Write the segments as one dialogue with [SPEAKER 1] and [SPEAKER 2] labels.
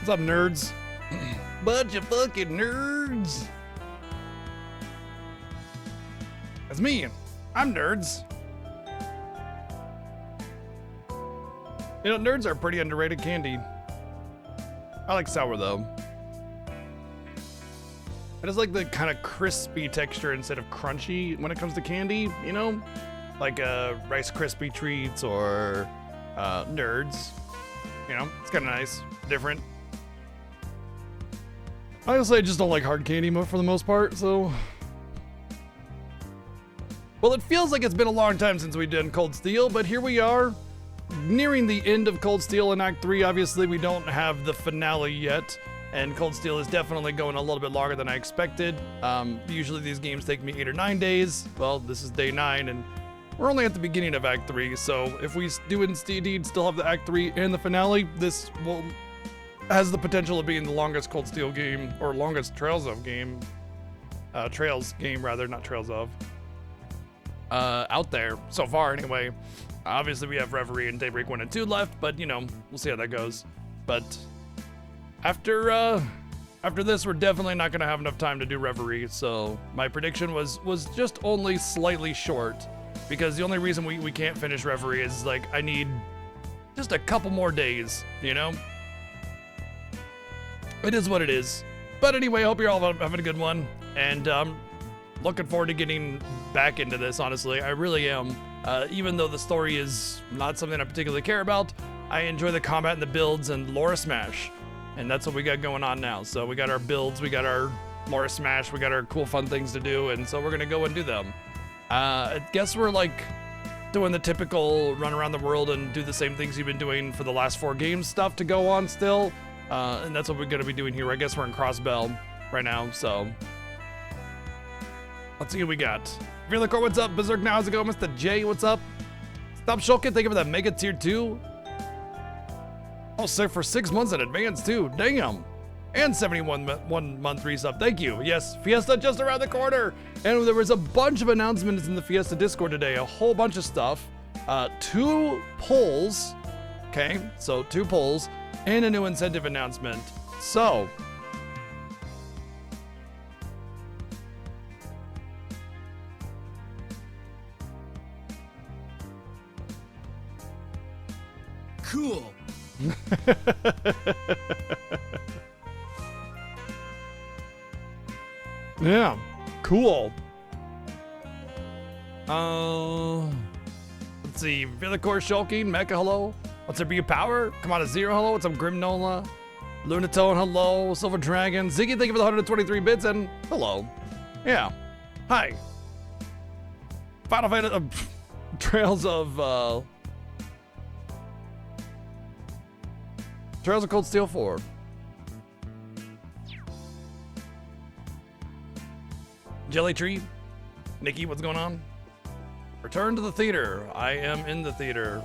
[SPEAKER 1] What's up, nerds? Bunch of fucking nerds. That's me. I'm nerds. You know, nerds are pretty underrated candy. I like sour though. I just like the kind of crispy texture instead of crunchy when it comes to candy, you know? Like Rice Krispie treats or nerds. You know, it's kind of nice, different. Honestly, I just don't like hard candy for the most part, so. Well, it feels like it's been a long time since we've done Cold Steel, but here we are, nearing the end of Cold Steel in Act 3. Obviously, we don't have the finale yet, and Cold Steel is definitely going a little bit longer than I expected. Usually these games take me 8 or 9 days. Well, this is day 9, and we're only at the beginning of Act 3, so if we do indeed still have the Act 3 and the finale, this has the potential of being the longest Cold Steel game, or longest Trails game, not Trails of, out there, so far anyway. Obviously we have Reverie and Daybreak 1 and 2 left, but you know, we'll see how that goes. But after this, we're definitely not gonna have enough time to do Reverie, so my prediction was just only slightly short, because the only reason we can't finish Reverie is like, I need just a couple more days, you know? It is what it is. But anyway, I hope you're all having a good one, and looking forward to getting back into this, honestly. I really am. Even though the story is not something I particularly care about, I enjoy the combat and the builds and Lore Smash. And that's what we got going on now. So we got our builds, we got our Lore Smash, we got our cool fun things to do, and so we're gonna go and do them. I guess we're like doing the typical run around the world and do the same things you've been doing for the last 4 games stuff to go on still. And that's what we're gonna be doing here. I guess we're in Crossbell right now, so let's see what we got. Fear the Core, what's up? Berserk now, how's it going? Mr. J, what's up? Stop Shulkin, thank you for that Mega Tier 2. Oh, so for 6 months in advance too, damn. And 71 1-month resub, thank you. Yes, Fiesta just around the corner. And there was a bunch of announcements in the Fiesta Discord today, a whole bunch of stuff. 2 polls, okay? So 2 polls. And a new incentive announcement. So,
[SPEAKER 2] cool.
[SPEAKER 1] Yeah, cool. Let's see. Feel the Core Shulking, Mecha, hello. What's up, Power? Come on to Zero, hello. What's up, Grimnola? Lunatone, hello. Silver Dragon. Ziggy, thank you for the 123 bits, and hello. Yeah. Hi. Final Fantasy, Trails of Cold Steel 4. Jelly Tree. Nikki, what's going on? Return to the theater. I am in the theater.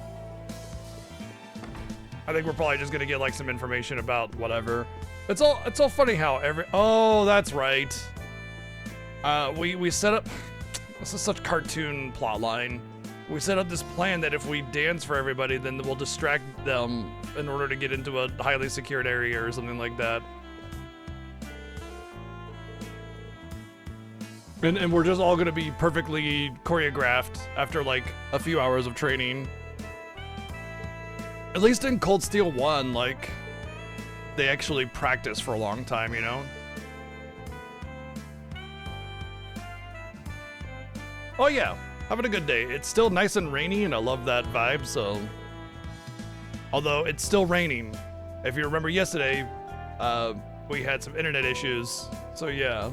[SPEAKER 1] I think we're probably just gonna get like some information about whatever. It's all funny how oh, that's right. We set up, this is such cartoon plot line. We set up this plan that if we dance for everybody, then we'll distract them in order to get into a highly secured area or something like that. And we're just all gonna be perfectly choreographed after like a few hours of training. At least in Cold Steel 1, like, they actually practice for a long time, you know? Oh yeah, having a good day. It's still nice and rainy, and I love that vibe, so. Although, it's still raining. If you remember yesterday, we had some internet issues, so yeah.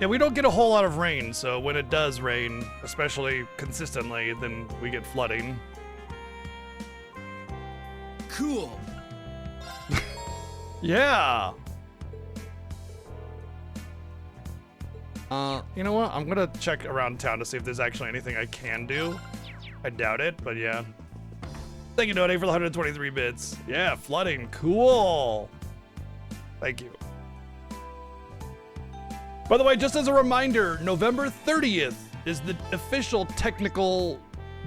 [SPEAKER 1] Yeah, we don't get a whole lot of rain, so when it does rain, especially consistently, then we get flooding.
[SPEAKER 2] Cool.
[SPEAKER 1] Yeah. You know what? I'm gonna check around town to see if there's actually anything I can do. I doubt it, but yeah. Thank you, Node, for the 123 bits. Yeah, flooding. Cool. Thank you. By the way, just as a reminder, November 30th is the official technical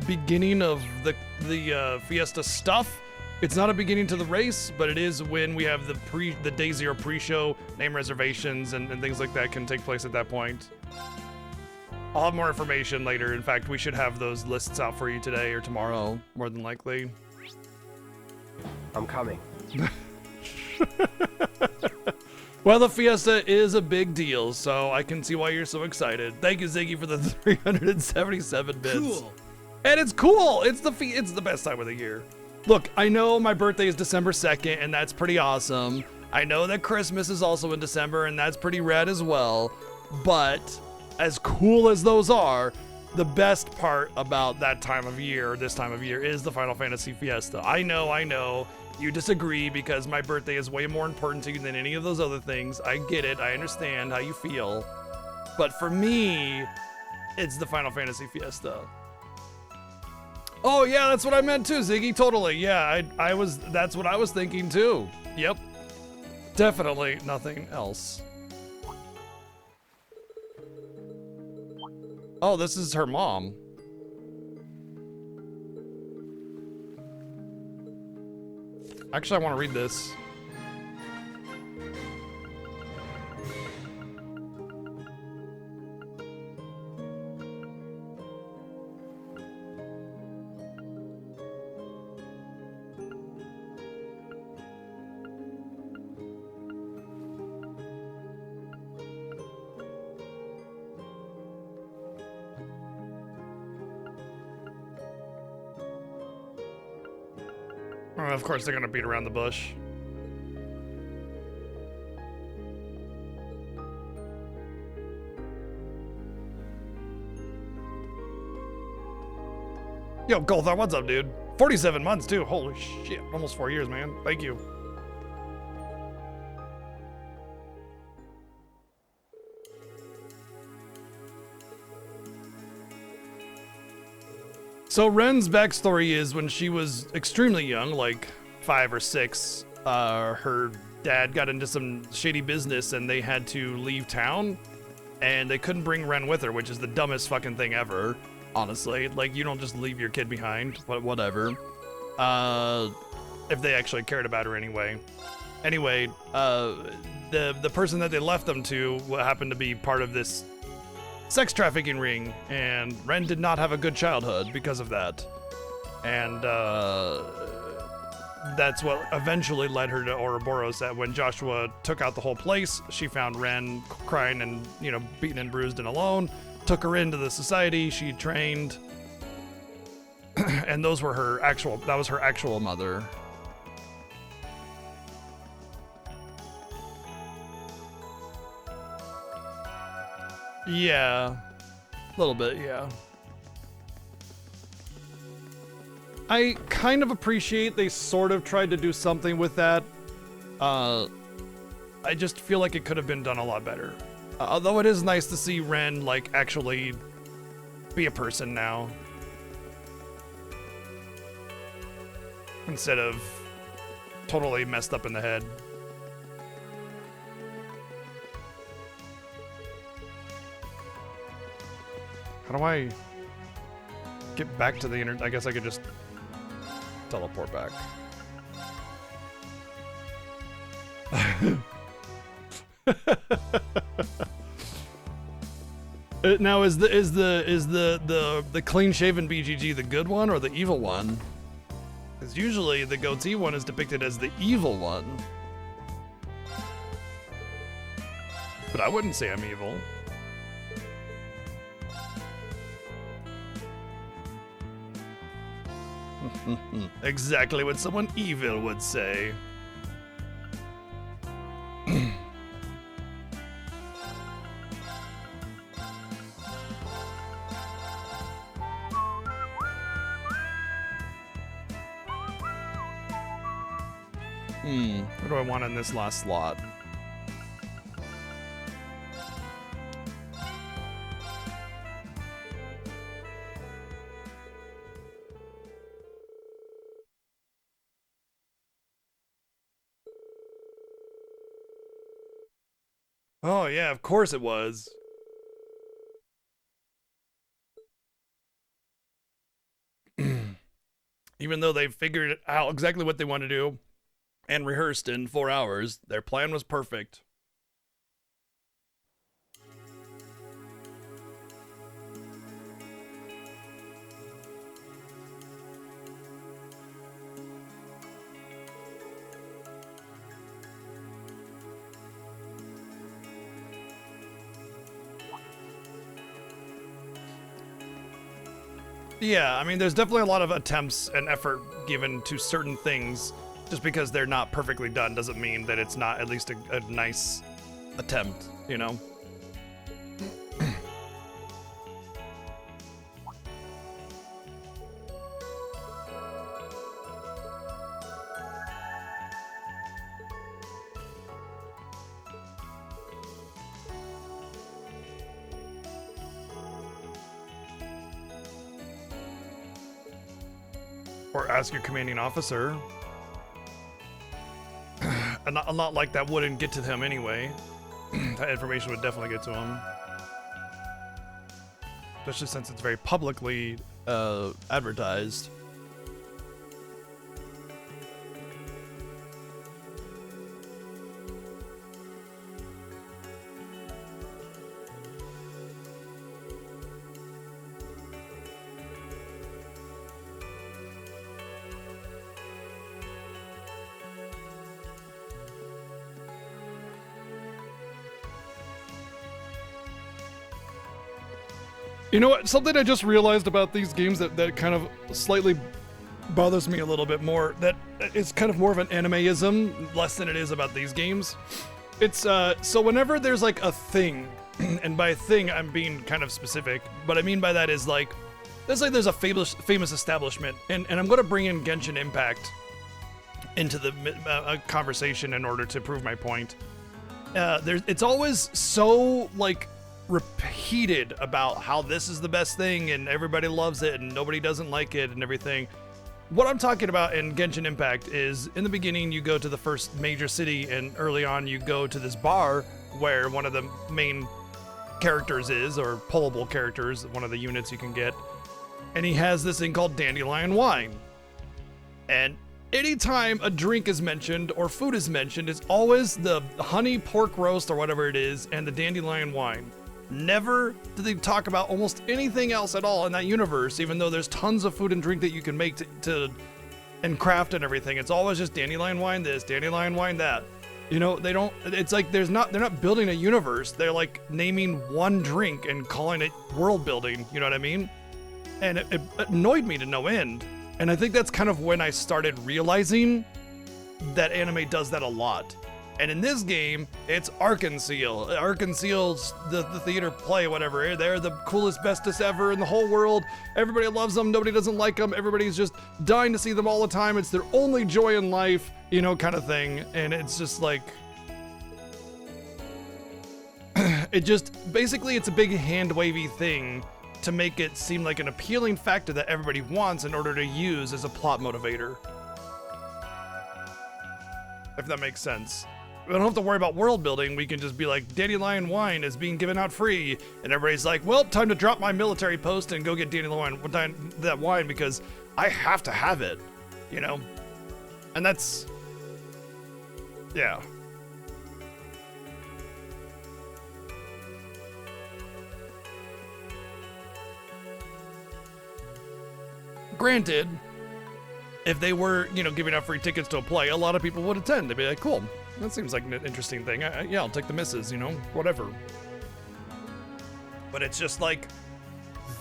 [SPEAKER 1] beginning of the Fiesta stuff. It's not a beginning to the race, but it is when we have the day zero pre-show, name reservations, and things like that can take place at that point. I'll have more information later. In fact, we should have those lists out for you today or tomorrow, more than likely.
[SPEAKER 3] I'm coming.
[SPEAKER 1] Well, the Fiesta is a big deal, so I can see why you're so excited. Thank you, Ziggy, for the 377 bits.
[SPEAKER 2] Cool.
[SPEAKER 1] And it's cool. It's the best time of the year. Look, I know my birthday is December 2nd, and that's pretty awesome. I know that Christmas is also in December, and that's pretty rad as well. But as cool as those are, the best part about that time of year, this time of year, is the Final Fantasy Fiesta. I know. You disagree because my birthday is way more important to you than any of those other things. I get it. I understand how you feel. But for me, it's the Final Fantasy Fiesta. Oh yeah, that's what I meant too, Ziggy. Totally. Yeah, that's what I was thinking too. Yep. Definitely nothing else. Oh, this is her mom. Actually, I want to read this. Oh, of course, they're gonna beat around the bush. Yo, Golthar, what's up, dude? 47 months, too. Holy shit. Almost 4 years, man. Thank you. So Ren's backstory is when she was extremely young, like 5 or 6, her dad got into some shady business and they had to leave town, and they couldn't bring Ren with her, which is the dumbest fucking thing ever, honestly. Like, you don't just leave your kid behind, but whatever. If they actually cared about her anyway. Anyway, the person that they left them to happened to be part of this sex trafficking ring, and Ren did not have a good childhood because of that. And that's what eventually led her to Ouroboros, that when Joshua took out the whole place, she found Ren crying and, you know, beaten and bruised and alone, took her into the society, she trained, and that was her actual mother. Yeah, a little bit, yeah. I kind of appreciate they sort of tried to do something with that. I just feel like it could have been done a lot better. Although it is nice to see Ren, like, actually be a person now. Instead of totally messed up in the head. How do I get back to the internet? I guess I could just teleport back. Now is the clean shaven BGG the good one or the evil one? Because usually the goatee one is depicted as the evil one. But I wouldn't say I'm evil. Exactly what someone evil would say. What do I want in this last slot? Oh, yeah, of course it was. Even though they figured out exactly what they want to do and rehearsed in 4 hours, their plan was perfect. Yeah, I mean, there's definitely a lot of attempts and effort given to certain things. Just because they're not perfectly done doesn't mean that it's not at least a nice attempt, you know? Or ask your commanding officer. A lot like that wouldn't get to him anyway. That information would definitely get to him. Especially since it's very publicly advertised. You know what? Something I just realized about these games that kind of slightly bothers me a little bit more, that it's kind of more of an animeism, less than it is about these games. It's, so whenever there's like a thing, and by thing I'm being kind of specific, but I mean by that is like, there's a famous establishment, and I'm going to bring in Genshin Impact into the conversation in order to prove my point. It's always so, like, repeated about how this is the best thing and everybody loves it and nobody doesn't like it and everything. What I'm talking about in Genshin Impact is in the beginning you go to the first major city and early on you go to this bar where one of the main characters is, or pullable characters, one of the units you can get, and he has this thing called Dandelion Wine. And anytime a drink is mentioned or food is mentioned, it's always the honey pork roast or whatever it is and the Dandelion Wine. Never do they talk about almost anything else at all in that universe, even though there's tons of food and drink that you can make to and craft and everything. It's always just Dandelion Wine this, Dandelion Wine that. You know, they don't, it's like they're not building a universe. They're like naming one drink and calling it world building, you know what I mean? And it annoyed me to no end. And I think that's kind of when I started realizing that anime does that a lot. And in this game, it's Arc-en-Ciel. Arc-en-Ciel's the theater play, whatever. They're the coolest, bestest ever in the whole world. Everybody loves them. Nobody doesn't like them. Everybody's just dying to see them all the time. It's their only joy in life, you know, kind of thing. And it's just like, it just, basically it's a big hand-wavy thing to make it seem like an appealing factor that everybody wants in order to use as a plot motivator. If that makes sense. We don't have to worry about world building. We can just be like, Dandelion Wine is being given out free. And everybody's like, well, time to drop my military post and go get Dandelion that wine because I have to have it, you know? And that's, yeah. Granted, if they were, you know, giving out free tickets to a play, a lot of people would attend. They'd be like, cool, that seems like an interesting thing. Yeah, I'll take the misses, you know, whatever. But it's just like,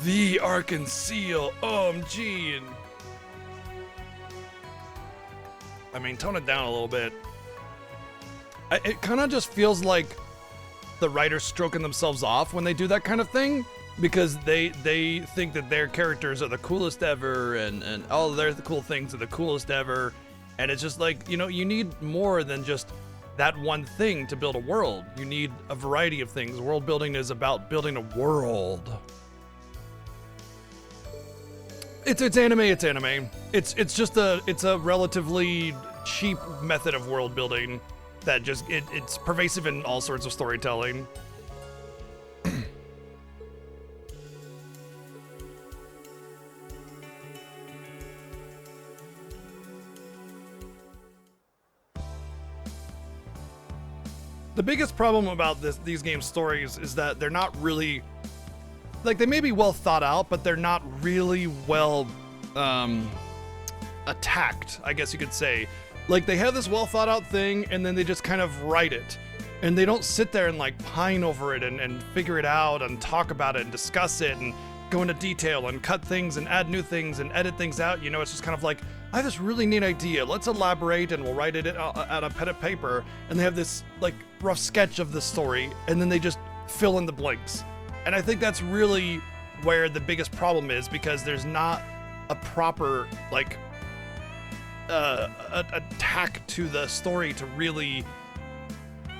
[SPEAKER 1] the Arc-en-Ciel, OMG, and I mean, tone it down a little bit. It kind of just feels like the writers stroking themselves off when they do that kind of thing. Because they think that their characters are the coolest ever and all of their cool things are the coolest ever. And it's just like, you know, you need more than just that one thing to build a world. You need a variety of things. World building is about building a world. It's anime, it's anime. It's just a relatively cheap method of world building that just it's pervasive in all sorts of storytelling. The biggest problem about these game stories is that they're not really, like, they may be well thought out, but they're not really well attacked, I guess you could say. Like, they have this well thought out thing, and then they just kind of write it. And they don't sit there and, like, pine over it and figure it out and talk about it and discuss it and go into detail and cut things and add new things and edit things out. You know, it's just kind of like, I have this really neat idea. Let's elaborate, and we'll write it on a pen of paper. And they have this, like, rough sketch of the story, and then they just fill in the blanks. And I think that's really where the biggest problem is, because there's not a proper, like, attack to the story to really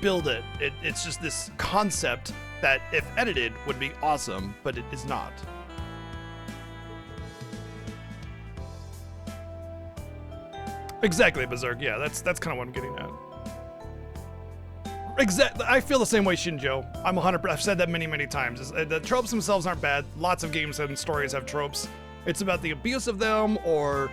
[SPEAKER 1] build it. It's just this concept that, if edited, would be awesome, but it is not. Exactly, Berserk. Yeah, that's kind of what I'm getting at. Exactly. I feel the same way, Shinjo. I'm 100%. I've said that many times. The tropes themselves aren't bad. Lots of games and stories have tropes. It's about the abuse of them, or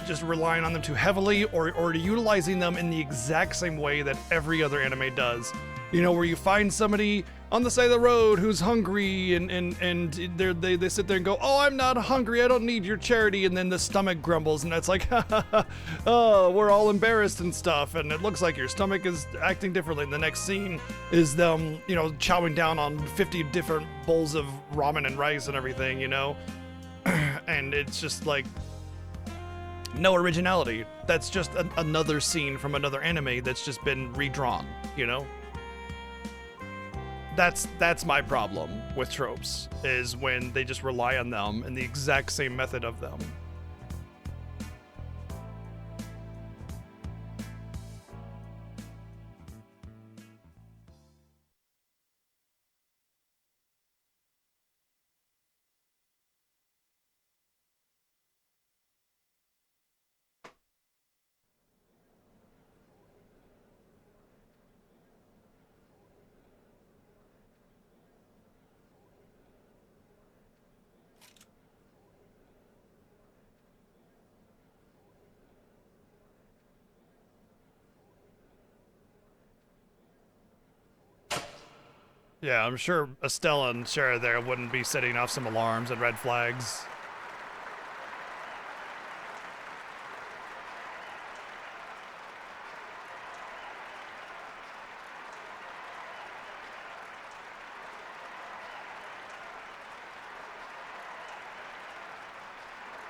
[SPEAKER 1] just relying on them too heavily, or utilizing them in the exact same way that every other anime does. You know, where you find somebody on the side of the road who's hungry, and they sit there and go, oh, I'm not hungry, I don't need your charity, and then the stomach grumbles, and that's like, oh, we're all embarrassed and stuff, and it looks like your stomach is acting differently. And the next scene is them, you know, chowing down on 50 different bowls of ramen and rice and everything, you know? And it's just like, no originality. That's just another scene from another anime that's just been redrawn, you know? That's my problem with tropes, is when they just rely on them and the exact same method of them. Yeah, I'm sure Estelle and Shara there wouldn't be setting off some alarms and red flags.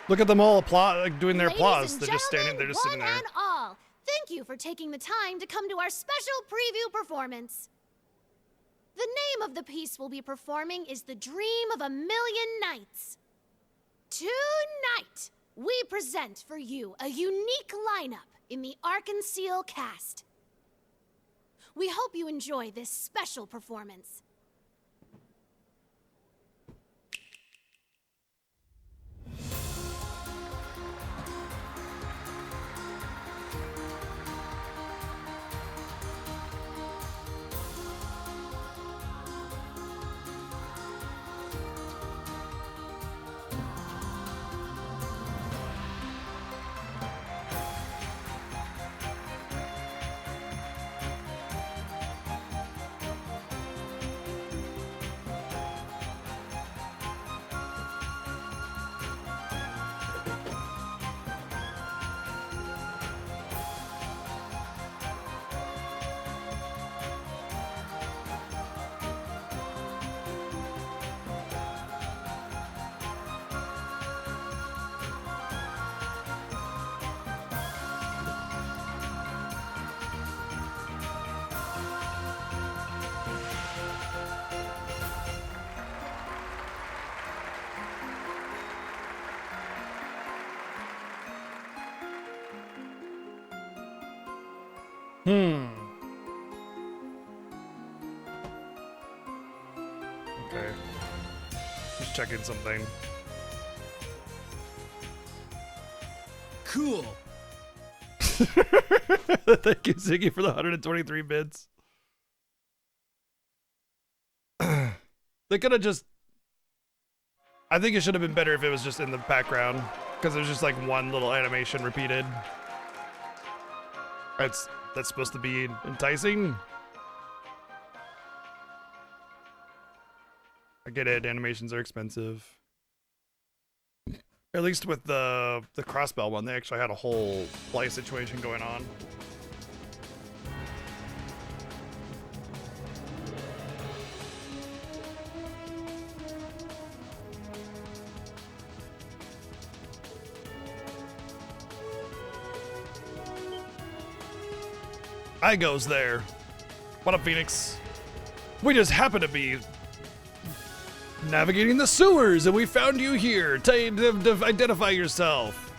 [SPEAKER 1] Look at them all doing their applause. They're just standing. They're just sitting there.
[SPEAKER 2] One and all, thank you for taking the time to come to our special preview performance. The name of the piece we'll be performing is The Dream of a Million Nights. Tonight, we present for you a unique lineup in the Arc-en-Ciel cast. We hope you enjoy this special performance.
[SPEAKER 1] Okay. Just checking something.
[SPEAKER 4] Cool.
[SPEAKER 1] Thank you, Ziggy, for the 123 bits. They could have just... I think it should have been better if it was just in the background, because there's just like one little animation repeated. That's supposed to be enticing. I get it, animations are expensive. At least with the crossbow one, they actually had a whole play situation going on. I goes there. What up, Phoenix? We just happen to be navigating the sewers, and we found you here. Identify yourself.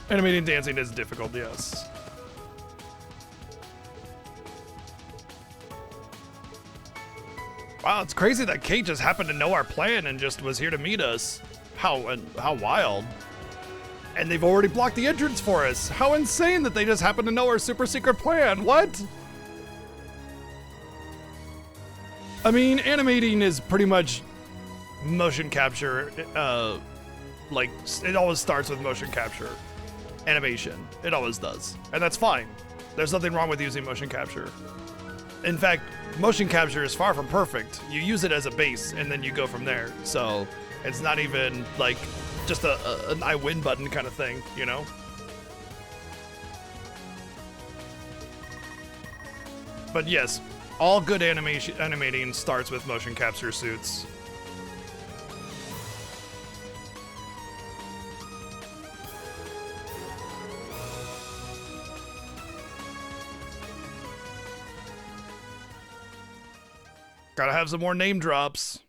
[SPEAKER 1] Animating dancing is difficult, yes. Wow, it's crazy that Kate just happened to know our plan and just was here to meet us. How wild. And they've already blocked the entrance for us. How insane that they just happen to know our super secret plan. What? I mean, animating is pretty much motion capture. Like, it always starts with motion capture. Animation. It always does. And that's fine. There's nothing wrong with using motion capture. In fact, motion capture is far from perfect. You use it as a base, and then you go from there. So it's not even like just an I win button kind of thing, you know? But yes, all good animating starts with motion capture suits. Gotta have some more name drops.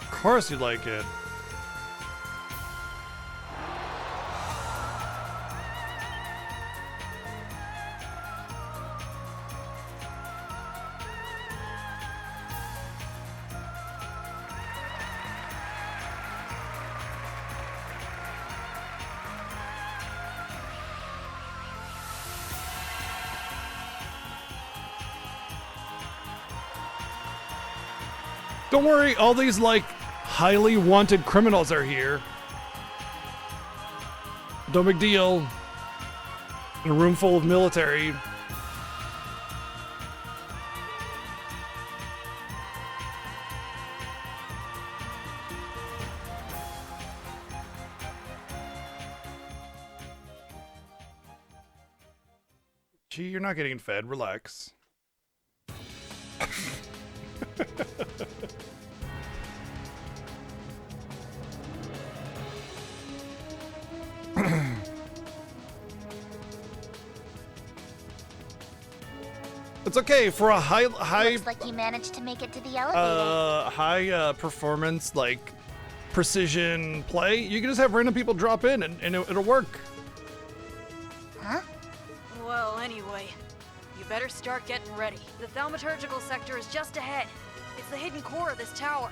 [SPEAKER 1] Of course you like it. Don't worry, all these, like, highly wanted criminals are here. No big deal. In a room full of military. Gee, you're not getting fed. Relax. It's okay for a high
[SPEAKER 5] Looks like you managed to make it to the elevator.
[SPEAKER 1] high performance, like precision play. You can just have random people drop in and it'll work.
[SPEAKER 5] Huh?
[SPEAKER 6] Well, anyway, you better start getting ready. The thaumaturgical sector is just ahead. It's the hidden core of this tower.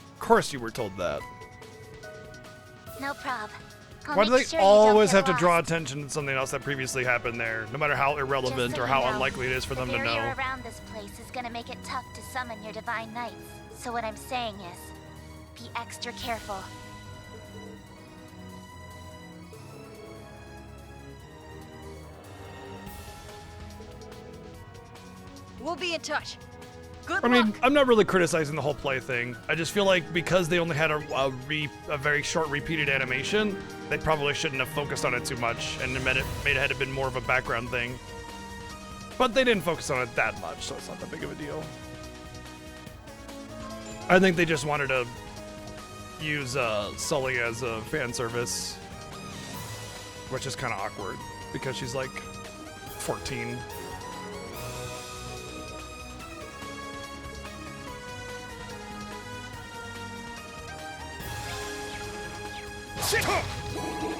[SPEAKER 1] Of course you were told that.
[SPEAKER 5] No prob. I'll
[SPEAKER 1] Why do
[SPEAKER 5] make
[SPEAKER 1] they
[SPEAKER 5] sure you don't
[SPEAKER 1] always
[SPEAKER 5] get
[SPEAKER 1] have to draw
[SPEAKER 5] lost.
[SPEAKER 1] attention to something else that previously happened there, no matter how irrelevant
[SPEAKER 5] Just so
[SPEAKER 1] or
[SPEAKER 5] you
[SPEAKER 1] how
[SPEAKER 5] know,
[SPEAKER 1] unlikely it is for them
[SPEAKER 5] the
[SPEAKER 1] to
[SPEAKER 5] barrier
[SPEAKER 1] know?
[SPEAKER 5] around this place is gonna make it tough to summon your divine knights. So what I'm saying is, be extra careful.
[SPEAKER 6] We'll be in touch. Good
[SPEAKER 1] I
[SPEAKER 6] luck.
[SPEAKER 1] mean, I'm not really criticizing the whole play thing. I just feel like because they only had a very short repeated animation, they probably shouldn't have focused on it too much, and it made it had been more of a background thing. But they didn't focus on it that much, so it's not that big of a deal. I think they just wanted to use Sully as a fan service, which is kind of awkward because she's like 14.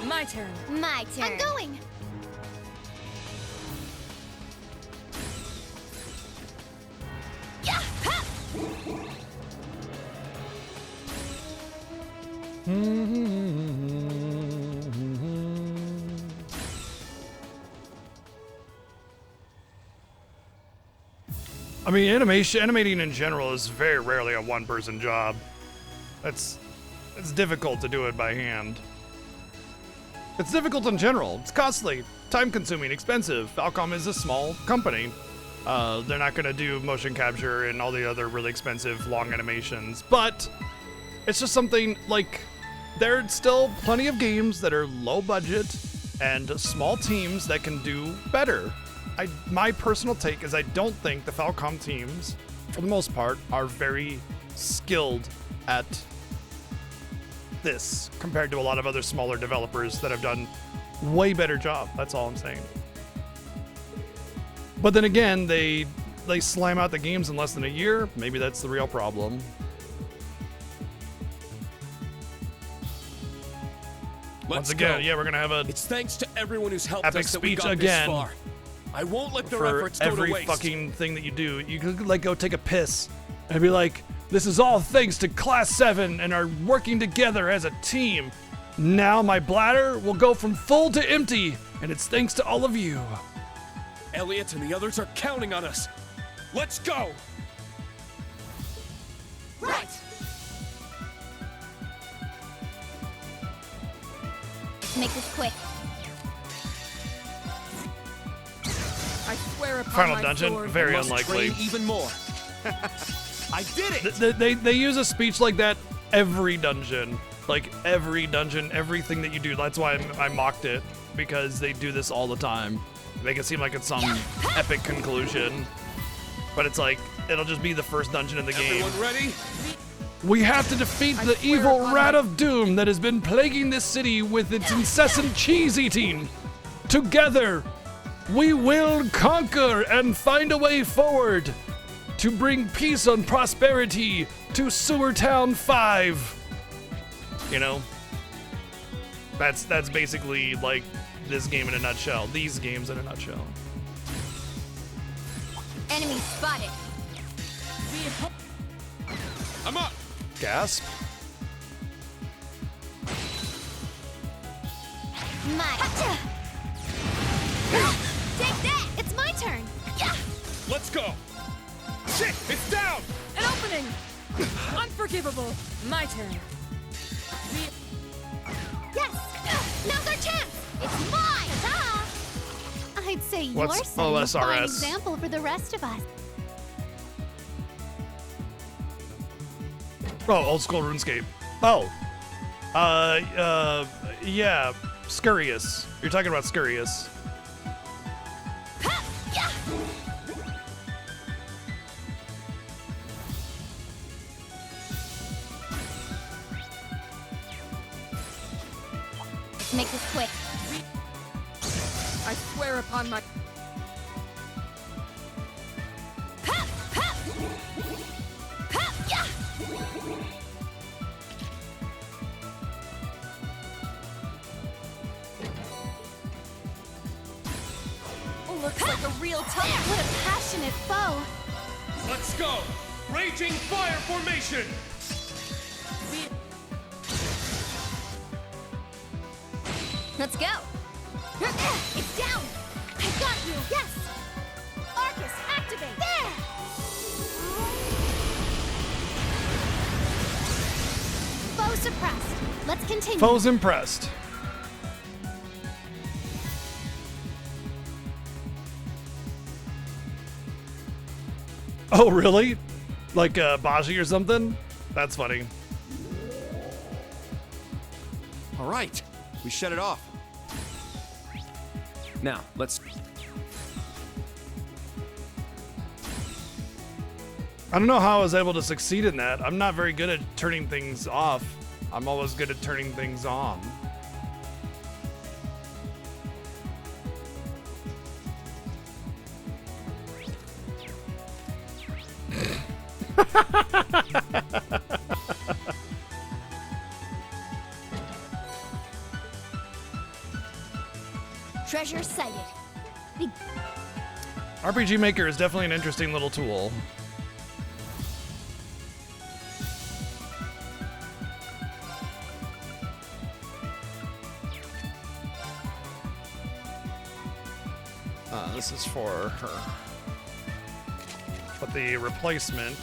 [SPEAKER 4] My turn.
[SPEAKER 5] My turn.
[SPEAKER 2] I'm going. Yeah. Ha!
[SPEAKER 1] I mean, animating in general is very rarely a one-person job. It's difficult to do it by hand. It's difficult in general. It's costly, time-consuming, expensive. Falcom is a small company. They're not gonna do motion capture and all the other really expensive long animations, but it's just something like there's still plenty of games that are low budget and small teams that can do better. My personal take is I don't think the Falcom teams, for the most part, are very skilled at this compared to a lot of other smaller developers that have done way better job. That's all I'm saying. But then again, they slam out the games in less than a year. Maybe that's the real problem. Once again, yeah, we're gonna have a
[SPEAKER 7] It's thanks to everyone who's helped
[SPEAKER 1] epic
[SPEAKER 7] us that we
[SPEAKER 1] speech
[SPEAKER 7] got
[SPEAKER 1] again.
[SPEAKER 7] this far. I won't let their
[SPEAKER 1] for
[SPEAKER 7] efforts go to
[SPEAKER 1] every
[SPEAKER 7] waste.
[SPEAKER 1] fucking thing that you do. You could like go take a piss and be like, this is all thanks to Class 7 and our working together as a team. Now my bladder will go from full to empty, and it's thanks to all of you.
[SPEAKER 7] Elliot and the others are counting on us. Let's go!
[SPEAKER 2] Right.
[SPEAKER 5] Make this quick.
[SPEAKER 4] I swear upon
[SPEAKER 1] Final
[SPEAKER 4] my
[SPEAKER 1] dungeon,
[SPEAKER 4] sword.
[SPEAKER 1] very
[SPEAKER 7] Must
[SPEAKER 1] unlikely.
[SPEAKER 7] train even more. I did it!
[SPEAKER 1] They use a speech like that every dungeon. Like every dungeon, everything that you do. That's why I mocked it, because they do this all the time. Make it seem like it's some epic conclusion, but it's like it'll just be the first dungeon in the game.
[SPEAKER 7] Everyone ready?
[SPEAKER 1] We have to defeat
[SPEAKER 4] I
[SPEAKER 1] the
[SPEAKER 4] swear
[SPEAKER 1] evil
[SPEAKER 4] upon
[SPEAKER 1] rat
[SPEAKER 4] my-
[SPEAKER 1] of doom that has been plaguing this city with its incessant cheese eating. Together, we will conquer and find a way forward to bring peace and prosperity to Sewer Town 5. You know? That's basically like this game in a nutshell. These games in a nutshell.
[SPEAKER 5] Enemy spotted.
[SPEAKER 7] I'm up!
[SPEAKER 1] Gasp.
[SPEAKER 5] My.
[SPEAKER 2] Take that! It's my turn! Yeah!
[SPEAKER 7] Let's go! Shit! It's down!
[SPEAKER 4] An opening. Unforgivable. My turn.
[SPEAKER 2] Yes! Now's our chance! It's mine! Ta-ta! I'd say you're
[SPEAKER 1] What's
[SPEAKER 2] setting a fine
[SPEAKER 1] OSRS?
[SPEAKER 2] example for the rest of us.
[SPEAKER 1] Oh, old school RuneScape. Oh. Yeah. Scurious. You're talking about Scurious.
[SPEAKER 2] Ha! Yeah!
[SPEAKER 5] Make this quick.
[SPEAKER 4] I swear upon my.
[SPEAKER 2] Ha! Ha! Ha! Yeah!
[SPEAKER 6] Looks like a real tough.
[SPEAKER 2] What a passionate foe!
[SPEAKER 7] Let's go! Raging fire formation!
[SPEAKER 5] Let's go.
[SPEAKER 2] It's down! I got you! Yes! Arcus, activate! There! Foe suppressed. Let's continue.
[SPEAKER 1] Foes impressed. Oh, really? Like Baji or something? That's funny.
[SPEAKER 7] All right, we shut it off. Now, let's...
[SPEAKER 1] I don't know how I was able to succeed in that. I'm not very good at turning things off. I'm always good at turning things on.
[SPEAKER 2] Treasure sighted.
[SPEAKER 1] RPG Maker is definitely an interesting little tool. This is for her. But the replacement...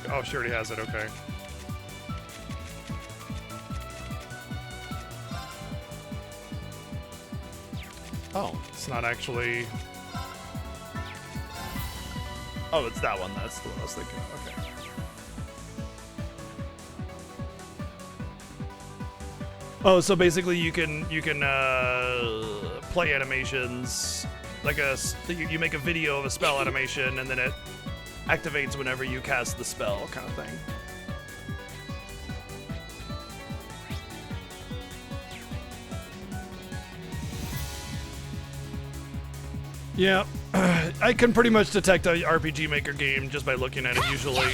[SPEAKER 1] Oh, she already has it, okay. Oh, it's not actually... Oh, it's that one. That's the one I was thinking. Okay. Oh, so basically you can play animations like you make a video of a spell animation and then it activates whenever you cast the spell, kind of thing. Yeah, I can pretty much detect a RPG Maker game just by looking at it usually.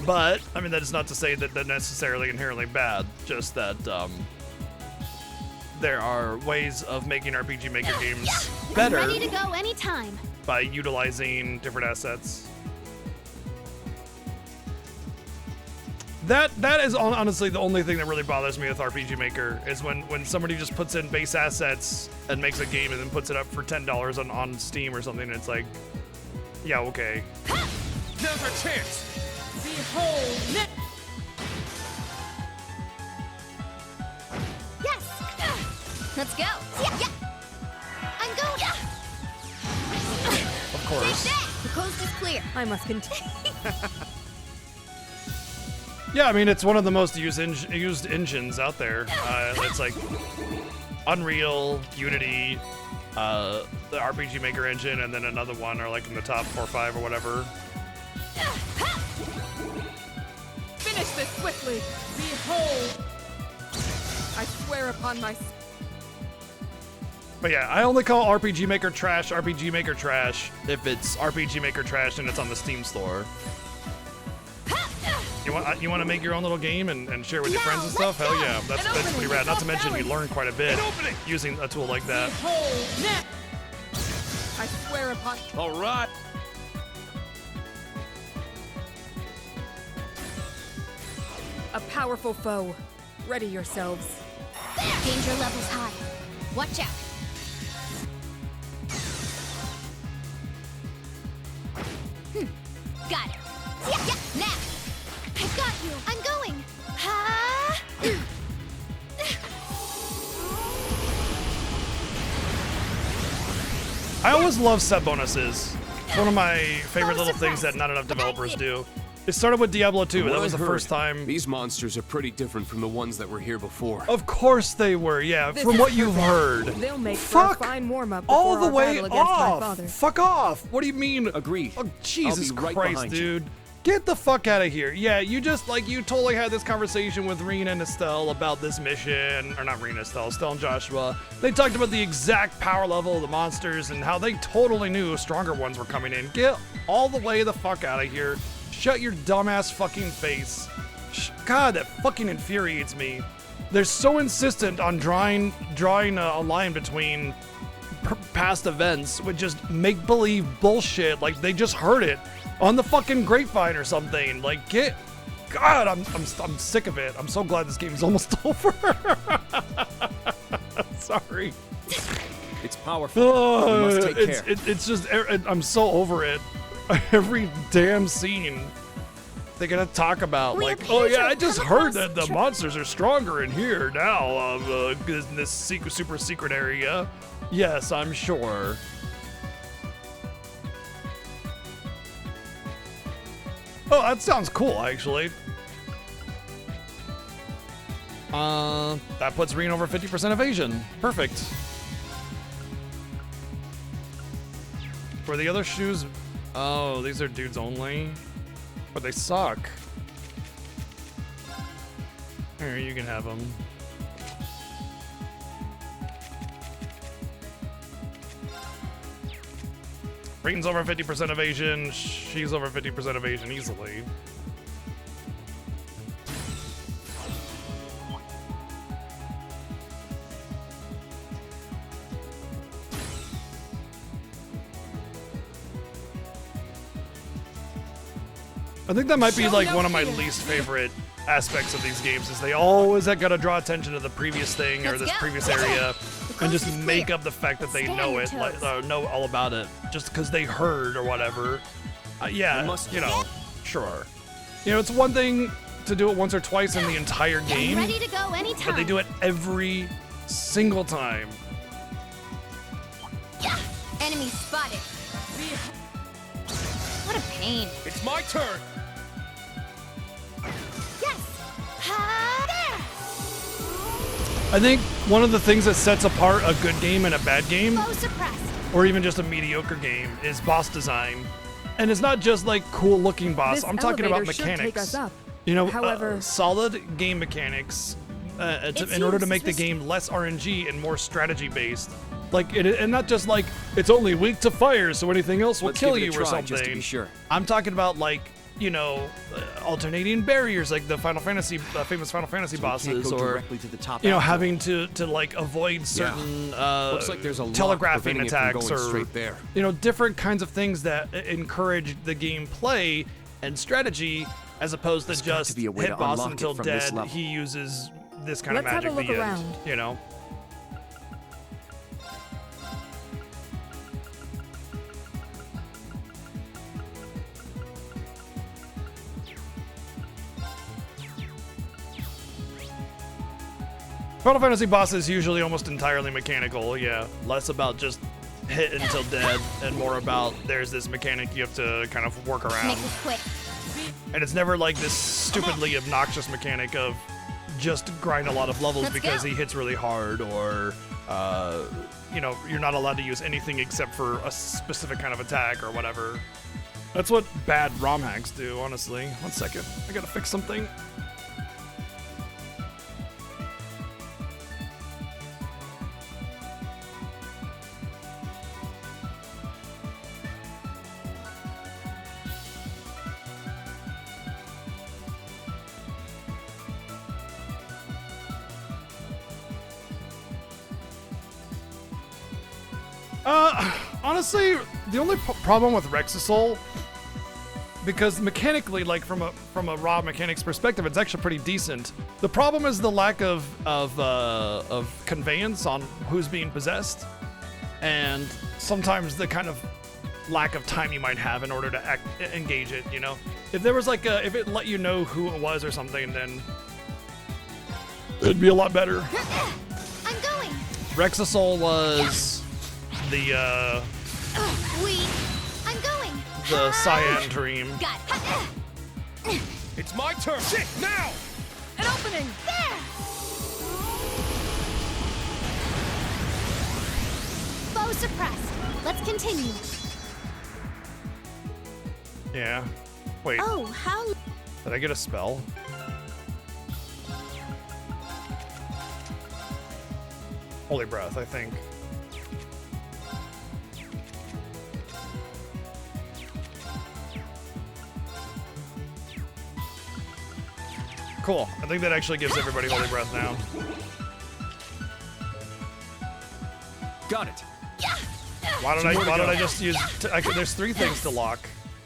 [SPEAKER 1] But, I mean, that is not to say that they're necessarily inherently bad, just that there are ways of making RPG Maker games better
[SPEAKER 2] Ready to go anytime.
[SPEAKER 1] by utilizing different assets. That is honestly the only thing that really bothers me with RPG Maker is when somebody just puts in base assets and makes a game and then puts it up for $10 on Steam or something. And it's like, yeah, okay.
[SPEAKER 7] Now's our chance!
[SPEAKER 4] Behold, net.
[SPEAKER 2] Yes. Let's go. Yeah. I'm going.
[SPEAKER 1] Of course.
[SPEAKER 2] The coast is clear.
[SPEAKER 4] I must continue.
[SPEAKER 1] Yeah, I mean, it's one of the most used engines out there. It's like Unreal, Unity, the RPG Maker engine, and then another one are like in the top 4 or 5 or whatever.
[SPEAKER 4] Finish this swiftly. Behold. I swear upon my...
[SPEAKER 1] But yeah, I only call RPG Maker trash if it's RPG Maker trash and it's on the Steam store. You want to make your own little game and share with your friends and stuff? Hell yeah, that's pretty rad. Not to mention you learn quite a bit using a tool like that.
[SPEAKER 4] Behold, net. I swear upon...
[SPEAKER 7] All right.
[SPEAKER 4] A powerful foe. Ready yourselves.
[SPEAKER 2] Danger levels high. Watch out. Got it. Yeah. Now. I got you. I'm going. Ha!
[SPEAKER 1] I always love set bonuses. It's one of my favorite little things
[SPEAKER 2] surprise.
[SPEAKER 1] that not enough developers do. It started with Diablo 2. That was the first time.
[SPEAKER 7] These monsters are pretty different from the ones that were here before.
[SPEAKER 1] Of course they were, yeah.
[SPEAKER 4] This
[SPEAKER 1] From
[SPEAKER 4] is
[SPEAKER 1] what you've
[SPEAKER 4] perfect.
[SPEAKER 1] heard.
[SPEAKER 4] They'll make
[SPEAKER 1] Fuck
[SPEAKER 4] for a fine warm-up
[SPEAKER 1] all
[SPEAKER 4] before
[SPEAKER 1] the
[SPEAKER 4] our
[SPEAKER 1] way
[SPEAKER 4] battle against my
[SPEAKER 1] off.
[SPEAKER 4] father.
[SPEAKER 1] Fuck off. What do you mean?
[SPEAKER 7] Agreed.
[SPEAKER 1] Oh, Jesus
[SPEAKER 7] I'll be right
[SPEAKER 1] Christ,
[SPEAKER 7] behind you.
[SPEAKER 1] dude. Get the fuck out of here. Yeah, you totally had this conversation with Rena and Estelle about this mission. Or not Rena, Estelle and Joshua. They talked about the exact power level of the monsters and how they totally knew stronger ones were coming in. Get all the way the fuck out of here. Shut your dumbass fucking face. God, that fucking infuriates me. They're so insistent on drawing a line between past events with just make-believe bullshit. Like they just heard it on the fucking grapevine or something. Like, God, I'm sick of it. I'm so glad this game's almost over. Sorry.
[SPEAKER 7] It's powerful. We must take care.
[SPEAKER 1] It's just, I'm so over it. Every damn scene they're gonna talk about,
[SPEAKER 2] We
[SPEAKER 1] like,
[SPEAKER 2] appear
[SPEAKER 1] oh
[SPEAKER 2] to
[SPEAKER 1] yeah, I
[SPEAKER 2] have
[SPEAKER 1] just
[SPEAKER 2] come
[SPEAKER 1] heard
[SPEAKER 2] across
[SPEAKER 1] that the monsters are stronger in here now, in this super secret area. Yes, I'm sure. Oh, that sounds cool, actually. That puts Reen over 50% evasion. Perfect. For the other shoes, oh, these are dudes only, but they suck. Here, you can have them. Reen's over 50% evasion. She's over 50% evasion easily. I think that might be like one of my least favorite aspects of these games is they always gotta draw attention to the previous thing or this previous area and just make up the fact that they know it, like know all about it, just because they heard or whatever. Yeah, you know, sure. You know, it's one thing to do it once or twice in the entire game,
[SPEAKER 2] Ready to go anytime.
[SPEAKER 1] but they do it every single time.
[SPEAKER 2] Enemy spotted. What a pain.
[SPEAKER 7] It's my turn.
[SPEAKER 2] Yes. Ha, there.
[SPEAKER 1] I think one of the things that sets apart a good game and a bad game,
[SPEAKER 2] Foe suppressed.
[SPEAKER 1] or even just a mediocre game, is boss design. And it's not just like cool looking boss.
[SPEAKER 4] This
[SPEAKER 1] I'm talking about
[SPEAKER 4] elevator should
[SPEAKER 1] mechanics.
[SPEAKER 4] take us up.
[SPEAKER 1] You know,
[SPEAKER 4] However-
[SPEAKER 1] solid game mechanics in order to make the game less RNG and more strategy based. Like and not just like it's only weak to fire, so anything else will
[SPEAKER 7] Let's
[SPEAKER 1] kill
[SPEAKER 7] give it a
[SPEAKER 1] you or
[SPEAKER 7] try,
[SPEAKER 1] something.
[SPEAKER 7] just to be sure.
[SPEAKER 1] I'm talking about like, you know, alternating barriers like the Final Fantasy famous Final Fantasy
[SPEAKER 7] So we can't
[SPEAKER 1] bosses,
[SPEAKER 7] go
[SPEAKER 1] or
[SPEAKER 7] directly to the top
[SPEAKER 1] you know,
[SPEAKER 7] after.
[SPEAKER 1] having to like avoid certain
[SPEAKER 7] Looks like there's a lot
[SPEAKER 1] telegraphing
[SPEAKER 7] preventing it from
[SPEAKER 1] attacks
[SPEAKER 7] going
[SPEAKER 1] or
[SPEAKER 7] straight there.
[SPEAKER 1] you know, different kinds of things that encourage the gameplay and strategy as opposed to
[SPEAKER 7] There's got
[SPEAKER 1] just
[SPEAKER 7] to be a way
[SPEAKER 1] hit
[SPEAKER 7] to
[SPEAKER 1] boss
[SPEAKER 7] unlock it
[SPEAKER 1] until
[SPEAKER 7] from this
[SPEAKER 1] dead.
[SPEAKER 7] level.
[SPEAKER 1] He uses this kind of
[SPEAKER 4] Let's have
[SPEAKER 1] magic
[SPEAKER 4] a look
[SPEAKER 1] the end,
[SPEAKER 4] around.
[SPEAKER 1] you know. Final Fantasy bosses usually almost entirely mechanical, yeah. Less about just hit until dead and more about there's this mechanic you have to kind of work around.
[SPEAKER 2] Make this quick.
[SPEAKER 1] And it's never like this stupidly obnoxious mechanic of just grind a lot of levels
[SPEAKER 2] Let's
[SPEAKER 1] because
[SPEAKER 2] go.
[SPEAKER 1] he hits really hard, or you know, you're not allowed to use anything except for a specific kind of attack or whatever. That's what bad ROM hacks do, honestly. 1 second, I gotta fix something. Honestly, the only problem with Rexasol, because mechanically, like from a raw mechanics perspective, it's actually pretty decent. The problem is the lack of conveyance on who's being possessed, and sometimes the kind of lack of time you might have in order to engage it. You know, if there was like if it let you know who it was or something, then it'd be a lot better.
[SPEAKER 2] I'm going.
[SPEAKER 1] Rexasol was the
[SPEAKER 2] I'm going.
[SPEAKER 1] Cyan Dream.
[SPEAKER 2] Got it.
[SPEAKER 7] It's my turn. Shit, now!
[SPEAKER 4] An opening!
[SPEAKER 2] There. Foe suppressed. Let's continue.
[SPEAKER 1] Yeah. Wait,
[SPEAKER 2] Oh, how
[SPEAKER 1] did I get a spell? Holy Breath, I think. Cool. I think that actually gives everybody Holy Breath now.
[SPEAKER 7] Got it.
[SPEAKER 1] Why don't I just use? There's 3 things to lock.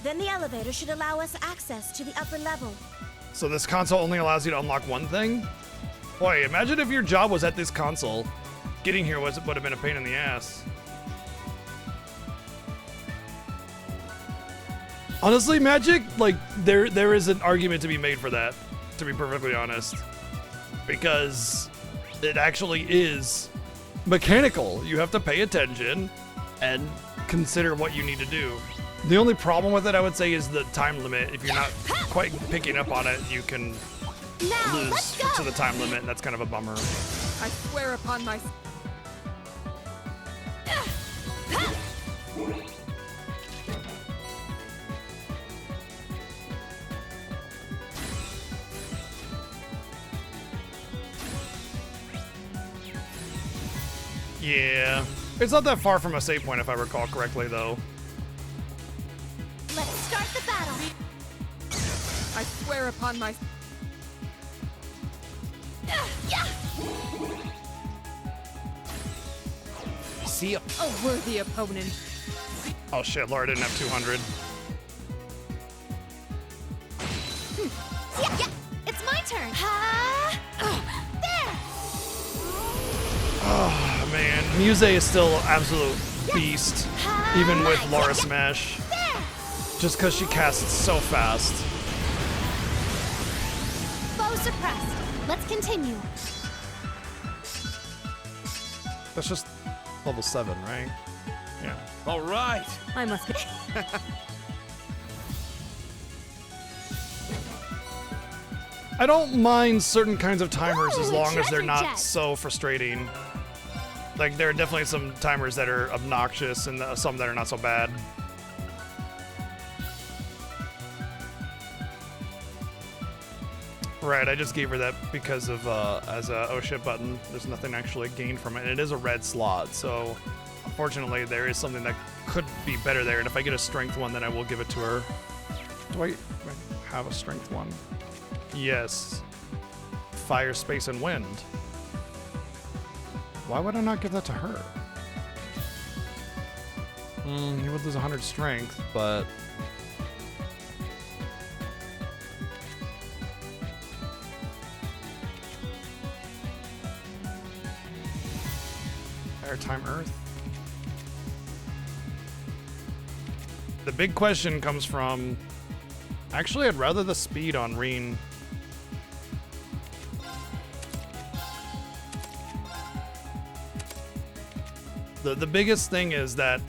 [SPEAKER 8] Then the elevator should allow us access to the upper level.
[SPEAKER 1] So this console only allows you to unlock one thing? Boy, imagine if your job was at this console. Getting here would have been a pain in the ass. Honestly, Magic, like, there is an argument to be made for that, to be perfectly honest. Because it actually is mechanical. You have to pay attention and consider what you need to do. The only problem with it, I would say, is the time limit. If you're not quite picking up on it, you can
[SPEAKER 2] Now,
[SPEAKER 1] lose
[SPEAKER 2] let's go!
[SPEAKER 1] to the time limit, and that's kind of a bummer.
[SPEAKER 4] I swear upon my...
[SPEAKER 1] Yeah. It's not that far from a save point, if I recall correctly, though.
[SPEAKER 2] Let's start the battle.
[SPEAKER 4] I swear upon my...
[SPEAKER 7] See ya.
[SPEAKER 4] A worthy opponent.
[SPEAKER 1] Oh shit, Laura didn't have 200.
[SPEAKER 2] Yeah, it's my turn. Ha! There!
[SPEAKER 1] Oh man, Muse is still absolute beast, even with Laura Smash.
[SPEAKER 2] There!
[SPEAKER 1] Just because she casts so fast.
[SPEAKER 2] Foe suppressed. Let's continue.
[SPEAKER 1] That's just level 7, right? Yeah.
[SPEAKER 7] All right.
[SPEAKER 8] I must be.
[SPEAKER 1] I don't mind certain kinds of timers as
[SPEAKER 2] Ooh, a
[SPEAKER 1] long as they're
[SPEAKER 2] treasure
[SPEAKER 1] not
[SPEAKER 2] jet.
[SPEAKER 1] so frustrating. Like, there are definitely some timers that are obnoxious and some that are not so bad. Right, I just gave her that because of, as a oh shit button. There's nothing actually gained from it. And it is a red slot, so unfortunately there is something that could be better there. And if I get a strength one, then I will give it to her. Do I have a strength one? Yes. Fire, space, and wind. Why would I not give that to her? He would lose 100 strength, but... Airtime Earth? The big question comes from... Actually, I'd rather the speed on Reen. The biggest thing is that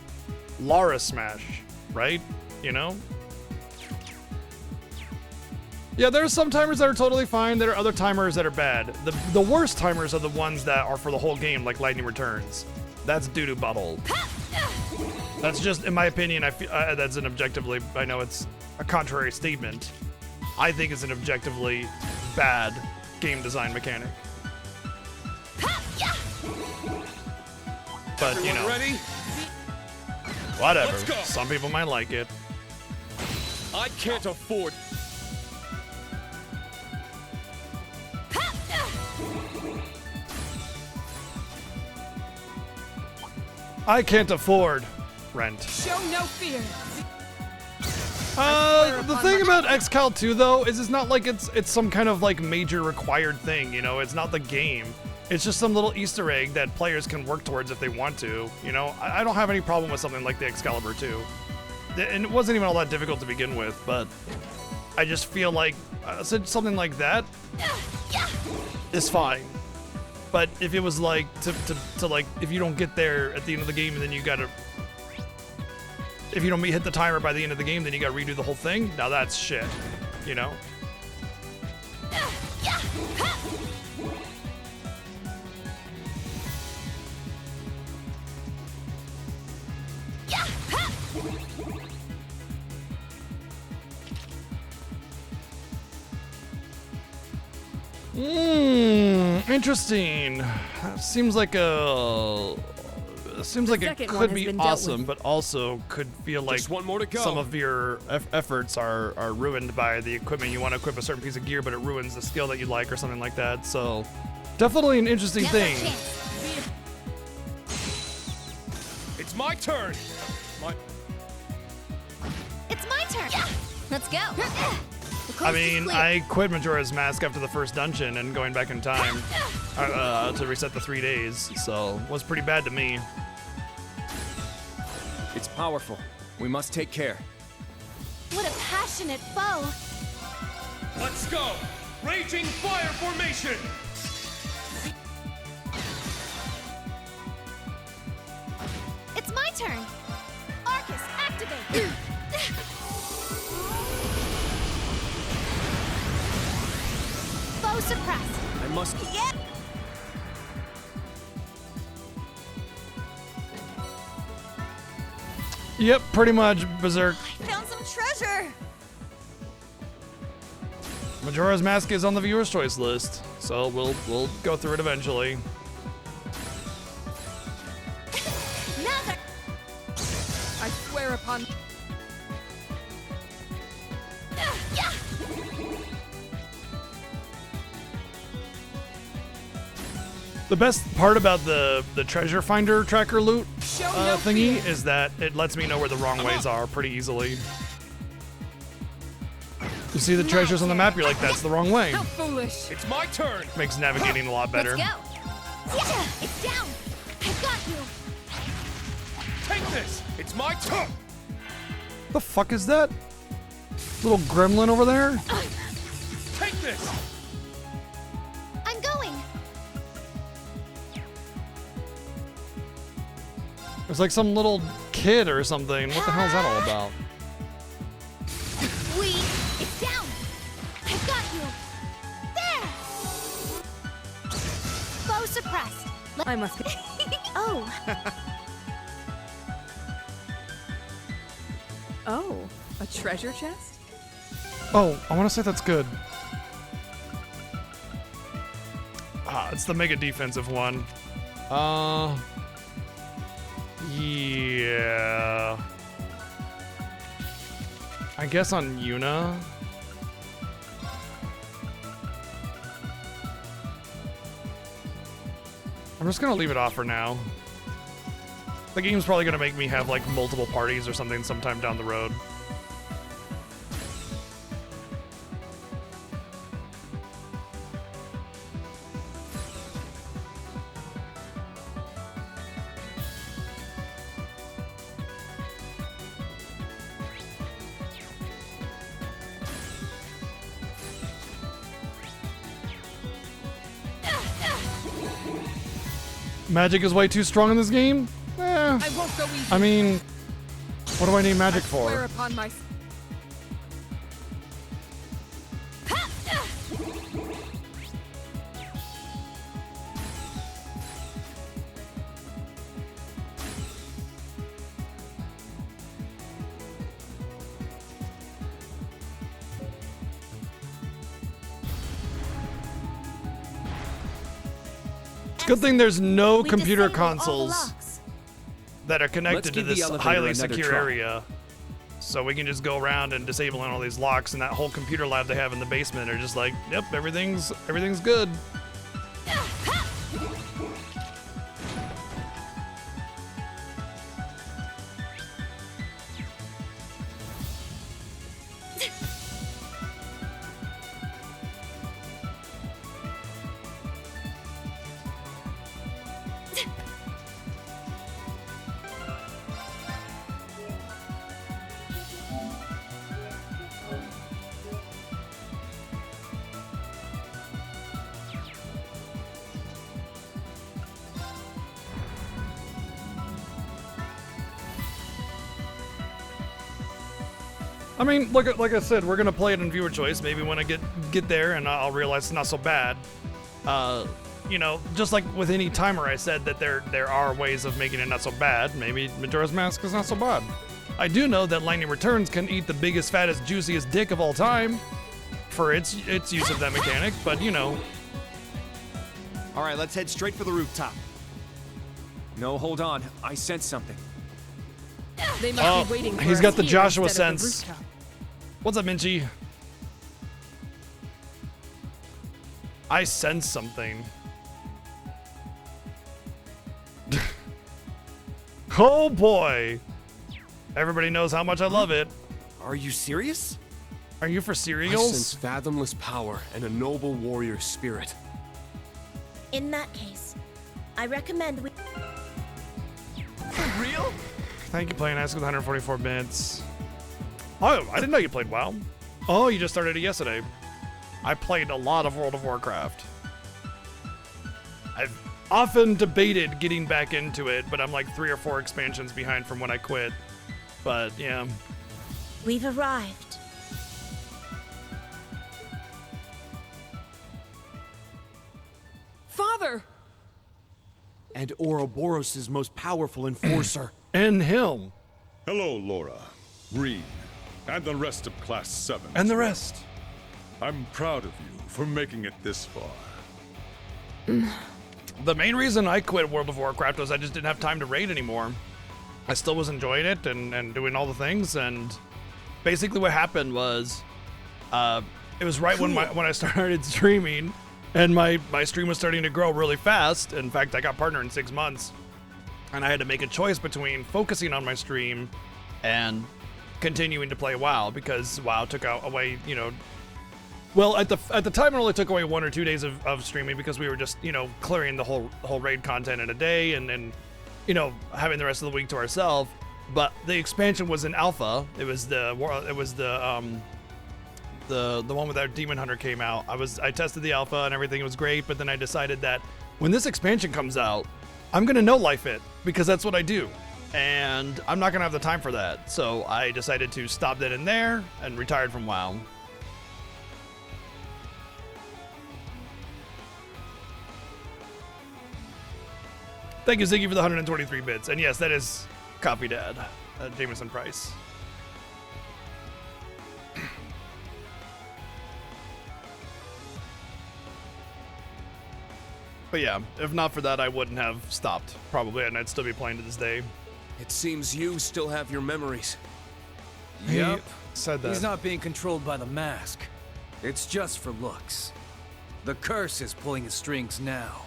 [SPEAKER 1] Laura Smash, right? You know? Yeah, there's some timers that are totally fine. There are other timers that are bad. The worst timers are the ones that are for the whole game, like Lightning Returns. That's doo-doo butthole. That's just, in my opinion, I feel that's an objectively, I know it's a contrary statement. I think it's an objectively bad game design mechanic. But, you
[SPEAKER 7] Everyone
[SPEAKER 1] know,
[SPEAKER 7] ready?
[SPEAKER 1] whatever.
[SPEAKER 7] Let's go.
[SPEAKER 1] Some people might like it.
[SPEAKER 7] I can't afford.
[SPEAKER 1] I can't afford rent.
[SPEAKER 4] Show no fear.
[SPEAKER 1] The thing about XCal 2 though is it's not like it's some kind of like major required thing, you know, it's not the game. It's just some little Easter egg that players can work towards if they want to, you know. I don't have any problem with something like the Excalibur 2. And it wasn't even all that difficult to begin with, but I just feel like something like that is fine. But if it was like to like, if you don't get there at the end of the game and then you gotta, if you don't hit the timer by the end of the game, then you gotta redo the whole thing. Now that's shit, you know? Interesting. Seems like it
[SPEAKER 8] second one
[SPEAKER 1] could
[SPEAKER 8] has
[SPEAKER 1] be
[SPEAKER 8] been dealt
[SPEAKER 1] awesome,
[SPEAKER 8] with.
[SPEAKER 1] but also could feel like
[SPEAKER 7] Just one more to go.
[SPEAKER 1] some of your efforts are ruined by the equipment. You want to equip a certain piece of gear, but it ruins the skill that you like or something like that. So, definitely an interesting
[SPEAKER 2] Never
[SPEAKER 1] thing.
[SPEAKER 2] chance.
[SPEAKER 7] It's my turn.
[SPEAKER 2] It's my turn. Let's go.
[SPEAKER 1] I mean, I quit Majora's Mask after the first dungeon and going back in time to reset the 3 days, so it was pretty bad to me.
[SPEAKER 9] It's powerful. We must take care.
[SPEAKER 2] What a passionate foe.
[SPEAKER 7] Let's go. Raging fire formation.
[SPEAKER 2] It's my turn. Arcus, activate. Foe suppressed.
[SPEAKER 9] I must.
[SPEAKER 8] Yeah.
[SPEAKER 1] Yep, pretty much Berserk.
[SPEAKER 8] Found some treasure.
[SPEAKER 1] Majora's Mask is on the viewer's choice list, so we'll go through it eventually.
[SPEAKER 2] Another.
[SPEAKER 4] I swear upon.
[SPEAKER 2] Yeah.
[SPEAKER 1] The best part about the treasure finder tracker loot
[SPEAKER 4] Show no
[SPEAKER 1] thingy
[SPEAKER 4] fear.
[SPEAKER 1] is that it lets me know where the wrong ways are pretty easily. You see the treasures on the map, you're like, that's the wrong way.
[SPEAKER 4] How foolish.
[SPEAKER 7] It's my turn.
[SPEAKER 1] Makes navigating a lot better.
[SPEAKER 2] Let's go. Yeah, it's down. I got you.
[SPEAKER 7] Take this. It's my turn.
[SPEAKER 1] The fuck is that? Little gremlin over there?
[SPEAKER 7] Take this.
[SPEAKER 2] I'm going.
[SPEAKER 1] It's like some little kid or something. What the hell is that all about?
[SPEAKER 2] It's down. I got you. There. Foe suppressed.
[SPEAKER 4] I must be.
[SPEAKER 8] Oh,
[SPEAKER 4] Oh, a treasure chest?
[SPEAKER 1] Oh, I want to say that's good. It's the mega defensive one. Yeah. I guess on Yuna. I'm just gonna leave it off for now. The game's probably gonna make me have like multiple parties or something sometime down the road. Magic is way too strong in this game?
[SPEAKER 4] I won't go easy.
[SPEAKER 1] I mean, what do I need magic
[SPEAKER 4] I swear
[SPEAKER 1] for?
[SPEAKER 4] upon my.
[SPEAKER 1] Good thing there's no
[SPEAKER 8] we
[SPEAKER 1] computer
[SPEAKER 8] disabled all the
[SPEAKER 1] consoles
[SPEAKER 8] locks.
[SPEAKER 1] that are
[SPEAKER 9] Let's
[SPEAKER 1] connected to
[SPEAKER 9] give the
[SPEAKER 1] this
[SPEAKER 9] elevator
[SPEAKER 1] highly
[SPEAKER 9] another
[SPEAKER 1] secure
[SPEAKER 9] try.
[SPEAKER 1] area. So we can just go around and disabling all these locks, and that whole computer lab they have in the basement are just like, yep, everything's good. I mean, look, like I said, we're gonna play it in viewer choice. Maybe when I get there, and I'll realize it's not so bad. You know, just like with any timer, I said that there are ways of making it not so bad. Maybe Majora's Mask is not so bad. I do know that Lightning Returns can eat the biggest, fattest, juiciest dick of all time for its use of that mechanic, but you know.
[SPEAKER 9] All right, let's head straight for the rooftop. No, hold on. I sense something.
[SPEAKER 4] They must be waiting for
[SPEAKER 1] he's
[SPEAKER 4] us
[SPEAKER 1] got the
[SPEAKER 4] here
[SPEAKER 1] Joshua
[SPEAKER 4] instead of the
[SPEAKER 1] sense.
[SPEAKER 4] rooftop.
[SPEAKER 1] What's up, Minchi? I sense something. Oh boy! Everybody knows how much I love it.
[SPEAKER 7] Are you serious?
[SPEAKER 1] Are you for
[SPEAKER 7] I sense
[SPEAKER 1] cereals?
[SPEAKER 7] fathomless power and a noble warrior spirit.
[SPEAKER 8] In that case, I recommend we.
[SPEAKER 7] For real?
[SPEAKER 1] Thank you, playing Ask with 144 bits. Oh, I didn't know you played WoW. Oh, you just started it yesterday. I played a lot of World of Warcraft. I've often debated getting back into it, but I'm like 3 or 4 expansions behind from when I quit. But yeah.
[SPEAKER 8] We've arrived.
[SPEAKER 4] father!
[SPEAKER 7] And Ouroboros' most powerful enforcer.
[SPEAKER 1] And him.
[SPEAKER 10] Hello, Laura, Reed, and the rest of Class 7.
[SPEAKER 1] And the rest.
[SPEAKER 10] I'm proud of you for making it this far.
[SPEAKER 1] The main reason I quit World of Warcraft was I just didn't have time to raid anymore. I still was enjoying it and doing all the things, and basically what happened was it was right when I started streaming, and my stream was starting to grow really fast. In fact, I got partner in 6 months, and I had to make a choice between focusing on my stream and continuing to play WoW, because WoW took away, you know, well, at the time it only took away 1 or 2 days of streaming, because we were just, you know, clearing the whole raid content in a day and you know, having the rest of the week to ourselves. But the expansion was in alpha. It was the one with our Demon Hunter came out. I tested the alpha and everything was great, but then I decided that when this expansion comes out, I'm gonna no life it, because that's what I do, and I'm not gonna have the time for that. So I decided to stop that in there and retired from WoW. Thank you, Ziggy, for the 123 bits. And yes, that is Copy Dad, Jameson Price. But yeah, if not for that, I wouldn't have stopped, probably, and I'd still be playing to this day.
[SPEAKER 7] It seems you still have your memories.
[SPEAKER 11] Yep.
[SPEAKER 1] Said that.
[SPEAKER 11] He's not being controlled by the mask. It's just for looks. The curse is pulling his strings now.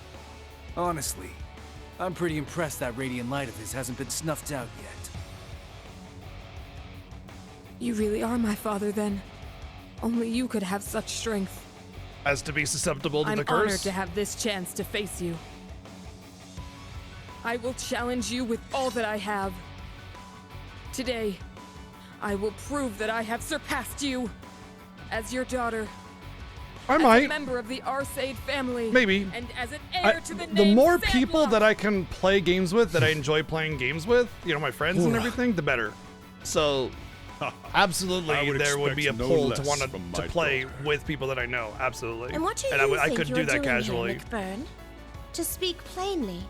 [SPEAKER 11] Honestly, I'm pretty impressed that radiant light of his hasn't been snuffed out yet.
[SPEAKER 4] You really are my father, then. Only you could have such strength.
[SPEAKER 1] As to be susceptible to the curse?
[SPEAKER 4] I'm honored to have this chance to face you. I will challenge you with all that I have. Today, I will prove that I have surpassed you. As your daughter.
[SPEAKER 1] I
[SPEAKER 4] as
[SPEAKER 1] might.
[SPEAKER 4] a member of the Arseid family.
[SPEAKER 1] Maybe.
[SPEAKER 4] And as an heir to the
[SPEAKER 1] The
[SPEAKER 4] name
[SPEAKER 1] more
[SPEAKER 4] Sandlock.
[SPEAKER 1] people that I can play games with, that I enjoy playing games with, you know, my friends and everything, the better. So, absolutely, there would be a
[SPEAKER 10] expect no
[SPEAKER 1] pull to
[SPEAKER 10] less
[SPEAKER 1] want
[SPEAKER 10] from
[SPEAKER 1] to
[SPEAKER 10] my
[SPEAKER 1] play
[SPEAKER 10] daughter.
[SPEAKER 1] with people that I know. Absolutely.
[SPEAKER 8] And what do
[SPEAKER 1] and
[SPEAKER 8] you
[SPEAKER 1] I
[SPEAKER 8] think
[SPEAKER 1] couldn't
[SPEAKER 8] you're
[SPEAKER 1] do that
[SPEAKER 8] doing
[SPEAKER 1] casually.
[SPEAKER 8] here, McBurn? To speak plainly,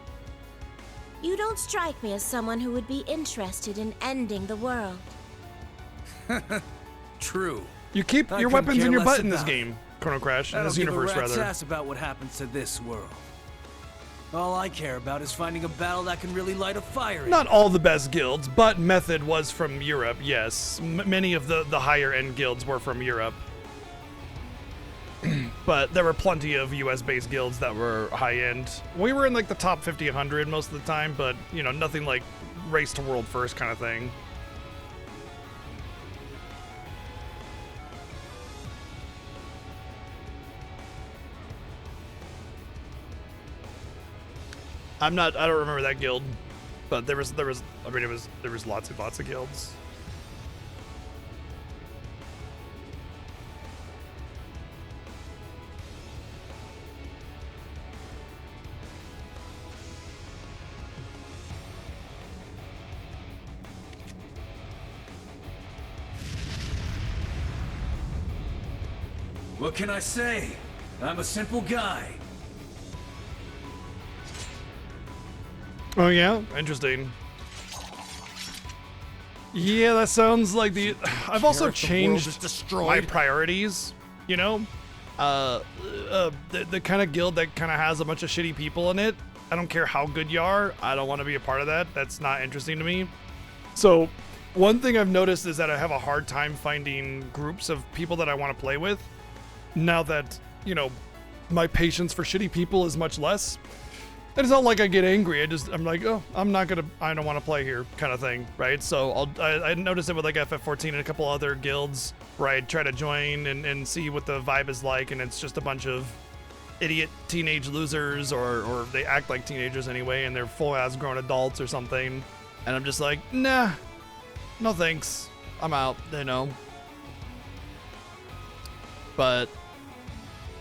[SPEAKER 8] you don't strike me as someone who would be interested in ending the world.
[SPEAKER 11] True.
[SPEAKER 1] You keep
[SPEAKER 11] I
[SPEAKER 1] your
[SPEAKER 11] couldn't
[SPEAKER 1] weapons
[SPEAKER 11] care
[SPEAKER 1] in your
[SPEAKER 11] less
[SPEAKER 1] butt in this
[SPEAKER 11] about it.
[SPEAKER 1] game, Chrono Crash, in
[SPEAKER 11] I
[SPEAKER 1] this
[SPEAKER 11] don't give
[SPEAKER 1] universe,
[SPEAKER 11] a rat's
[SPEAKER 1] rather.
[SPEAKER 11] ass about what happens to this world. All I care about is finding a battle that can really light a fire in
[SPEAKER 1] Not all the best guilds, but Method was from Europe, yes. Many of the higher end guilds were from Europe. But there were plenty of US-based guilds that were high-end. We were in like the top 50, 100 most of the time, but you know, nothing like race to world first kind of thing. I don't remember that guild, but there was lots and lots of guilds.
[SPEAKER 11] What can I say? I'm a simple guy.
[SPEAKER 1] Oh yeah, interesting. Yeah, that sounds like the. I've also changed my priorities. You know, the kind of guild that kind of has a bunch of shitty people in it. I don't care how good you are. I don't want to be a part of that. That's not interesting to me. So, one thing I've noticed is that I have a hard time finding groups of people that I want to play with. Now that, you know, my patience for shitty people is much less. And it's not like I get angry. I'm like, oh, I don't want to play here, kind of thing, right? So I noticed it with like FF14 and a couple other guilds where I try to join and see what the vibe is like, and it's just a bunch of idiot teenage losers, or they act like teenagers anyway, and they're full-ass grown adults or something. And I'm just like, nah, no thanks. I'm out, you know. But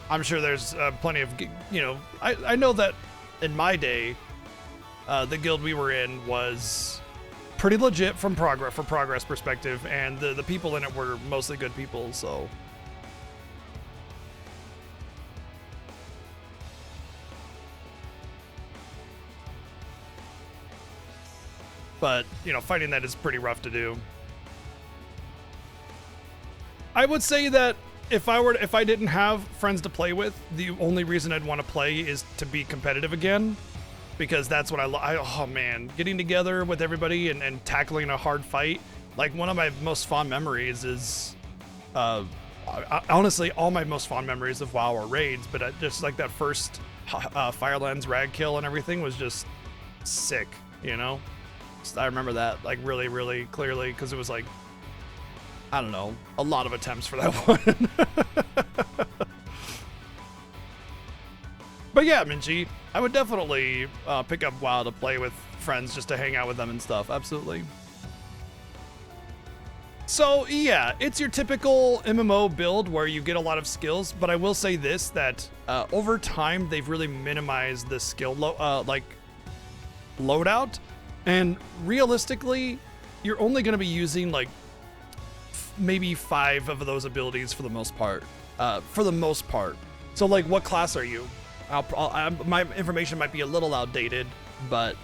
[SPEAKER 1] I'm sure there's plenty of, you know, I know that in my day, the guild we were in was pretty legit from progress perspective, and the people in it were mostly good people, so. but you know, fighting that is pretty rough to do. I would say that if I didn't have friends to play with, the only reason I'd want to play is to be competitive again, because that's what oh man, getting together with everybody and tackling a hard fight. Like, one of my most fond memories is, honestly, all my most fond memories of WoW are raids, but just like that first Firelands rag kill and everything was just sick, you know? I remember that like really, really clearly, because it was like, I don't know, a lot of attempts for that one. But yeah, Minchi, I would definitely pick up WoW to play with friends, just to hang out with them and stuff. Absolutely. So yeah, it's your typical MMO build where you get a lot of skills, but I will say this, that over time they've really minimized the skill loadout, and realistically, you're only going to be using like maybe 5 of those abilities for the most part. So like, what class are you? My information might be a little outdated, but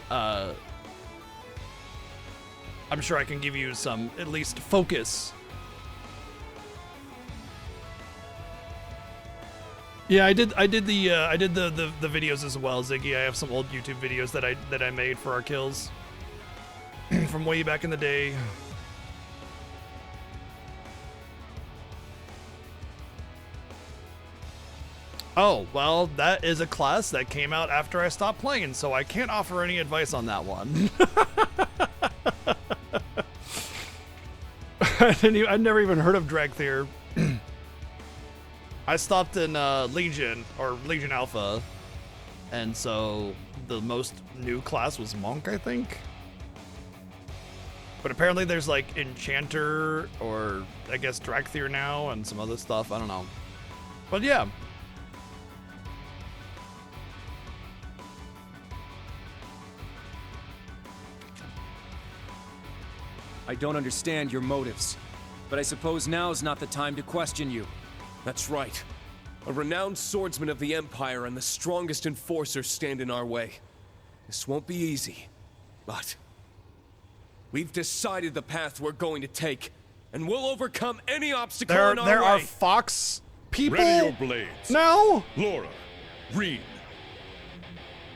[SPEAKER 1] I'm sure I can give you some, at least, focus. Yeah, I did the videos as well, Ziggy. I have some old YouTube videos that I made for our kills from way back in the day. Oh, well, that is a class that came out after I stopped playing, so I can't offer any advice on that one. I'd never even heard of Dragthyr. I stopped in Legion, or Legion Alpha, and so the most new class was Monk, I think. But apparently there's like Enchanter, or I guess Dragthyr now, and some other stuff, I don't know. But yeah.
[SPEAKER 9] I don't understand your motives, but I suppose now is not the time to question you.
[SPEAKER 7] That's right. A renowned swordsman of the Empire and the strongest enforcers stand in our way. This won't be easy, but we've decided the path we're going to take, and we'll overcome any obstacle in our way.
[SPEAKER 1] There are Fox people?
[SPEAKER 10] Ready your blades.
[SPEAKER 1] No?
[SPEAKER 10] Laura, Rean,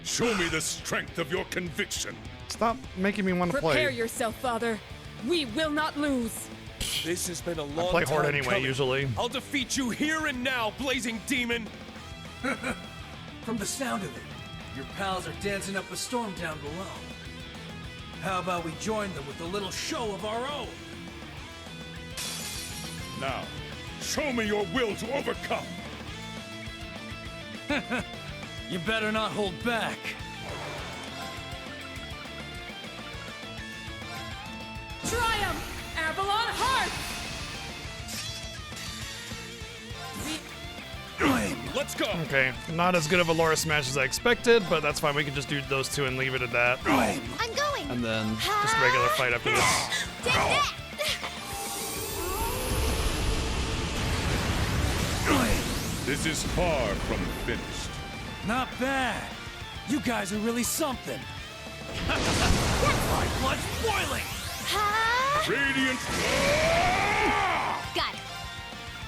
[SPEAKER 10] show me the strength of your conviction.
[SPEAKER 1] Stop making me want to play.
[SPEAKER 4] Prepare yourself, Father. We will not lose.
[SPEAKER 7] This has been a long time
[SPEAKER 1] I play hard anyway,
[SPEAKER 7] coming.
[SPEAKER 1] usually.
[SPEAKER 7] I'll defeat you here and now, blazing demon!
[SPEAKER 11] From the sound of it, your pals are dancing up a storm down below. How about we join them with a little show of our own?
[SPEAKER 10] Now, show me your will to overcome.
[SPEAKER 11] You better not hold back.
[SPEAKER 4] Triumph, Avalon Heart!
[SPEAKER 7] Let's go!
[SPEAKER 1] Okay, not as good of a Laura smash as I expected, but that's fine. We can just do those two and leave it at that.
[SPEAKER 2] I'm going.
[SPEAKER 1] And then just a regular fight after this.
[SPEAKER 2] Take that.
[SPEAKER 10] This is far from finished.
[SPEAKER 11] Not bad. You guys are really something. My blood's boiling.
[SPEAKER 10] Radiant.
[SPEAKER 2] Got it.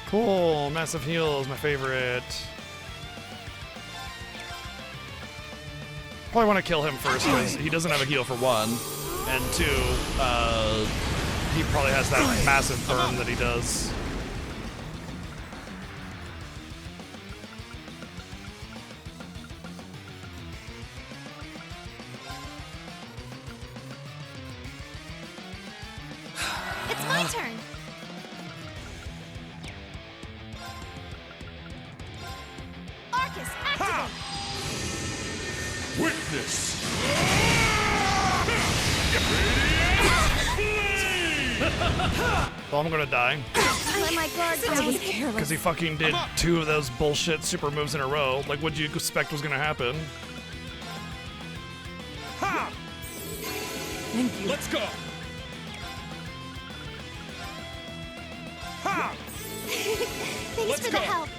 [SPEAKER 1] Cool, massive heals, my favorite. Probably want to kill him first because he doesn't have a heal for 1, and 2, he probably has that massive burn that he does.
[SPEAKER 2] It's my turn. Arcus, activate.
[SPEAKER 10] Witness.
[SPEAKER 1] Well, I'm gonna die.
[SPEAKER 2] Let my guard down.
[SPEAKER 1] Because he fucking did 2 of those bullshit super moves in a row. Like, what'd you expect was gonna happen?
[SPEAKER 7] Ha!
[SPEAKER 4] Thank you.
[SPEAKER 7] Let's go! Ha!
[SPEAKER 2] Thanks
[SPEAKER 7] Let's
[SPEAKER 2] for the
[SPEAKER 7] go.
[SPEAKER 2] help.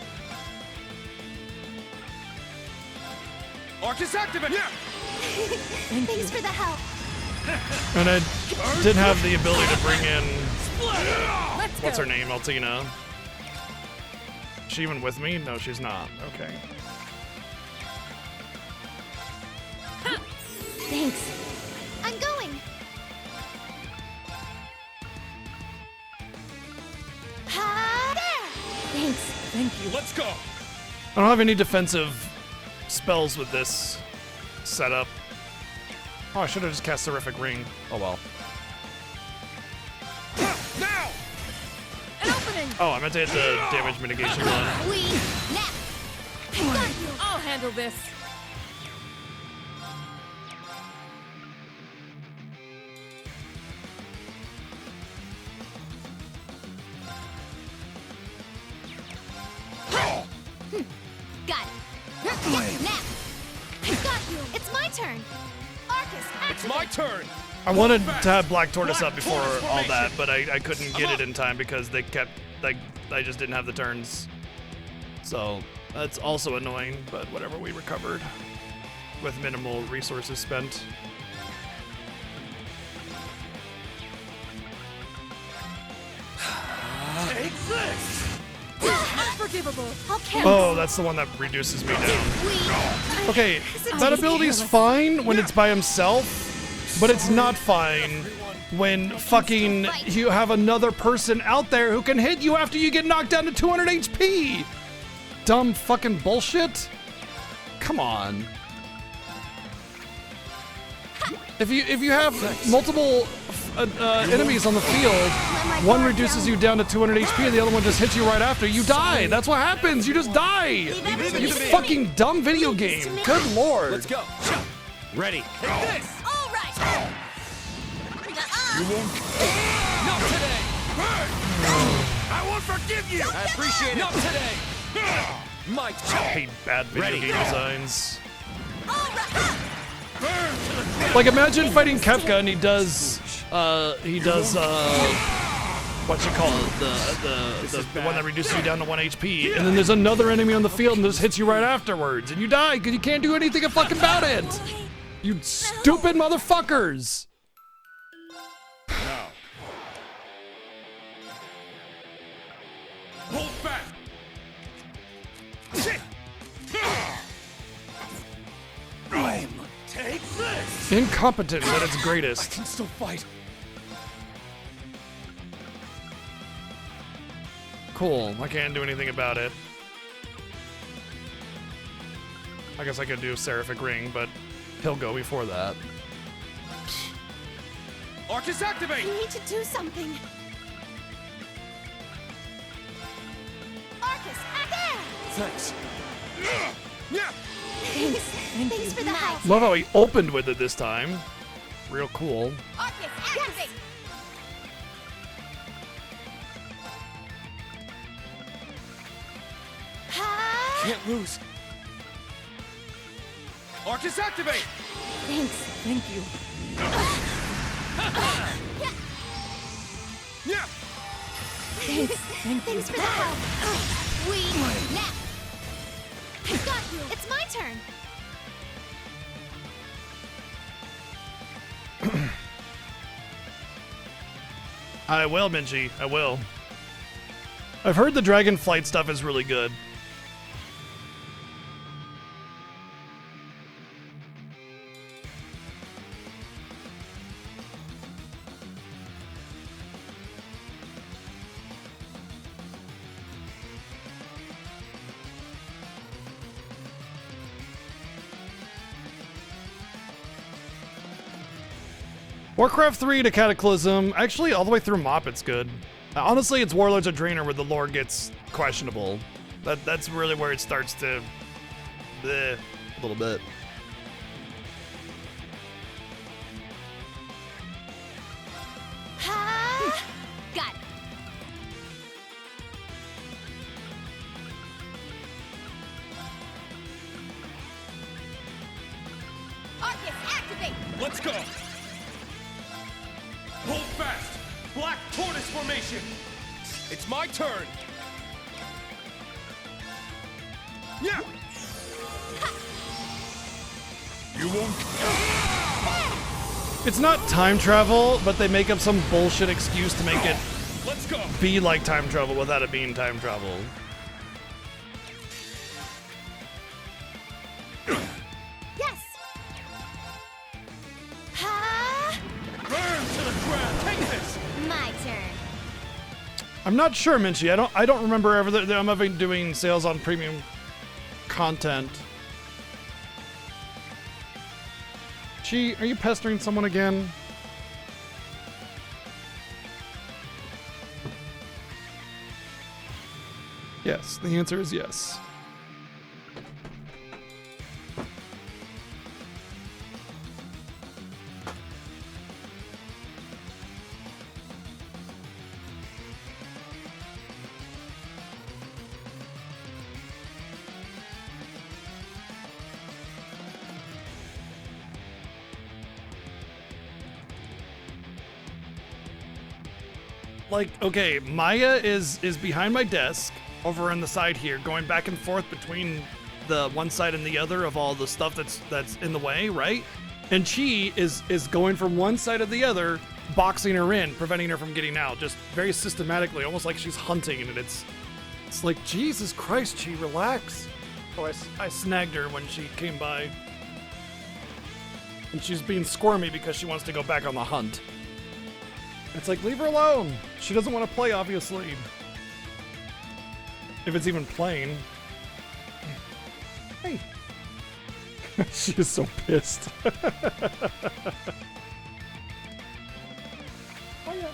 [SPEAKER 7] Arcus activate! Yeah!
[SPEAKER 2] Thanks for the help.
[SPEAKER 1] And I didn't have the ability to bring in,
[SPEAKER 4] Let's
[SPEAKER 1] what's
[SPEAKER 4] go.
[SPEAKER 1] her name, Altina. Is she even with me? No, she's not. Okay.
[SPEAKER 8] Thanks.
[SPEAKER 2] I'm going. Ha! There!
[SPEAKER 8] Thanks.
[SPEAKER 4] Thank you.
[SPEAKER 10] Let's go!
[SPEAKER 1] I don't have any defensive spells with this setup. Oh, I should have just cast Terrific Ring. Oh well.
[SPEAKER 10] Now!
[SPEAKER 4] An opening.
[SPEAKER 1] Oh, I meant to hit the damage mitigation one.
[SPEAKER 2] We nap. Got you.
[SPEAKER 4] I'll handle this.
[SPEAKER 2] Got it. Nap. Got you. It's my turn. Arcus,
[SPEAKER 7] It's my turn!
[SPEAKER 1] I wanted to have Black Tortoise up before all that, but I couldn't get it in time because they kept, like, I just didn't have the turns. So that's also annoying, but whatever, we recovered with minimal resources spent.
[SPEAKER 10] Take this!
[SPEAKER 4] Unforgivable.
[SPEAKER 2] I'll carry
[SPEAKER 1] Oh, that's the one that reduces me down.
[SPEAKER 2] We.
[SPEAKER 1] Okay, that ability is fine when it's by himself, but it's not fine when fucking you have another person out there who can hit you after you get knocked down to 200 HP. Dumb fucking bullshit. Come on. If you have multiple enemies on the field, one reduces you down to 200 HP and the other one just hits you right after, you die. That's what happens. You just die. You fucking dumb video game. Good lord.
[SPEAKER 9] Let's go. Ready.
[SPEAKER 2] All right.
[SPEAKER 10] You won't.
[SPEAKER 9] Not today.
[SPEAKER 10] I won't forgive you!
[SPEAKER 9] I appreciate it. Not today. My
[SPEAKER 1] I hate bad video
[SPEAKER 9] Ready.
[SPEAKER 1] game designs. Like imagine fighting Kefka and he does what you call it, the one that reduces you down to 1 HP, and then there's another enemy on the field and just hits you right afterwards, and you die because you can't do anything fucking about it. You stupid motherfuckers.
[SPEAKER 10] Now. Hold fast! Take this!
[SPEAKER 1] Incompetent at its greatest.
[SPEAKER 7] Can still fight.
[SPEAKER 1] Cool, I can't do anything about it. I guess I could do Seraphic Ring, but he'll go before that.
[SPEAKER 7] Arcus, activate!
[SPEAKER 2] You need to do something. Arcus, act there!
[SPEAKER 7] Thanks.
[SPEAKER 2] Thanks for the help.
[SPEAKER 1] Love how he opened with it this time. Real cool.
[SPEAKER 2] Arcus, activate! Ha!
[SPEAKER 7] Can't lose. Arcus, activate!
[SPEAKER 4] Thanks. Thank you.
[SPEAKER 7] Yeah!
[SPEAKER 2] Thanks for the help. We nap. Got you. It's my turn.
[SPEAKER 1] I will, Minji. I will. I've heard the Dragonflight stuff is really good. Warcraft 3 to Cataclysm, actually all the way through Mop it's good. Honestly, it's Warlords of Draenor where the lore gets questionable. That's really where it starts to bleh, a little bit.
[SPEAKER 2] Ha! Got it. Arcus, activate!
[SPEAKER 7] Let's go! Hold fast! Black Tortoise formation! It's my turn! Yeah!
[SPEAKER 10] You won't.
[SPEAKER 1] It's not time travel, but they make up some bullshit excuse to make it
[SPEAKER 10] Let's go.
[SPEAKER 1] be like time travel without it being time travel.
[SPEAKER 2] Yes! Ha!
[SPEAKER 10] Burn to the ground. Take this.
[SPEAKER 8] My turn.
[SPEAKER 1] I'm not sure, Minchie. I don't remember ever that I'm ever doing sales on premium content. Chi, are you pestering someone again? Yes, the answer is yes. Like, okay, Maya is behind my desk over on the side here, going back and forth between the one side and the other of all the stuff that's in the way, right? And Chi is going from one side to the other, boxing her in, preventing her from getting out, just very systematically, almost like she's hunting. And it's like, Jesus Christ, Chi, relax. Oh, I snagged her when she came by. And she's being squirmy because she wants to go back on the hunt. It's like, leave her alone. She doesn't want to play, obviously. If it's even playing. Hey. She is so pissed. Oh, yeah.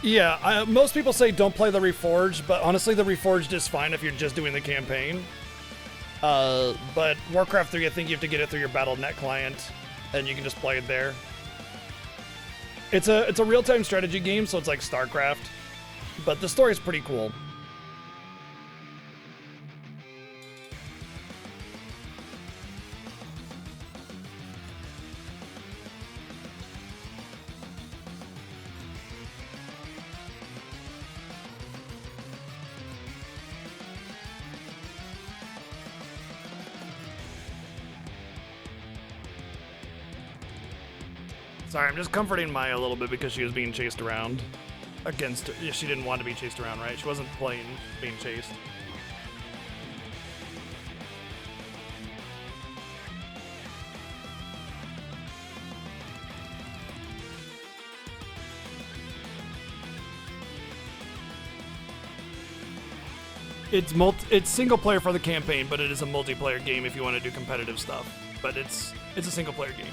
[SPEAKER 1] Yeah, most people say don't play the Reforged, but honestly, the Reforged is fine if you're just doing the campaign. But Warcraft 3, I think you have to get it through your Battle.net client, and you can just play it there. It's a real-time strategy game, so it's like StarCraft, but the story's pretty cool. Sorry, I'm just comforting Maya a little bit because she was being chased around against. She didn't want to be chased around, right? She wasn't playing being chased. It's single player for the campaign, but it is a multiplayer game if you want to do competitive stuff. But it's a single player game.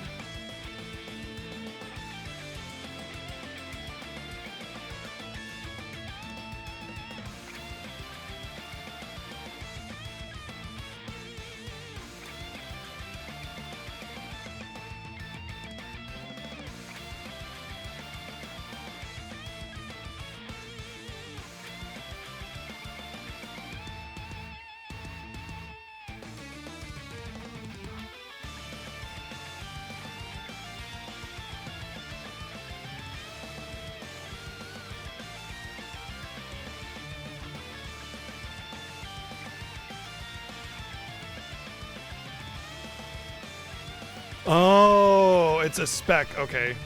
[SPEAKER 1] Oh, it's a spec. Okay.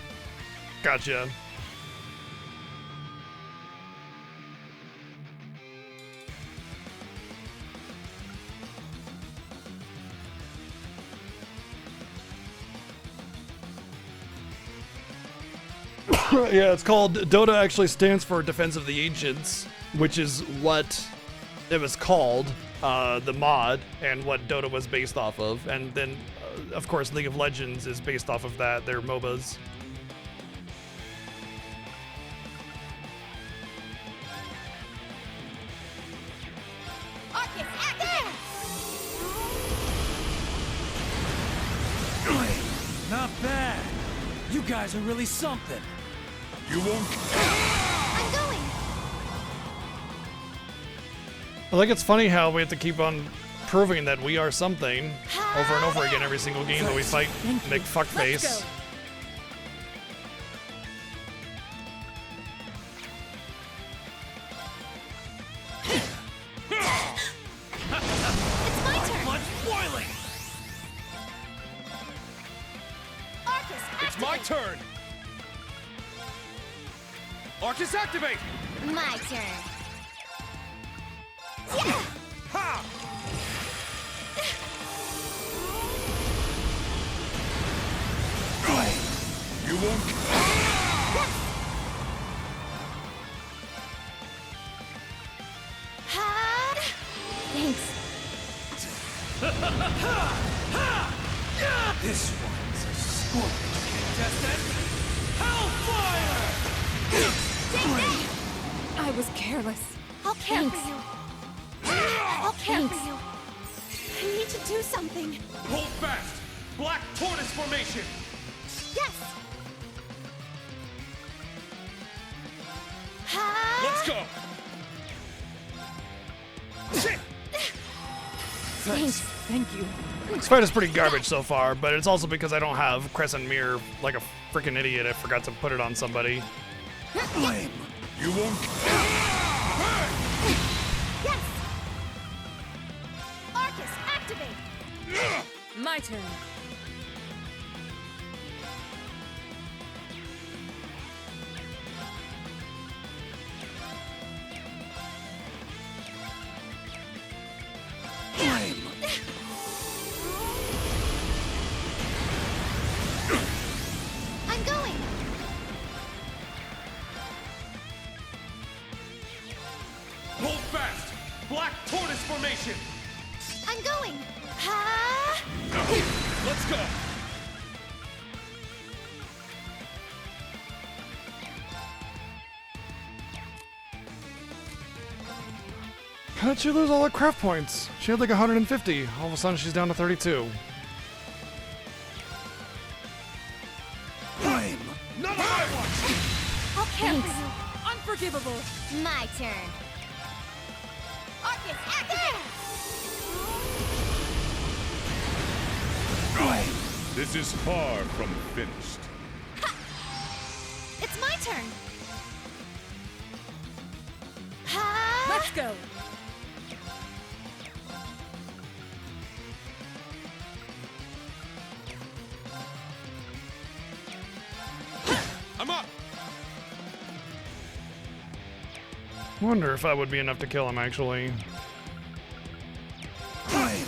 [SPEAKER 1] Gotcha. Yeah, it's called Dota actually stands for Defense of the Ancients, which is what it was called, the mod, and what Dota was based off of. And then of course, League of Legends is based off of that. They're MOBAs.
[SPEAKER 11] Not bad. You guys are really something.
[SPEAKER 10] You won't.
[SPEAKER 2] I'm going.
[SPEAKER 1] I think it's funny how we have to keep on proving that we are something over and over again every single game that we fight Nick Fuckface.
[SPEAKER 7] my turn! Arcus, activate!
[SPEAKER 8] My turn.
[SPEAKER 7] Ha!
[SPEAKER 10] You won't.
[SPEAKER 8] Thanks.
[SPEAKER 11] This one's a scorpion contestant. Hellfire!
[SPEAKER 4] I was careless.
[SPEAKER 2] I'll care for you. I'll care for you. I need to do something.
[SPEAKER 7] Hold fast! Black Tortoise formation!
[SPEAKER 2] Yes!
[SPEAKER 7] Let's go!
[SPEAKER 4] Thanks. Thank you.
[SPEAKER 1] This fight is pretty garbage so far, but it's also because I don't have Crescent Mirror like a freaking idiot. I forgot to put it on somebody.
[SPEAKER 11] Flame.
[SPEAKER 10] You won't.
[SPEAKER 2] Yes! Arcus, activate!
[SPEAKER 4] My turn.
[SPEAKER 11] Flame.
[SPEAKER 2] I'm going!
[SPEAKER 7] Hold fast! Black Tortoise formation!
[SPEAKER 2] I'm going!
[SPEAKER 7] Let's go!
[SPEAKER 1] How did she lose all her craft points? She had like 150. All of a sudden, she's down to 32.
[SPEAKER 11] Flame.
[SPEAKER 7] None of my watch!
[SPEAKER 2] I'll care for you.
[SPEAKER 4] Unforgivable.
[SPEAKER 8] My turn. Arcus, activate!
[SPEAKER 10] This is far from finished.
[SPEAKER 2] It's my turn!
[SPEAKER 4] Let's go.
[SPEAKER 7] I'm up!
[SPEAKER 1] Wonder if that would be enough to kill him, actually.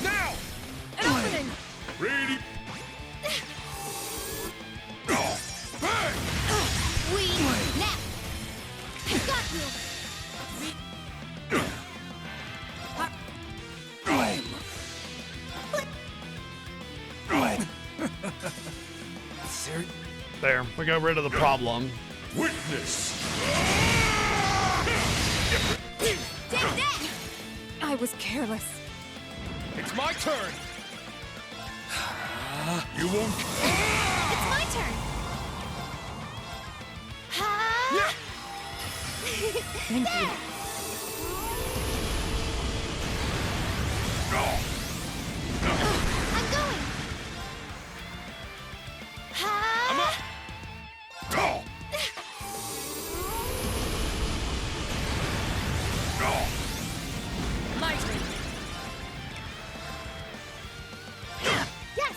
[SPEAKER 7] Now!
[SPEAKER 4] An opening.
[SPEAKER 10] Ready?
[SPEAKER 2] We now! I've got you!
[SPEAKER 11] Flame. Ser-
[SPEAKER 1] There, we got rid of the problem.
[SPEAKER 10] Witness.
[SPEAKER 4] I was careless.
[SPEAKER 7] It's my turn!
[SPEAKER 10] You won't.
[SPEAKER 2] It's my turn!
[SPEAKER 4] Thank you.
[SPEAKER 2] I'm going!
[SPEAKER 7] I'm up!
[SPEAKER 4] My turn.
[SPEAKER 2] Yes!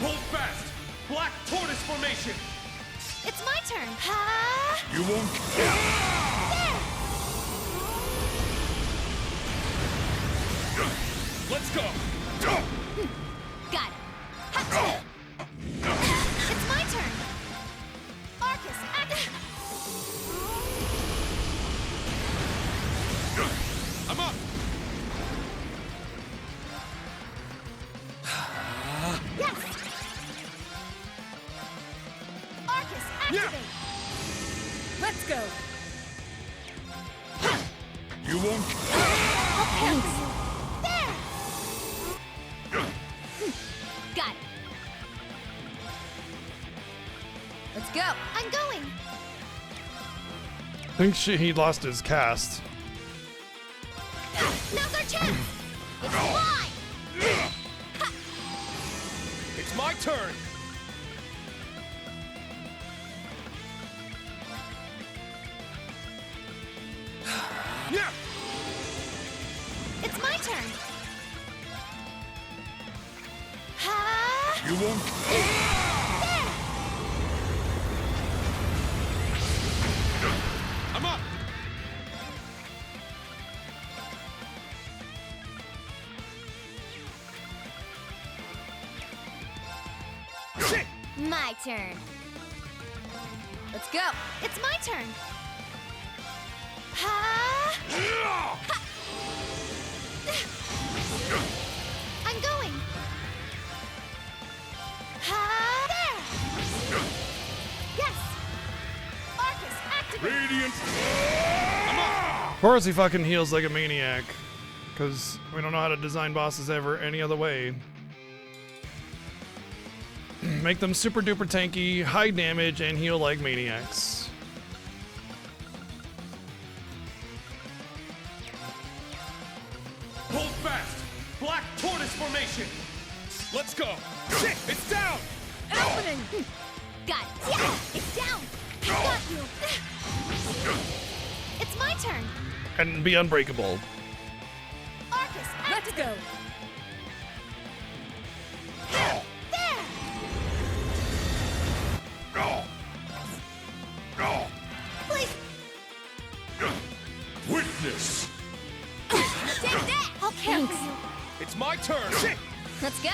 [SPEAKER 7] Hold fast! Black Tortoise formation!
[SPEAKER 2] It's my turn!
[SPEAKER 10] You won't.
[SPEAKER 7] Let's go!
[SPEAKER 2] Got it! It's my turn! Arcus, activate!
[SPEAKER 7] I'm up!
[SPEAKER 2] Yes! Arcus, activate!
[SPEAKER 4] Let's go.
[SPEAKER 10] You won't.
[SPEAKER 2] Thanks! There! Got it! Let's go! I'm going!
[SPEAKER 1] I think he lost his cast.
[SPEAKER 2] Now's our chance! It's mine!
[SPEAKER 7] It's my turn! Yeah!
[SPEAKER 2] It's my turn!
[SPEAKER 10] You won't.
[SPEAKER 2] There!
[SPEAKER 5] My turn.
[SPEAKER 4] Let's go.
[SPEAKER 2] It's my turn. Ha! Ha! I'm going. Ha! There! Yes! Arcus, activate!
[SPEAKER 10] Radiant.
[SPEAKER 1] Of course he fucking heals like a maniac. Because we don't know how to design bosses ever any other way. Make them super duper tanky, high damage, and heal like maniacs.
[SPEAKER 7] Hold fast! Black Tortoise formation! Let's go! It's down!
[SPEAKER 4] An opening!
[SPEAKER 2] Got it. Yeah! It's down! I got you! It's my turn!
[SPEAKER 1] And be unbreakable.
[SPEAKER 2] Arcus,
[SPEAKER 4] Let's go.
[SPEAKER 2] there! Please!
[SPEAKER 10] Witness.
[SPEAKER 2] Take that! I'll care for you!
[SPEAKER 7] It's my turn!
[SPEAKER 5] Let's go.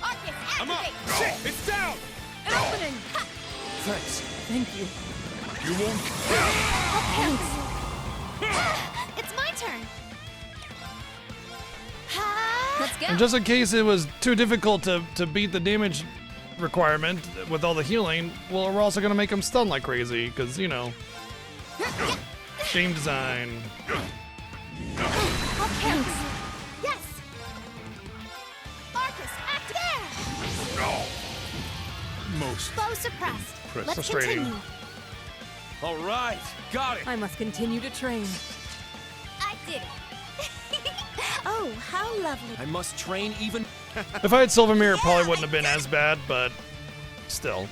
[SPEAKER 2] Arcus,
[SPEAKER 7] I'm up!
[SPEAKER 2] activate!
[SPEAKER 7] It's down!
[SPEAKER 4] An opening!
[SPEAKER 7] Thanks.
[SPEAKER 4] Thank you.
[SPEAKER 10] You won't.
[SPEAKER 2] It's my turn! Ha!
[SPEAKER 5] Let's go.
[SPEAKER 1] And just in case it was too difficult to beat the damage requirement with all the healing, well, we're also gonna make him stun like crazy, because, you know, game design.
[SPEAKER 2] Thanks. Yes! Arcus, act there!
[SPEAKER 10] Most
[SPEAKER 2] Foe suppressed. Let's
[SPEAKER 1] frustrating.
[SPEAKER 2] continue.
[SPEAKER 7] All right, got it!
[SPEAKER 4] I must continue to train.
[SPEAKER 2] I did it.
[SPEAKER 8] Oh, how lovely.
[SPEAKER 9] I must train even.
[SPEAKER 1] If I had Silvermere, it probably wouldn't have been as bad, but still.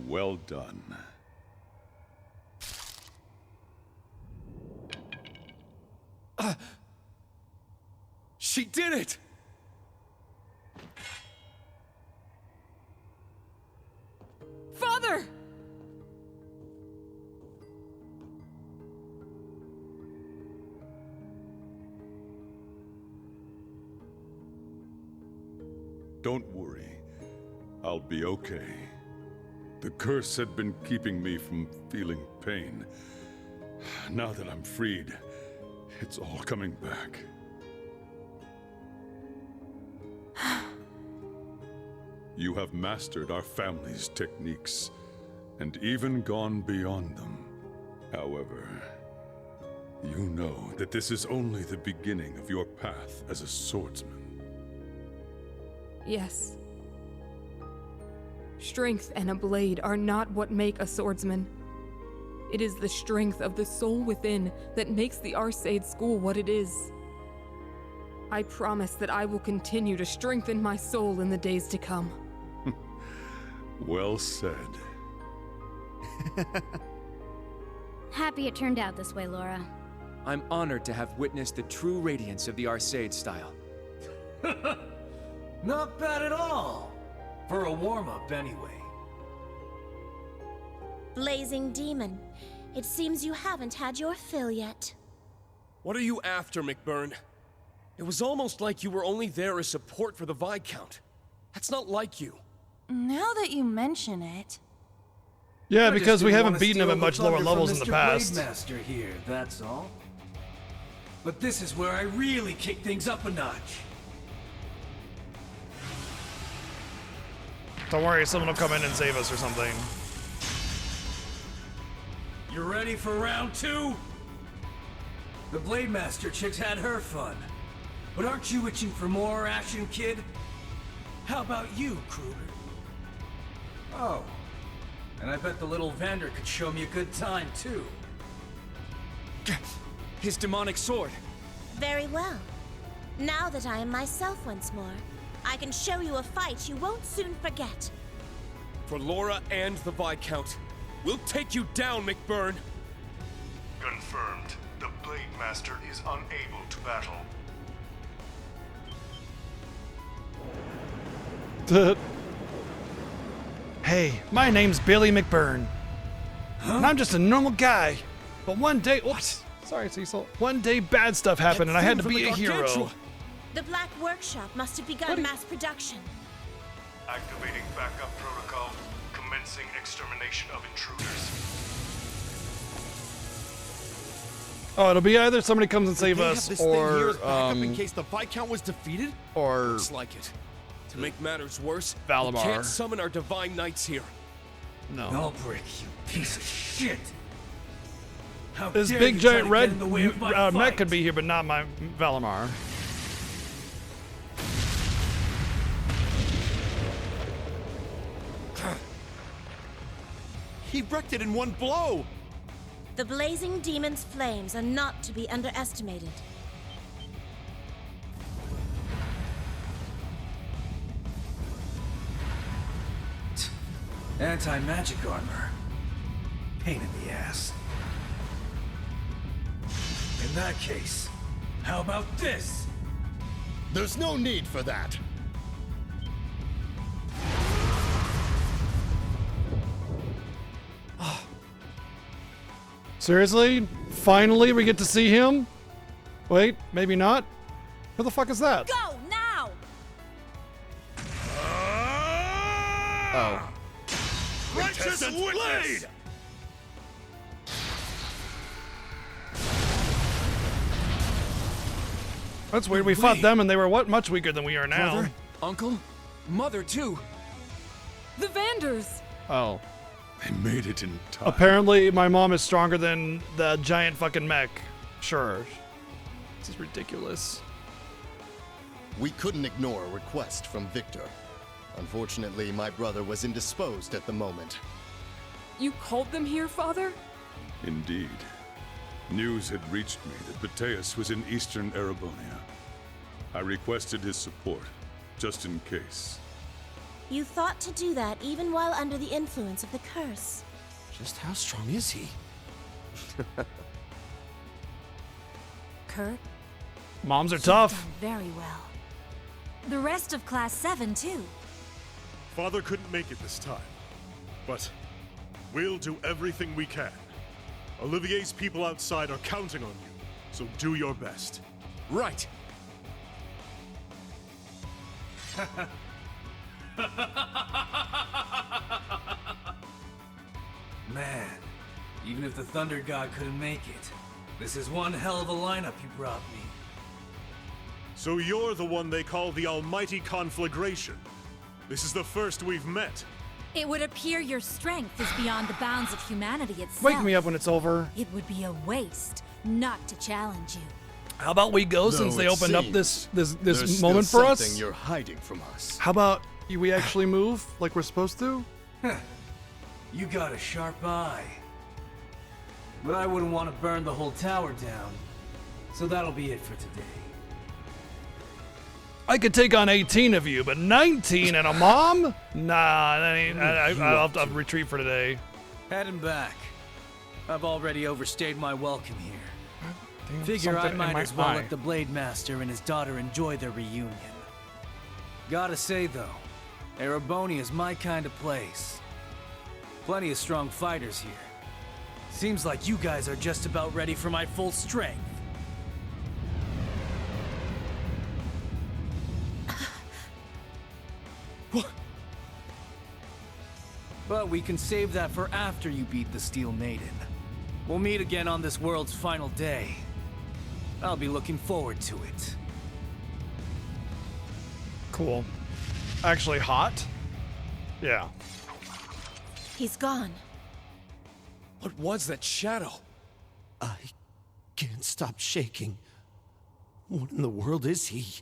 [SPEAKER 10] well done.
[SPEAKER 7] She did it!
[SPEAKER 4] Father!
[SPEAKER 10] Don't worry. I'll be okay. The curse had been keeping me from feeling pain. Now that I'm freed, it's all coming back. You have mastered our family's techniques, and even gone beyond them. However, you know that this is only the beginning of your path as a swordsman.
[SPEAKER 4] Yes. Strength and a blade are not what make a swordsman. It is the strength of the soul within that makes the Arseid School what it is. I promise that I will continue to strengthen my soul in the days to come.
[SPEAKER 10] Well said.
[SPEAKER 5] Happy it turned out this way, Laura.
[SPEAKER 9] I'm honored to have witnessed the true radiance of the Arseid style.
[SPEAKER 11] Not bad at all. For a warm-up, anyway.
[SPEAKER 8] Blazing Demon, it seems you haven't had your fill yet.
[SPEAKER 7] What are you after, McBurn? It was almost like you were only there as support for the Viscount. That's not like you.
[SPEAKER 6] Now that you mention it...
[SPEAKER 1] Yeah,
[SPEAKER 11] I
[SPEAKER 1] because
[SPEAKER 11] just
[SPEAKER 1] we
[SPEAKER 11] didn't
[SPEAKER 1] haven't
[SPEAKER 11] wanna
[SPEAKER 1] beaten him
[SPEAKER 11] steal
[SPEAKER 1] at
[SPEAKER 11] the
[SPEAKER 1] much lower
[SPEAKER 11] thunder
[SPEAKER 1] levels
[SPEAKER 11] from
[SPEAKER 1] in the
[SPEAKER 11] Mr.
[SPEAKER 1] past.
[SPEAKER 11] Blademaster here, that's all. But this is where I really kick things up a notch.
[SPEAKER 1] Don't worry, someone will come in and save us or something.
[SPEAKER 11] You ready for round 2? The Blademaster chick's had her fun. But aren't you itching for more action, kid? How about you, Kruger? Oh. And I bet the little Vander could show me a good time, too.
[SPEAKER 9] His demonic sword.
[SPEAKER 8] Very well. Now that I am myself once more, I can show you a fight you won't soon forget.
[SPEAKER 7] For Laura and the Viscount. We'll take you down, McBurn!
[SPEAKER 12] Confirmed. The Blade Master is unable to battle.
[SPEAKER 1] Hey, my name's Billy McBurn. And I'm just a normal guy. But one day, oops, sorry, Cecil. One day bad stuff happened and I had to be a hero.
[SPEAKER 8] The Black Workshop must have begun mass production.
[SPEAKER 12] Activating backup protocol. Commencing extermination of intruders.
[SPEAKER 1] Oh, it'll be either somebody comes and save us, or
[SPEAKER 13] in case the Viscount was defeated.
[SPEAKER 1] Or
[SPEAKER 7] Looks like it. To make matters worse,
[SPEAKER 1] Valimar.
[SPEAKER 7] we can't summon our Divine Knights here.
[SPEAKER 1] no.
[SPEAKER 11] Nullbrick, you piece of shit. How
[SPEAKER 1] This
[SPEAKER 11] dare
[SPEAKER 1] big
[SPEAKER 11] you try
[SPEAKER 1] giant
[SPEAKER 11] to
[SPEAKER 1] red
[SPEAKER 11] get in the way of my
[SPEAKER 1] mech
[SPEAKER 11] fight?
[SPEAKER 1] could be here, but not my Valimar.
[SPEAKER 13] He wrecked it in one blow.
[SPEAKER 8] The blazing demon's flames are not to be underestimated.
[SPEAKER 11] Anti-magic armor. Pain in the ass. In that case, how about this?
[SPEAKER 13] There's no need for that.
[SPEAKER 1] Seriously? Finally, we get to see him? Wait, maybe not? Who the fuck is that?
[SPEAKER 6] Go now!
[SPEAKER 13] Oh.
[SPEAKER 12] Righteous blade!
[SPEAKER 1] That's weird. We fought them and they were what? Much weaker than we are now.
[SPEAKER 9] Brother, uncle, mother too.
[SPEAKER 4] The Vanders!
[SPEAKER 1] Oh.
[SPEAKER 10] They made it in time.
[SPEAKER 1] Apparently, my mom is stronger than the giant fucking mech. Sure. This is ridiculous.
[SPEAKER 13] We couldn't ignore a request from Victor. Unfortunately, my brother was indisposed at the moment.
[SPEAKER 4] You called them here, Father?
[SPEAKER 10] Indeed. News had reached me that Bateus was in eastern Erebonia. I requested his support, just in case.
[SPEAKER 8] You thought to do that even while under the influence of the curse.
[SPEAKER 13] Just how strong is he?
[SPEAKER 14] Kurt,
[SPEAKER 1] Moms are tough.
[SPEAKER 14] very well. The rest of Class 7, too.
[SPEAKER 12] Father couldn't make it this time, but we'll do everything we can. Olivier's people outside are counting on you, so do your best.
[SPEAKER 7] Right.
[SPEAKER 11] Man, even if the Thunder God couldn't make it, this is one hell of a lineup you brought me.
[SPEAKER 12] So you're the one they call the Almighty Conflagration. This is the first we've met.
[SPEAKER 14] It would appear your strength is beyond the bounds of humanity itself.
[SPEAKER 1] Wake me up when it's over.
[SPEAKER 14] It would be a waste not to challenge you.
[SPEAKER 1] How about we go since
[SPEAKER 13] Though
[SPEAKER 1] they
[SPEAKER 13] it
[SPEAKER 1] opened up
[SPEAKER 13] seems
[SPEAKER 1] this moment for us?
[SPEAKER 13] Something you're hiding from us.
[SPEAKER 1] How about we actually move like we're supposed to?
[SPEAKER 11] You got a sharp eye. But I wouldn't want to burn the whole tower down. So that'll be it for today.
[SPEAKER 1] I could take on 18 of you, but 19 and a mom? Nah, that ain't. I'll retreat for today.
[SPEAKER 11] Heading back. I've already overstayed my welcome here.
[SPEAKER 1] Damn,
[SPEAKER 11] Figure I
[SPEAKER 1] something in
[SPEAKER 11] might
[SPEAKER 1] my
[SPEAKER 11] as well
[SPEAKER 1] eye.
[SPEAKER 11] let the Blade Master and his daughter enjoy their reunion. Gotta say though, Erebonia is my kind of place. Plenty of strong fighters here. Seems like you guys are just about ready for my full strength. But we can save that for after you beat the Steel Maiden. We'll meet again on this world's final day. I'll be looking forward to it.
[SPEAKER 1] Cool. Actually hot? Yeah.
[SPEAKER 8] He's gone.
[SPEAKER 7] What was that shadow?
[SPEAKER 13] I can't stop shaking. What in the world is he?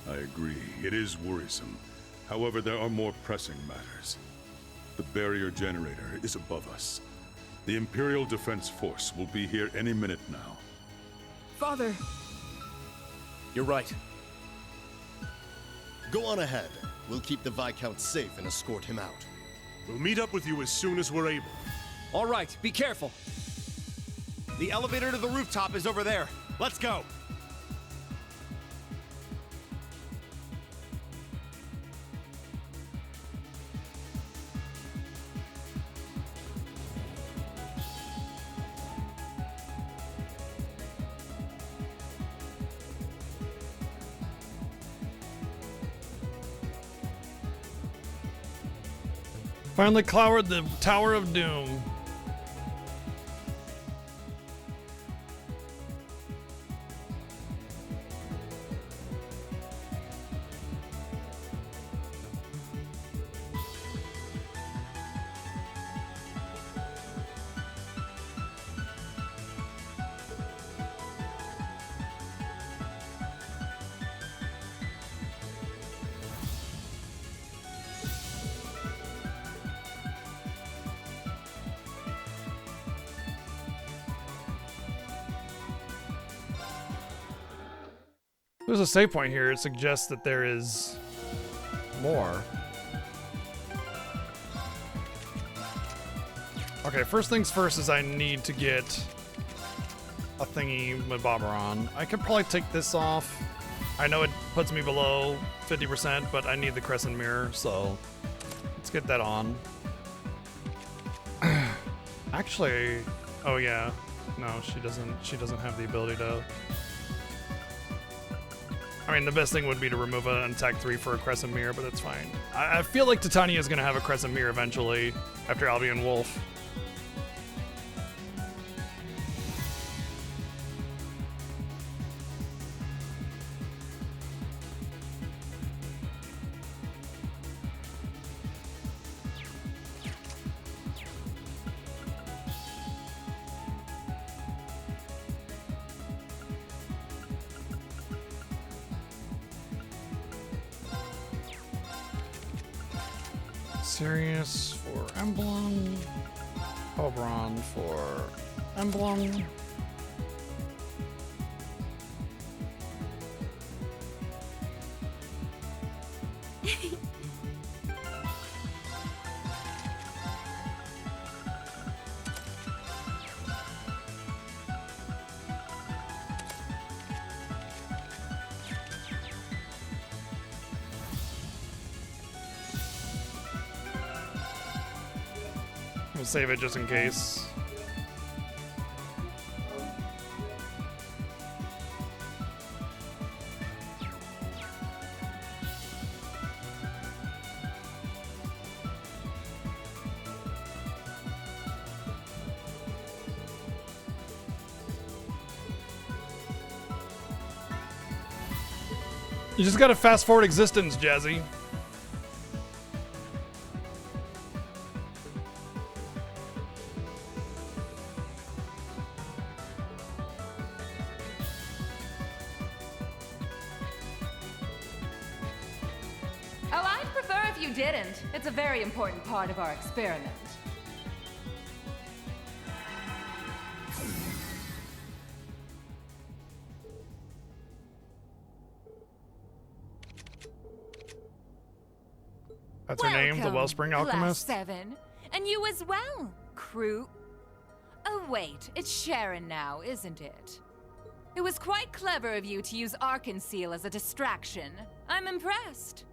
[SPEAKER 10] I agree. It is worrisome. However, there are more pressing matters. The barrier generator is above us. The Imperial Defense Force will be here any minute now.
[SPEAKER 4] Father,
[SPEAKER 7] You're right.
[SPEAKER 13] Go on ahead. We'll keep the Viscount safe and escort him out.
[SPEAKER 12] We'll meet up with you as soon as we're able.
[SPEAKER 7] All right, be careful.
[SPEAKER 9] The elevator to the rooftop is over there. Let's go.
[SPEAKER 1] Finally clowered the Tower of Doom. There's a save point here. It suggests that there is more. Okay, first things first is I need to get a thingy with Boberon. I could probably take this off. I know it puts me below 50%, but I need the Crescent Mirror, so let's get that on. Actually, oh yeah, no, she doesn't have the ability to. I mean, the best thing would be to remove an attack 3 for a Crescent Mirror, but that's fine. I feel like Titania is going to have a Crescent Mirror eventually after Albion Wolf. Sirius for Emblem. Boberon for Emblem. We'll save it just in case. You just gotta fast forward existence, Jazzy.
[SPEAKER 15] It's a very important part of our experiment.
[SPEAKER 1] That's her name, the Wellspring Alchemist?
[SPEAKER 14] Class 7. And you as well, crew. Oh wait, it's Sharon now, isn't it? It was quite clever of you to use Arkanseel as a distraction. I'm impressed.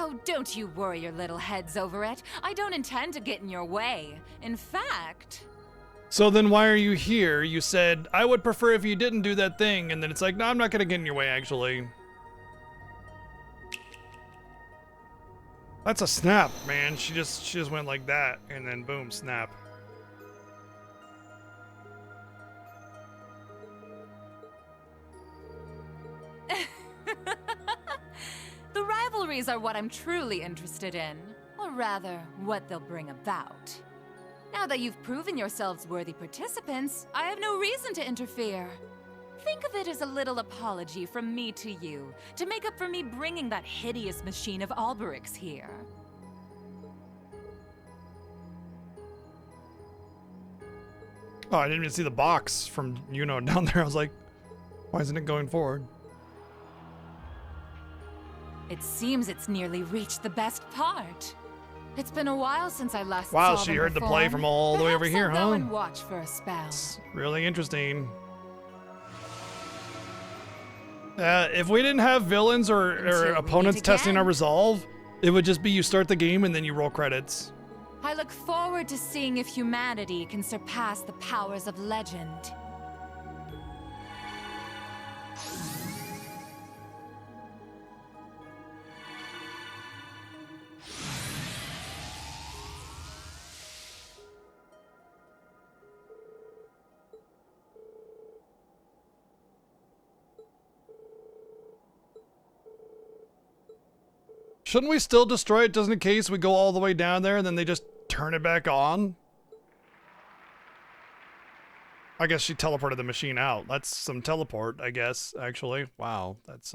[SPEAKER 14] Oh, don't you worry your little heads over it. I don't intend to get in your way. In fact...
[SPEAKER 1] So then why are you here? You said, I would prefer if you didn't do that thing, and then it's like, no, I'm not gonna get in your way, actually. That's a snap, man. She just went like that, and then boom, snap.
[SPEAKER 14] The rivalries are what I'm truly interested in. Or rather, what they'll bring about. Now that you've proven yourselves worthy participants, I have no reason to interfere. Think of it as a little apology from me to you, to make up for me bringing that hideous machine of Alberic's here.
[SPEAKER 1] Oh, I didn't even see the box from, you know, down there. I was like, why isn't it going forward?
[SPEAKER 14] It seems it's nearly reached the best part. It's been a while since I last
[SPEAKER 1] wow,
[SPEAKER 14] saw
[SPEAKER 1] she
[SPEAKER 14] them
[SPEAKER 1] heard the play from all the way over here,
[SPEAKER 14] Perhaps I'll
[SPEAKER 1] huh?
[SPEAKER 14] go and watch for a spell.
[SPEAKER 1] It's really interesting. If we didn't have villains or opponents testing our resolve, it would just be you start the game and then you roll credits.
[SPEAKER 14] I look forward to seeing if humanity can surpass the powers of legend.
[SPEAKER 1] Shouldn't we still destroy it just in case we go all the way down there and then they just turn it back on? I guess she teleported the machine out. That's some teleport, I guess, actually. Wow, that's,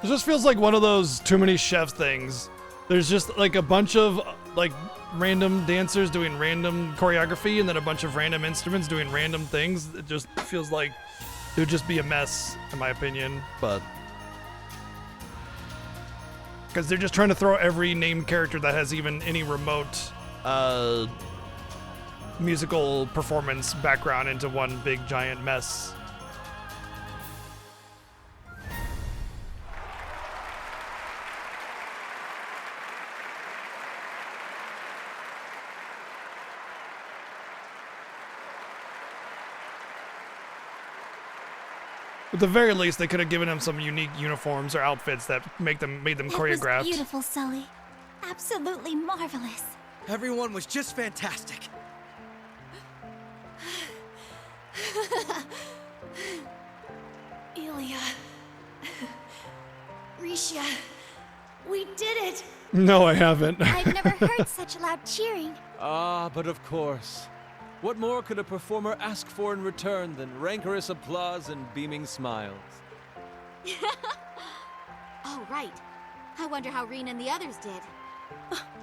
[SPEAKER 1] It just feels like one of those too many chefs things. There's just like a bunch of like random dancers doing random choreography and then a bunch of random instruments doing random things. It just feels like it would just be a mess, in my opinion, but because they're just trying to throw every named character that has even any remote musical performance background into one big giant mess. At the very least, they could have given him some unique uniforms or outfits that made them choreographed.
[SPEAKER 8] It was beautiful, Sully. Absolutely marvelous.
[SPEAKER 16] Everyone was just fantastic.
[SPEAKER 2] Ilya. Risha. We did it!
[SPEAKER 1] No, I haven't.
[SPEAKER 8] I've never heard such loud cheering.
[SPEAKER 17] Ah, but of course. What more could a performer ask for in return than rancorous applause and beaming smiles?
[SPEAKER 18] Oh, right. I wonder how Reen and the others did.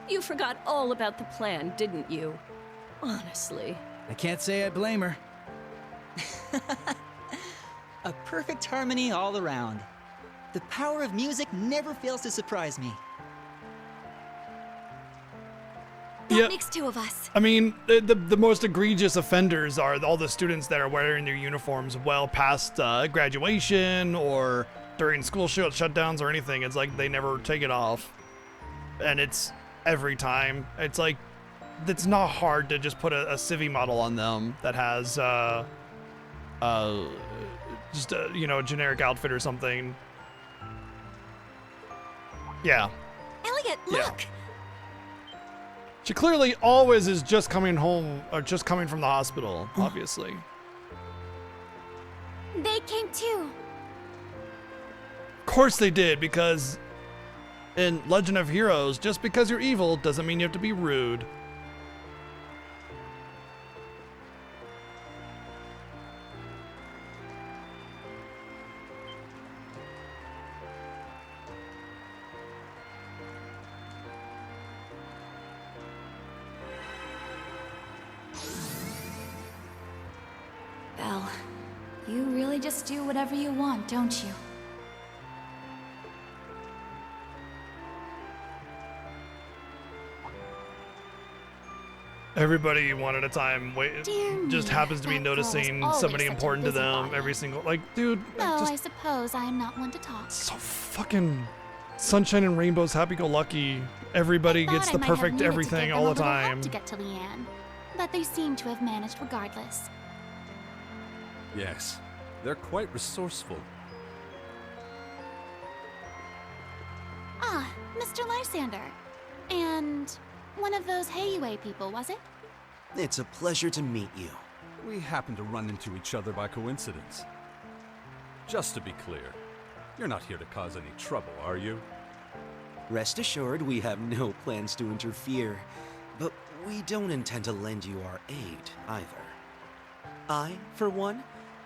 [SPEAKER 19] You forgot all about the plan, didn't you? Honestly.
[SPEAKER 11] I can't say I blame her.
[SPEAKER 20] A perfect harmony all around. The power of music never fails to surprise me.
[SPEAKER 2] That makes two of us.
[SPEAKER 1] I mean, the most egregious offenders are all the students that are wearing their uniforms well past graduation or during school shutdowns or anything. It's like they never take it off. And it's every time. It's like, it's not hard to just put a civvy model on them that has just a, you know, a generic outfit or something. Yeah.
[SPEAKER 8] Elliot, look!
[SPEAKER 1] She clearly always is just coming home, or just coming from the hospital, obviously.
[SPEAKER 8] They came too.
[SPEAKER 1] Of course they did, because in Legend of Heroes, just because you're evil doesn't mean you have to be rude.
[SPEAKER 21] Belle, you really just do whatever you want, don't you?
[SPEAKER 1] Everybody one at a time just happens to be
[SPEAKER 2] that girl was
[SPEAKER 1] noticing
[SPEAKER 2] always
[SPEAKER 1] somebody
[SPEAKER 2] such a
[SPEAKER 1] important to them
[SPEAKER 2] busybody.
[SPEAKER 1] every single, like, dude,
[SPEAKER 2] No,
[SPEAKER 1] just
[SPEAKER 2] I suppose I am not one to talk.
[SPEAKER 1] so fucking sunshine and rainbows, happy-go-lucky. Everybody
[SPEAKER 2] Thought
[SPEAKER 1] gets
[SPEAKER 2] I
[SPEAKER 1] the
[SPEAKER 2] might have
[SPEAKER 1] perfect
[SPEAKER 2] needed to
[SPEAKER 1] everything
[SPEAKER 2] give
[SPEAKER 1] all
[SPEAKER 2] them
[SPEAKER 1] the
[SPEAKER 2] a little help
[SPEAKER 1] time.
[SPEAKER 2] to get to Leanne, but they seem to have managed regardless.
[SPEAKER 22] Yes, they're quite resourceful.
[SPEAKER 2] Ah, Mr. Lysander. And one of those Heiyue people, was it?
[SPEAKER 23] It's a pleasure to meet you.
[SPEAKER 22] We happen to run into each other by coincidence. Just to be clear, you're not here to cause any trouble, are you?
[SPEAKER 23] Rest assured, we have no plans to interfere, but we don't intend to lend you our aid either. I, for one,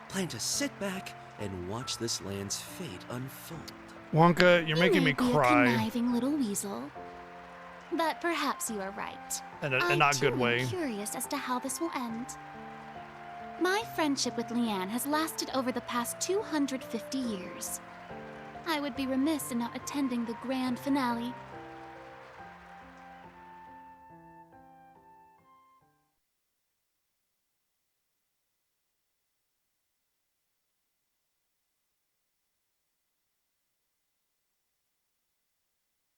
[SPEAKER 23] plan to sit back and watch this land's fate unfold.
[SPEAKER 1] Wonka, you're making me
[SPEAKER 2] You may be a
[SPEAKER 1] cry.
[SPEAKER 2] conniving little weasel, but perhaps you are right.
[SPEAKER 1] In a
[SPEAKER 2] I
[SPEAKER 1] not
[SPEAKER 2] too
[SPEAKER 1] good
[SPEAKER 2] am
[SPEAKER 1] way.
[SPEAKER 2] curious as to how this will end. My friendship with Leanne has lasted over the past 250 years. I would be remiss in not attending the grand finale.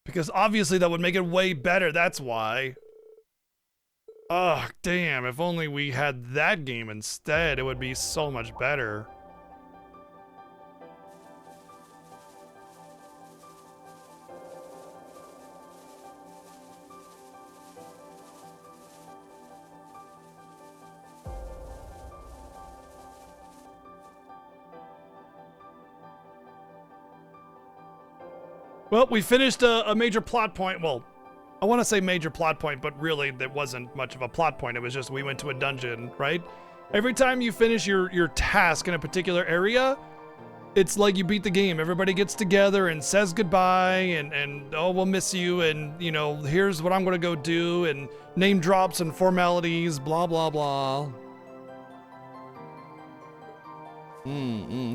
[SPEAKER 1] Because obviously that would make it way better, that's why. Ugh, damn, if only we had that game instead, it would be so much better. Well, we finished a major plot point. Well, I want to say major plot point, but really that wasn't much of a plot point. It was just we went to a dungeon, right? Every time you finish your task in a particular area, it's like you beat the game. Everybody gets together and says goodbye and oh, we'll miss you, and you know, here's what I'm gonna go do, and name drops and formalities, blah blah blah.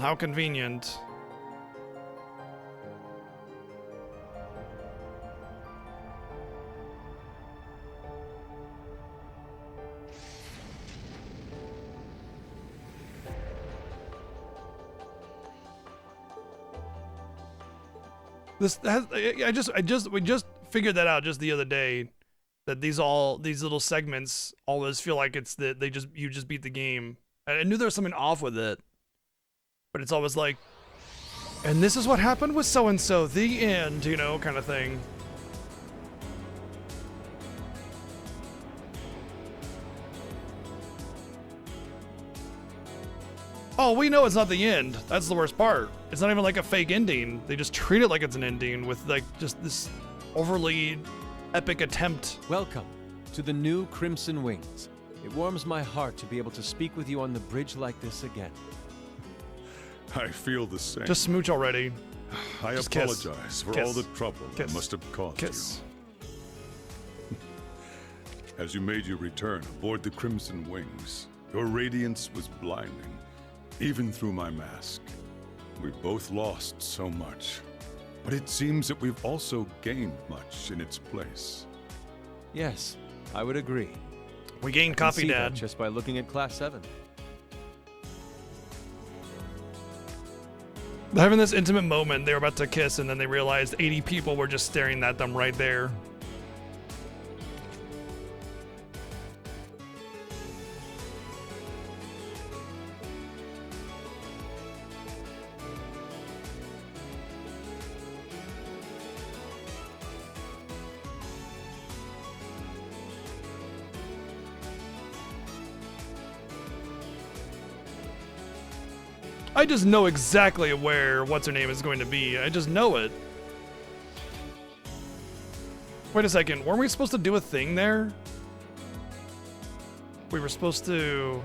[SPEAKER 1] How convenient. We just figured that out just the other day, that these little segments always feel like it's that you just beat the game. I knew there was something off with it, but it's always like, and this is what happened with so and so, the end, you know, kind of thing. Oh, we know it's not the end. That's the worst part. It's not even like a fake ending. They just treat it like it's an ending with like just this overly epic attempt.
[SPEAKER 17] Welcome to the new Crimson Wings. It warms my heart to be able to speak with you on the bridge like this again.
[SPEAKER 10] I feel the same.
[SPEAKER 1] Just smooch already.
[SPEAKER 10] I
[SPEAKER 1] Just
[SPEAKER 10] apologize for
[SPEAKER 1] kiss.
[SPEAKER 10] all the trouble I must have caused you. As you made your return aboard the Crimson Wings, your radiance was blinding, even through my mask. We both lost so much, but it seems that we've also gained much in its place.
[SPEAKER 17] Yes, I would agree.
[SPEAKER 1] We gained
[SPEAKER 17] I can
[SPEAKER 1] Coffee
[SPEAKER 17] see
[SPEAKER 1] Dad.
[SPEAKER 17] that just by looking at Class 7.
[SPEAKER 1] They're having this intimate moment. They were about to kiss, and then they realized 80 people were just staring at them right there. I just know exactly where what's-her-name is going to be. I just know it. Wait a second, weren't we supposed to do a thing there? We were supposed to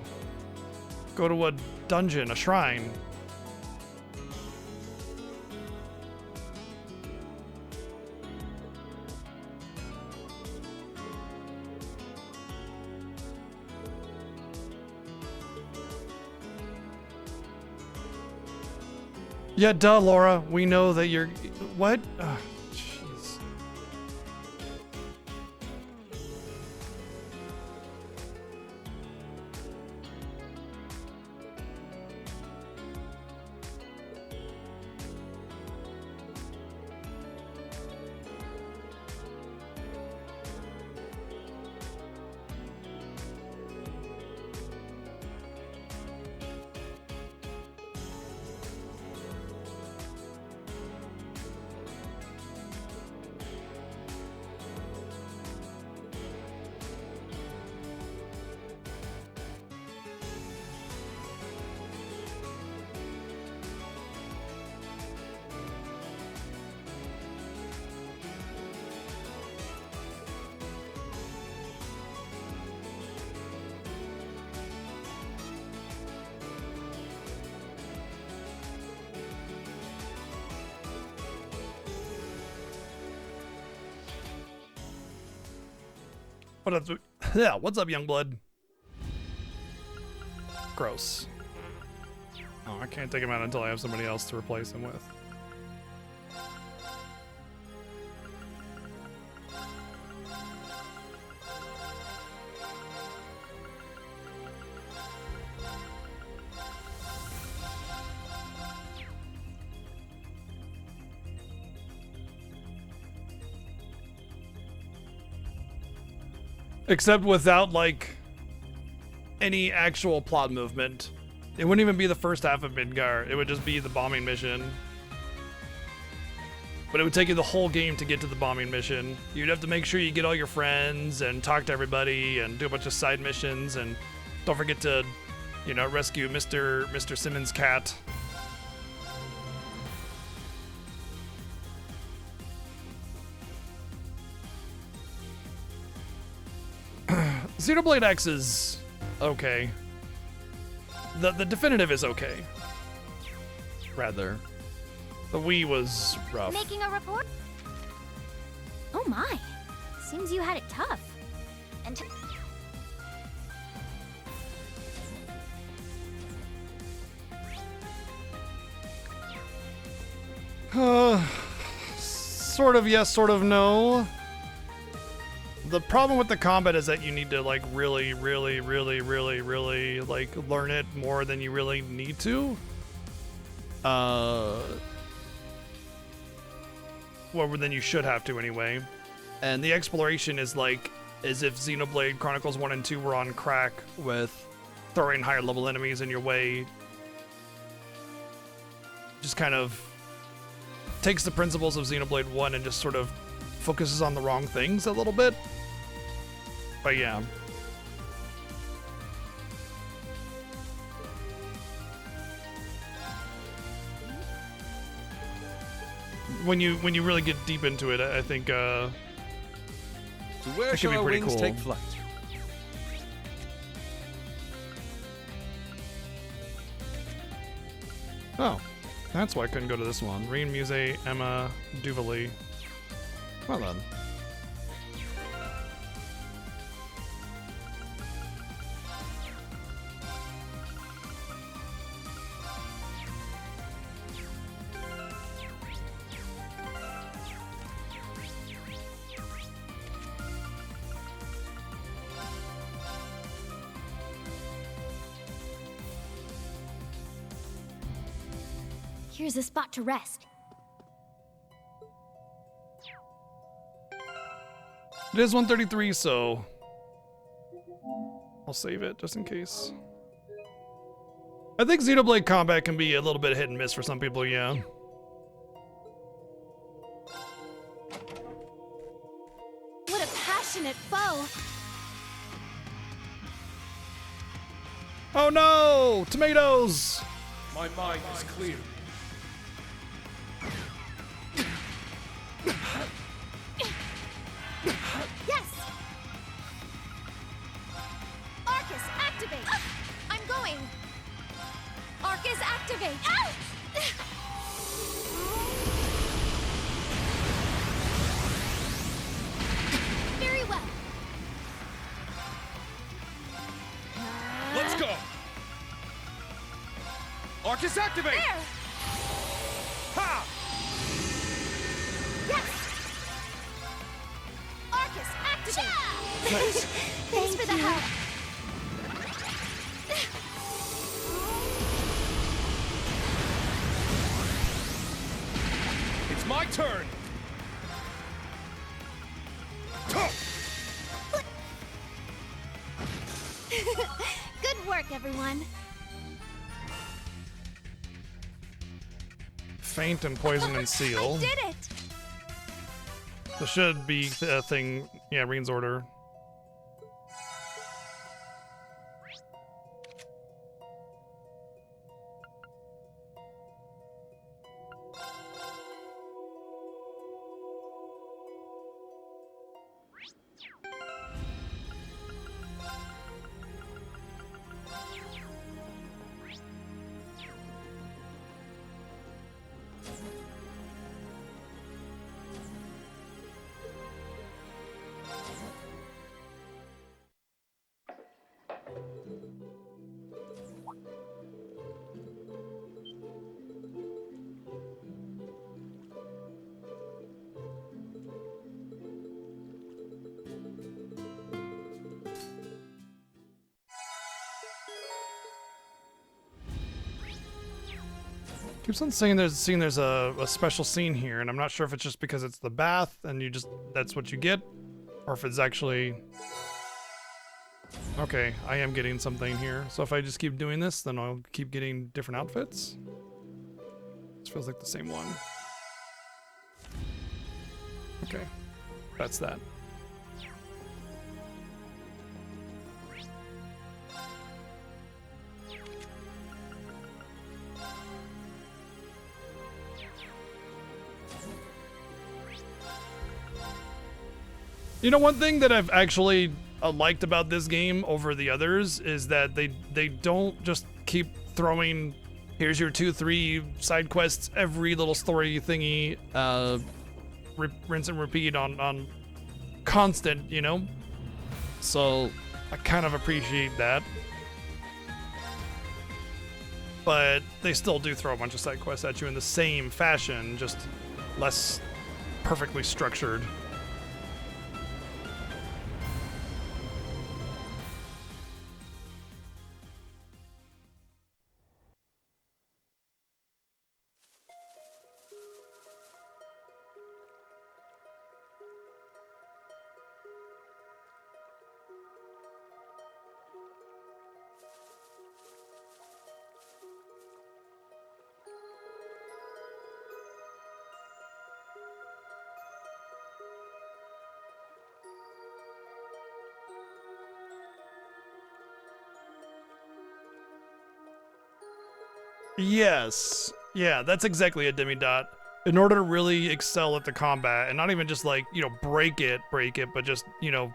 [SPEAKER 1] go to a dungeon, a shrine. Yeah, duh, Laura. We know that you're... What? Ugh, jeez. What up? Yeah, what's up, Youngblood? Gross. Oh, I can't take him out until I have somebody else to replace him with. Except without, like, any actual plot movement. It wouldn't even be the first half of Midgar. It would just be the bombing mission. But it would take you the whole game to get to the bombing mission. You'd have to make sure you get all your friends and talk to everybody and do a bunch of side missions, and don't forget to, you know, rescue Mr. Simmons' cat. Xenoblade X is okay. The definitive is okay. Rather. The Wii was rough.
[SPEAKER 2] Making a report? Oh my. Seems you had it tough. And
[SPEAKER 1] Sort of yes, sort of no. The problem with the combat is that you need to like really like learn it more than you really need to. Well, than you should have to anyway. And the exploration is like as if Xenoblade Chronicles 1 and 2 were on crack with throwing higher level enemies in your way. Just kind of takes the principles of Xenoblade 1 and just sort of focuses on the wrong things a little bit. But yeah. When you really get deep into it, I think
[SPEAKER 17] To where
[SPEAKER 1] it should
[SPEAKER 17] shall
[SPEAKER 1] be
[SPEAKER 17] our
[SPEAKER 1] pretty
[SPEAKER 17] wings
[SPEAKER 1] cool.
[SPEAKER 17] take flight?
[SPEAKER 1] Oh, that's why I couldn't go to this one. Reen, Muse, Emma, Duvally. Well then.
[SPEAKER 2] here's a spot to rest.
[SPEAKER 1] It is 133, so I'll save it just in case. I think Xenoblade combat can be a little bit hit and miss for some people, yeah.
[SPEAKER 2] What a passionate foe!
[SPEAKER 1] Oh no! Tomatoes!
[SPEAKER 7] My mind is clear.
[SPEAKER 2] Yes! Arcus, activate! I'm going! Arcus, activate! Very well.
[SPEAKER 7] Let's go! Arcus, activate!
[SPEAKER 2] There!
[SPEAKER 7] Ha!
[SPEAKER 2] Yes! Arcus, activate!
[SPEAKER 7] Nice.
[SPEAKER 2] Thanks for the help.
[SPEAKER 7] It's my turn!
[SPEAKER 2] Good work, everyone.
[SPEAKER 1] Faint and poison and seal.
[SPEAKER 2] I did it!
[SPEAKER 1] This should be a thing. Yeah, Reen's order. Keeps on saying there's a special scene here, and I'm not sure if it's just because it's the bath and you just that's what you get, or if it's actually Okay, I am getting something here. So if I just keep doing this, then I'll keep getting different outfits. This feels like the same one. Okay, that's that. You know, one thing that I've actually liked about this game over the others is that they don't just keep throwing, here's your 2-3 side quests, every little story thingy, rinse and repeat on constant, you know? So I kind of appreciate that. But they still do throw a bunch of side quests at you in the same fashion, just less perfectly structured. Yes. Yeah, that's exactly a demidot. In order to really excel at the combat, and not even just like, you know, break it, but just, you know,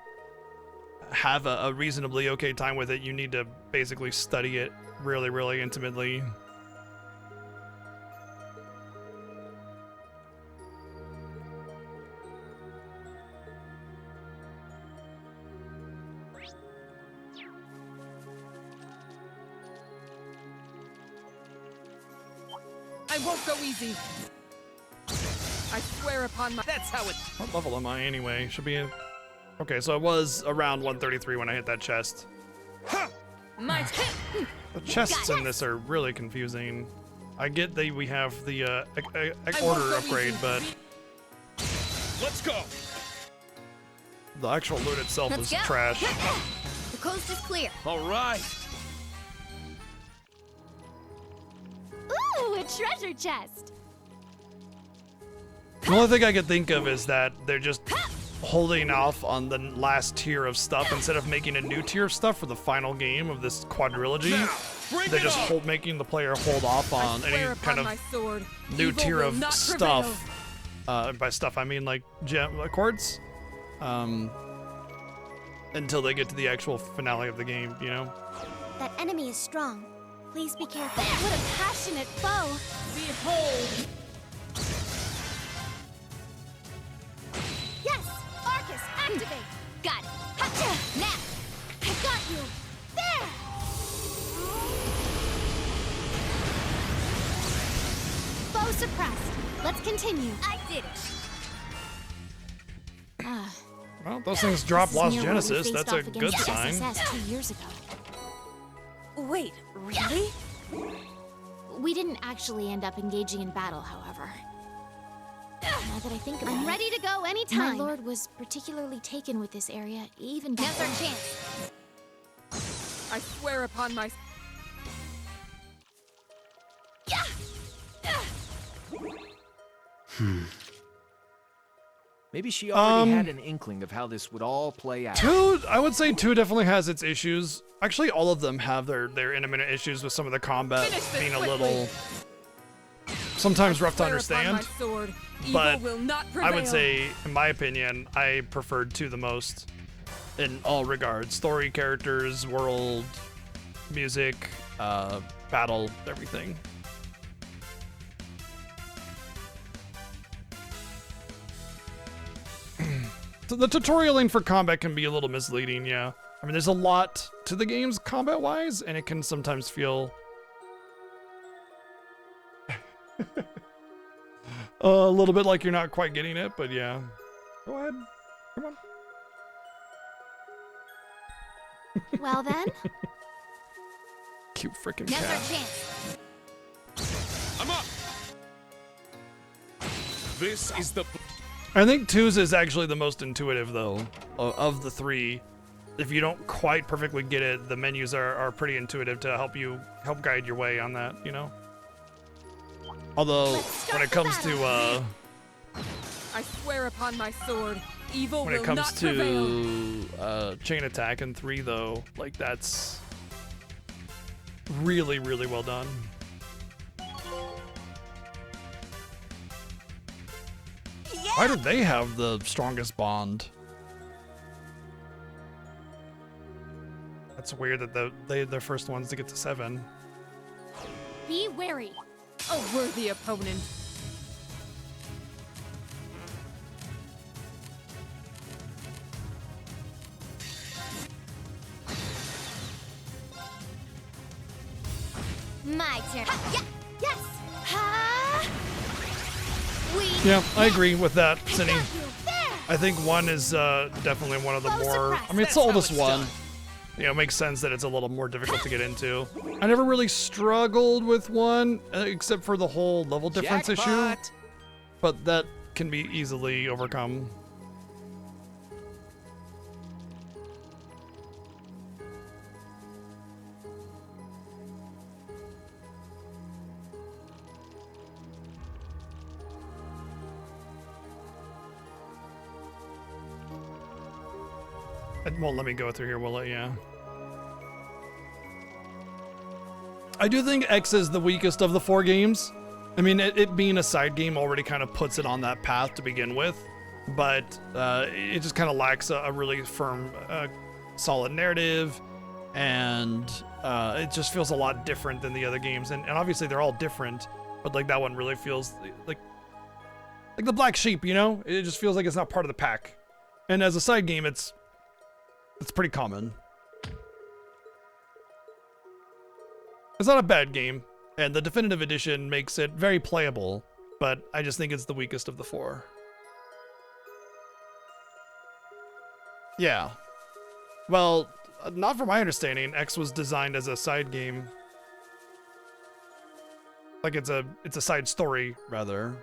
[SPEAKER 1] have a reasonably okay time with it, you need to basically study it really, really intimately.
[SPEAKER 4] I won't go easy. I swear upon my... That's how it...
[SPEAKER 1] What level am I anyway? Should be in... Okay, so I was around 133 when I hit that chest.
[SPEAKER 4] My
[SPEAKER 1] The chests in this are really confusing. I get that we have the order upgrade, but...
[SPEAKER 7] Let's go!
[SPEAKER 1] The actual loot itself
[SPEAKER 18] Let's
[SPEAKER 1] is
[SPEAKER 18] go.
[SPEAKER 1] trash.
[SPEAKER 18] The coast is clear.
[SPEAKER 7] All right.
[SPEAKER 2] Ooh, a treasure chest.
[SPEAKER 1] The only thing I could think of is that they're just holding off on the last tier of stuff instead of making a new tier of stuff for the final game of this quadrilogy. They're just making the player hold off on any kind of
[SPEAKER 4] sword.
[SPEAKER 1] new
[SPEAKER 4] Evil
[SPEAKER 1] tier
[SPEAKER 4] will
[SPEAKER 1] of
[SPEAKER 4] not
[SPEAKER 1] stuff. By stuff, I mean like quartz. Until they get to the actual finale of the game, you know?
[SPEAKER 8] That enemy is strong. Please be careful.
[SPEAKER 2] What a passionate foe.
[SPEAKER 4] Behold!
[SPEAKER 2] Yes! Arcus, activate!
[SPEAKER 18] Got it. Hacha! Now!
[SPEAKER 2] I got you! There! Foe suppressed. Let's continue.
[SPEAKER 18] I did it.
[SPEAKER 1] Well, those things drop
[SPEAKER 2] This is
[SPEAKER 1] Lost
[SPEAKER 2] near where we
[SPEAKER 1] Genesis.
[SPEAKER 2] faced
[SPEAKER 1] That's
[SPEAKER 2] off
[SPEAKER 1] a good
[SPEAKER 2] against
[SPEAKER 1] sign.
[SPEAKER 2] SSS 2 years ago.
[SPEAKER 19] Wait, really?
[SPEAKER 2] We didn't actually end up engaging in battle, however. Now that I think about it, I'm ready to go anytime. My lord was particularly taken with this area, even
[SPEAKER 18] Now's our chance.
[SPEAKER 4] I swear upon my...
[SPEAKER 17] Maybe she already had an inkling of how this would all play out.
[SPEAKER 1] I would say 2 definitely has its issues. Actually, all of them have their intermittent issues with some of the combat being a little sometimes rough to understand. But I would say, in my opinion, I preferred 2 the most in all regards. Story, characters, world, music, battle, everything. The tutorialing for combat can be a little misleading, yeah. I mean, there's a lot to the games combat-wise, and it can sometimes feel a little bit like you're not quite getting it, but yeah. Go ahead. Come on.
[SPEAKER 2] Well then.
[SPEAKER 1] Cute freaking
[SPEAKER 18] Now's
[SPEAKER 1] cat.
[SPEAKER 18] our chance.
[SPEAKER 7] I'm up. This is the...
[SPEAKER 1] I think 2's is actually the most intuitive, though, of the 3. if you don't quite perfectly get it, the menus are pretty intuitive to help guide your way on that, you know? Although, when it comes to,
[SPEAKER 4] I swear upon my sword, evil
[SPEAKER 1] when
[SPEAKER 4] will
[SPEAKER 1] it comes
[SPEAKER 4] not prevail.
[SPEAKER 1] to chain attack in 3, though, like that's really, really well done. Why did they have the strongest bond? That's weird that they're the first ones to get to 7.
[SPEAKER 4] Be wary. A worthy opponent.
[SPEAKER 8] My turn. Ha, yeah, yes.
[SPEAKER 2] Ha!
[SPEAKER 1] Yeah, I agree with that, Cindy. I think 1 is definitely one of the more. I mean, it's the oldest one. You know, it makes sense that it's a little more difficult to get into. I never really struggled with 1, except for the whole level difference issue. But that can be easily overcome. It won't let me go through here, will it? Yeah. I do think X is the weakest of the 4 games. I mean, it being a side game already kind of puts it on that path to begin with, but it just kind of lacks a really firm, solid narrative, and it just feels a lot different than the other games. And obviously they're all different, but like that one really feels like the black sheep, you know? It just feels like it's not part of the pack. And as a side game, it's pretty common. It's not a bad game, and the definitive edition makes it very playable, but I just think it's the weakest of the 4. Yeah. Well, not from my understanding. X was designed as a side game. Like it's a side story, rather.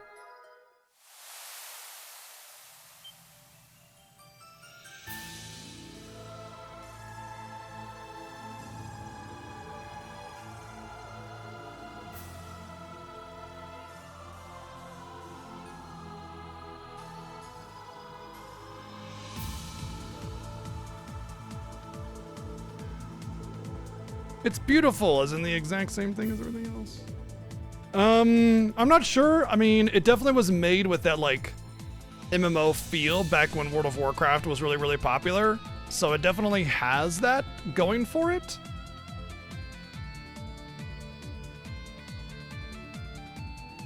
[SPEAKER 1] It's beautiful, as in the exact same thing as everything else. I'm not sure. I mean, it definitely was made with that, like, MMO feel back when World of Warcraft was really, really popular. So it definitely has that going for it.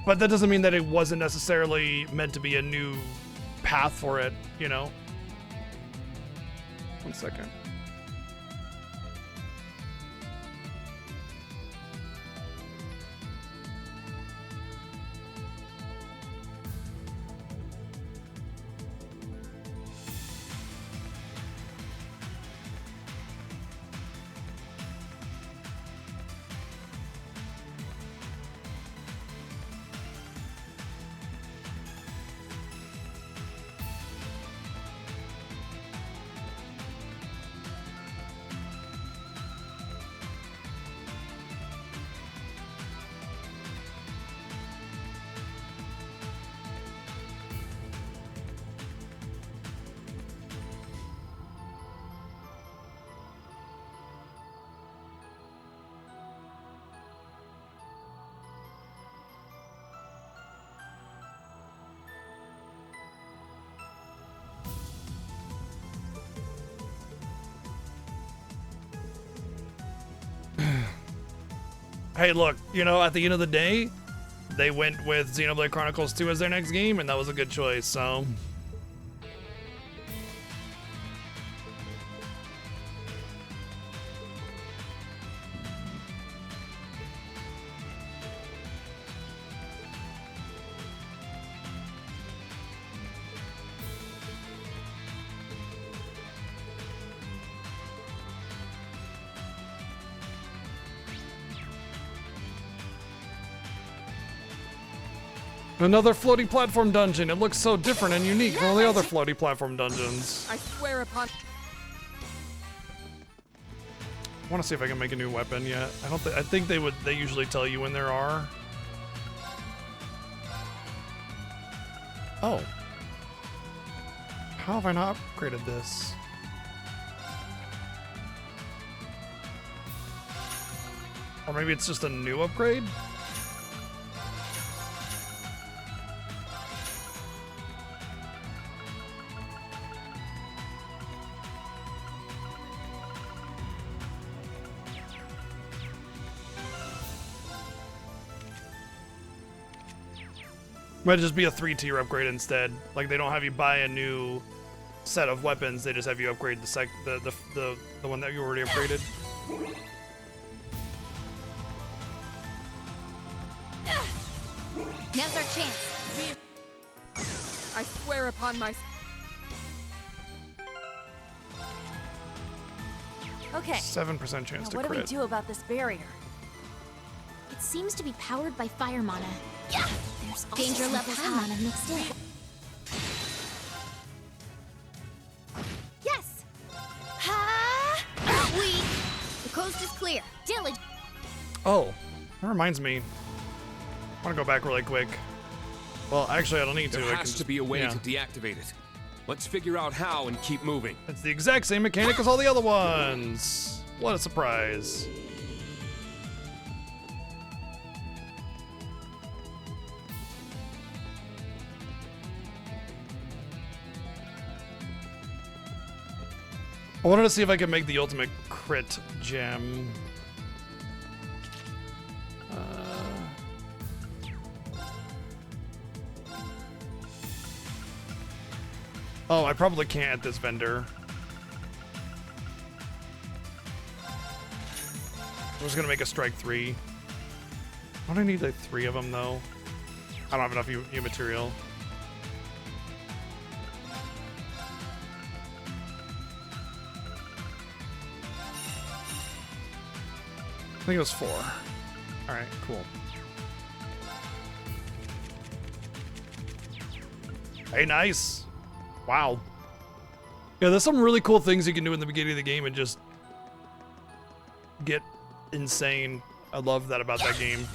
[SPEAKER 1] But that doesn't mean that it wasn't necessarily meant to be a new path for it, you know? 1 second. Hey, look, you know, at the end of the day, they went with Xenoblade Chronicles 2 as their next game, and that was a good choice, so... Another floating platform dungeon. It looks so different and unique from all the other floating platform dungeons.
[SPEAKER 4] I swear upon...
[SPEAKER 1] I want to see if I can make a new weapon yet. I think they would. They usually tell you when there are. Oh. How have I not upgraded this? Or maybe it's just a new upgrade? Might just be a 3-tier upgrade instead. Like they don't have you buy a new set of weapons, they just have you upgrade the one that you already upgraded.
[SPEAKER 18] Now's our chance.
[SPEAKER 4] I swear upon my...
[SPEAKER 2] Okay.
[SPEAKER 1] 7% chance to
[SPEAKER 2] What
[SPEAKER 1] crit.
[SPEAKER 2] do we do about this barrier? It seems to be powered by fire mana. Yeah. There's also
[SPEAKER 18] Danger
[SPEAKER 2] some
[SPEAKER 18] levels
[SPEAKER 2] fire
[SPEAKER 18] high.
[SPEAKER 2] mana mixed in. Yes. Ha!
[SPEAKER 18] Weak. The coast is clear.
[SPEAKER 2] Diligent.
[SPEAKER 1] Oh, that reminds me. I want to go back really quick. Well, actually, I don't need to.
[SPEAKER 7] There
[SPEAKER 1] I
[SPEAKER 7] has
[SPEAKER 1] can
[SPEAKER 7] to be a way
[SPEAKER 1] yeah.
[SPEAKER 7] to deactivate it. Let's figure out how and keep moving.
[SPEAKER 1] It's the exact same mechanic as all the other ones. What a surprise. I wanted to see if I could make the ultimate crit gem. Oh, I probably can't at this vendor. I'm just gonna make a strike 3. Don't I need like 3 of them though? I don't have enough U material. I think it was 4. Alright, cool. Hey, nice. Wow. Yeah, there's some really cool things you can do in the beginning of the game and just get insane. I love that about that game.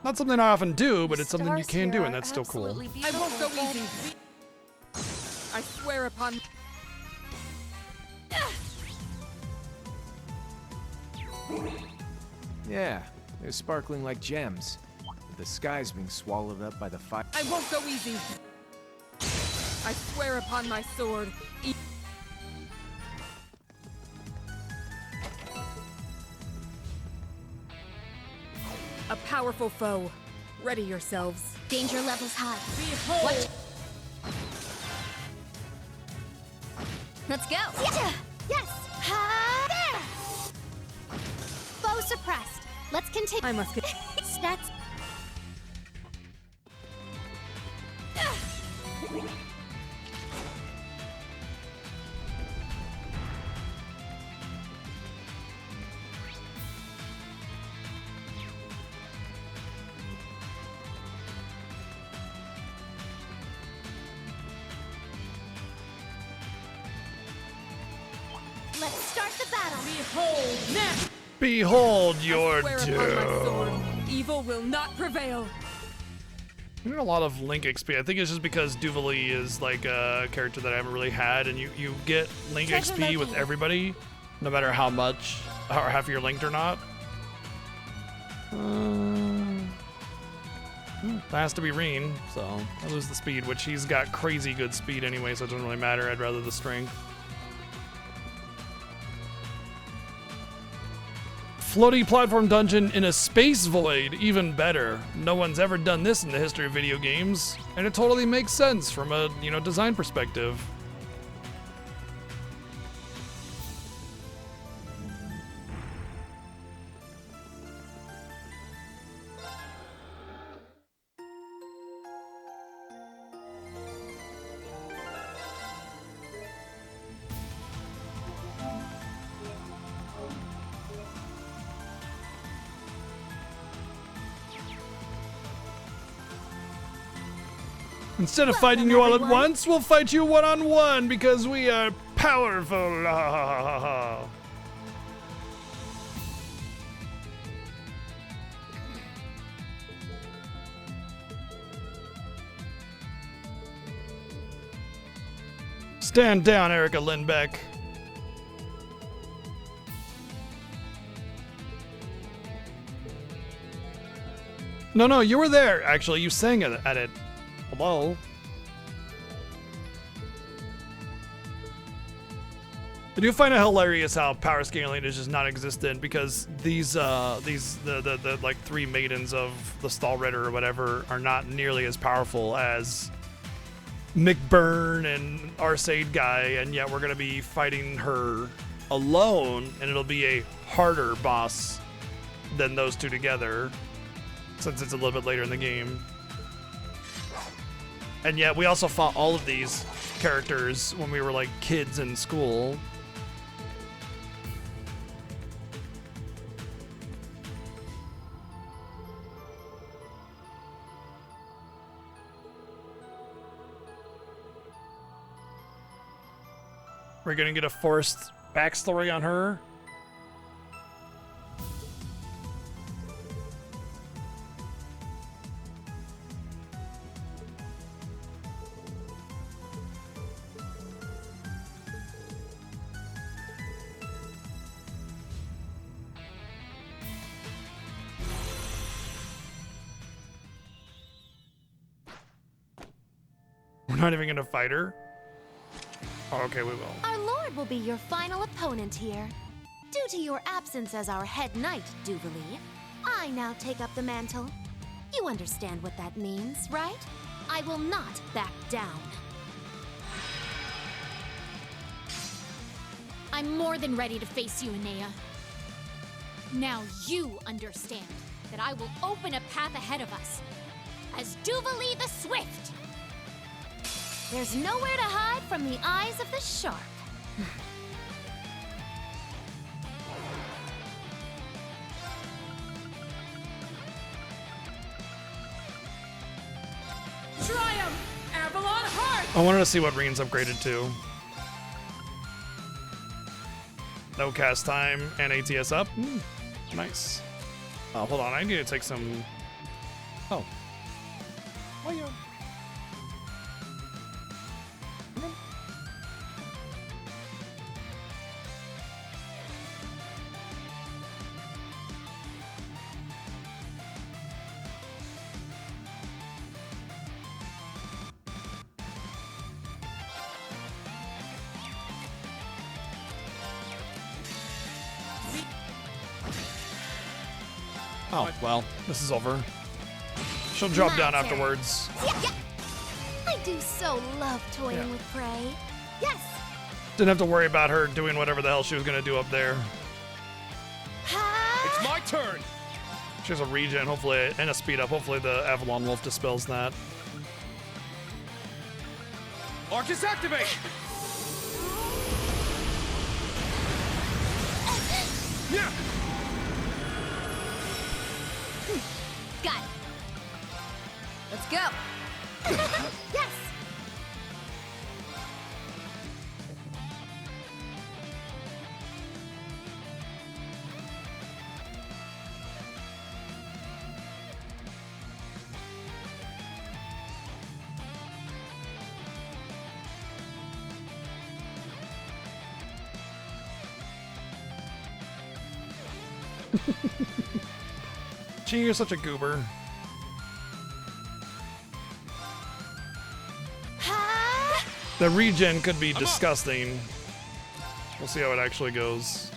[SPEAKER 1] Not something I often do, but it's something you can do, and that's still cool.
[SPEAKER 4] I won't go easy. I swear upon...
[SPEAKER 9] Yeah, they're sparkling like gems. The sky's being swallowed up by the fire.
[SPEAKER 4] I won't go easy. I swear upon my sword. A powerful foe. Ready yourselves.
[SPEAKER 18] Danger levels high.
[SPEAKER 4] Behold!
[SPEAKER 18] Watch. Let's go.
[SPEAKER 2] Yes. Ha! There. Foe suppressed. Let's continue.
[SPEAKER 4] I must get...
[SPEAKER 2] Stats. Let's start the battle.
[SPEAKER 4] Behold now!
[SPEAKER 1] Behold your
[SPEAKER 4] I swear upon my sword.
[SPEAKER 1] doom.
[SPEAKER 4] Evil will not prevail.
[SPEAKER 1] I get a lot of Link XP. I think it's just because Duvali is like a character that I haven't really had, and you get Link
[SPEAKER 2] Treasure
[SPEAKER 1] XP with
[SPEAKER 2] located.
[SPEAKER 1] everybody, no matter how much or half you're linked or not. That has to be Reen, so I lose the speed, which he's got crazy good speed anyway, so it doesn't really matter. I'd rather the strength. Floaty platform dungeon in a space void, even better. No one's ever done this in the history of video games, and it totally makes sense from a, design perspective. Instead of fighting you all at once, we'll fight you one-on-one because we are powerful. Stand down, Erica Lindbeck. No, you were there, actually. You sang at it. Hello? I do find it hilarious how power scaling is just non-existent because the like 3 maidens of the Stahlritter or whatever are not nearly as powerful as McBurn and Arcade guy, and yet we're gonna be fighting her alone, and it'll be a harder boss than those two together, since it's a little bit later in the game. And yet we also fought all of these characters when we were like kids in school. We're gonna get a forced backstory on her. We're not even gonna fight her? Oh, okay, we will.
[SPEAKER 2] Our lord will be your final opponent here. Due to your absence as our head knight, Duvalie, I now take up the mantle. You understand what that means, right? I will not back down.
[SPEAKER 3] I'm more than ready to face you, Anea. Now you understand that I will open a path ahead of us as Duvalie the Swift.
[SPEAKER 2] There's nowhere to hide from the eyes of the shark.
[SPEAKER 4] Triumph! Avalon Heart!
[SPEAKER 1] I wanted to see what Reen's upgraded to. No cast time and ATS up. Nice. Hold on, I need to take some... Oh. Oh, yeah. Oh, well, this is over. She'll drop down afterwards.
[SPEAKER 2] Yeah. I do so love toying with prey. Yes!
[SPEAKER 1] Didn't have to worry about her doing whatever the hell she was gonna do up there.
[SPEAKER 7] It's my turn!
[SPEAKER 1] She has a regen, hopefully, and a speed up. Hopefully the Avalon Wolf dispels that.
[SPEAKER 7] Arcus activate! Yeah!
[SPEAKER 14] Got it. Let's go.
[SPEAKER 2] Yes!
[SPEAKER 1] Gee, you're such a goober. The regen could be disgusting. We'll see how it actually goes.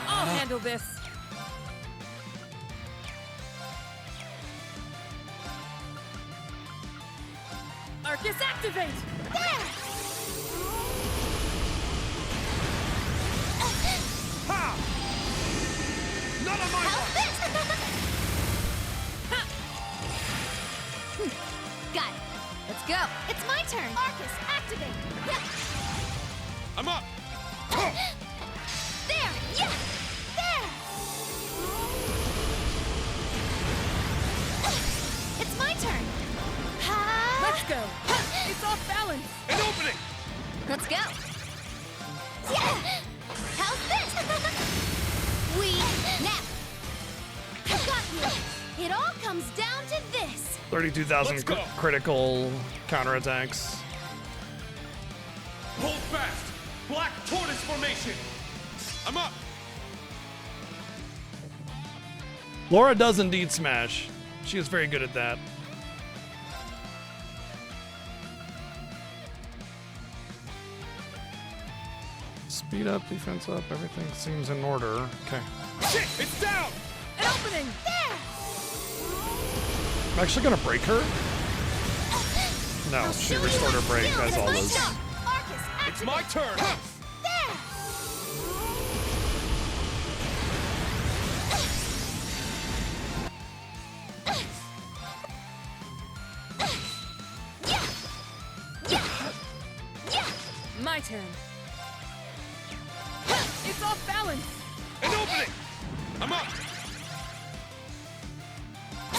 [SPEAKER 4] I'll handle this. Arcus activate!
[SPEAKER 2] There!
[SPEAKER 7] Ha! None of my
[SPEAKER 14] Got it. Let's go.
[SPEAKER 2] It's my turn. Arcus, activate. Yeah.
[SPEAKER 7] I'm up.
[SPEAKER 2] There. Yeah. There. It's my turn.
[SPEAKER 4] Let's go. It's off balance.
[SPEAKER 7] An opening.
[SPEAKER 14] Let's go.
[SPEAKER 2] Yeah. How's this? We now. I got you. It all comes down to this.
[SPEAKER 1] 32,000 critical counterattacks.
[SPEAKER 7] Hold fast! Black Tortoise formation! I'm up!
[SPEAKER 1] Laura does indeed smash. She is very good at that. Speed up, defense up, everything seems in order. Okay.
[SPEAKER 7] Shit! It's down!
[SPEAKER 14] An opening! There!
[SPEAKER 1] I'm actually gonna break her? No, she restored her break as always.
[SPEAKER 7] It's my turn!
[SPEAKER 14] My turn. It's off balance!
[SPEAKER 7] An opening! I'm up!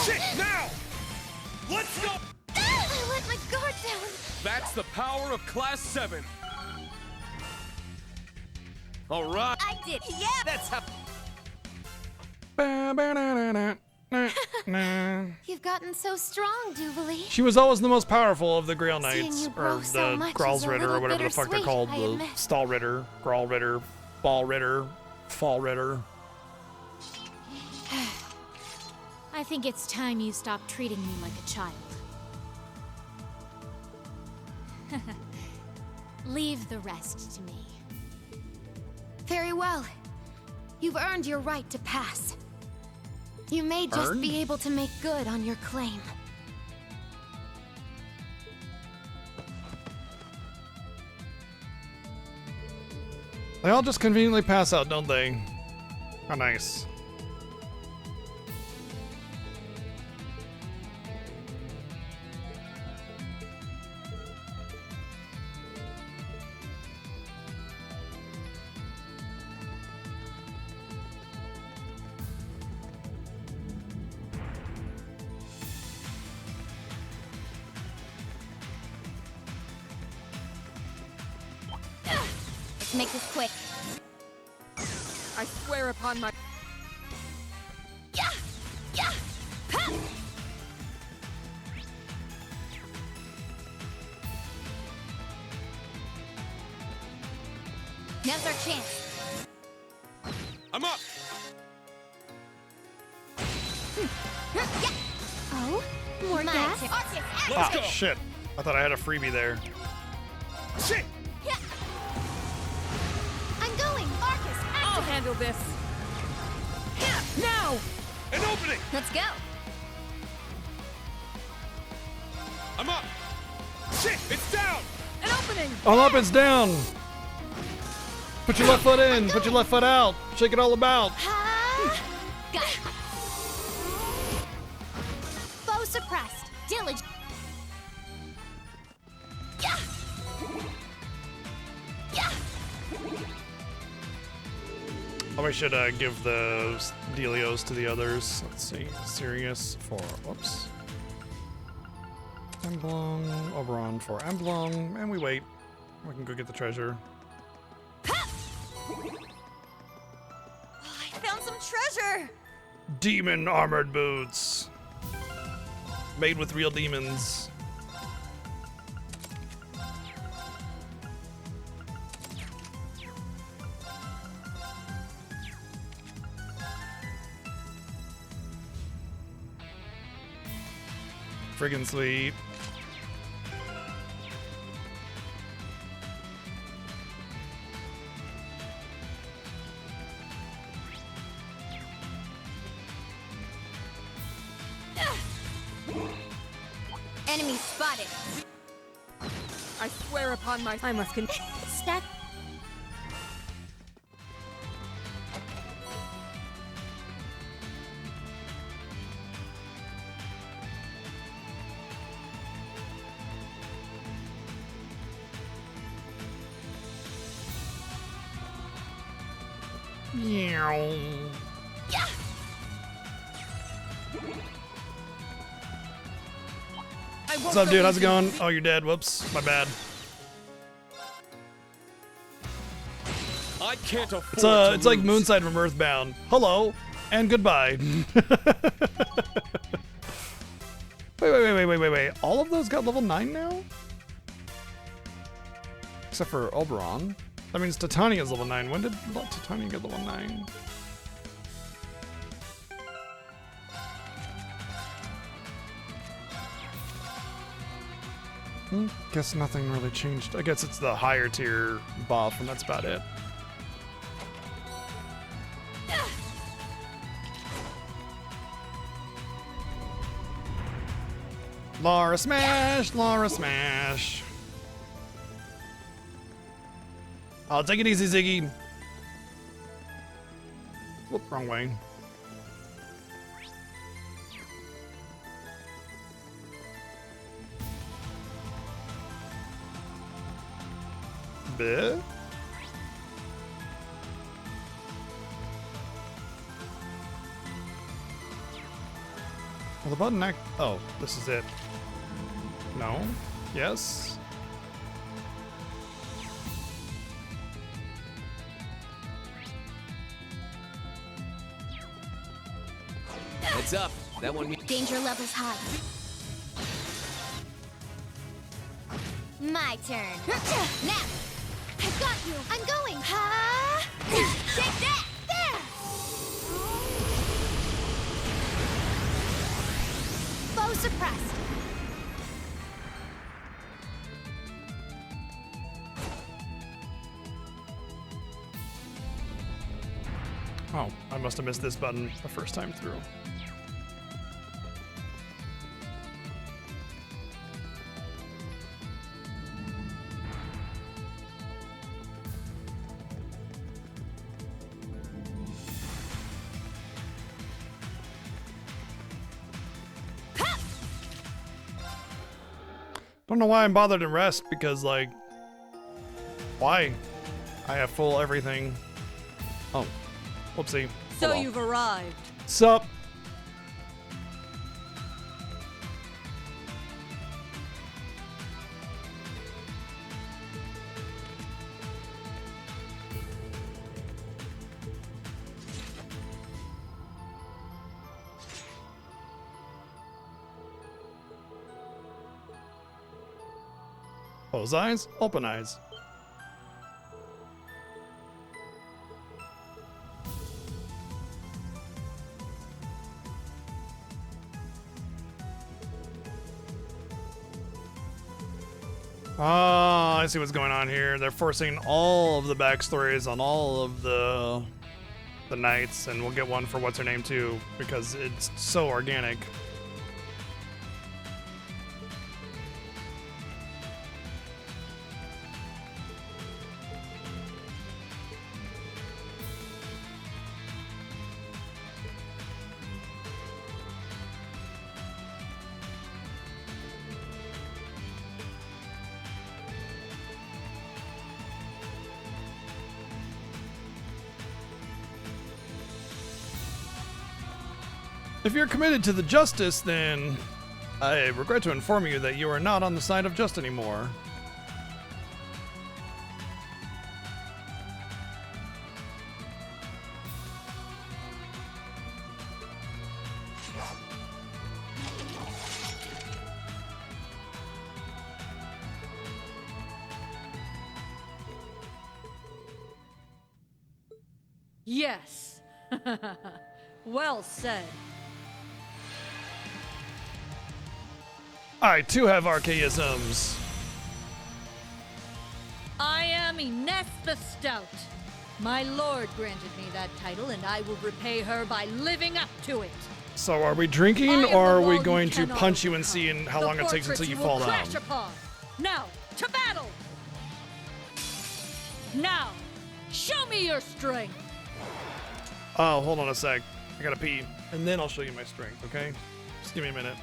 [SPEAKER 7] Shit, now! Let's go!
[SPEAKER 2] I let my guard down.
[SPEAKER 7] That's the power of Class 7. All right.
[SPEAKER 2] I did. Yeah.
[SPEAKER 7] That's how.
[SPEAKER 2] You've gotten so strong, Duvalie.
[SPEAKER 1] She was always the most powerful of the Grail
[SPEAKER 2] Seeing
[SPEAKER 1] Knights,
[SPEAKER 2] you
[SPEAKER 1] or
[SPEAKER 2] grow so
[SPEAKER 1] the
[SPEAKER 2] much is
[SPEAKER 1] Graal's
[SPEAKER 2] a
[SPEAKER 1] Ritter, or
[SPEAKER 2] little
[SPEAKER 1] whatever the fuck they're
[SPEAKER 2] bittersweet,
[SPEAKER 1] called.
[SPEAKER 2] I
[SPEAKER 1] The
[SPEAKER 2] admit.
[SPEAKER 1] Stall Ritter, Graal Ritter, Ball Ritter, Fall Ritter.
[SPEAKER 3] I think it's time you stop treating me like a child. Leave the rest to me.
[SPEAKER 2] Very well. You've earned your right to pass. You may just
[SPEAKER 1] Earned?
[SPEAKER 2] be able to make good on your claim.
[SPEAKER 1] They all just conveniently pass out, don't they? How nice.
[SPEAKER 3] Let's make this quick.
[SPEAKER 14] I swear upon my...
[SPEAKER 2] Yeah! Yeah! Ha!
[SPEAKER 3] Now's our chance.
[SPEAKER 7] I'm up!
[SPEAKER 2] Oh? More
[SPEAKER 3] My
[SPEAKER 2] gas?
[SPEAKER 3] turn.
[SPEAKER 1] Ah, shit. I thought I had a freebie there.
[SPEAKER 7] Shit!
[SPEAKER 2] I'm going! Arcus,
[SPEAKER 14] I'll
[SPEAKER 2] activate!
[SPEAKER 14] handle this. Now!
[SPEAKER 7] An opening!
[SPEAKER 3] Let's go.
[SPEAKER 7] I'm up! Shit! It's down!
[SPEAKER 14] An opening!
[SPEAKER 1] All up, it's down! Put your left foot in, put your left foot out. Shake it all about.
[SPEAKER 3] Got it. Foe suppressed. Diligent.
[SPEAKER 2] Yeah! Yeah!
[SPEAKER 1] Oh, we should give the Delios to the others. Let's see. Sirius for, whoops. Emblem, Oberon for Emblem, and we wait. We can go get the treasure.
[SPEAKER 14] I found some treasure!
[SPEAKER 1] Demon armored boots. Made with real demons. Friggin' sweet.
[SPEAKER 3] Enemy spotted.
[SPEAKER 14] I swear upon my... I must
[SPEAKER 3] Stack.
[SPEAKER 1] Meow.
[SPEAKER 2] Yeah!
[SPEAKER 1] What's up, dude? How's it going? Oh, you're dead. Whoops. My bad.
[SPEAKER 7] I can't afford to
[SPEAKER 1] It's like
[SPEAKER 7] lose.
[SPEAKER 1] Moonside from Earthbound. Hello and goodbye. Wait. All of those got level 9 now? Except for Oberon. That means Titania's level 9. When did Titania get level 9? Guess nothing really changed. I guess it's the higher tier buff, and that's about it. Lara smash! Lara smash! I'll take it easy, Ziggy. Whoop, wrong way. Bleh. Well, the button act. Oh, this is it. No? Yes?
[SPEAKER 7] Heads up. That one.
[SPEAKER 2] Danger levels high. My turn. Now, I've got you. I'm going. Ha! Take that. There. Foe suppressed.
[SPEAKER 1] Oh, I must have missed this button the first time through. Don't know why I'm bothered in rest, because, like, why? I have full everything. Oh, whoopsie.
[SPEAKER 5] So
[SPEAKER 1] Hold on.
[SPEAKER 5] you've arrived.
[SPEAKER 1] Sup? Close eyes, open eyes. Ah, I see what's going on here. They're forcing all of the backstories on all of the knights, and we'll get one for what's her name too, because it's so organic. If you're committed to the justice, then I regret to inform you that you are not on the side of just anymore.
[SPEAKER 5] Yes. Well said.
[SPEAKER 1] I too have archaisms.
[SPEAKER 5] I am Ines the Stout. My lord granted me that title, and I will repay her by living up to it.
[SPEAKER 1] So are we drinking, or are we going to punch you and see how long it takes until you fall down?
[SPEAKER 5] Crash upon. Now, to battle! Now, show me your strength!
[SPEAKER 1] Oh, hold on a sec. I gotta pee, and then I'll show you my strength, okay? Just give me a minute.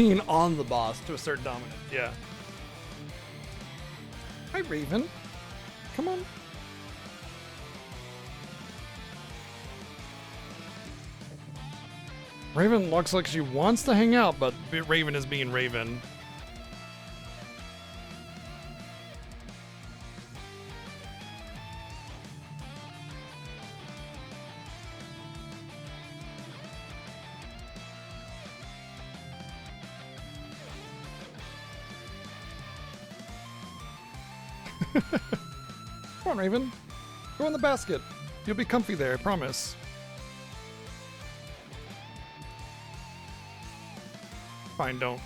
[SPEAKER 1] being on the boss to assert dominance. Yeah. Hi, Raven. Come on. Raven looks like she wants to hang out, but Raven is being Raven. Come on, Raven. Go in the basket. You'll be comfy there, I promise. Fine, don't.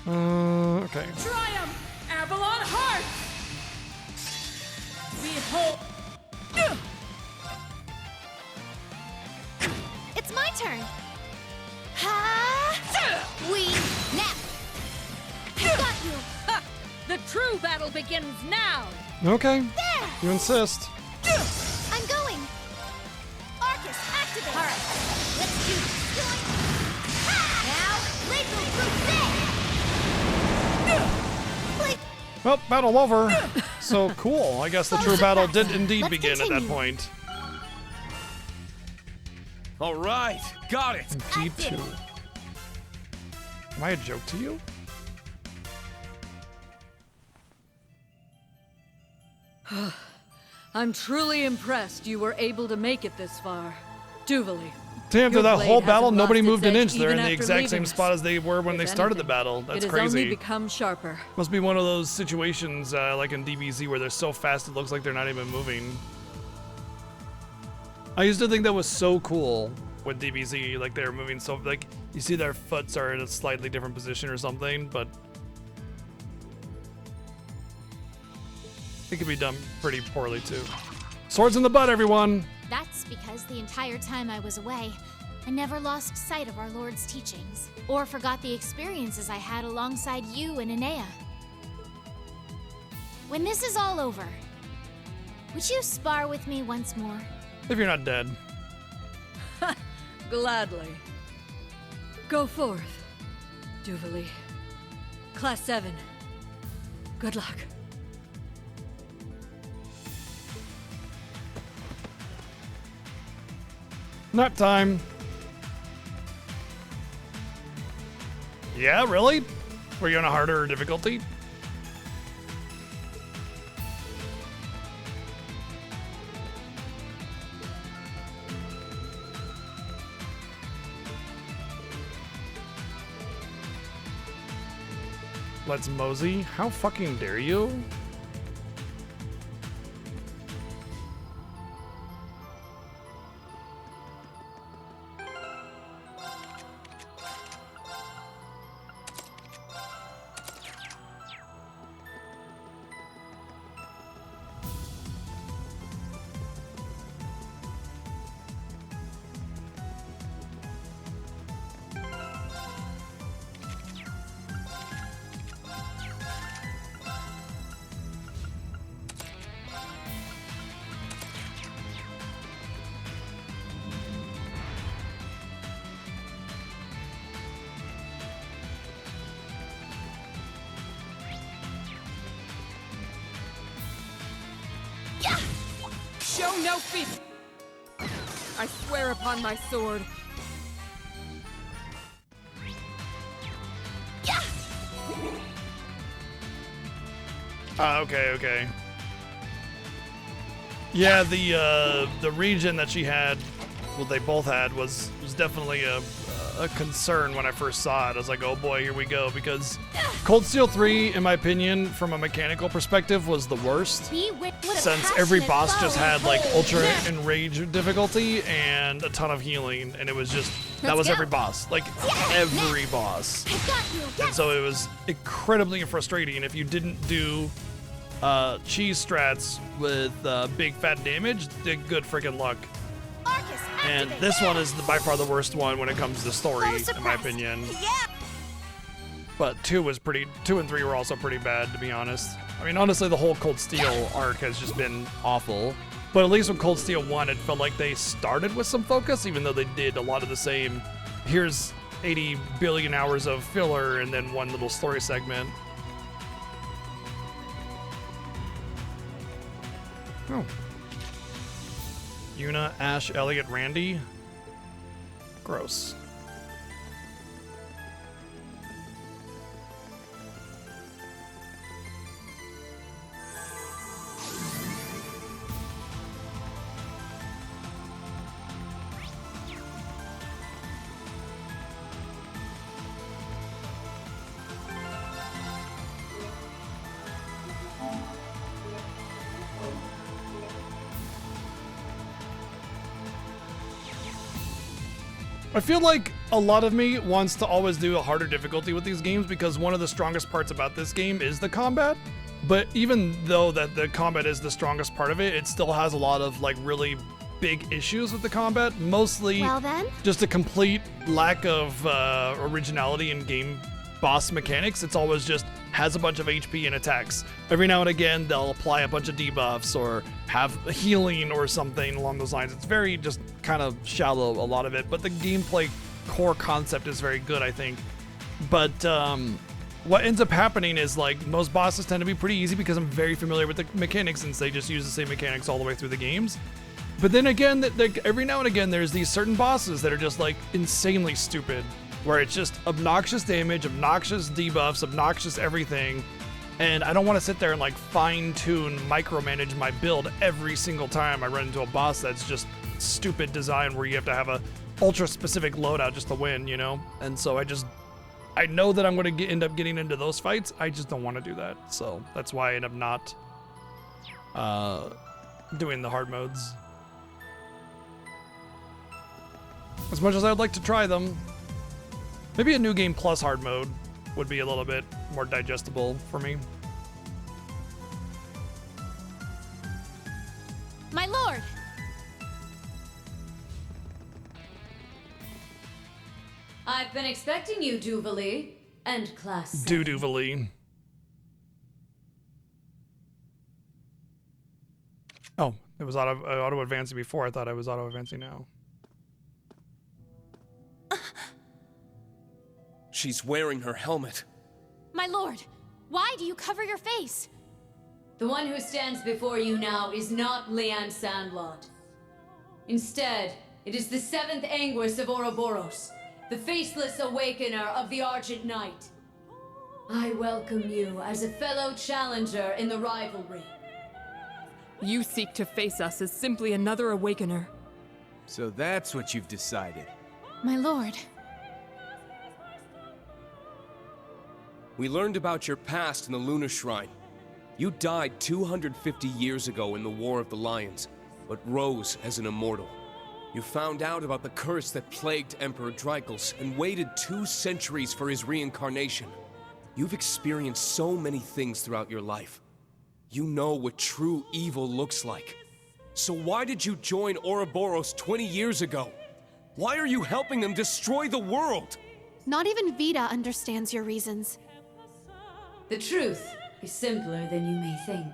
[SPEAKER 1] Okay.
[SPEAKER 5] Triumph, Avalon Heart! Behold.
[SPEAKER 2] It's my turn. Ha! We now. Got you.
[SPEAKER 5] Ha! The true battle begins now.
[SPEAKER 1] Okay.
[SPEAKER 2] There.
[SPEAKER 1] You insist.
[SPEAKER 2] I'm going. Arcus, activate. All right. Let's do this. Now, lethal crusade.
[SPEAKER 1] Well, battle over. So cool. I guess the true battle did indeed begin at that point.
[SPEAKER 7] All right, got it.
[SPEAKER 1] Indeed too. Am I a joke to you?
[SPEAKER 5] I'm truly impressed you were able to make it this far. Duvali.
[SPEAKER 1] Damn, through
[SPEAKER 5] your
[SPEAKER 1] that
[SPEAKER 5] blade
[SPEAKER 1] whole
[SPEAKER 5] hasn't
[SPEAKER 1] battle,
[SPEAKER 5] lost
[SPEAKER 1] nobody
[SPEAKER 5] its
[SPEAKER 1] moved an
[SPEAKER 5] edge
[SPEAKER 1] inch. They're in
[SPEAKER 5] even
[SPEAKER 1] the
[SPEAKER 5] after
[SPEAKER 1] exact same
[SPEAKER 5] leaving
[SPEAKER 1] spot
[SPEAKER 5] us.
[SPEAKER 1] as they were when
[SPEAKER 5] If
[SPEAKER 1] they started the
[SPEAKER 5] anything,
[SPEAKER 1] battle. That's
[SPEAKER 5] it has only
[SPEAKER 1] crazy.
[SPEAKER 5] become sharper.
[SPEAKER 1] Must be one of those situations like in DBZ where they're so fast it looks like they're not even moving. I used to think that was so cool with DBZ, like they're moving so, like you see their foots are in a slightly different position or something, but it could be done pretty poorly too. Swords in the butt, everyone!
[SPEAKER 3] That's because the entire time I was away, I never lost sight of our Lord's teachings, or forgot the experiences I had alongside you and Enea. When this is all over, would you spar with me once more?
[SPEAKER 1] If you're not dead.
[SPEAKER 5] Gladly. Go forth, Duvali. Class 7. Good luck.
[SPEAKER 1] Nap time. Yeah, really? Were you on a harder difficulty? Let's mosey. How fucking dare you?
[SPEAKER 4] Show no fear! I swear upon my sword.
[SPEAKER 1] Okay. Yeah, the region that she had, well, they both had, was definitely a concern when I first saw it. I was like, oh boy, here we go, because Cold Steel 3, in my opinion, from a mechanical perspective, was the worst. Since every boss just had like ultra enrage difficulty and a ton of healing, and it was just, that was every boss, like every boss. And so it was incredibly frustrating if you didn't do cheese strats with big fat damage, good freaking luck. And this one is by far the worst one when it comes to story, in my opinion. But 2 and 3 were also pretty bad, to be honest. I mean, honestly, the whole Cold Steel arc has just been awful. But at least with Cold Steel 1, it felt like they started with some focus, even though they did a lot of the same. Here's 80 billion hours of filler and then one little story segment. Oh. Yuna, Ash, Elliot, Randy. Gross. I feel like a lot of me wants to always do a harder difficulty with these games because one of the strongest parts about this game is the combat. But even though that the combat is the strongest part of it, it still has a lot of like really big issues with the combat. Mostly just a complete lack of originality in game boss mechanics. It's always just has a bunch of HP and attacks. Every now and again, they'll apply a bunch of debuffs or have healing or something along those lines. It's very just kind of shallow, a lot of it, but the gameplay core concept is very good, I think. But what ends up happening is like most bosses tend to be pretty easy because I'm very familiar with the mechanics since they just use the same mechanics all the way through the games. But then again, every now and again, there's these certain bosses that are just like insanely stupid, where it's just obnoxious damage, obnoxious debuffs, obnoxious everything. And I don't want to sit there and like fine-tune, micromanage my build every single time I run into a boss that's just stupid design where you have to have a ultra-specific loadout just to win, you know? And so I know that I'm going to end up getting into those fights. I just don't want to do that. So that's why I end up not doing the hard modes. As much as I'd like to try them, maybe a new game plus hard mode would be a little bit more digestible for me.
[SPEAKER 3] My lord!
[SPEAKER 6] I've been expecting you, Duvali. And class.
[SPEAKER 1] Duvali. Oh, it was auto advancing before. I thought I was auto advancing now.
[SPEAKER 7] She's wearing her helmet.
[SPEAKER 3] My lord, why do you cover your face?
[SPEAKER 6] The one who stands before you now is not Leanne Sandlot. Instead, it is the 7th Anguis of Ouroboros, the faceless awakener of the Argent Knight. I welcome you as a fellow challenger in the rivalry.
[SPEAKER 4] You seek to face us as simply another awakener.
[SPEAKER 11] So that's what you've decided.
[SPEAKER 3] My lord.
[SPEAKER 7] We learned about your past in the Lunar Shrine. You died 250 years ago in the War of the Lions, but rose as an immortal. You found out about the curse that plagued Emperor Dreichels and waited 2 centuries for his reincarnation. You've experienced so many things throughout your life. You know what true evil looks like. So why did you join Ouroboros 20 years ago? Why are you helping them destroy the world?
[SPEAKER 2] Not even Vita understands your reasons.
[SPEAKER 6] The truth is simpler than you may think.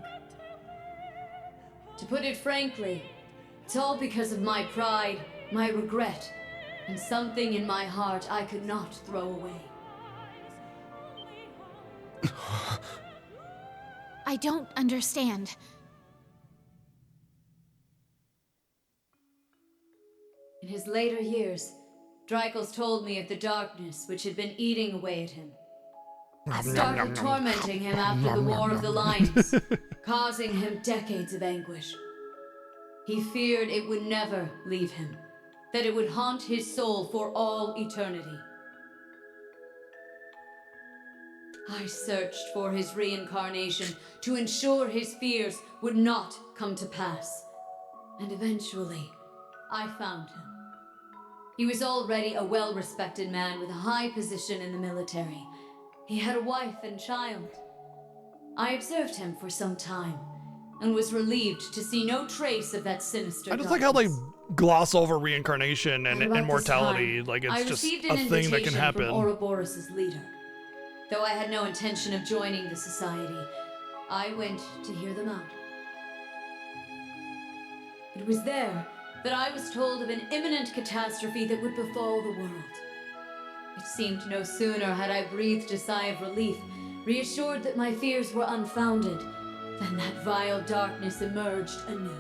[SPEAKER 6] To put it frankly, it's all because of my pride, my regret, and something in my heart I could not throw away.
[SPEAKER 2] I don't understand.
[SPEAKER 6] In his later years, Dreichels told me of the darkness which had been eating away at him. It started tormenting him after the War of the Lions, causing him decades of anguish. He feared it would never leave him, that it would haunt his soul for all eternity. I searched for his reincarnation to ensure his fears would not come to pass. And eventually, I found him. He was already a well-respected man with a high position in the military. He had a wife and child. I observed him for some time, and was relieved to see no trace of that sinister
[SPEAKER 1] I just like how they gloss over reincarnation and immortality. Like it's just a thing that can happen.
[SPEAKER 6] From Ouroboros' leader. Though I had no intention of joining the society, I went to hear them out. It was there that I was told of an imminent catastrophe that would befall the world. It seemed no sooner had I breathed a sigh of relief, reassured that my fears were unfounded, than that vile darkness emerged anew.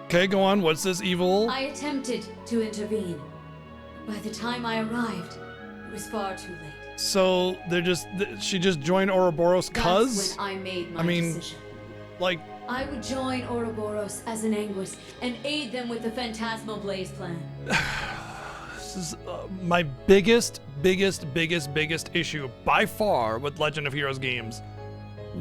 [SPEAKER 1] Okay, go on. What's this evil?
[SPEAKER 6] I attempted to intervene. By the time I arrived, it was far too late.
[SPEAKER 1] So she just joined Ouroboros cuz?
[SPEAKER 6] That's when I made my decision.
[SPEAKER 1] Like,
[SPEAKER 6] I would join Ouroboros as an Anguis and aid them with the Phantasmal Blaze plan.
[SPEAKER 1] this is my biggest issue by far with Legend of Heroes games.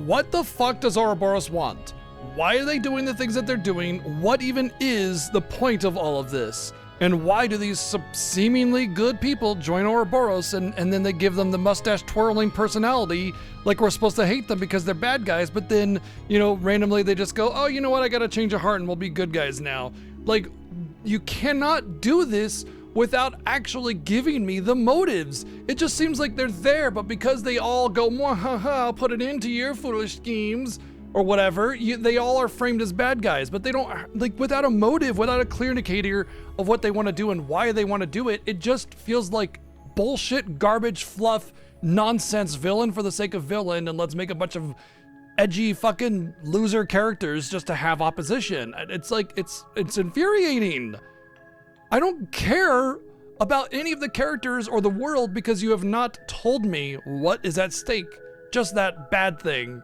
[SPEAKER 1] What the fuck does Ouroboros want? Why are they doing the things that they're doing? What even is the point of all of this? And why do these seemingly good people join Ouroboros and then they give them the mustache twirling personality like we're supposed to hate them because they're bad guys, but then, randomly they just go, oh, you know what, I gotta change a heart and we'll be good guys now. Like, you cannot do this without actually giving me the motives. It just seems like they're there, but because they all go, mwahaha, I'll put it into your foolish schemes, or whatever, they all are framed as bad guys, but they don't, without a motive, without a clear indicator of what they want to do and why they want to do it, it just feels like bullshit, garbage, fluff, nonsense villain for the sake of villain, and let's make a bunch of edgy fucking loser characters just to have opposition. It's like, it's infuriating. I don't care about any of the characters or the world because you have not told me what is at stake. Just that bad thing,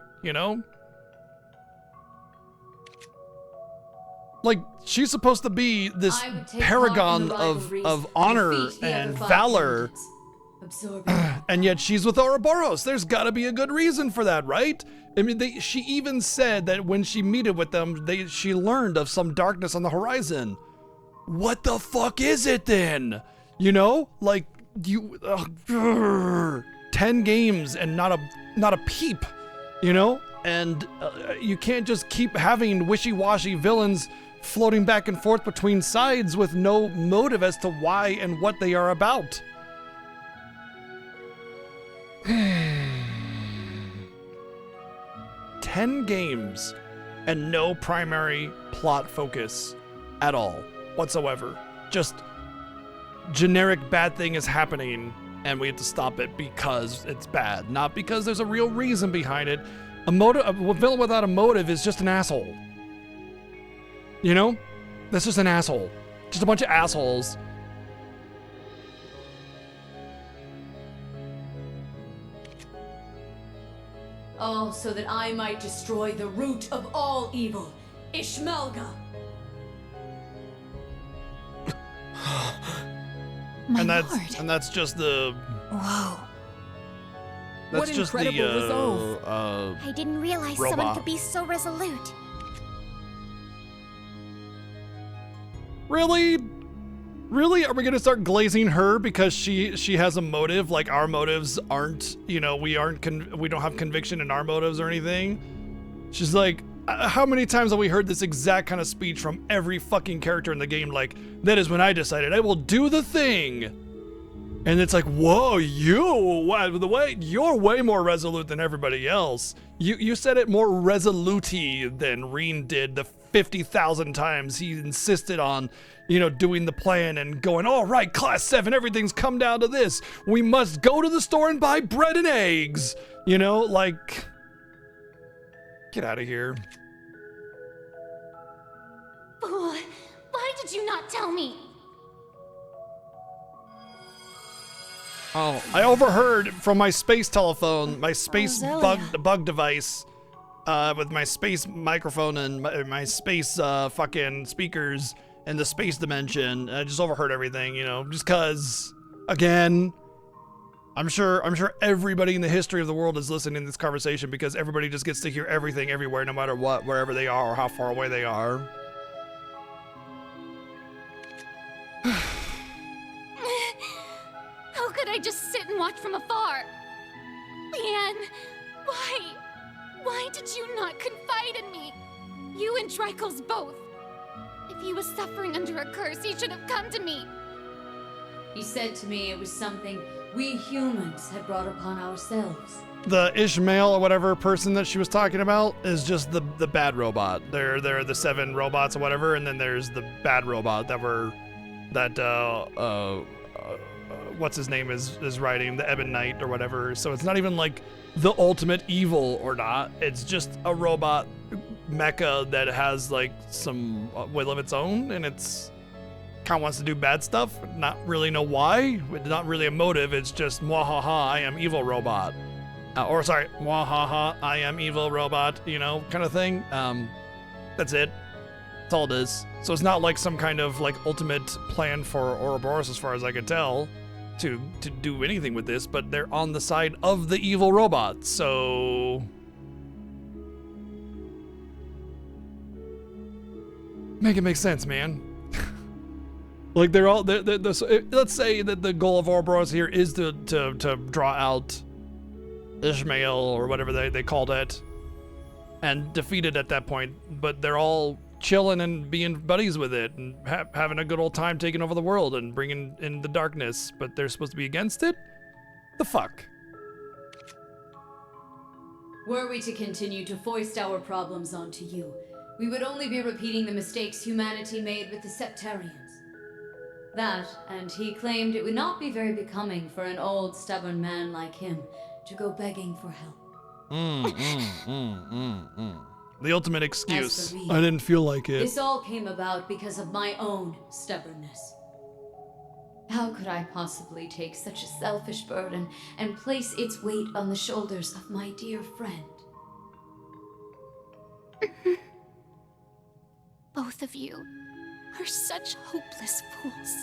[SPEAKER 1] Like, she's supposed to be this paragon of honor and valor, and yet she's with Ouroboros. There's gotta be a good reason for that, right? I mean, she even said that when she meted with them, she learned of some darkness on the horizon. What the fuck is it then? 10 games and not a peep, And you can't just keep having wishy-washy villains floating back and forth between sides with no motive as to why and what they are about. 10 games and no primary plot focus at all whatsoever. Just generic bad thing is happening and we have to stop it because it's bad, not because there's a real reason behind it. A villain without a motive is just an asshole. That's just an asshole. Just a bunch of assholes.
[SPEAKER 6] All so that I might destroy the root of all evil, Ishmelga.
[SPEAKER 1] And that's just the.
[SPEAKER 8] Whoa.
[SPEAKER 1] That's
[SPEAKER 8] What
[SPEAKER 1] just
[SPEAKER 8] incredible
[SPEAKER 1] the
[SPEAKER 8] resolve. I didn't realize someone
[SPEAKER 1] robot.
[SPEAKER 8] could be so resolute.
[SPEAKER 1] Really? Really? Are we gonna start glazing her because she has a motive? Like our motives aren't, we don't have conviction in our motives or anything. She's like, how many times have we heard this exact kind of speech from every fucking character in the game? Like, that is when I decided I will do the thing. And it's like, whoa, you're way more resolute than everybody else. You said it more resolutely than Reen did the 50,000 times he insisted on, doing the plan and going, all right, class 7, everything's come down to this. We must go to the store and buy bread and eggs. Get out of here.
[SPEAKER 3] Fool, why did you not tell me?
[SPEAKER 1] Oh, I overheard from my space telephone, my space bug device, with my space microphone and my space fucking speakers in the space dimension. I just overheard everything, just cause, again, I'm sure everybody in the history of the world is listening to this conversation because everybody just gets to hear everything everywhere, no matter what, wherever they are or how far away they are.
[SPEAKER 3] How could I just sit and watch from afar? Leanne, why? Why did you not confide in me? You and Drycles both. If he was suffering under a curse, he should have come to me.
[SPEAKER 6] He said to me it was something we humans had brought upon ourselves.
[SPEAKER 1] The Ishmael or whatever person that she was talking about is just the bad robot. They're the 7 robots or whatever, and then there's the bad robot what's his name is riding, the Ebon Knight or whatever. So it's not even like the ultimate evil or not. It's just a robot mecha that has like some will of its own, and it's kind of wants to do bad stuff. Not really know why. Not really a motive. It's just mwahaha, I am evil robot. Mwahaha, I am evil robot, kind of thing. That's it. That's all it is. So it's not like some kind of like ultimate plan for Ouroboros, as far as I could tell, to do anything with this, but they're on the side of the evil robot, so... Make it make sense, man. Like they're all, let's say that the goal of Ouroboros here is to draw out Ishmael or whatever they called it and defeat it at that point, but they're all chilling and being buddies with it and having a good old time taking over the world and bringing in the darkness, but they're supposed to be against it? The fuck?
[SPEAKER 6] Were we to continue to foist our problems onto you, we would only be repeating the mistakes humanity made with the Septarians. That, and he claimed it would not be very becoming for an old, stubborn man like him to go begging for help.
[SPEAKER 1] The ultimate excuse.
[SPEAKER 6] For me,
[SPEAKER 1] I didn't feel like it.
[SPEAKER 6] This all came about because of my own stubbornness. How could I possibly take such a selfish burden and place its weight on the shoulders of my dear friend?
[SPEAKER 3] Both of you are such hopeless fools.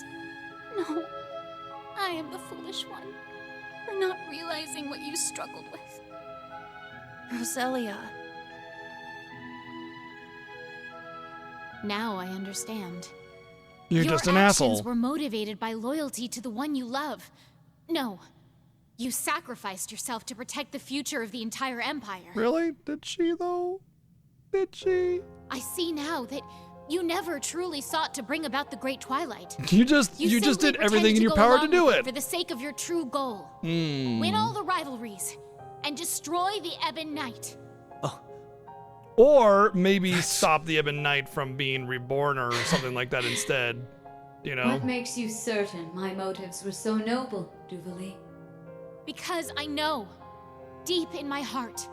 [SPEAKER 3] No, I am the foolish one for not realizing what you struggled with.
[SPEAKER 8] Roselia.
[SPEAKER 3] Now I understand.
[SPEAKER 1] You're just an asshole.
[SPEAKER 3] Your actions were motivated by loyalty to the one you love. No, you sacrificed yourself to protect the future of the entire Empire.
[SPEAKER 1] Really? Did she, though? Did she?
[SPEAKER 3] I see now that you never truly sought to bring about the Great Twilight.
[SPEAKER 1] You just did everything in your power to do it.
[SPEAKER 3] For the sake of your true goal. Win all the rivalries and destroy the Ebon Knight.
[SPEAKER 1] Or maybe stop the Ebon Knight from being reborn or something like that instead.
[SPEAKER 6] What makes you certain my motives were so noble, Duvalie?
[SPEAKER 3] Because I know, deep in my heart,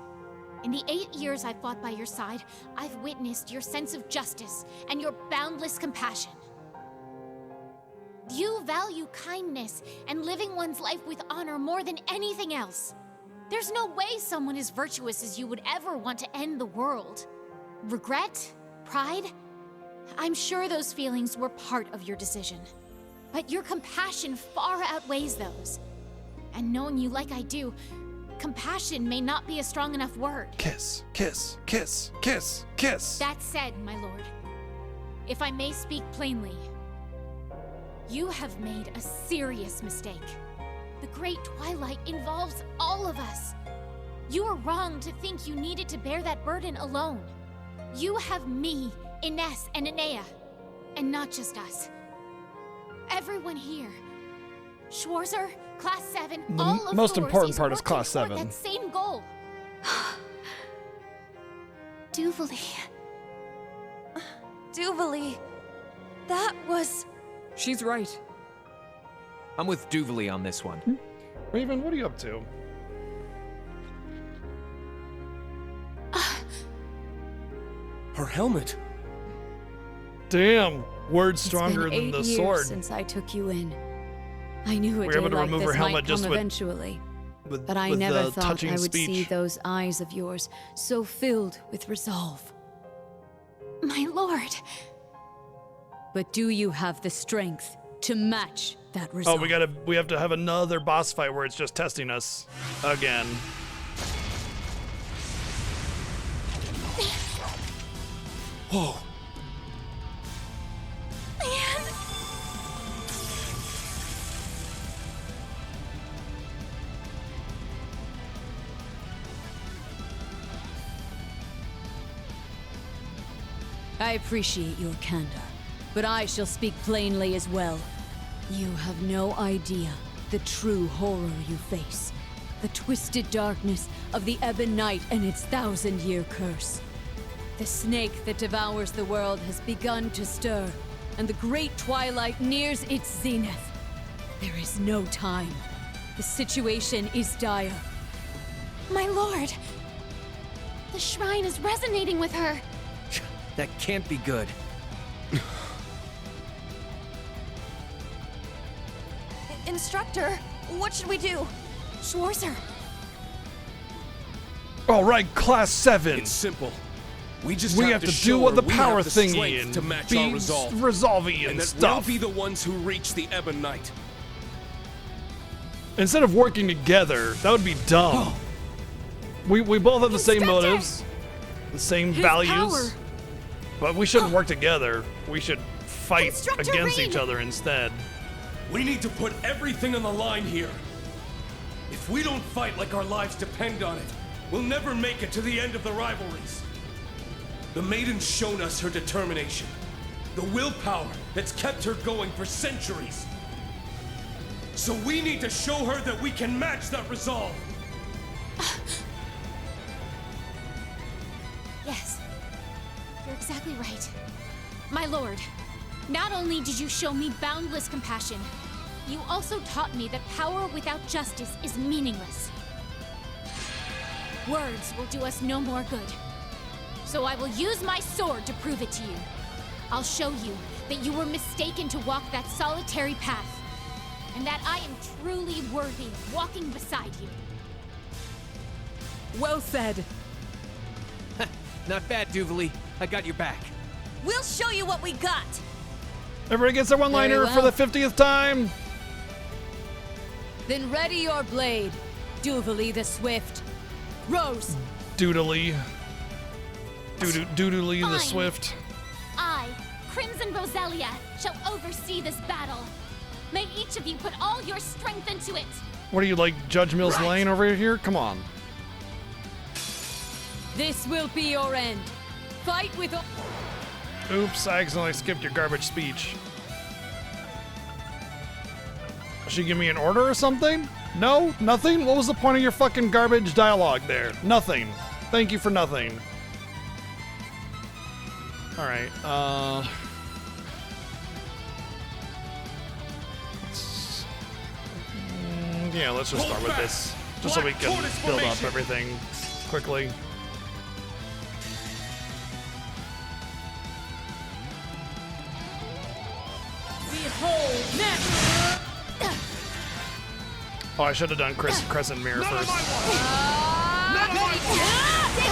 [SPEAKER 3] in the 8 years I fought by your side, I've witnessed your sense of justice and your boundless compassion. You value kindness and living one's life with honor more than anything else. There's no way someone as virtuous as you would ever want to end the world. Regret? Pride? I'm sure those feelings were part of your decision. But your compassion far outweighs those. And knowing you like I do, compassion may not be a strong enough word.
[SPEAKER 1] Kiss, kiss, kiss, kiss, kiss.
[SPEAKER 3] That said, my lord, if I may speak plainly, you have made a serious mistake. The Great Twilight involves all of us. You are wrong to think you needed to bear that burden alone. You have me, Ines, and Enea. And not just us. Everyone here. Schwarzer, Class 7, all of
[SPEAKER 1] most important
[SPEAKER 3] Forces
[SPEAKER 1] part is
[SPEAKER 3] working
[SPEAKER 1] Class
[SPEAKER 3] toward
[SPEAKER 1] 7.
[SPEAKER 3] that same goal.
[SPEAKER 21] Duvalie. Duvalie. That was...
[SPEAKER 4] She's right.
[SPEAKER 9] I'm with Duvalie on this one.
[SPEAKER 1] Raven, what are you up to?
[SPEAKER 7] Her helmet.
[SPEAKER 1] Damn, words stronger
[SPEAKER 6] it's been
[SPEAKER 1] than the
[SPEAKER 6] 8 years
[SPEAKER 1] sword.
[SPEAKER 6] since I took you in. I knew a
[SPEAKER 1] We're
[SPEAKER 6] day
[SPEAKER 1] able to
[SPEAKER 6] like
[SPEAKER 1] remove
[SPEAKER 6] this
[SPEAKER 1] her helmet
[SPEAKER 6] might
[SPEAKER 1] just
[SPEAKER 6] come
[SPEAKER 1] with-
[SPEAKER 6] eventually.
[SPEAKER 1] with-
[SPEAKER 6] but I
[SPEAKER 1] with
[SPEAKER 6] never
[SPEAKER 1] the
[SPEAKER 6] thought
[SPEAKER 1] touching
[SPEAKER 6] I would
[SPEAKER 1] speech.
[SPEAKER 6] see those eyes of yours so filled with resolve.
[SPEAKER 3] My lord.
[SPEAKER 6] But do you have the strength to match that resolve?
[SPEAKER 1] Oh, we have to have another boss fight where it's just testing us again.
[SPEAKER 7] Whoa.
[SPEAKER 6] I appreciate your candor, but I shall speak plainly as well. You have no idea the true horror you face. The twisted darkness of the Ebon Night and its 1,000-year curse. The snake that devours the world has begun to stir, and the great twilight nears its zenith. There is no time. The situation is dire.
[SPEAKER 3] My lord! The shrine is resonating with her.
[SPEAKER 11] That can't be good.
[SPEAKER 21] Instructor, what should we do?
[SPEAKER 3] Schwarzer.
[SPEAKER 1] All right, Class 7.
[SPEAKER 7] It's simple. We just
[SPEAKER 1] We
[SPEAKER 7] have
[SPEAKER 1] have to
[SPEAKER 7] show
[SPEAKER 1] do what
[SPEAKER 7] her
[SPEAKER 1] the
[SPEAKER 7] we
[SPEAKER 1] power
[SPEAKER 7] have the
[SPEAKER 1] thingy
[SPEAKER 7] strength
[SPEAKER 1] and
[SPEAKER 7] to match
[SPEAKER 1] be
[SPEAKER 7] our resolve.
[SPEAKER 1] resolvey and
[SPEAKER 7] that
[SPEAKER 1] stuff.
[SPEAKER 7] We'll be the ones who reach the Ebon Night.
[SPEAKER 1] Instead of working together, that would be dumb. we both have the same motives, the same values,
[SPEAKER 3] power.
[SPEAKER 1] but we shouldn't work together. We should fight
[SPEAKER 3] Instructor
[SPEAKER 1] against
[SPEAKER 3] Reed.
[SPEAKER 1] each other instead.
[SPEAKER 7] We need to put everything on the line here. If we don't fight like our lives depend on it, we'll never make it to the end of the rivalries. The Maiden's shown us her determination, the willpower that's kept her going for centuries. So we need to show her that we can match that resolve.
[SPEAKER 3] Yes, you're exactly right. My lord, not only did you show me boundless compassion, you also taught me that power without justice is meaningless. Words will do us no more good. So I will use my sword to prove it to you. I'll show you that you were mistaken to walk that solitary path, and that I am truly worthy of walking beside you.
[SPEAKER 4] Well said.
[SPEAKER 11] Not bad, Duvalie. I got your back.
[SPEAKER 21] We'll show you what we got.
[SPEAKER 1] Everybody gets their one-liner
[SPEAKER 6] Very
[SPEAKER 1] for the
[SPEAKER 6] well.
[SPEAKER 1] 50th time.
[SPEAKER 6] Then ready your blade, Duvalie the Swift. Rose!
[SPEAKER 1] Doodly. Doodly the
[SPEAKER 3] Fine.
[SPEAKER 1] Swift.
[SPEAKER 3] I, Crimson Roselia, shall oversee this battle. May each of you put all your strength into it.
[SPEAKER 1] What are you, like Judge Mills Lane over here? Come on.
[SPEAKER 6] This will be your end. Fight with all.
[SPEAKER 1] Oops, I accidentally skipped your garbage speech. She give me an order or something? No? Nothing? What was the point of your fucking garbage dialogue there? Nothing. Thank you for nothing. Alright, yeah, let's just start with this. Just so we can build up everything quickly.
[SPEAKER 5] Behold, next!
[SPEAKER 1] Oh, I should have done Crescent Mirror first.
[SPEAKER 3] Take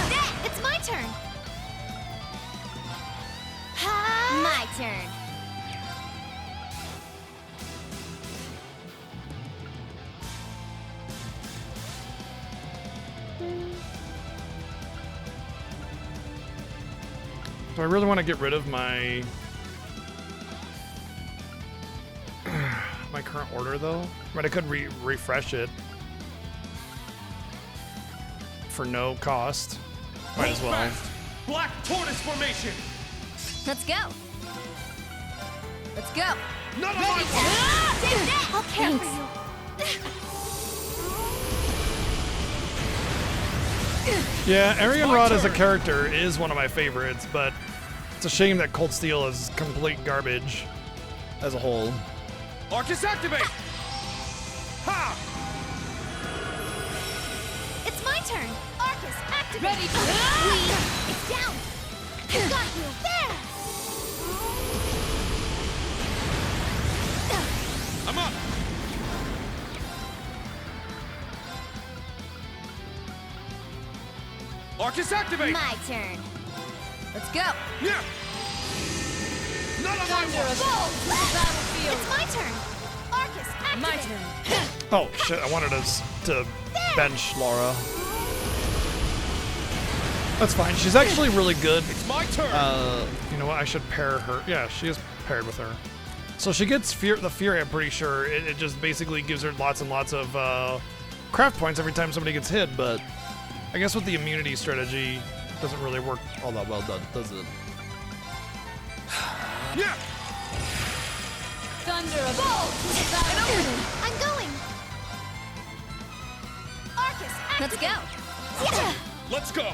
[SPEAKER 3] that! It's my turn. My turn.
[SPEAKER 1] Do I really want to get rid of my my current order though? I mean, I could refresh it for no cost. Might as well.
[SPEAKER 7] Black Tortoise formation.
[SPEAKER 21] Let's go. Let's go.
[SPEAKER 7] None of my
[SPEAKER 3] Take that! I'll care for you.
[SPEAKER 1] Yeah, Arian Rod as a character is one of my favorites, but it's a shame that Cold Steel is complete garbage as a whole.
[SPEAKER 7] Arcus activate. Ha!
[SPEAKER 3] It's my turn. Arcus, activate.
[SPEAKER 5] Ready to
[SPEAKER 3] It's down. I got you. There.
[SPEAKER 7] I'm up. Arcus activate.
[SPEAKER 3] My turn.
[SPEAKER 21] Let's go.
[SPEAKER 7] Yeah. None of my
[SPEAKER 3] Battlefield. It's my turn. Arcus, activate.
[SPEAKER 5] My turn.
[SPEAKER 1] Oh shit! I wanted us to bench Laura. That's fine. She's actually really good.
[SPEAKER 7] It's my turn.
[SPEAKER 1] You know what? I should pair her. Yeah, she is paired with her. So she gets the Fury. I'm pretty sure it just basically gives her lots and lots of craft points every time somebody gets hit. But I guess with the immunity strategy, it doesn't really work all that well, does it?
[SPEAKER 7] Yeah.
[SPEAKER 5] Thunderbolt!
[SPEAKER 2] I'm going! Arcus,
[SPEAKER 14] Let's go.
[SPEAKER 2] Yeah.
[SPEAKER 7] Let's go!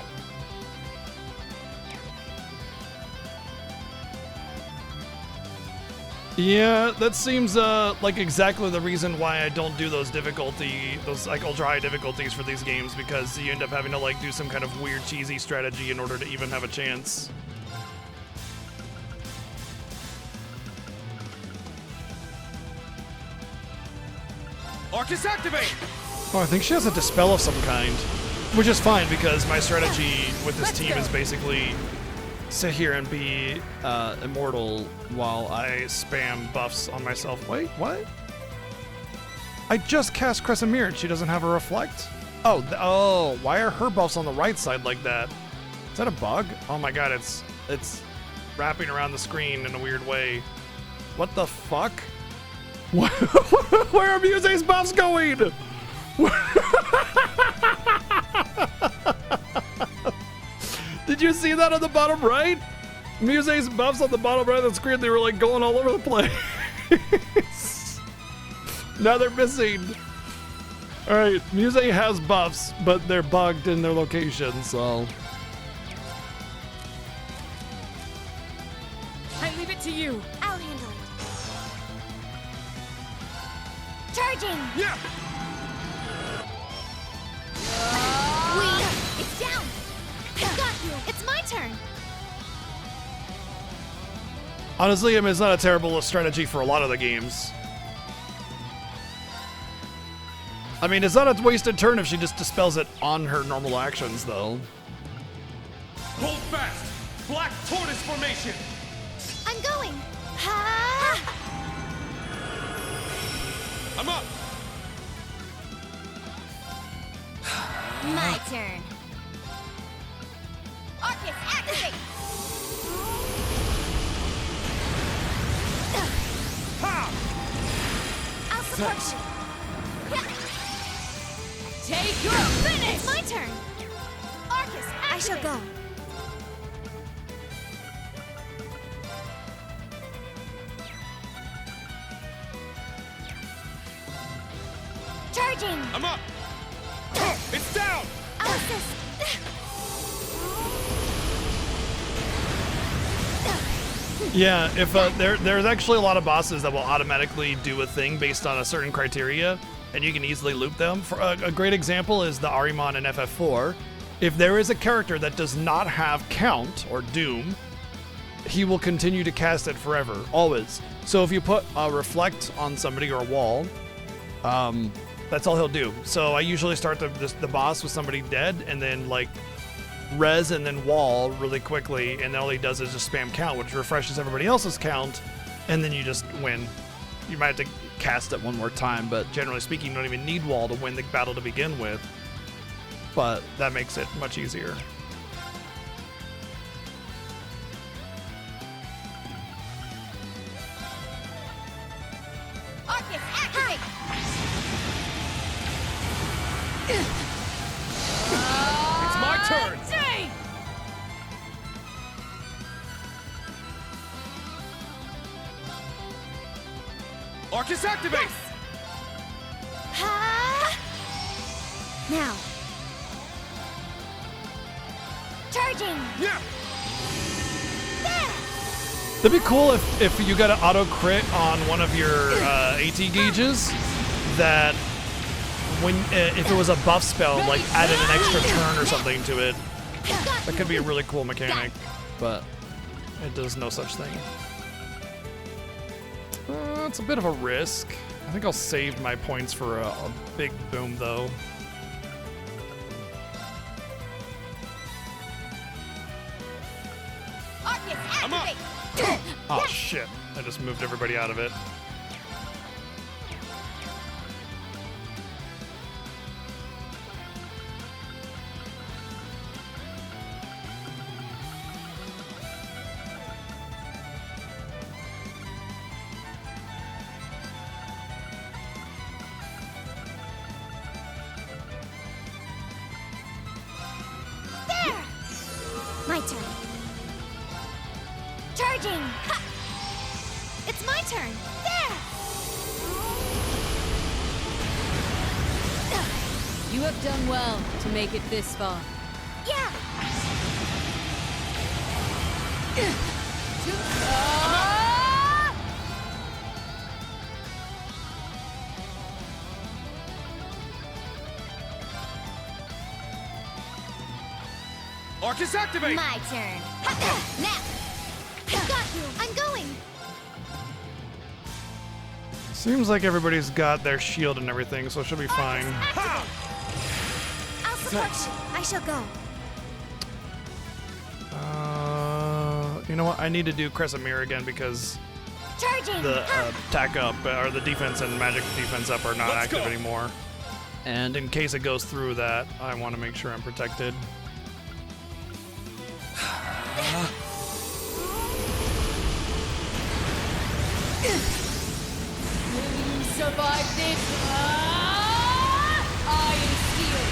[SPEAKER 1] Yeah, that seems like exactly the reason why I don't do those like ultra high difficulties for these games, because you end up having to like do some kind of weird cheesy strategy in order to even have a chance.
[SPEAKER 7] Arcus activate!
[SPEAKER 1] Oh, I think she has a dispel of some kind, which is fine because my strategy with this team is basically sit here and be immortal while I spam buffs on myself. Wait, what? I just cast Crescent Mirror and she doesn't have a reflect? Oh, why are her buffs on the right side like that? Is that a bug? Oh my god, it's wrapping around the screen in a weird way. What the fuck? Where are Muse's buffs going? Did you see that on the bottom right? Muse's buffs on the bottom right of the screen, they were like going all over the place. Now they're missing. Alright, Muse has buffs, but they're bugged in their location, so.
[SPEAKER 4] I leave it to you.
[SPEAKER 2] I'll handle it. Charging!
[SPEAKER 7] Yeah!
[SPEAKER 2] It's down! I got you! It's my turn!
[SPEAKER 1] Honestly, I mean, it's not a terrible strategy for a lot of the games. I mean, it's not a wasted turn if she just dispels it on her normal actions, though.
[SPEAKER 7] Hold fast! Black Tortoise formation!
[SPEAKER 2] I'm going! Ha!
[SPEAKER 7] I'm up!
[SPEAKER 2] My turn. Arcus, activate!
[SPEAKER 7] Ha!
[SPEAKER 2] I'll support you.
[SPEAKER 5] Take your finish!
[SPEAKER 2] It's my turn. Arcus, activate! I shall go. Charging!
[SPEAKER 7] I'm up! It's down!
[SPEAKER 2] I'll assist.
[SPEAKER 1] Yeah, if there's actually a lot of bosses that will automatically do a thing based on a certain criteria, and you can easily loop them. For a great example is the Ahriman in FF4. If there is a character that does not have Count or Doom, he will continue to cast it forever, always. So if you put a Reflect on somebody or a wall, that's all he'll do. So I usually start the boss with somebody dead, and then like res and then wall really quickly, and then all he does is just spam Count, which refreshes everybody else's count, and then you just win. You might have to cast it one more time, but generally speaking, you don't even need wall to win the battle to begin with. But that makes it much easier.
[SPEAKER 2] Arcus, activate!
[SPEAKER 7] It's my turn! Arcus activate!
[SPEAKER 2] Yes. Ha! Now. Charging!
[SPEAKER 7] Yeah!
[SPEAKER 2] There!
[SPEAKER 1] That'd be cool if you got an auto crit on one of your AT gauges that when if it was a buff spell, like added an extra turn or something to it. That could be a really cool mechanic, but it does no such thing. It's a bit of a risk. I think I'll save my points for a big boom, though.
[SPEAKER 2] Arcus, activate!
[SPEAKER 1] Oh, shit. I just moved everybody out of it.
[SPEAKER 2] My turn. Charging! Ha! It's my turn. There!
[SPEAKER 6] You have done well to make it this far.
[SPEAKER 2] Yeah!
[SPEAKER 7] Arcus, activate!
[SPEAKER 2] My turn. Now! Got you! I'm going!
[SPEAKER 1] Seems like everybody's got their shield and everything, so it should be fine.
[SPEAKER 2] I'll support you. I shall go.
[SPEAKER 1] You know what? I need to do Crescent Mirror again because
[SPEAKER 2] Charging!
[SPEAKER 1] the attack up, or the defense and magic defense up are not active anymore. And in case it goes through that, I want to make sure I'm protected.
[SPEAKER 6] Survive this! Iron Steel!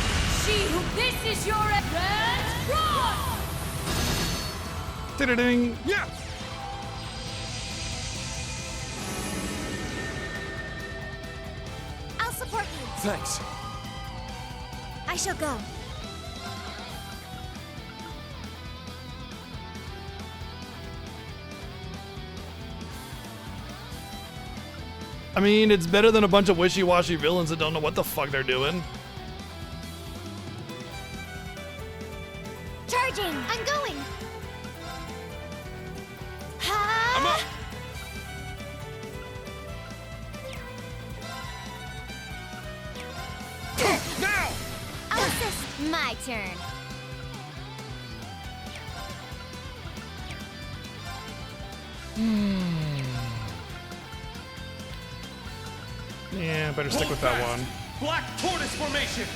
[SPEAKER 6] She who this is your advance! Cross!
[SPEAKER 1] Ding!
[SPEAKER 7] Yeah!
[SPEAKER 2] I'll support you.
[SPEAKER 7] Thanks.
[SPEAKER 2] I shall go.
[SPEAKER 1] I mean, it's better than a bunch of wishy-washy villains that don't know what the fuck they're doing.
[SPEAKER 2] Charging! I'm going!
[SPEAKER 7] I'm up! Now!
[SPEAKER 2] I'll assist. My turn.
[SPEAKER 1] Yeah, better stick with that one.
[SPEAKER 7] Black Tortoise formation!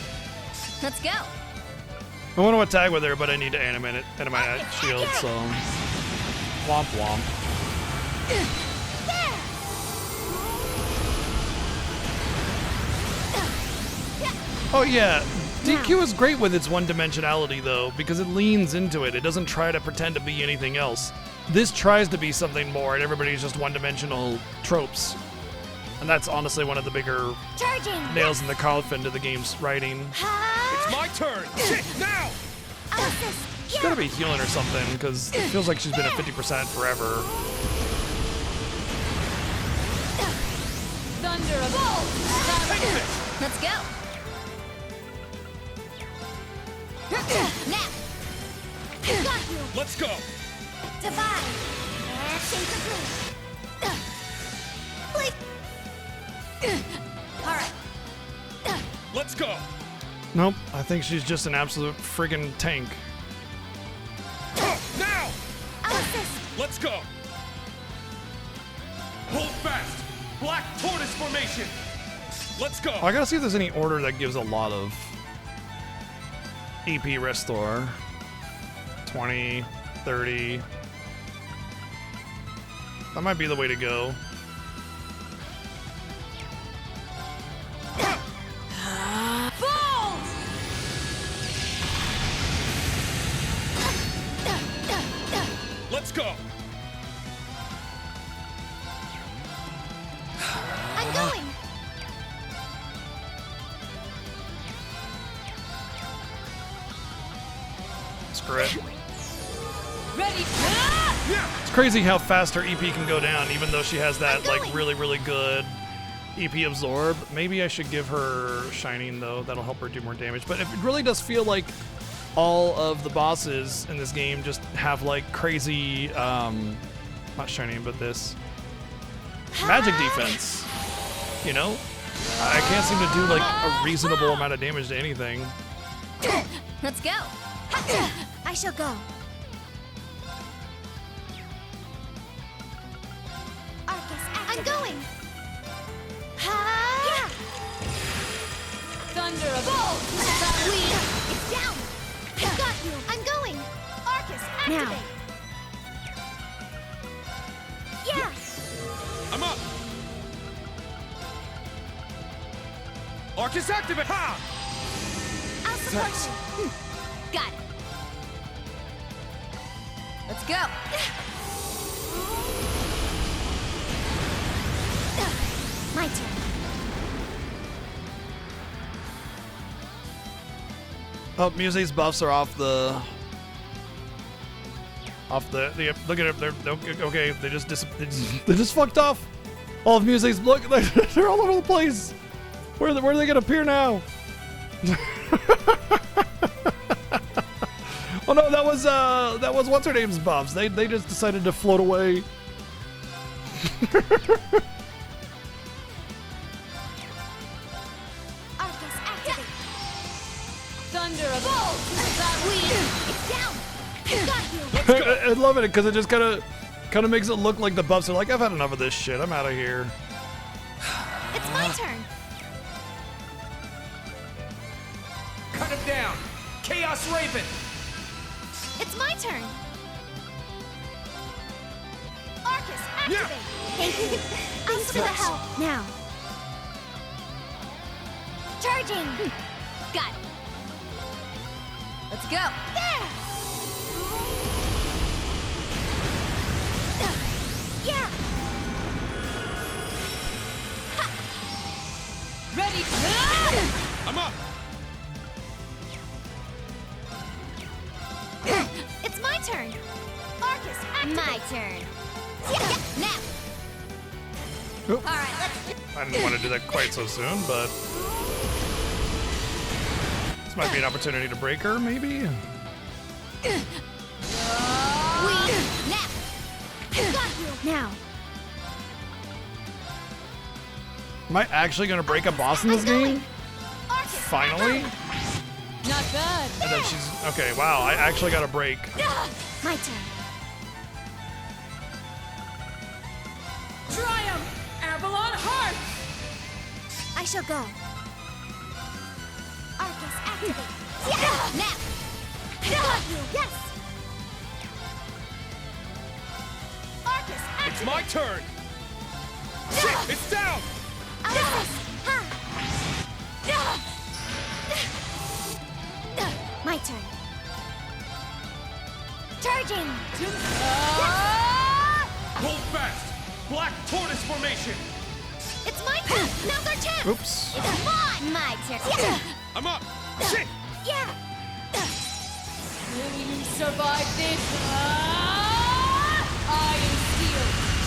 [SPEAKER 2] Let's go.
[SPEAKER 1] I want to attack with her, but I need to animate it, animate that shield, so... Womp womp. Oh yeah, DQ is great with its one-dimensionality though, because it leans into it. It doesn't try to pretend to be anything else. This tries to be something more, and everybody's just one-dimensional tropes. And that's honestly one of the bigger nails in the coffin to the game's writing.
[SPEAKER 7] It's my turn! Now!
[SPEAKER 2] I'll assist.
[SPEAKER 1] She's gotta be healing or something, because it feels like she's been at 50% forever.
[SPEAKER 6] Thunder of
[SPEAKER 2] Let's go. Now. Got you.
[SPEAKER 7] Let's go!
[SPEAKER 2] Divide. And shades of blue. Blink. All right.
[SPEAKER 7] Let's go!
[SPEAKER 1] Nope, I think she's just an absolute friggin' tank.
[SPEAKER 7] Now!
[SPEAKER 2] I'll assist.
[SPEAKER 7] Let's go! Hold fast! Black Tortoise formation! Let's go!
[SPEAKER 1] I gotta see if there's any order that gives a lot of EP restore. 20, 30. That might be the way to go.
[SPEAKER 7] Let's go!
[SPEAKER 2] I'm going.
[SPEAKER 1] Screw it.
[SPEAKER 6] Ready?
[SPEAKER 1] It's crazy how fast her EP can go down, even though she has that like really, really good EP absorb. Maybe I should give her Shining though. That'll help her do more damage. But it really does feel like all of the bosses in this game just have like crazy, not Shining, but this magic defense. You know, I can't seem to do like a reasonable amount of damage to anything.
[SPEAKER 2] Let's go. I shall go. Arcus, I'm going. Yeah.
[SPEAKER 6] Thunder of
[SPEAKER 2] It's down. Got you. I'm going. Arcus, activate.
[SPEAKER 8] Now.
[SPEAKER 2] Yeah.
[SPEAKER 7] I'm up! Arcus, activate! Ha!
[SPEAKER 2] I'll support you. Got it. Let's go. My turn.
[SPEAKER 1] Oh, Muse's buffs are off the. Look at it. They're okay. They just fucked off. All of Muse's look. They're all over the place. Where are they gonna appear now? Oh no, that was what's her name's buffs. They just decided to float away.
[SPEAKER 2] Arcus, activate.
[SPEAKER 6] Thunder of Bolt!
[SPEAKER 2] It's down. Got you.
[SPEAKER 1] I love it because it just kind of makes it look like the buffs are like, I've had enough of this shit. I'm out of here.
[SPEAKER 2] It's my turn.
[SPEAKER 9] Cut him down! Chaos Raven!
[SPEAKER 2] It's my turn. Arcus, activate. Thank you. Thanks for the help. Now. Charging.
[SPEAKER 14] Got it. Let's go.
[SPEAKER 2] There. Yeah.
[SPEAKER 6] Ready?
[SPEAKER 7] I'm up!
[SPEAKER 2] It's my turn. Arcus, activate. My turn. Yeah. Now.
[SPEAKER 1] Oop.
[SPEAKER 2] All right, let's
[SPEAKER 1] I didn't want to do that quite so soon, but this might be an opportunity to break her, maybe?
[SPEAKER 2] Now.
[SPEAKER 1] Am I actually gonna break a boss in this game? Finally?
[SPEAKER 6] Not bad.
[SPEAKER 1] And then she's okay. Wow, I actually got a break.
[SPEAKER 2] My turn.
[SPEAKER 6] Triumph! Avalon Heart!
[SPEAKER 2] I shall go. Arcus, activate. Yeah. Now. Got you. Yes. Arcus, activate.
[SPEAKER 7] It's my turn! Shit, it's down!
[SPEAKER 2] My turn. Charging.
[SPEAKER 7] Hold fast! Black Tortoise formation!
[SPEAKER 2] It's my turn. Now's our chance.
[SPEAKER 1] Oops.
[SPEAKER 2] It's my turn. Yeah.
[SPEAKER 7] I'm up! Shit!
[SPEAKER 2] Yeah.
[SPEAKER 6] Will you survive this? Iron Steel!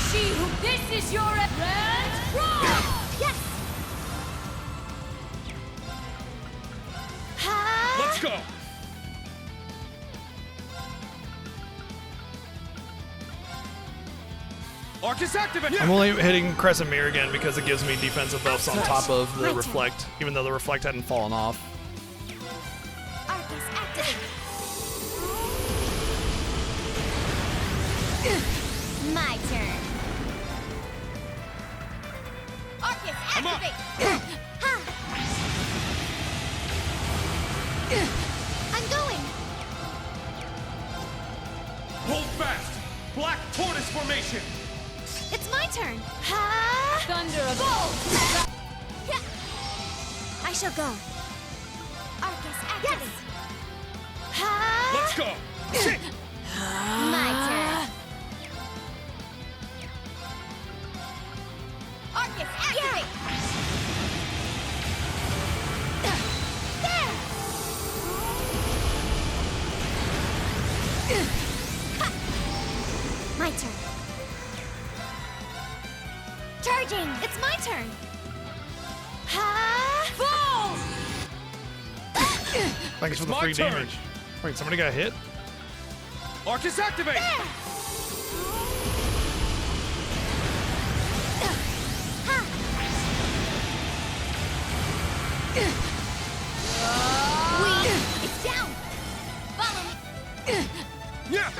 [SPEAKER 6] She who this is your Red Roar!
[SPEAKER 2] Yes.
[SPEAKER 7] Let's go! Arcus activate!
[SPEAKER 1] I'm only hitting Crescent Mirror again because it gives me defensive buffs on top of the Reflect, even though the Reflect hadn't fallen off.
[SPEAKER 2] Arcus, activate. My turn. Arcus, activate. I'm going.
[SPEAKER 7] Hold fast! Black Tortoise formation!
[SPEAKER 2] It's my turn.
[SPEAKER 6] Thunder of
[SPEAKER 2] Yeah. I shall go. Arcus, activate.
[SPEAKER 7] Let's go! Shit!
[SPEAKER 2] My turn. Arcus, activate. There. My turn. Charging. It's my turn. Fall.
[SPEAKER 1] Thanks for the
[SPEAKER 7] my
[SPEAKER 1] free
[SPEAKER 7] turn.
[SPEAKER 1] damage. Wait, somebody got hit?
[SPEAKER 7] Arcus activate!
[SPEAKER 2] It's down. Follow me.
[SPEAKER 7] Yeah!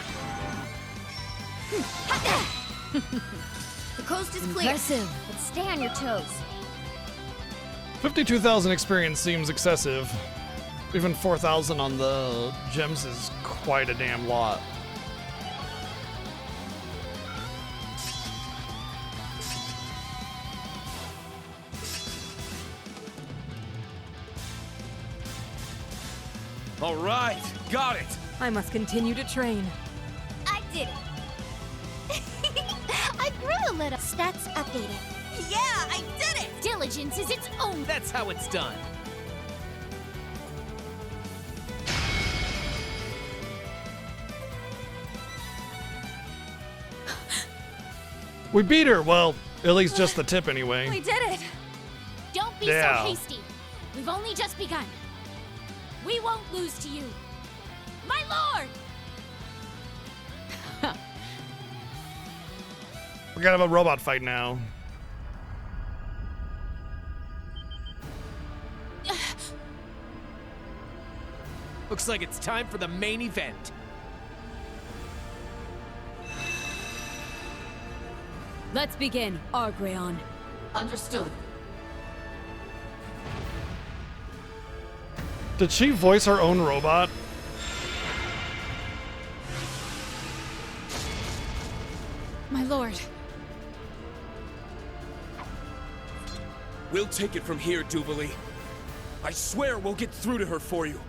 [SPEAKER 2] The coast is clear.
[SPEAKER 6] Impressive.
[SPEAKER 2] But stay on your toes.
[SPEAKER 1] 52,000 experience seems excessive. Even 4,000 on the gems is quite a damn lot.
[SPEAKER 9] All right, got it.
[SPEAKER 4] I must continue to train.
[SPEAKER 2] I did it. I grew a little. Stats updated.
[SPEAKER 18] Yeah, I did it!
[SPEAKER 3] Diligence is its own.
[SPEAKER 12] That's how it's done.
[SPEAKER 1] We beat her. Well, at least just the tip anyway.
[SPEAKER 3] We did it. Don't be so hasty. We've only just begun. We won't lose to you. My lord!
[SPEAKER 1] We're gonna have a robot fight now.
[SPEAKER 12] Looks like it's time for the main event.
[SPEAKER 6] Let's begin, Argreon.
[SPEAKER 13] Understood.
[SPEAKER 1] Did she voice her own robot?
[SPEAKER 3] My lord.
[SPEAKER 7] We'll take it from here, Duvalie. I swear we'll get through to her for you.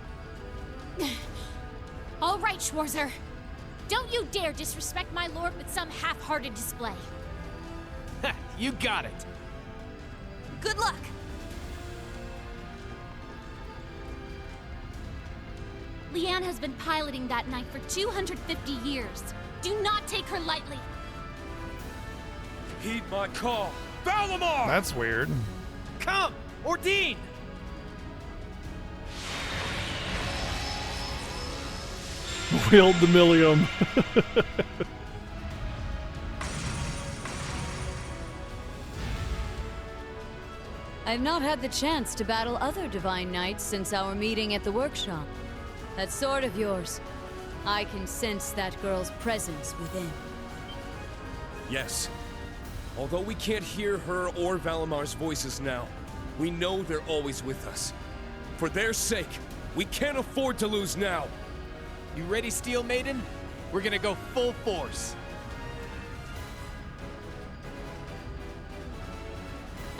[SPEAKER 3] All right, Schwarzer. Don't you dare disrespect my lord with some half-hearted display.
[SPEAKER 12] You got it.
[SPEAKER 18] Good luck.
[SPEAKER 3] Leanne has been piloting that knight for 250 years. Do not take her lightly.
[SPEAKER 7] Heed my call. Valimar!
[SPEAKER 1] That's weird.
[SPEAKER 12] Come, Ordine!
[SPEAKER 1] Wield the Millium.
[SPEAKER 6] I've not had the chance to battle other Divine Knights since our meeting at the workshop. That sword of yours, I can sense that girl's presence within.
[SPEAKER 7] Yes. Although we can't hear her or Valimar's voices now, we know they're always with us. For their sake, we can't afford to lose now.
[SPEAKER 12] You ready, Steel Maiden? We're gonna go full force.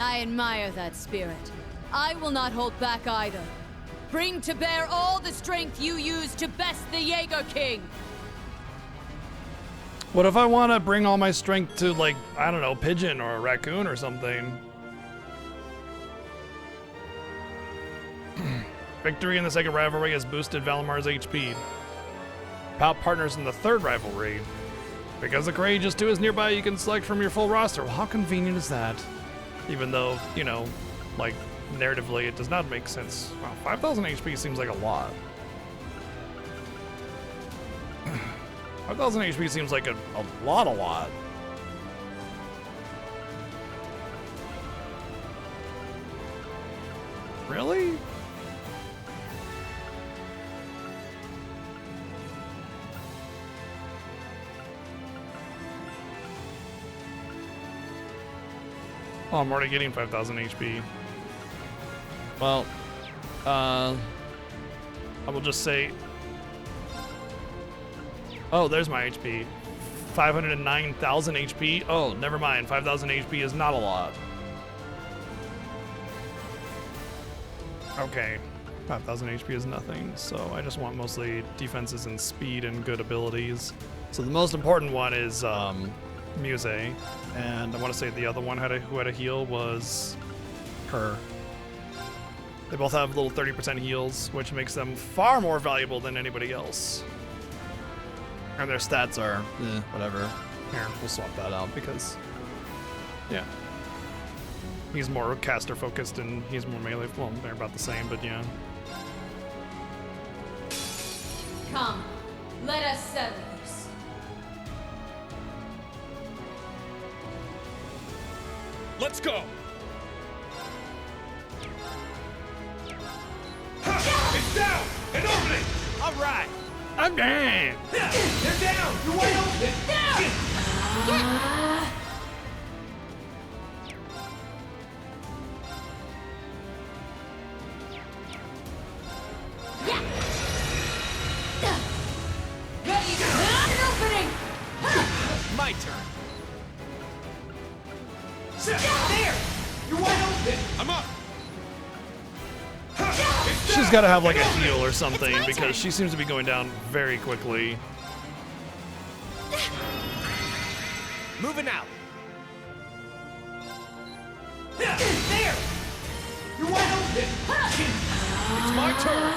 [SPEAKER 6] I admire that spirit. I will not hold back either. Bring to bear all the strength you use to best the Jaeger King!
[SPEAKER 1] What if I want to bring all my strength to, like, I don't know, pigeon or a raccoon or something? Victory in the second rivalry has boosted Valimar's HP. Pal partners in the third rivalry. Because the Courageous 2 is nearby, you can select from your full roster. Well, how convenient is that? Even though, you know, like, narratively, it does not make sense. Wow, 5,000 HP seems like a lot. 5,000 HP seems like a lot. Really? Oh, I'm already getting 5,000 HP. Well, I will just say... Oh, there's my HP. 509,000 HP. Oh, never mind. 5,000 HP is not a lot. Okay. 5,000 HP is nothing, so I just want mostly defenses and speed and good abilities. So the most important one is Muse, and I want to say the other one who had a heal was her. They both have little 30% heals, which makes them far more valuable than anybody else. And their stats are, whatever. Here, we'll swap that out because, yeah. He's more caster focused and he's more melee. Well, they're about the same, but yeah.
[SPEAKER 6] Come, let us settle this.
[SPEAKER 7] Let's go! It's down! And opening!
[SPEAKER 12] All right!
[SPEAKER 1] I'm down!
[SPEAKER 7] They're down! You're wide open!
[SPEAKER 6] Ready to opening!
[SPEAKER 12] My turn.
[SPEAKER 7] There! You're wide open! I'm up!
[SPEAKER 1] She's got to have like a heal or something because she seems to be going down very quickly.
[SPEAKER 12] Moving out.
[SPEAKER 7] There! You're wide open! It's my turn!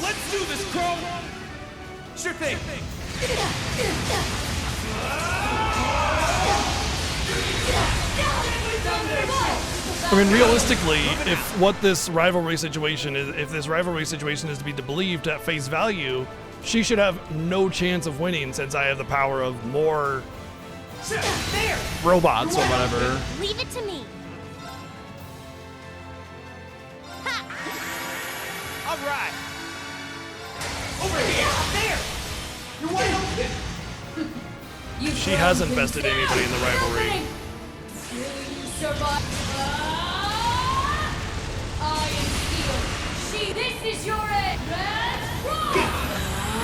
[SPEAKER 7] Let's do this, Crow! Sure thing!
[SPEAKER 1] I mean, realistically, if what this rivalry situation is, if this rivalry situation is to be believed at face value, she should have no chance of winning since I have the power of more robots or whatever.
[SPEAKER 2] Leave it to me.
[SPEAKER 12] All right.
[SPEAKER 7] Over here! There! You're wide open!
[SPEAKER 1] She hasn't bested anybody in the rivalry.
[SPEAKER 6] I am Steel. This is your end.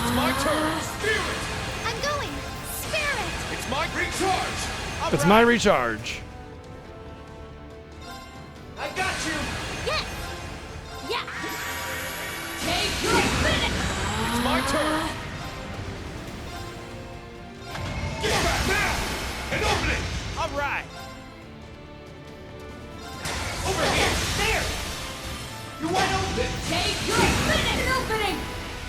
[SPEAKER 7] It's my turn! Spirit!
[SPEAKER 2] I'm going. Spirit.
[SPEAKER 7] It's my recharge!
[SPEAKER 1] It's my recharge.
[SPEAKER 7] I got you!
[SPEAKER 2] Yes. Yeah.
[SPEAKER 6] Take your minute.
[SPEAKER 7] It's my turn! Get back now! An opening!
[SPEAKER 12] All right.
[SPEAKER 7] Over here! There! You're wide open!
[SPEAKER 6] Take your minute. An opening.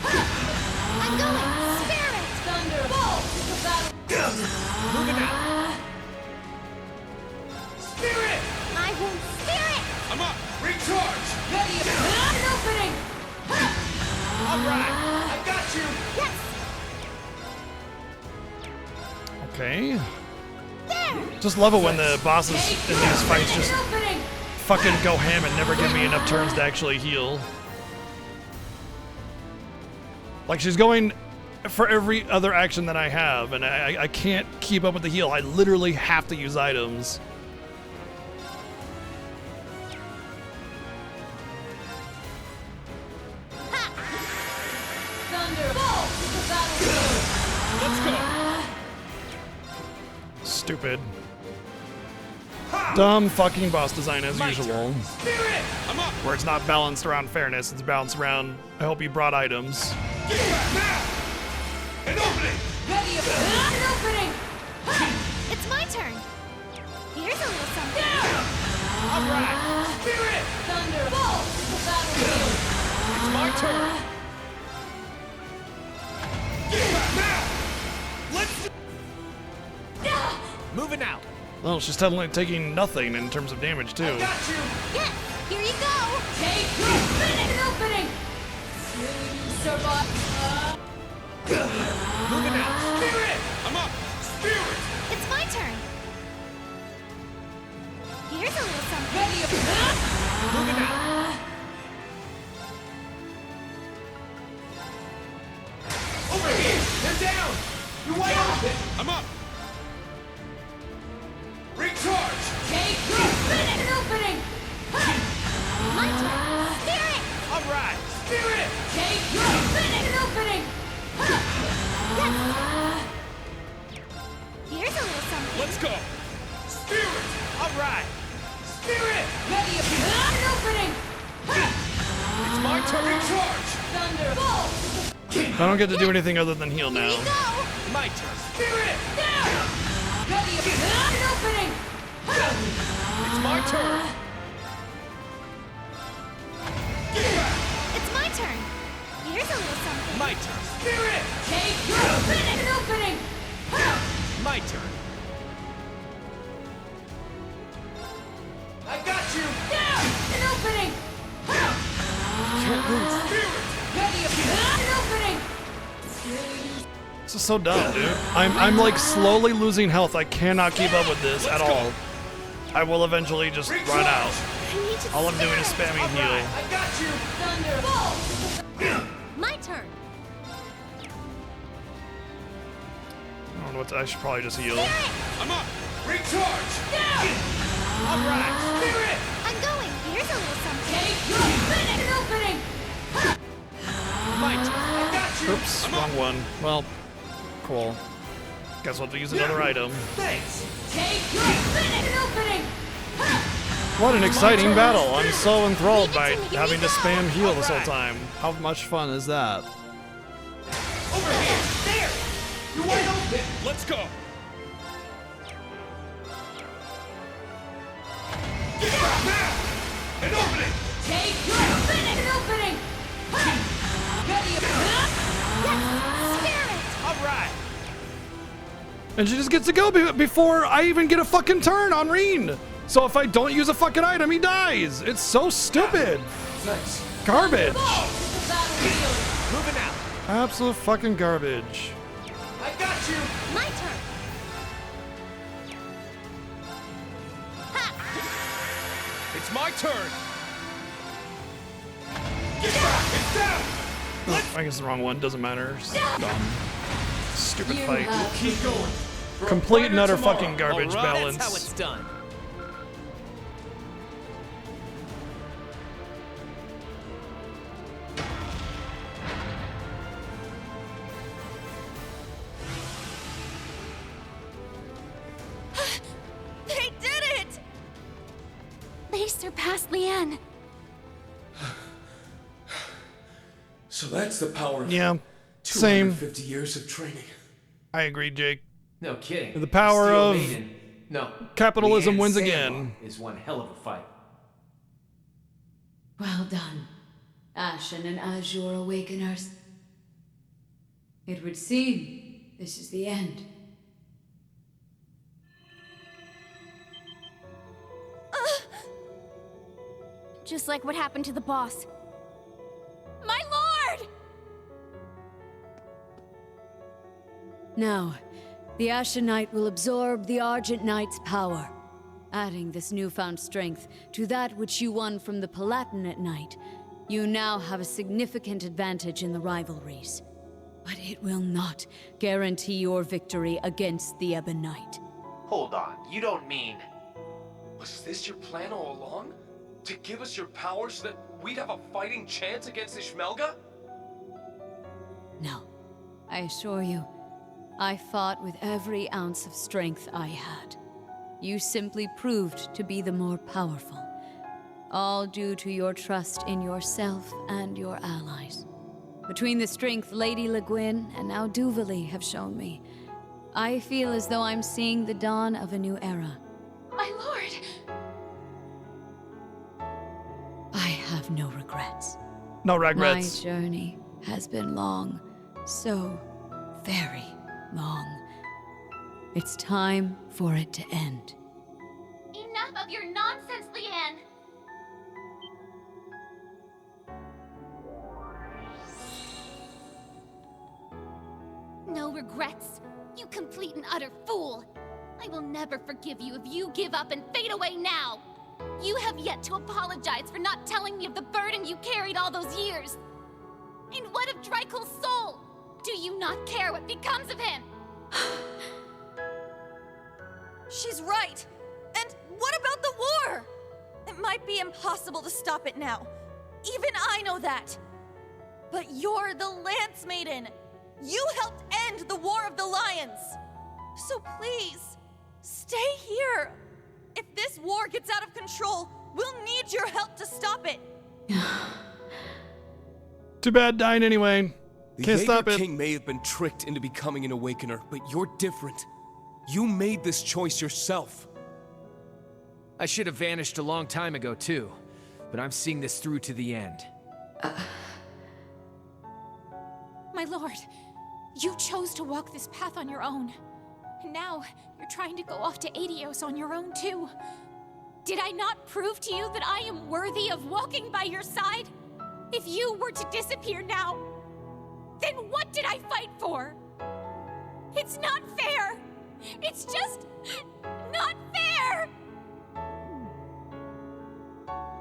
[SPEAKER 2] I'm going. Spirit.
[SPEAKER 6] Thunderbolt.
[SPEAKER 12] Moving out.
[SPEAKER 7] Spirit!
[SPEAKER 2] I will spirit.
[SPEAKER 7] I'm up! Recharge!
[SPEAKER 6] Ready. An opening.
[SPEAKER 12] All right.
[SPEAKER 7] I got you!
[SPEAKER 2] Yes.
[SPEAKER 1] Okay.
[SPEAKER 2] There.
[SPEAKER 1] Just love it when the bosses in these fights just fucking go ham and never give me enough turns to actually heal. Like, she's going for every other action that I have, and I can't keep up with the heal. I literally have to use items.
[SPEAKER 6] Thunderbolt.
[SPEAKER 7] Let's go!
[SPEAKER 1] Stupid. Dumb fucking boss design as usual.
[SPEAKER 7] Spirit! I'm up!
[SPEAKER 1] Where it's not balanced around fairness, it's balanced around, I hope you brought items.
[SPEAKER 7] Get back now! An opening!
[SPEAKER 6] Ready. An opening.
[SPEAKER 2] It's my turn. Here's a little something.
[SPEAKER 12] All right.
[SPEAKER 7] Spirit!
[SPEAKER 6] Thunderbolt.
[SPEAKER 7] It's my turn! Get back now! Let's do
[SPEAKER 12] Moving out.
[SPEAKER 1] Well, she's definitely taking nothing in terms of damage, too.
[SPEAKER 7] I got you!
[SPEAKER 2] Yes. Here you go.
[SPEAKER 6] Take your minute. An opening. Survive.
[SPEAKER 12] Moving out.
[SPEAKER 7] Spirit! I'm up! Spirit!
[SPEAKER 2] It's my turn. Here's a little something.
[SPEAKER 6] Ready.
[SPEAKER 12] Moving out.
[SPEAKER 7] Over here! They're down! You're wide open! I'm up! Recharge!
[SPEAKER 6] Take your minute. An opening.
[SPEAKER 2] My turn. Spirit.
[SPEAKER 12] All right.
[SPEAKER 7] Spirit!
[SPEAKER 6] Take your minute. An opening.
[SPEAKER 2] Yes. Here's a little something.
[SPEAKER 7] Let's go! Spirit!
[SPEAKER 12] All right.
[SPEAKER 7] Spirit!
[SPEAKER 6] Ready. An opening.
[SPEAKER 7] It's my turn! Recharge!
[SPEAKER 6] Thunderbolt.
[SPEAKER 1] I don't get to do anything other than heal
[SPEAKER 2] Here
[SPEAKER 1] now.
[SPEAKER 2] you go.
[SPEAKER 12] My turn.
[SPEAKER 7] Spirit!
[SPEAKER 6] Ready. An opening.
[SPEAKER 7] It's my turn! Get back!
[SPEAKER 2] It's my turn. Here's a little something.
[SPEAKER 12] My turn.
[SPEAKER 7] Spirit!
[SPEAKER 6] Take your minute. An opening.
[SPEAKER 12] My turn.
[SPEAKER 7] I got you!
[SPEAKER 6] An opening.
[SPEAKER 7] Spirit!
[SPEAKER 6] Ready. An opening.
[SPEAKER 1] This is so dumb, dude. I'm like slowly losing health. I cannot keep up with this at all. I will eventually just run out.
[SPEAKER 2] I need to
[SPEAKER 1] All I'm doing is spamming heal.
[SPEAKER 7] I got you!
[SPEAKER 6] Thunderbolt.
[SPEAKER 2] My turn.
[SPEAKER 1] I don't know what to, I should probably just heal.
[SPEAKER 7] I'm up! Recharge!
[SPEAKER 12] All right.
[SPEAKER 7] Spirit!
[SPEAKER 2] I'm going. Here's a little something.
[SPEAKER 6] Take your minute. An opening.
[SPEAKER 12] My turn.
[SPEAKER 7] I got you!
[SPEAKER 1] Oops, wrong one. Well, cool. Guess we'll have to use another item.
[SPEAKER 7] Thanks!
[SPEAKER 6] Take your minute. An opening.
[SPEAKER 1] What an exciting battle. I'm so enthralled by
[SPEAKER 2] Here we
[SPEAKER 1] having to
[SPEAKER 2] go.
[SPEAKER 1] spam heal this whole time. How much fun is that?
[SPEAKER 7] Over here! There! Wide open! Let's go! An opening!
[SPEAKER 6] Take your finish! An opening!
[SPEAKER 12] All right.
[SPEAKER 1] And she just gets to go before I even get a fucking turn on Reen. So if I don't use a fucking item, he dies. It's so stupid.
[SPEAKER 7] Nice.
[SPEAKER 1] Garbage.
[SPEAKER 12] Moving out.
[SPEAKER 1] Absolute fucking garbage.
[SPEAKER 12] I got you.
[SPEAKER 2] My turn.
[SPEAKER 7] It's my turn. Get back! It's down!
[SPEAKER 1] Oh, I guess the wrong one. Doesn't matter. Dumb. Stupid fight.
[SPEAKER 7] Keep going.
[SPEAKER 1] Complete and utter fucking
[SPEAKER 12] All
[SPEAKER 1] garbage
[SPEAKER 12] right,
[SPEAKER 1] balance.
[SPEAKER 12] That's how it's done.
[SPEAKER 2] They did it! They surpassed Lien.
[SPEAKER 7] So that's the power of
[SPEAKER 1] Yeah. Same.
[SPEAKER 7] 250 years of training.
[SPEAKER 1] I agree, Jake.
[SPEAKER 13] No kidding.
[SPEAKER 1] The power
[SPEAKER 13] Steel
[SPEAKER 1] of
[SPEAKER 13] Maiden. No.
[SPEAKER 1] capitalism
[SPEAKER 13] Leanne
[SPEAKER 1] wins
[SPEAKER 13] Sandbar
[SPEAKER 1] again.
[SPEAKER 13] Is one hell of a fight.
[SPEAKER 6] Well done, Ashen and Azure Awakeners. It would seem this is the end.
[SPEAKER 2] Just like what happened to the boss. My lord!
[SPEAKER 6] Now, the Ashen Knight will absorb the Argent Knight's power, adding this newfound strength to that which you won from the Palatinate Knight. You now have a significant advantage in the rivalries, but it will not guarantee your victory against the Ebon Knight.
[SPEAKER 15] Hold on, you don't mean...
[SPEAKER 7] Was this your plan all along? To give us your power so that we'd have a fighting chance against Ishmelga?
[SPEAKER 6] No, I assure you, I fought with every ounce of strength I had. You simply proved to be the more powerful, all due to your trust in yourself and your allies. Between the strength Lady Le Guin and now Duvalie have shown me, I feel as though I'm seeing the dawn of a new era.
[SPEAKER 2] My lord!
[SPEAKER 6] I have no regrets.
[SPEAKER 1] No regrets.
[SPEAKER 6] My journey has been long, so very long. It's time for it to end.
[SPEAKER 2] Enough of your nonsense, Leanne! No regrets, you complete and utter fool! I will never forgive you if you give up and fade away now! You have yet to apologize for not telling me of the burden you carried all those years! And what of Drykul's soul? Do you not care what becomes of him?
[SPEAKER 16] She's right! And what about the war? It might be impossible to stop it now. Even I know that. But you're the Lance Maiden. You helped end the War of the Lions. So please, stay here. If this war gets out of control, we'll need your help to stop it.
[SPEAKER 1] Too bad, dying anyway.
[SPEAKER 7] The
[SPEAKER 1] Can't stop
[SPEAKER 7] Jaeger
[SPEAKER 1] it.
[SPEAKER 7] King may have been tricked into becoming an Awakener, but you're different. You made this choice yourself.
[SPEAKER 12] I should have vanished a long time ago, too. But I'm seeing this through to the end.
[SPEAKER 3] My lord, you chose to walk this path on your own. And now, you're trying to go off to Adios on your own, too. Did I not prove to you that I am worthy of walking by your side? If you were to disappear now, then what did I fight for? It's not fair! It's just not fair!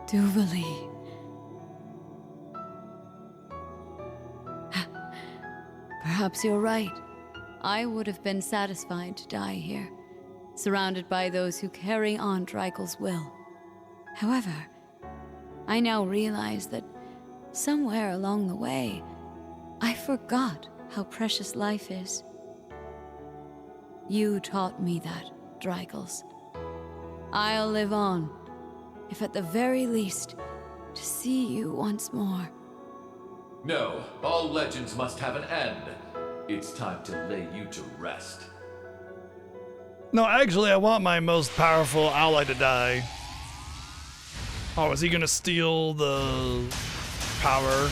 [SPEAKER 6] Duvalie. Perhaps you're right. I would have been satisfied to die here, surrounded by those who carry on Drykul's will. However, I now realize that somewhere along the way, I forgot how precious life is. You taught me that, Drykuls. I'll live on, if at the very least, to see you once more.
[SPEAKER 24] No, all legends must have an end.
[SPEAKER 13] It's time to lay you to rest.
[SPEAKER 1] No, actually, I want my most powerful ally to die. Oh, is he gonna steal the power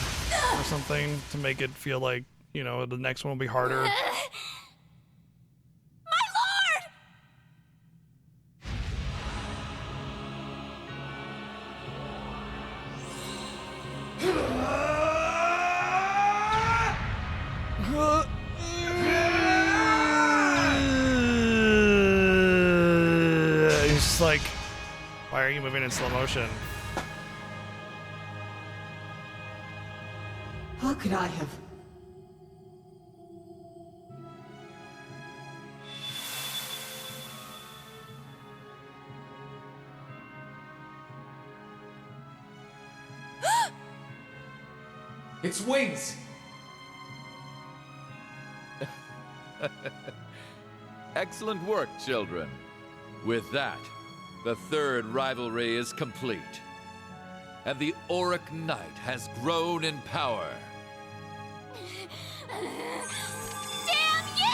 [SPEAKER 1] or something to make it feel like, you know, the next one will be harder?
[SPEAKER 16] My lord!
[SPEAKER 1] He's just like, why are you moving in slow motion?
[SPEAKER 6] How could I have?
[SPEAKER 13] Its wings!
[SPEAKER 20] Excellent work, children. With that, the third rivalry is complete. And the Auric Knight has grown in power.
[SPEAKER 16] Damn you!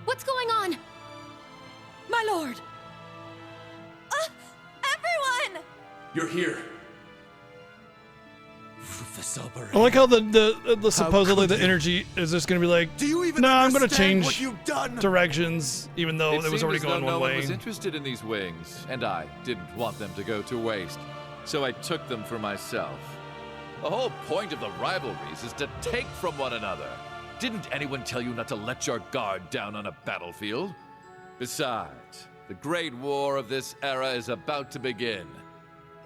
[SPEAKER 3] What's going on?
[SPEAKER 16] My lord! Everyone!
[SPEAKER 13] You're here.
[SPEAKER 11] Rufus Oberyn.
[SPEAKER 1] I like how the supposedly the energy is just gonna be like,
[SPEAKER 11] do you even
[SPEAKER 1] no, I'm gonna
[SPEAKER 11] understand
[SPEAKER 1] change
[SPEAKER 11] what you've done?
[SPEAKER 1] directions, even though it was
[SPEAKER 20] seemed
[SPEAKER 1] already
[SPEAKER 20] as though
[SPEAKER 1] going
[SPEAKER 20] no
[SPEAKER 1] one
[SPEAKER 20] one
[SPEAKER 1] way.
[SPEAKER 20] was interested in these wings, and I didn't want them to go to waste, so I took them for myself. The whole point of the rivalries is to take from one another. Didn't anyone tell you not to let your guard down on a battlefield? Besides, the great war of this era is about to begin.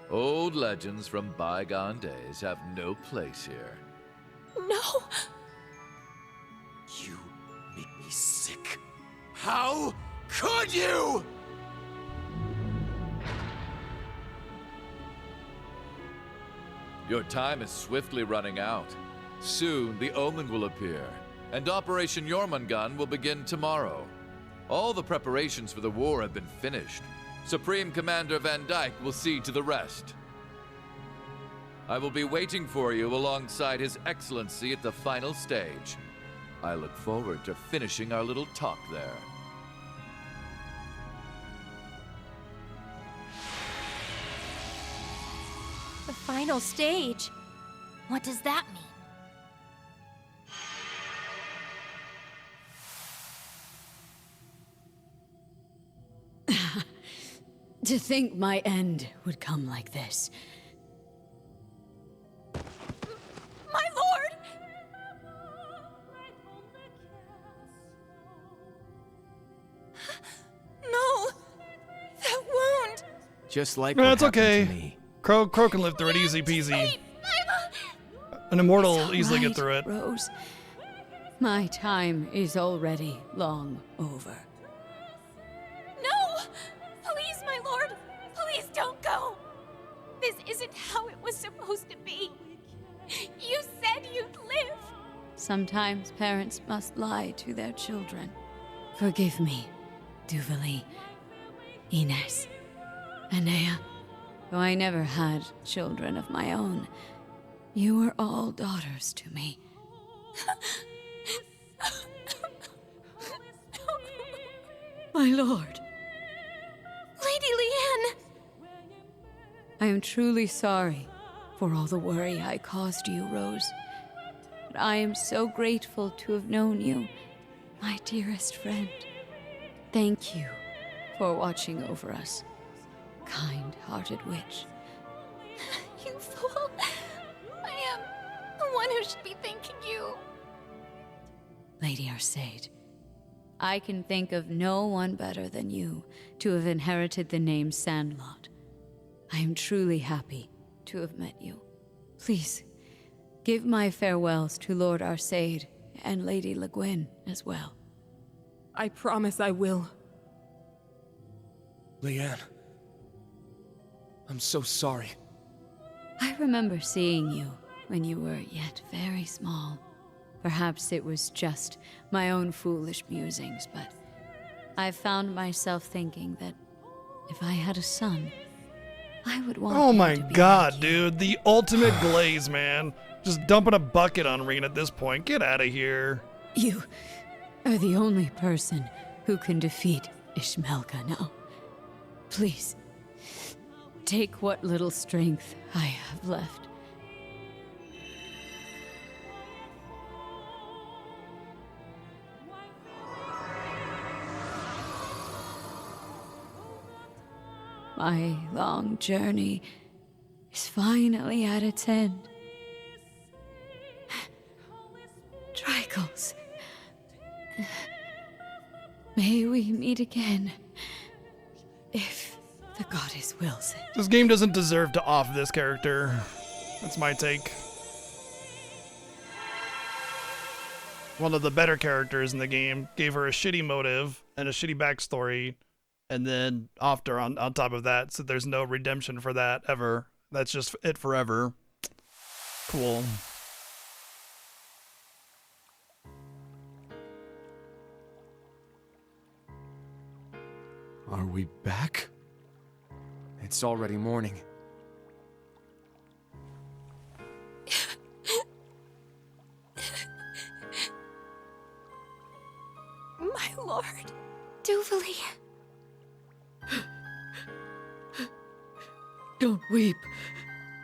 [SPEAKER 20] Old legends from bygone days have no place here.
[SPEAKER 16] No!
[SPEAKER 11] You make me sick. How could you?
[SPEAKER 20] Your time is swiftly running out. Soon, the Omen will appear, and Operation Jormungand will begin tomorrow. All the preparations for the war have been finished. Supreme Commander Van Dyke will see to the rest. I will be waiting for you alongside His Excellency at the final stage. I look forward to finishing our little talk there.
[SPEAKER 8] The final stage.
[SPEAKER 2] What does that mean?
[SPEAKER 6] To think my end would come like this.
[SPEAKER 16] My lord! No! That wound!
[SPEAKER 9] Just like
[SPEAKER 1] No,
[SPEAKER 9] what
[SPEAKER 1] it's
[SPEAKER 9] happened
[SPEAKER 1] okay.
[SPEAKER 9] to me.
[SPEAKER 1] Crow can live through it easy peasy. An immortal will easily get through it.
[SPEAKER 6] Rose. My time is already long over.
[SPEAKER 16] No! Please, my lord! Please don't go! This isn't how it was supposed to be. You said you'd live!
[SPEAKER 6] Sometimes parents must lie to their children. Forgive me, Duvalie, Ines, Anea. Though I never had children of my own, you were all daughters to me. My lord.
[SPEAKER 16] Lady Leanne!
[SPEAKER 6] I am truly sorry for all the worry I caused you, Rose. But I am so grateful to have known you, my dearest friend. Thank you for watching over us, kind-hearted witch.
[SPEAKER 16] You fool! I am the one who should be thanking you.
[SPEAKER 6] Lady Arsaid, I can think of no one better than you to have inherited the name Sandlot. I am truly happy to have met you. Please, give my farewells to Lord Arsaid and Lady Le Guin as well.
[SPEAKER 4] I promise I will.
[SPEAKER 7] Leanne. I'm so sorry.
[SPEAKER 6] I remember seeing you when you were yet very small. Perhaps it was just my own foolish musings, but I found myself thinking that if I had a son, I would want
[SPEAKER 1] Oh
[SPEAKER 6] him
[SPEAKER 1] my
[SPEAKER 6] to be
[SPEAKER 1] god,
[SPEAKER 6] like you.
[SPEAKER 1] dude. The ultimate glaze, man. Just dumping a bucket on Rean at this point. Get out of here.
[SPEAKER 6] You are the only person who can defeat Ishmelka now. Please, take what little strength I have left. My long journey is finally at its end. Tricles, may we meet again, if the goddess wills it.
[SPEAKER 1] This game doesn't deserve to off this character. That's my take. One of the better characters in the game gave her a shitty motive and a shitty backstory, and then offed her on top of that, so there's no redemption for that ever. That's just it forever. Cool.
[SPEAKER 9] Are we back? It's already morning.
[SPEAKER 8] My lord.
[SPEAKER 2] Duvali.
[SPEAKER 5] Don't weep.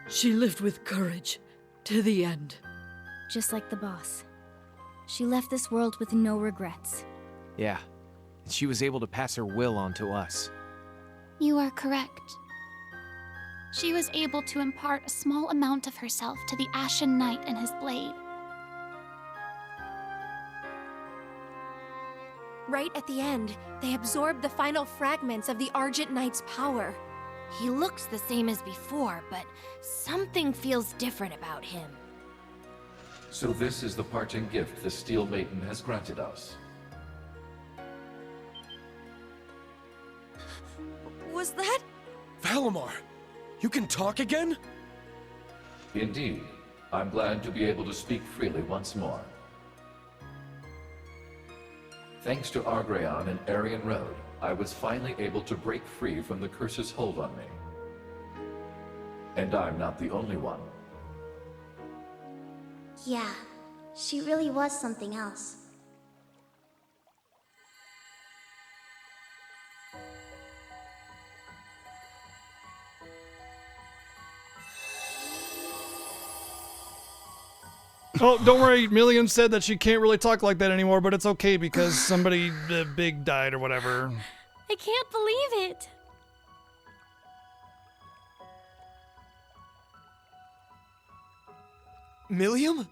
[SPEAKER 5] She lived with courage to the end.
[SPEAKER 21] Just like the boss. She left this world with no regrets.
[SPEAKER 9] Yeah, and she was able to pass her will on to us.
[SPEAKER 21] You are correct. She was able to impart a small amount of herself to the Ashen Knight and his blade.
[SPEAKER 8] Right at the end, they absorbed the final fragments of the Argent Knight's power.
[SPEAKER 2] He looks the same as before, but something feels different about him.
[SPEAKER 13] So this is the parting gift the Steel Maiden has granted us.
[SPEAKER 16] Was that?
[SPEAKER 7] Valimar, you can talk again?
[SPEAKER 13] Indeed. I'm glad to be able to speak freely once more. Thanks to Argreon and Aryan Road, I was finally able to break free from the curse's hold on me. And I'm not the only one.
[SPEAKER 18] Yeah, she really was something else.
[SPEAKER 1] Oh, don't worry. Million said that she can't really talk like that anymore, but it's okay because somebody big died or whatever.
[SPEAKER 18] I can't believe it.
[SPEAKER 9] Millium?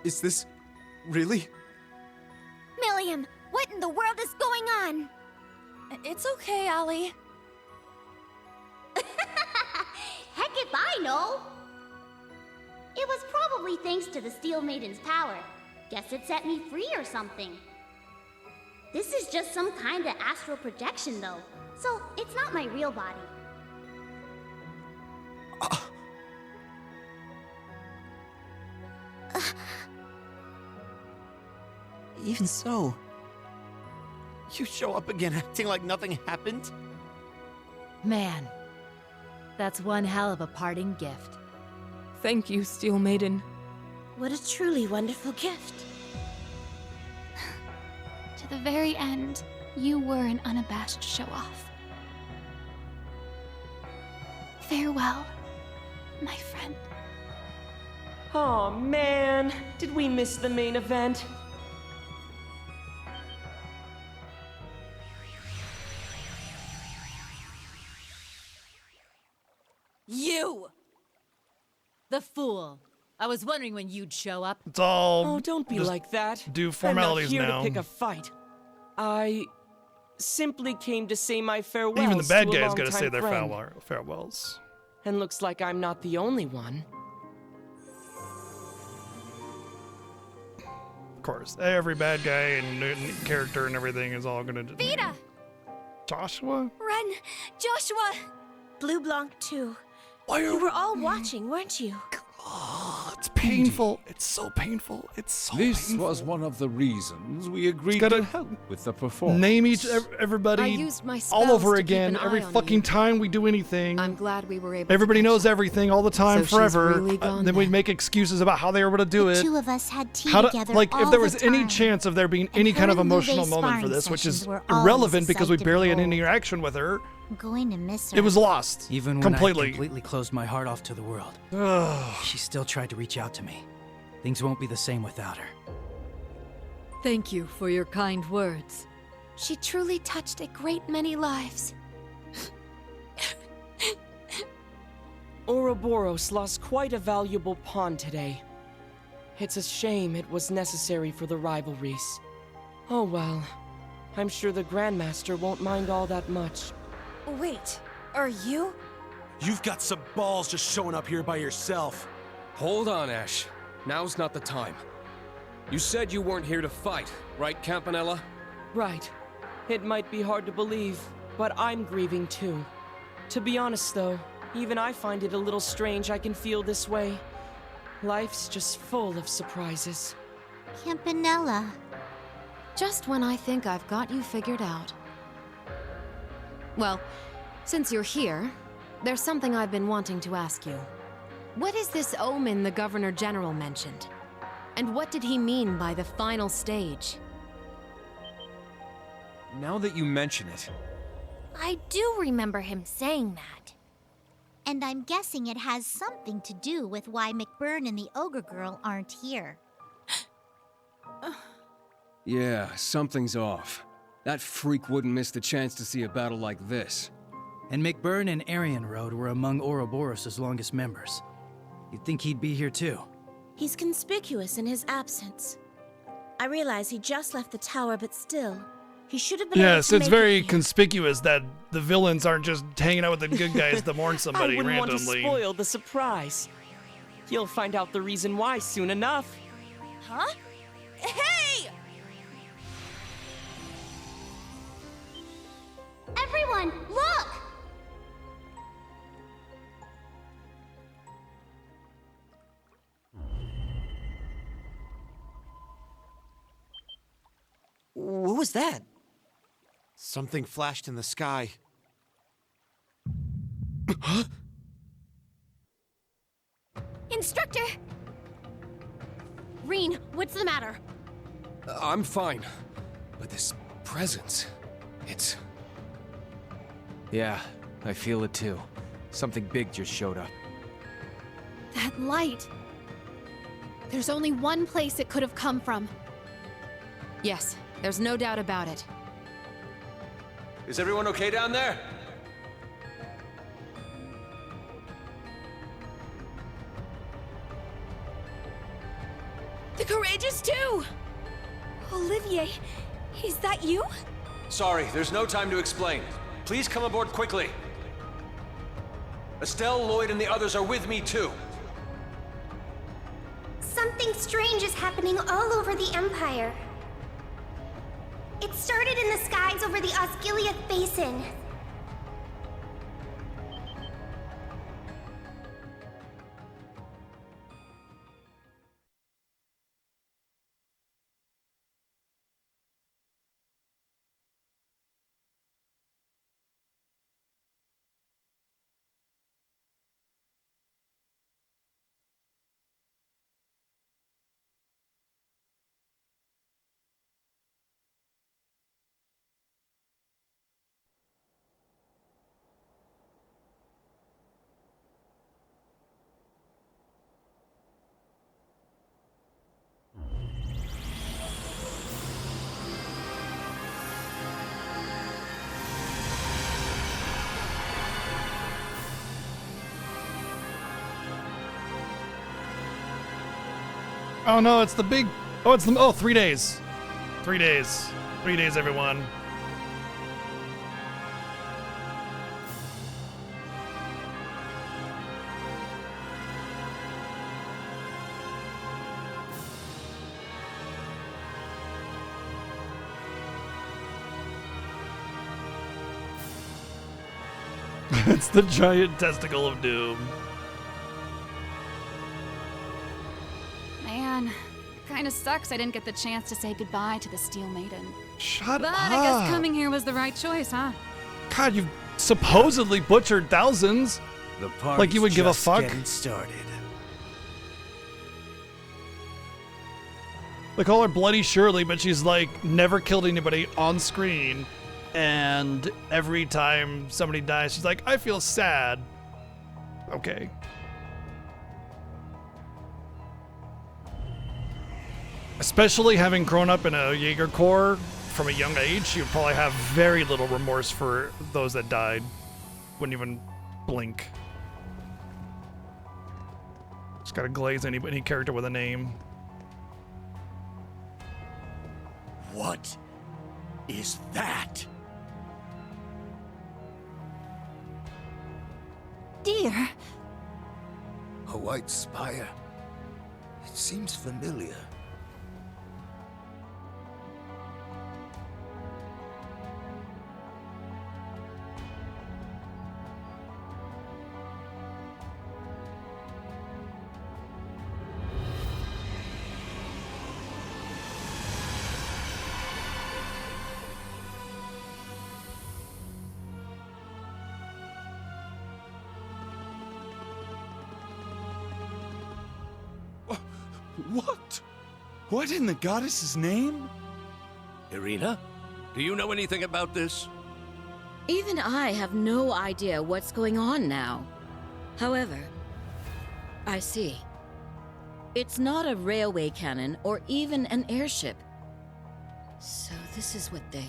[SPEAKER 9] Is this really?
[SPEAKER 8] Milliam, what in the world is going on?
[SPEAKER 16] It's okay, Allie.
[SPEAKER 18] Heck if I know! It was probably thanks to the Steel Maiden's power. Guess it set me free or something. This is just some kind of astral projection, though, so it's not my real body.
[SPEAKER 10] Even so, you show up again acting like nothing happened?
[SPEAKER 22] Man, that's one hell of a parting gift.
[SPEAKER 4] Thank you, Steel Maiden.
[SPEAKER 8] What a truly wonderful gift.
[SPEAKER 21] To the very end, you were an unabashed show-off. Farewell, my friend.
[SPEAKER 23] Aw, man. Did we miss the main event?
[SPEAKER 14] You! The fool. I was wondering when you'd show up.
[SPEAKER 1] It's all.
[SPEAKER 23] Oh, don't be
[SPEAKER 1] just
[SPEAKER 23] like that.
[SPEAKER 1] Do formalities
[SPEAKER 23] I'm not here
[SPEAKER 1] now.
[SPEAKER 23] to pick a fight. I simply came to say my farewells.
[SPEAKER 1] Even the bad
[SPEAKER 23] to a
[SPEAKER 1] guys gotta say
[SPEAKER 23] longtime
[SPEAKER 1] their
[SPEAKER 23] friend.
[SPEAKER 1] farewells.
[SPEAKER 23] And looks like I'm not the only one.
[SPEAKER 1] Of course, every bad guy and character and everything is all gonna.
[SPEAKER 21] Vita!
[SPEAKER 1] Joshua?
[SPEAKER 8] Ren, Joshua! Blue Blanc too.
[SPEAKER 1] Why are
[SPEAKER 8] You were all watching, weren't you?
[SPEAKER 1] It's painful. It's so painful. It's so
[SPEAKER 15] This
[SPEAKER 1] painful.
[SPEAKER 15] was one of the reasons we agreed
[SPEAKER 1] Gotta
[SPEAKER 15] to help with the performance.
[SPEAKER 1] Name everybody
[SPEAKER 17] I used my
[SPEAKER 1] all
[SPEAKER 17] spells
[SPEAKER 1] over
[SPEAKER 17] to keep
[SPEAKER 1] again
[SPEAKER 17] an
[SPEAKER 1] every
[SPEAKER 17] eye on
[SPEAKER 1] fucking
[SPEAKER 17] you.
[SPEAKER 1] time we do anything.
[SPEAKER 17] I'm glad we were able
[SPEAKER 1] Everybody
[SPEAKER 17] to
[SPEAKER 1] knows everything all the time,
[SPEAKER 17] So she's
[SPEAKER 1] forever.
[SPEAKER 17] really gone
[SPEAKER 1] Then we
[SPEAKER 17] then.
[SPEAKER 1] make excuses about how they were able to do
[SPEAKER 18] The
[SPEAKER 1] it.
[SPEAKER 18] two of us had tea
[SPEAKER 1] How
[SPEAKER 18] together
[SPEAKER 1] like if
[SPEAKER 18] all
[SPEAKER 1] there was
[SPEAKER 18] the
[SPEAKER 1] any
[SPEAKER 18] time.
[SPEAKER 1] chance of there being
[SPEAKER 18] And
[SPEAKER 1] any
[SPEAKER 18] her
[SPEAKER 1] kind of
[SPEAKER 18] and
[SPEAKER 1] emotional
[SPEAKER 18] Luve's
[SPEAKER 1] moment for
[SPEAKER 18] sparring
[SPEAKER 1] this, which is
[SPEAKER 18] sessions were always
[SPEAKER 1] irrelevant
[SPEAKER 18] a
[SPEAKER 1] because we
[SPEAKER 18] sight to
[SPEAKER 1] barely had any
[SPEAKER 18] behold.
[SPEAKER 1] interaction with her.
[SPEAKER 18] I'm going to miss her.
[SPEAKER 1] It was lost.
[SPEAKER 19] Even when
[SPEAKER 1] completely.
[SPEAKER 19] I completely closed my heart off to the world, she still tried to reach out to me. Things won't be the same without her.
[SPEAKER 5] Thank you for your kind words.
[SPEAKER 2] She truly touched a great many lives.
[SPEAKER 23] Ouroboros lost quite a valuable pawn today. It's a shame it was necessary for the rivalries. Oh well. I'm sure the Grandmaster won't mind all that much.
[SPEAKER 8] Wait, are you?
[SPEAKER 10] You've got some balls just showing up here by yourself.
[SPEAKER 7] Hold on, Ash. Now's not the time. You said you weren't here to fight, right, Campanella?
[SPEAKER 23] Right. It might be hard to believe, but I'm grieving too. To be honest though, even I find it a little strange I can feel this way. Life's just full of surprises.
[SPEAKER 2] Campanella.
[SPEAKER 22] Just when I think I've got you figured out. Well, since you're here, there's something I've been wanting to ask you. What is this omen the Governor General mentioned? And what did he mean by the final stage?
[SPEAKER 9] Now that you mention it,
[SPEAKER 18] I do remember him saying that. And I'm guessing it has something to do with why McBurn and the Ogre Girl aren't here.
[SPEAKER 7] Yeah, something's off. That freak wouldn't miss the chance to see a battle like this.
[SPEAKER 19] And McBurn and Aryan Road were among Ouroboros' longest members. You'd think he'd be here too.
[SPEAKER 8] He's conspicuous in his absence. I realize he just left the tower, but still, he should have been able
[SPEAKER 1] Yes,
[SPEAKER 8] to
[SPEAKER 1] it's
[SPEAKER 8] make
[SPEAKER 1] very
[SPEAKER 8] it here.
[SPEAKER 1] conspicuous that the villains aren't just hanging out with the good guys to mourn somebody
[SPEAKER 23] I wouldn't
[SPEAKER 1] randomly.
[SPEAKER 23] want to spoil the surprise. You'll find out the reason why soon enough.
[SPEAKER 16] Huh? Hey!
[SPEAKER 18] Everyone, look!
[SPEAKER 10] What was that? Something flashed in the sky. Huh?
[SPEAKER 2] Instructor! Reen, what's the matter?
[SPEAKER 7] I'm fine. But this presence, it's...
[SPEAKER 12] yeah, I feel it too. Something big just showed up.
[SPEAKER 3] That light. There's only one place it could have come from.
[SPEAKER 22] Yes, there's no doubt about it.
[SPEAKER 24] Is everyone okay down there?
[SPEAKER 16] The Courageous too! Olivier, is that you?
[SPEAKER 24] Sorry, there's no time to explain. Please come aboard quickly. Estelle, Lloyd, and the others are with me too.
[SPEAKER 18] Something strange is happening all over the Empire. It started in the skies over the Osgiliath Basin.
[SPEAKER 1] Oh no, it's the big... Oh, it's the... Oh, 3 days. 3 days. 3 days, everyone. It's the giant testicle of doom.
[SPEAKER 21] Man, kinda sucks I didn't get the chance to say goodbye to the Steel Maiden.
[SPEAKER 1] Shut
[SPEAKER 21] but
[SPEAKER 1] up.
[SPEAKER 21] I guess coming here was the right choice, huh?
[SPEAKER 1] God, you've supposedly butchered thousands.
[SPEAKER 10] The party's
[SPEAKER 1] Like you would give a
[SPEAKER 10] just
[SPEAKER 1] fuck.
[SPEAKER 10] getting started.
[SPEAKER 1] They call her Bloody Shirley, but she's like never killed anybody on screen. And every time somebody dies, she's like, I feel sad. Okay. Especially having grown up in a Jaeger Corps from a young age, she would probably have very little remorse for those that died. Wouldn't even blink. Just gotta glaze any character with a name.
[SPEAKER 10] What is that?
[SPEAKER 6] Dear.
[SPEAKER 11] A white spire. It seems familiar.
[SPEAKER 10] What? What in the goddess's name?
[SPEAKER 11] Irina, do you know anything about this?
[SPEAKER 13] Even I have no idea what's going on now. However, I see. It's not a railway cannon or even an airship. So this is what they...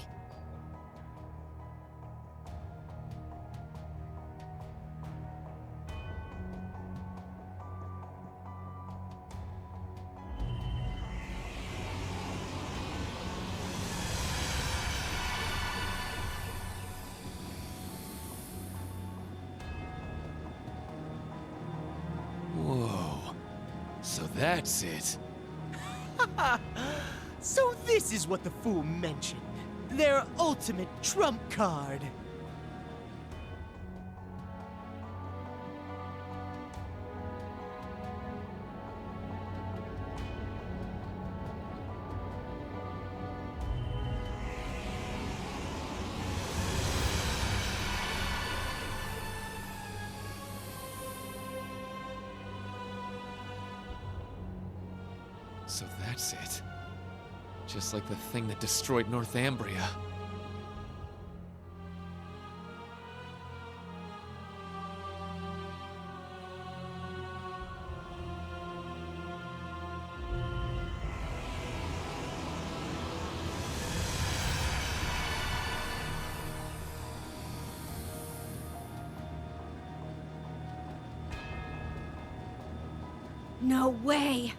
[SPEAKER 9] Whoa. So that's it.
[SPEAKER 20] So this is what the fool mentioned. Their ultimate trump card.
[SPEAKER 9] So that's it. Just like the thing that destroyed Northumbria.
[SPEAKER 6] No way.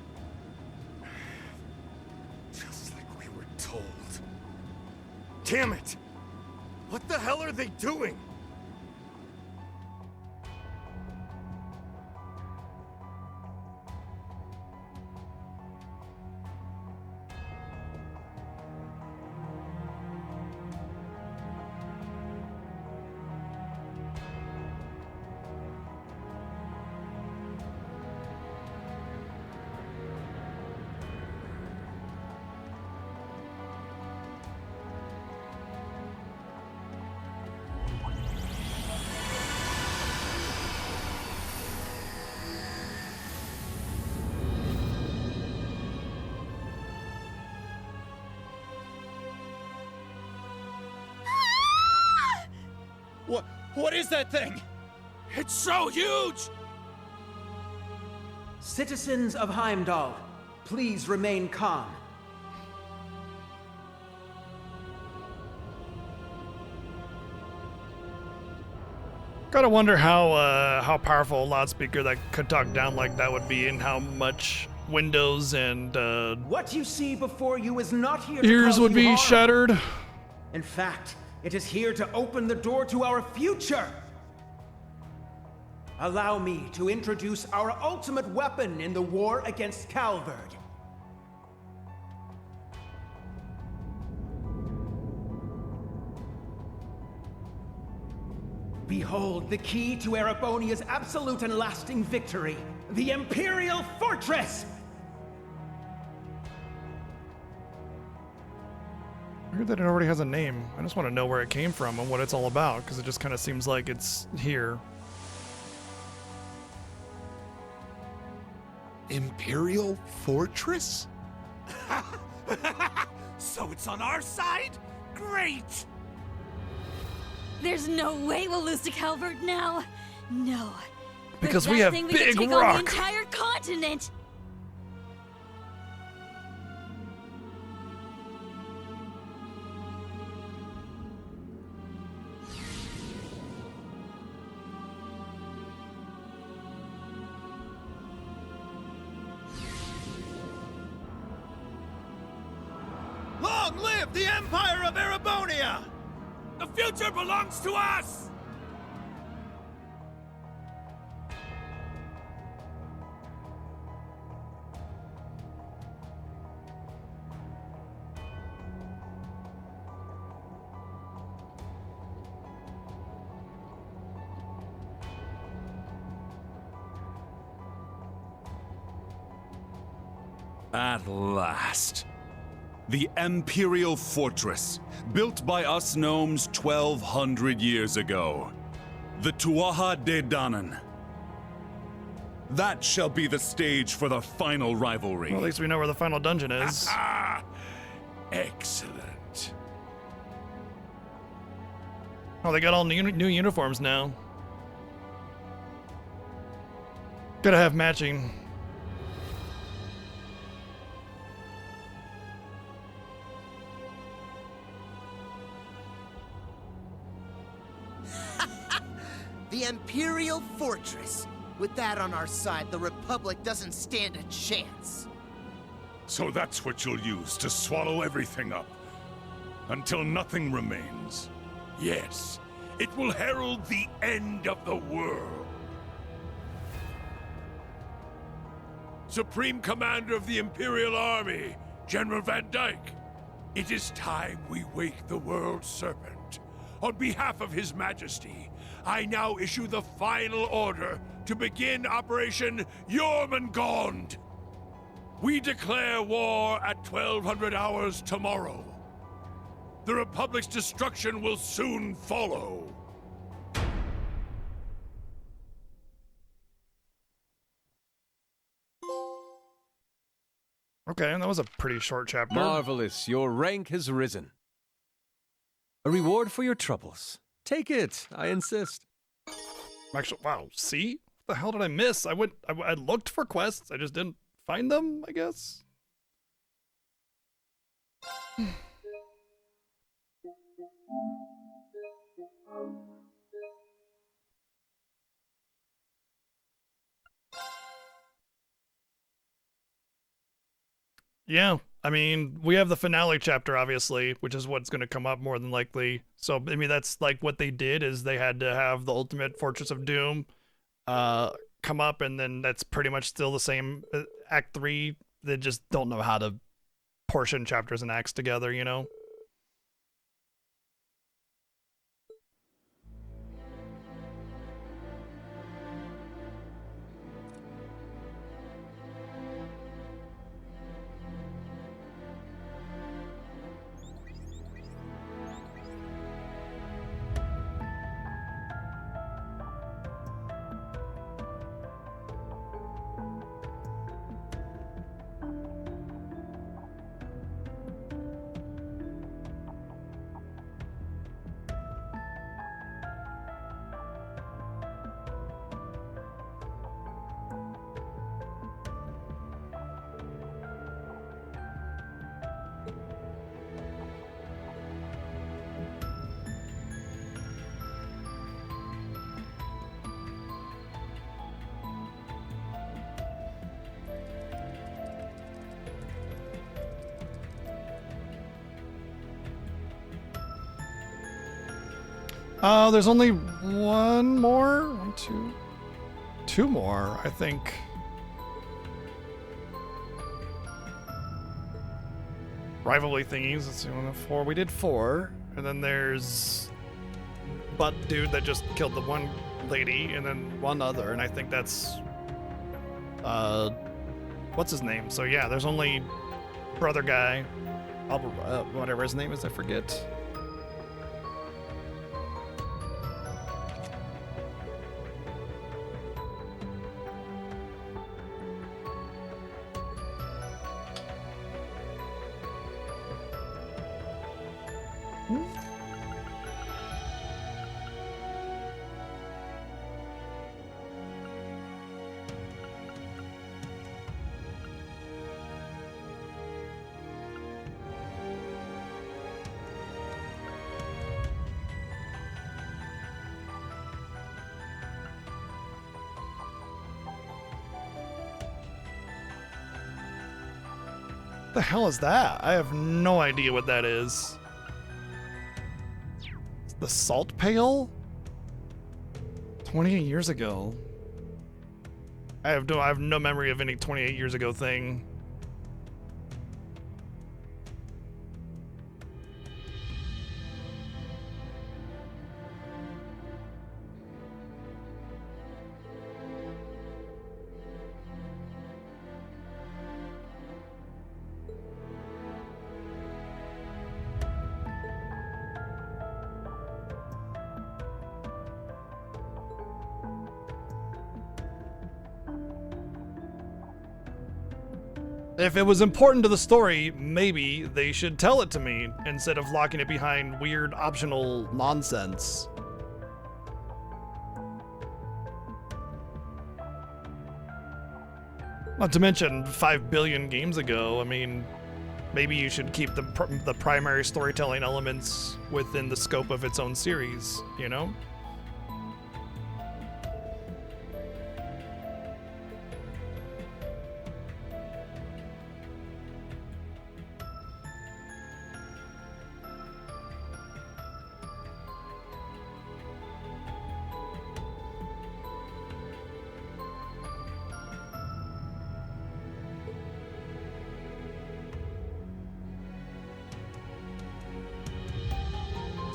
[SPEAKER 11] Just like we were told. Damn it! What the hell are they doing?
[SPEAKER 20] What is that thing?
[SPEAKER 11] It's so huge!
[SPEAKER 25] Citizens of Heimdall, please remain calm.
[SPEAKER 1] Gotta wonder how powerful a loudspeaker that could talk down like that would be, and how much windows and
[SPEAKER 25] What you see before you is not here to
[SPEAKER 1] ears
[SPEAKER 25] cause
[SPEAKER 1] would
[SPEAKER 25] you
[SPEAKER 1] be
[SPEAKER 25] harm.
[SPEAKER 1] shattered.
[SPEAKER 25] In fact, it is here to open the door to our future. Allow me to introduce our ultimate weapon in the war against Calvard. Behold the key to Erebonia's absolute and lasting victory, the Imperial Fortress!
[SPEAKER 1] I heard that it already has a name. I just want to know where it came from and what it's all about, because it just kind of seems like it's here.
[SPEAKER 11] Imperial Fortress? So it's on our side? Great!
[SPEAKER 6] There's no way we'll lose to Calvert now. No.
[SPEAKER 1] Because
[SPEAKER 6] The
[SPEAKER 1] we
[SPEAKER 6] best
[SPEAKER 1] have
[SPEAKER 6] thing we could
[SPEAKER 1] Big
[SPEAKER 6] take
[SPEAKER 1] Rock.
[SPEAKER 6] on the entire continent.
[SPEAKER 11] Long live the Empire of Erebonia! The future belongs to us!
[SPEAKER 4] At last. The Imperial Fortress, built by us gnomes 1,200 years ago. The Tuatha De Danann. That shall be the stage for the final rivalry.
[SPEAKER 1] Well, at least we know where the final dungeon is.
[SPEAKER 11] Excellent.
[SPEAKER 1] Oh, they got all new uniforms now. Gotta have matching.
[SPEAKER 5] The Imperial Fortress. With that on our side, the Republic doesn't stand a chance.
[SPEAKER 11] So that's what you'll use to swallow everything up. Until nothing remains. Yes, it will herald the end of the world. Supreme Commander of the Imperial Army, General Van Dyke. It is time we wake the World Serpent. On behalf of His Majesty, I now issue the final order to begin Operation Jormungand. We declare war at 1200 hours tomorrow. The Republic's destruction will soon follow.
[SPEAKER 1] Okay, and that was a pretty short chapter.
[SPEAKER 24] Marvelous, your rank has risen. A reward for your troubles. Take it, I insist.
[SPEAKER 1] Actually, wow, see? What the hell did I miss? I looked for quests, I just didn't find them, I guess? Yeah, I mean, we have the finale chapter, obviously, which is what's going to come up more than likely. So, I mean, that's like what they did is they had to have the ultimate Fortress of Doom come up, and then that's pretty much still the same Act 3. They just don't know how to portion chapters and acts together, you know? There's only one more? Two more, I think. Rivalry thingies, let's see, 1 of 4. We did 4. And then there's butt dude that just killed the one lady and then one other, and I think that's what's his name? So yeah, there's only brother guy, whatever his name is, I forget. The hell is that? I have no idea what that is. The salt pail? 28 years ago. I have no memory of any 28 years ago thing. If it was important to the story, maybe they should tell it to me instead of locking it behind weird optional nonsense. Not to mention 5 billion games ago, I mean, maybe you should keep the primary storytelling elements within the scope of its own series, you know?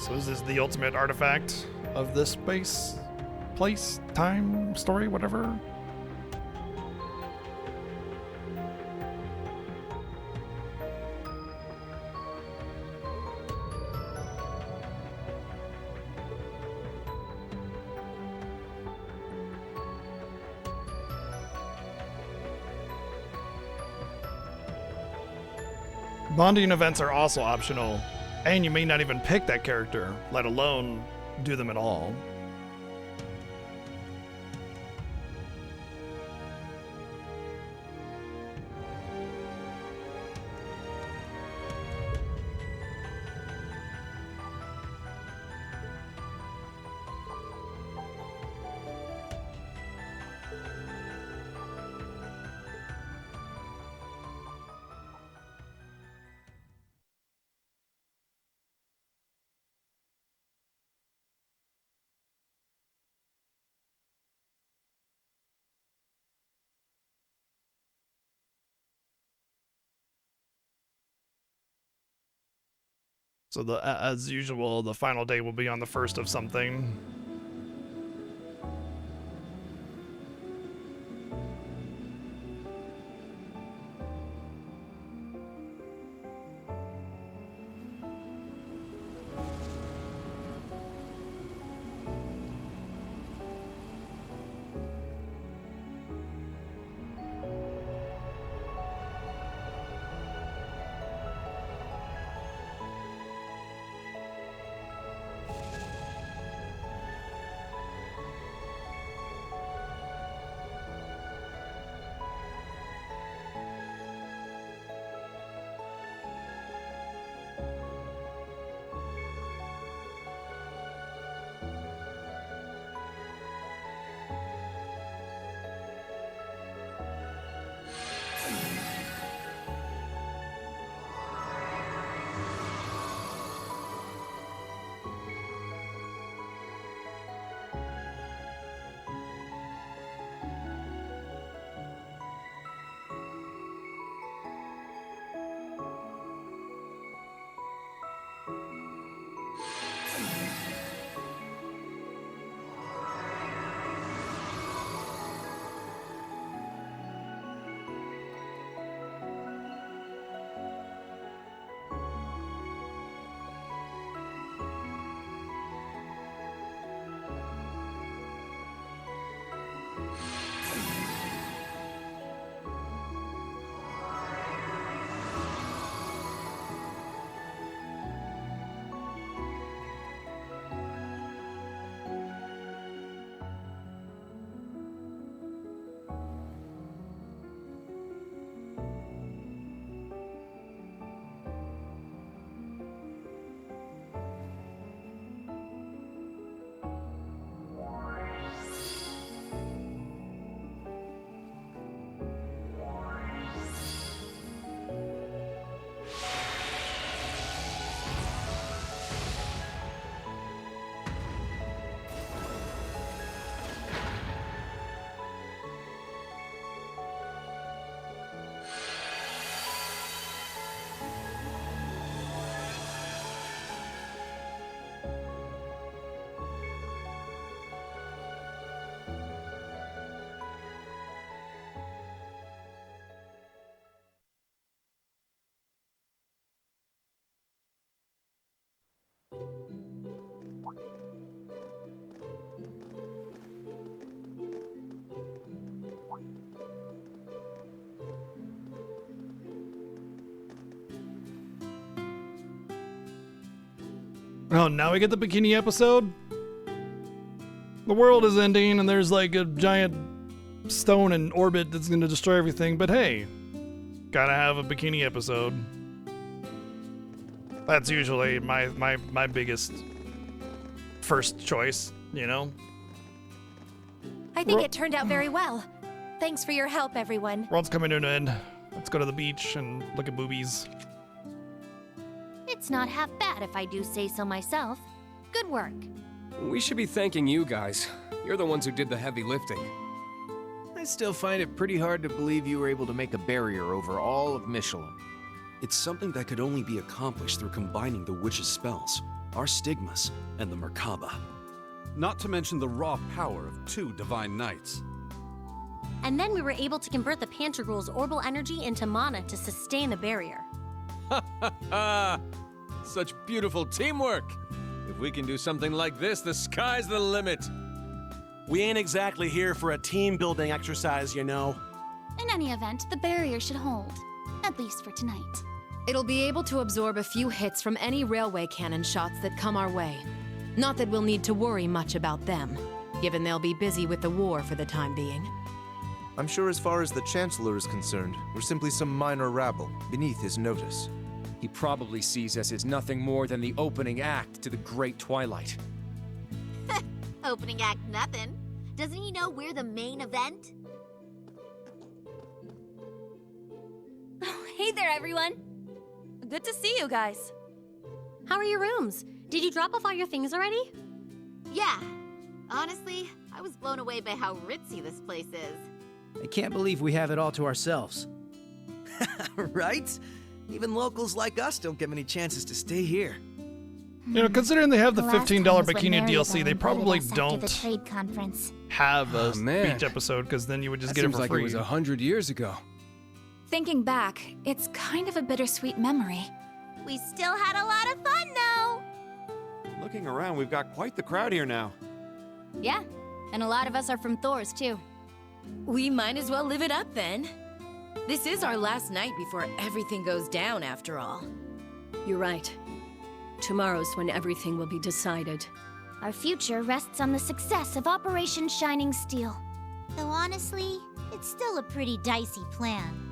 [SPEAKER 1] So is this the ultimate artifact of this space, place, time, story, whatever? Bonding events are also optional. And you may not even pick that character, let alone do them at all. So as usual, the final day will be on the 1st of something. Oh, now we get the bikini episode? The world is ending and there's like a giant stone in orbit that's gonna destroy everything, but hey, gotta have a bikini episode. That's usually my biggest first choice, you know?
[SPEAKER 8] I think it turned out very well. Thanks for your help, everyone.
[SPEAKER 1] World's coming to an end. Let's go to the beach and look at boobies.
[SPEAKER 2] It's not half bad if I do say so myself. Good work.
[SPEAKER 7] We should be thanking you guys. You're the ones who did the heavy lifting.
[SPEAKER 12] I still find it pretty hard to believe you were able to make a barrier over all of Michelin.
[SPEAKER 14] It's something that could only be accomplished through combining the witch's spells, our stigmas, and the Merkaba.
[SPEAKER 15] Not to mention the raw power of 2 divine knights.
[SPEAKER 18] And then we were able to convert the Pantagruel's orbital energy into mana to sustain the barrier.
[SPEAKER 12] Ha ha ha! Such beautiful teamwork! If we can do something like this, the sky's the limit!
[SPEAKER 10] We ain't exactly here for a team-building exercise, you know.
[SPEAKER 21] In any event, the barrier should hold. At least for tonight.
[SPEAKER 22] It'll be able to absorb a few hits from any railway cannon shots that come our way. Not that we'll need to worry much about them, given they'll be busy with the war for the time being.
[SPEAKER 17] I'm sure as far as the Chancellor is concerned, we're simply some minor rabble beneath his notice.
[SPEAKER 12] He probably sees us as nothing more than the opening act to the Great Twilight.
[SPEAKER 18] Opening act nothing. Doesn't he know we're the main event?
[SPEAKER 8] Hey there, everyone. Good to see you guys.
[SPEAKER 18] How are your rooms? Did you drop off all your things already?
[SPEAKER 19] Yeah. Honestly, I was blown away by how ritzy this place is.
[SPEAKER 26] I can't believe we have it all to ourselves.
[SPEAKER 10] Right? Even locals like us don't get many chances to stay here.
[SPEAKER 1] You know, considering they have the $15 bikini DLC, they probably
[SPEAKER 21] the
[SPEAKER 1] don't
[SPEAKER 21] trade conference.
[SPEAKER 1] have a
[SPEAKER 7] man.
[SPEAKER 1] beach episode, because then you would just
[SPEAKER 7] That
[SPEAKER 1] get it
[SPEAKER 7] seems
[SPEAKER 1] for
[SPEAKER 7] like
[SPEAKER 1] free.
[SPEAKER 7] it was 100 years ago.
[SPEAKER 21] Thinking back, it's kind of a bittersweet memory.
[SPEAKER 18] We still had a lot of fun, though.
[SPEAKER 10] Looking around, we've got quite the crowd here now.
[SPEAKER 18] Yeah, and a lot of us are from Thor's, too.
[SPEAKER 8] We might as well live it up then. This is our last night before everything goes down, after all.
[SPEAKER 27] You're right. Tomorrow's when everything will be decided.
[SPEAKER 21] Our future rests on the success of Operation Shining Steel.
[SPEAKER 18] Though honestly, it's still a pretty dicey plan.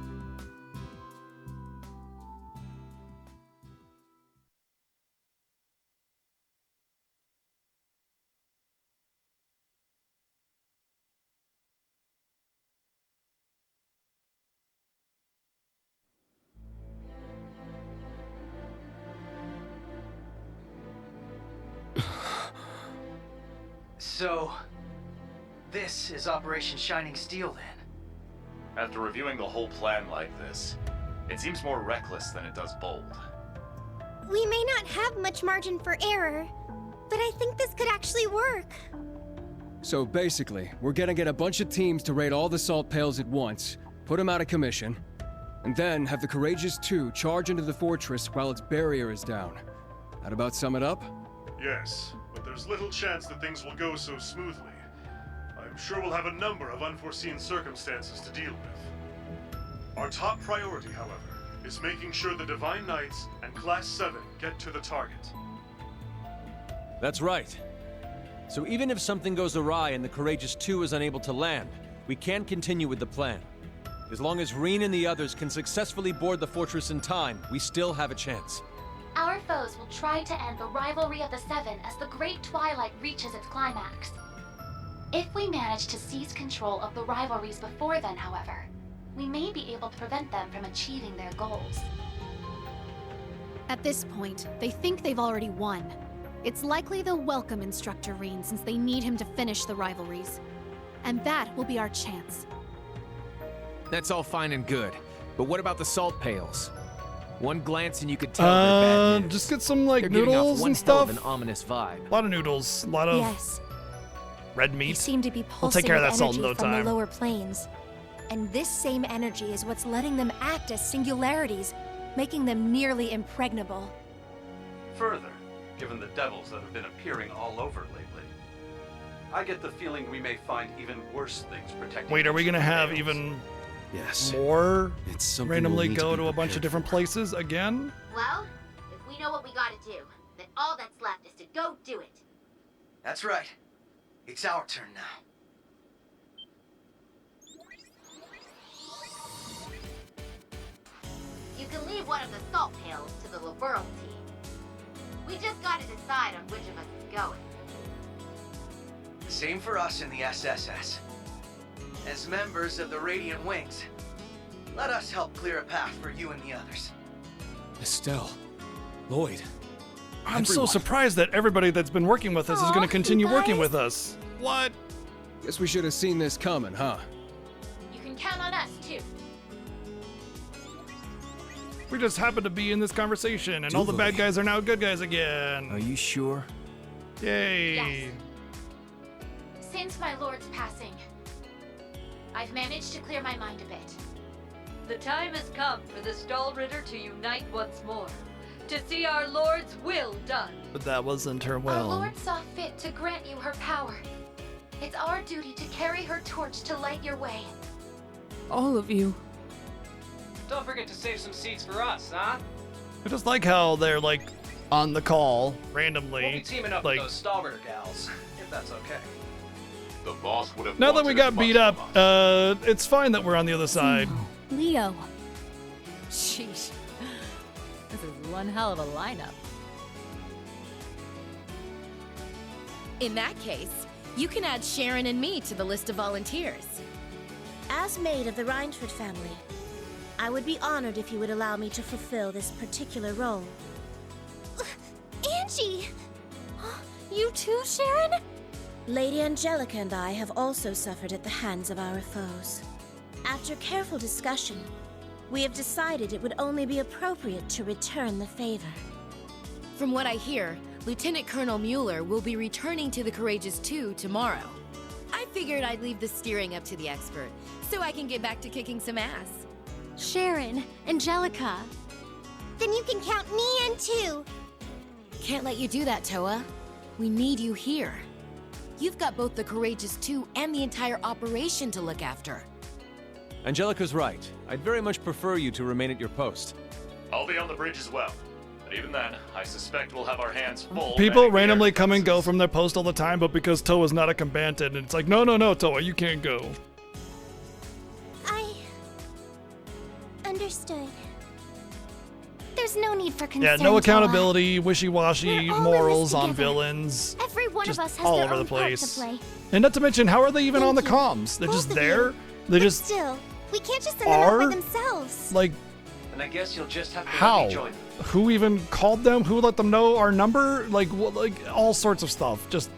[SPEAKER 28] So, this is Operation Shining Steel then?
[SPEAKER 29] After reviewing the whole plan like this, it seems more reckless than it does bold.
[SPEAKER 18] We may not have much margin for error, but I think this could actually work.
[SPEAKER 7] So basically, we're gonna get a bunch of teams to raid all the salt pails at once, put them out of commission, and then have the Courageous 2 charge into the fortress while its barrier is down. That about sum it up?
[SPEAKER 30] Yes, but there's little chance that things will go so smoothly. I'm sure we'll have a number of unforeseen circumstances to deal with. Our top priority, however, is making sure the Divine Knights and Class 7 get to the target.
[SPEAKER 24] That's right. So even if something goes awry and the Courageous 2 is unable to land, we can continue with the plan. As long as Reen and the others can successfully board the fortress in time, we still have a chance.
[SPEAKER 21] Our foes will try to end the rivalry of the Seven as the Great Twilight reaches its climax. If we manage to seize control of the rivalries before then, however, we may be able to prevent them from achieving their goals.
[SPEAKER 3] At this point, they think they've already won. It's likely they'll welcome Instructor Reen since they need him to finish the rivalries. And that will be our chance.
[SPEAKER 12] That's all fine and good, but what about the salt pails? One glance and you could tell they're bad news.
[SPEAKER 1] Just get some like
[SPEAKER 12] They're giving off
[SPEAKER 1] noodles
[SPEAKER 12] one
[SPEAKER 1] and
[SPEAKER 12] hell of
[SPEAKER 1] stuff.
[SPEAKER 12] an ominous vibe.
[SPEAKER 1] A lot of noodles, a lot of
[SPEAKER 8] Yes.
[SPEAKER 1] red
[SPEAKER 8] They
[SPEAKER 1] meat.
[SPEAKER 8] seem to be
[SPEAKER 1] We'll
[SPEAKER 8] pulsing
[SPEAKER 1] take care of
[SPEAKER 8] with
[SPEAKER 1] that salt in
[SPEAKER 8] energy
[SPEAKER 1] no
[SPEAKER 8] from
[SPEAKER 1] time.
[SPEAKER 8] the lower planes. And this same energy is what's letting them act as singularities, making them nearly impregnable.
[SPEAKER 11] Further, given the devils that have been appearing all over lately, I get the feeling we may find even worse things protecting.
[SPEAKER 1] Wait, are we gonna have even more
[SPEAKER 14] It's something
[SPEAKER 1] randomly
[SPEAKER 14] we'll need to
[SPEAKER 1] go
[SPEAKER 14] be
[SPEAKER 1] to a bunch of
[SPEAKER 14] prepared
[SPEAKER 1] different places again?
[SPEAKER 18] Well, if we know what we gotta do, then
[SPEAKER 19] all that's left is to go do it.
[SPEAKER 28] That's right. It's our turn now.
[SPEAKER 19] You can leave one of the salt pails to the Liberal team. We just gotta decide on which of us is going.
[SPEAKER 28] Same for us in the SSS. As members of the Radiant Wings, let us help clear a path for you and the others.
[SPEAKER 7] Estelle. Lloyd.
[SPEAKER 1] I'm so surprised that everybody that's been working with us is going to continue working with us.
[SPEAKER 7] What? Guess we should have seen this coming, huh?
[SPEAKER 3] You can count on us, too.
[SPEAKER 1] We just happened to be in this conversation, and all the bad guys are now good guys again.
[SPEAKER 15] Are you sure?
[SPEAKER 1] Yay.
[SPEAKER 3] Yes. Since my lord's passing, I've managed to clear my mind a bit.
[SPEAKER 2] The time has come for the Stahlritter to unite once more, to see our Lord's will done.
[SPEAKER 1] But that wasn't her
[SPEAKER 3] Our
[SPEAKER 1] will.
[SPEAKER 3] Lord saw fit to grant you her power. It's our duty to carry her torch to light your way.
[SPEAKER 26] All of you.
[SPEAKER 4] Don't forget to save some seats for us, huh?
[SPEAKER 1] I just like how they're like on the call randomly.
[SPEAKER 4] We'll be teaming up
[SPEAKER 1] like,
[SPEAKER 4] with those Stahlritter gals, if that's okay.
[SPEAKER 30] The boss would have
[SPEAKER 1] now that we
[SPEAKER 30] wanted
[SPEAKER 1] got
[SPEAKER 30] as much
[SPEAKER 1] beat up,
[SPEAKER 30] from us.
[SPEAKER 1] it's fine that we're on the other side.
[SPEAKER 5] Leo.
[SPEAKER 6] Sheesh. This is one hell of a lineup.
[SPEAKER 9] In that case, you can add Sharon and me to the list of volunteers.
[SPEAKER 13] As maid of the Reinford family, I would be honored if you would allow me to fulfill this particular role.
[SPEAKER 8] Angie! You too, Sharon?
[SPEAKER 13] Lady Angelica and I have also suffered at the hands of our foes. After careful discussion, we have decided it would only be appropriate to return the favor.
[SPEAKER 22] From what I hear, Lieutenant Colonel Mueller will be returning to the Courageous 2 tomorrow. I figured I'd leave the steering up to the expert, so I can get back to kicking some ass.
[SPEAKER 8] Sharon, Angelica. Then you can count me in too.
[SPEAKER 22] Can't let you do that, Toa. We need you here. You've got both the Courageous 2 and the entire operation to look after.
[SPEAKER 24] Angelica's right. I'd very much prefer you to remain at your post.
[SPEAKER 29] I'll be on the bridge as well. But even then, I suspect we'll have our hands full.
[SPEAKER 1] People
[SPEAKER 29] manning the
[SPEAKER 1] randomly
[SPEAKER 29] air
[SPEAKER 1] come and go from their post all the time, but because Toa's not a combatant, it's like, no, Toa, you can't go.
[SPEAKER 8] I understood. There's no need for concern.
[SPEAKER 1] Yeah, no
[SPEAKER 8] Toa.
[SPEAKER 1] accountability, wishy-washy
[SPEAKER 8] We're all in this
[SPEAKER 1] morals on
[SPEAKER 8] together.
[SPEAKER 1] villains.
[SPEAKER 8] Every one
[SPEAKER 1] Just
[SPEAKER 8] of us has
[SPEAKER 1] all
[SPEAKER 8] their
[SPEAKER 1] over
[SPEAKER 8] own
[SPEAKER 1] the place.
[SPEAKER 8] part to play.
[SPEAKER 1] And not to mention, how are they even on the comms? They're
[SPEAKER 8] Both
[SPEAKER 1] just
[SPEAKER 8] of
[SPEAKER 1] there?
[SPEAKER 8] you.
[SPEAKER 1] They
[SPEAKER 8] But
[SPEAKER 1] just
[SPEAKER 8] still, we can't just send them out by
[SPEAKER 1] are?
[SPEAKER 8] themselves.
[SPEAKER 1] like
[SPEAKER 4] And I guess you'll just have to let
[SPEAKER 1] how?
[SPEAKER 4] me join them.
[SPEAKER 1] Who even called them? Who let them know our number? Like what? Like all sorts of stuff. Just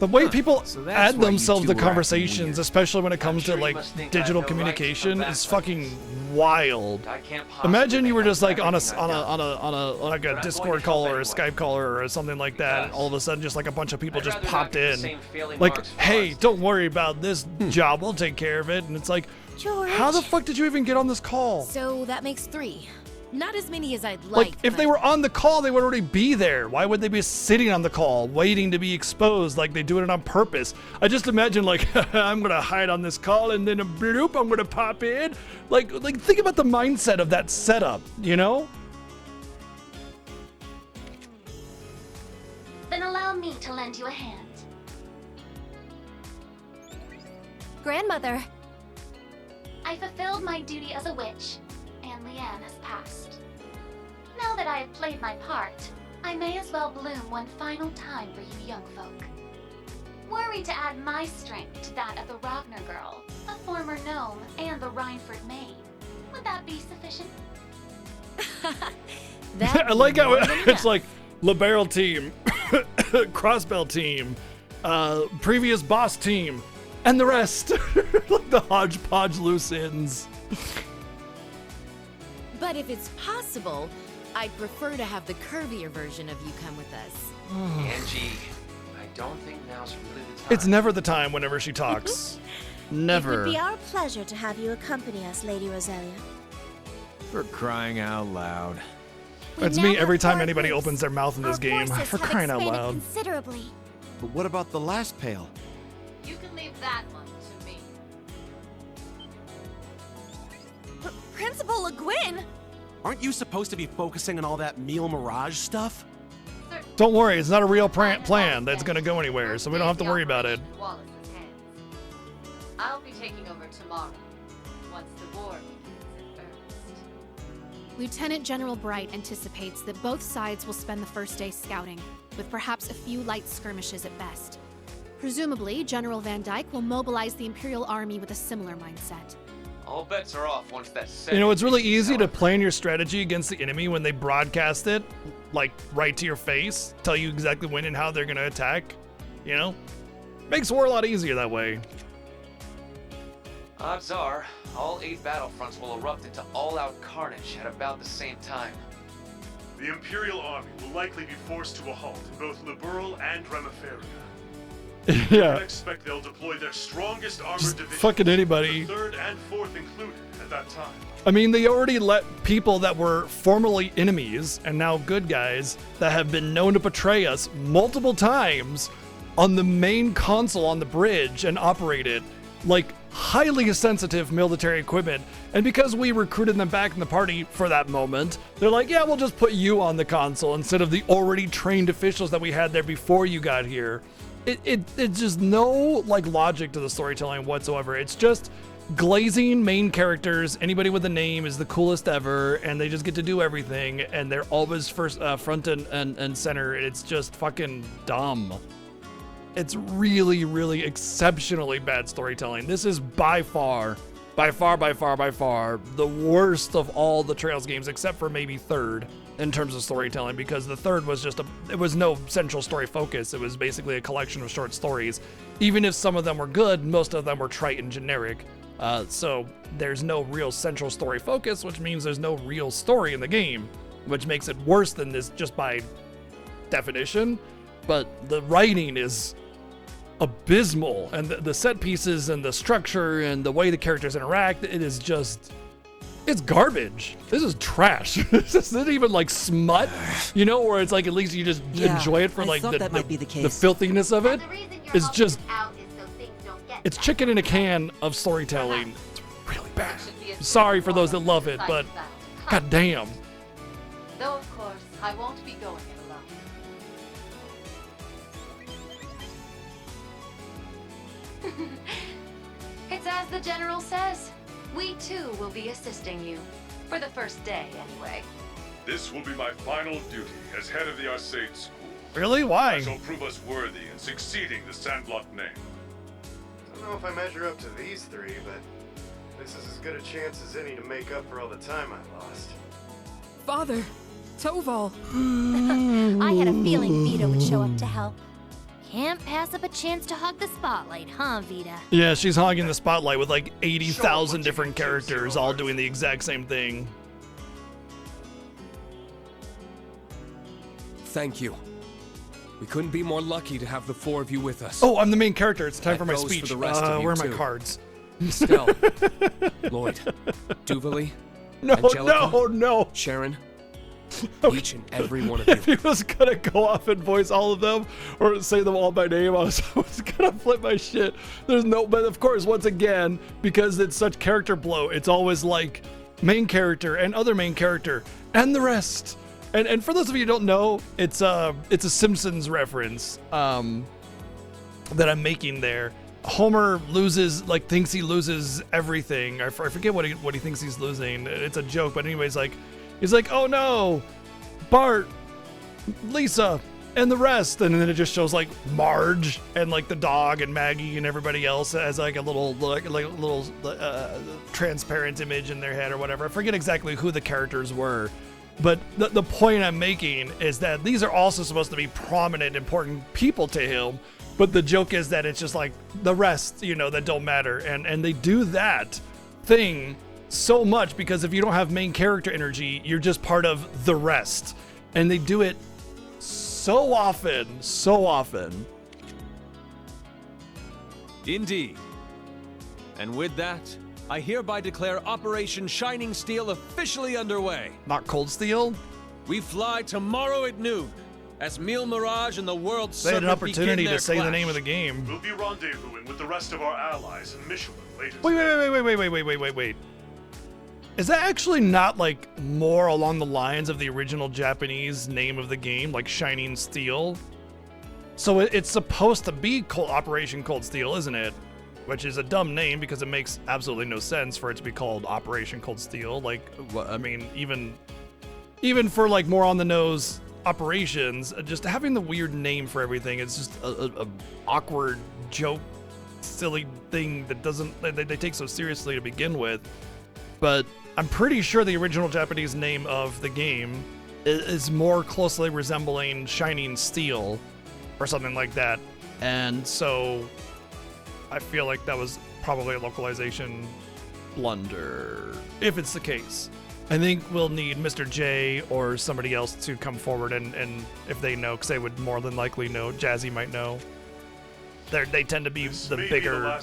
[SPEAKER 1] the way people
[SPEAKER 15] So that's
[SPEAKER 1] add
[SPEAKER 15] why you
[SPEAKER 1] themselves
[SPEAKER 15] two
[SPEAKER 1] to
[SPEAKER 15] were acting
[SPEAKER 1] conversations,
[SPEAKER 15] weird.
[SPEAKER 1] especially when it comes
[SPEAKER 4] sure
[SPEAKER 1] to
[SPEAKER 4] you
[SPEAKER 1] like
[SPEAKER 4] must think I have
[SPEAKER 1] digital
[SPEAKER 4] no right to
[SPEAKER 1] communication,
[SPEAKER 4] come back
[SPEAKER 1] is
[SPEAKER 4] like
[SPEAKER 1] fucking wild.
[SPEAKER 4] I can't possibly
[SPEAKER 1] Imagine you were
[SPEAKER 4] make up
[SPEAKER 1] just like
[SPEAKER 4] for
[SPEAKER 1] on a
[SPEAKER 4] everything I've
[SPEAKER 1] like a
[SPEAKER 4] going
[SPEAKER 1] Discord
[SPEAKER 4] to
[SPEAKER 1] call
[SPEAKER 4] help
[SPEAKER 1] or a
[SPEAKER 4] anyway.
[SPEAKER 1] Skype call or something like that, and
[SPEAKER 4] Because
[SPEAKER 1] all of a sudden just like a bunch of people
[SPEAKER 4] I'd
[SPEAKER 1] just
[SPEAKER 4] rather not
[SPEAKER 1] popped
[SPEAKER 4] get the
[SPEAKER 1] in,
[SPEAKER 4] same failing
[SPEAKER 1] like,
[SPEAKER 4] marks
[SPEAKER 1] hey,
[SPEAKER 4] lost.
[SPEAKER 1] don't worry about this job, we'll take care of it, and it's like,
[SPEAKER 8] George.
[SPEAKER 1] how the fuck did you even get on this call?
[SPEAKER 22] So that makes 3. Not as many as I'd
[SPEAKER 1] Like,
[SPEAKER 22] like.
[SPEAKER 1] if they were on the call, they would already be there. Why would they be sitting on the call, waiting to be exposed? Like, they do it on purpose. I just imagine, like, I'm gonna hide on this call, and then bloop, I'm gonna pop in. Like, think about the mindset of that setup, you know?
[SPEAKER 21] Then allow me to lend you a hand.
[SPEAKER 8] Grandmother.
[SPEAKER 21] I fulfilled my duty as a witch, and Leanne has passed. Now that I have played my part, I may as well bloom one final time for you young folk. Were we to add my strength to that of the Ragnar girl, a former gnome, and the Reinford maid, would that be sufficient?
[SPEAKER 1] I like how it's like Liberal team, Crossbell team, previous boss team, and the rest. Like the hodgepodge loose ends.
[SPEAKER 22] But if it's possible, I'd prefer to have the curvier version of you come with us.
[SPEAKER 4] Angie, I don't think now's really the time.
[SPEAKER 1] It's never the time whenever she talks.
[SPEAKER 13] It
[SPEAKER 1] Never.
[SPEAKER 13] would be our pleasure to have you accompany us, Lady Roselia.
[SPEAKER 12] For crying out loud.
[SPEAKER 1] That's me every time anybody opens their mouth in this game. For crying out loud.
[SPEAKER 8] Considerably.
[SPEAKER 10] But what about the last pail?
[SPEAKER 2] You can leave that one to me.
[SPEAKER 8] Principal Le Guin?
[SPEAKER 10] Aren't you supposed to be focusing on all that Meal Mirage stuff?
[SPEAKER 1] Don't worry, it's not a real plan that's gonna go anywhere, so we don't have to worry about it.
[SPEAKER 2] Wallace's hands. I'll be taking over tomorrow, once the war begins in earnest.
[SPEAKER 3] Lieutenant General Bright anticipates that both sides will spend the first day scouting, with perhaps a few light skirmishes at best. Presumably, General Van Dyke will mobilize the Imperial Army with a similar mindset.
[SPEAKER 4] All bets are off once that's
[SPEAKER 1] You know, it's really easy to plan your strategy against the enemy when they broadcast it, like, right to your face, tell you exactly when and how they're gonna attack, you know? Makes war a lot easier that way.
[SPEAKER 4] Odds are, all 8 battlefronts will erupt into all-out carnage at about the same time.
[SPEAKER 30] The Imperial Army will likely be forced to a halt in both Liberl and Remiferia.
[SPEAKER 1] Yeah.
[SPEAKER 30] I expect they'll deploy their strongest armored division,
[SPEAKER 1] fucking anybody.
[SPEAKER 30] the 3rd and 4th included, at that time.
[SPEAKER 1] I mean, they already let people that were formerly enemies and now good guys that have been known to betray us multiple times on the main console on the bridge and operate it like highly sensitive military equipment. And because we recruited them back in the party for that moment, they're like, yeah, we'll just put you on the console instead of the already trained officials that we had there before you got here. It's just no like logic to the storytelling whatsoever. It's just glazing main characters. Anybody with a name is the coolest ever, and they just get to do everything, and they're always front and center. It's just fucking dumb. It's really, really exceptionally bad storytelling. This is by far the worst of all the Trails games, except for maybe 3rd in terms of storytelling, because the 3rd was just it was no central story focus. It was basically a collection of short stories. Even if some of them were good, most of them were trite and generic. So there's no real central story focus, which means there's no real story in the game, which makes it worse than this just by definition. But the writing is abysmal, and the set pieces and the structure and the way the characters interact, it's garbage. This is trash. This isn't even like smut, you know, where it's like at least you just enjoy it for like the filthiness of it. It's just, it's chicken in a can of storytelling. It's really bad. Sorry for those that love it, but god damn.
[SPEAKER 2] Though of course, I won't be going it alone. It's as the General says. We too will be assisting you. For the first day, anyway.
[SPEAKER 30] This will be my final duty as head of the Arcade School.
[SPEAKER 1] Really? Why?
[SPEAKER 30] I shall prove us worthy in succeeding the Sandlot name.
[SPEAKER 5] I don't know if I measure up to these 3, but this is as good a chance as any to make up for all the time I lost.
[SPEAKER 26] Father, Toval.
[SPEAKER 8] I had a feeling Vita would show up to help. Can't pass up a chance to hog the spotlight, huh, Vita?
[SPEAKER 1] Yeah, she's hogging the spotlight with like 80,000 different characters all doing the exact same thing.
[SPEAKER 7] Thank you. We couldn't be more lucky to have the 4 of you with us.
[SPEAKER 1] Oh, I'm the main character. It's time
[SPEAKER 7] That
[SPEAKER 1] for my
[SPEAKER 7] goes
[SPEAKER 1] speech.
[SPEAKER 7] for the rest of you,
[SPEAKER 1] where are my
[SPEAKER 7] too.
[SPEAKER 1] cards?
[SPEAKER 7] Estelle, Lloyd, Duvali,
[SPEAKER 1] No,
[SPEAKER 7] Angelica,
[SPEAKER 1] no.
[SPEAKER 7] Sharon,
[SPEAKER 1] Okay.
[SPEAKER 7] each and every one of you.
[SPEAKER 1] If he was gonna go off and voice all of them or say them all by name, I was gonna flip my shit. But of course, once again, because it's such character bloat, it's always like main character and other main character and the rest. And for those of you who don't know, it's a Simpsons reference that I'm making there. Homer thinks he loses everything. I forget what he thinks he's losing. It's a joke, but anyways, he's like, oh no, Bart, Lisa, and the rest. And then it just shows like Marge and like the dog and Maggie and everybody else as like a little transparent image in their head or whatever. I forget exactly who the characters were. But the point I'm making is that these are also supposed to be prominent, important people to him. But the joke is that it's just like the rest, that don't matter. And they do that thing so much because if you don't have main character energy, you're just part of the rest. And they do it so often.
[SPEAKER 24] Indeed. And with that, I hereby declare Operation Shining Steel officially underway.
[SPEAKER 1] Not Cold Steel?
[SPEAKER 24] We fly tomorrow at noon as Meal Mirage and the World
[SPEAKER 1] They had an
[SPEAKER 24] Serpent
[SPEAKER 1] opportunity
[SPEAKER 24] begin their
[SPEAKER 1] to say the
[SPEAKER 24] clash.
[SPEAKER 1] name of the game.
[SPEAKER 30] We'll be rendezvousing with the rest of our allies in Michelin later
[SPEAKER 1] Wait. Is that actually not like more along the lines of the original Japanese name of the game, like Shining Steel? So it's supposed to be Operation Cold Steel, isn't it? Which is a dumb name because it makes absolutely no sense for it to be called Operation Cold Steel. Like, I mean, even for like more on the nose operations, just having the weird name for everything, it's just a awkward joke, silly thing that doesn't they take so seriously to begin with. But I'm pretty sure the original Japanese name of the game is more closely resembling Shining Steel or something like that. And so I feel like that was probably a localization blunder, if it's the case. I think we'll need Mr. J or somebody else to come forward and if they know, because they would more than likely know. Jazzy might know. They tend to be the bigger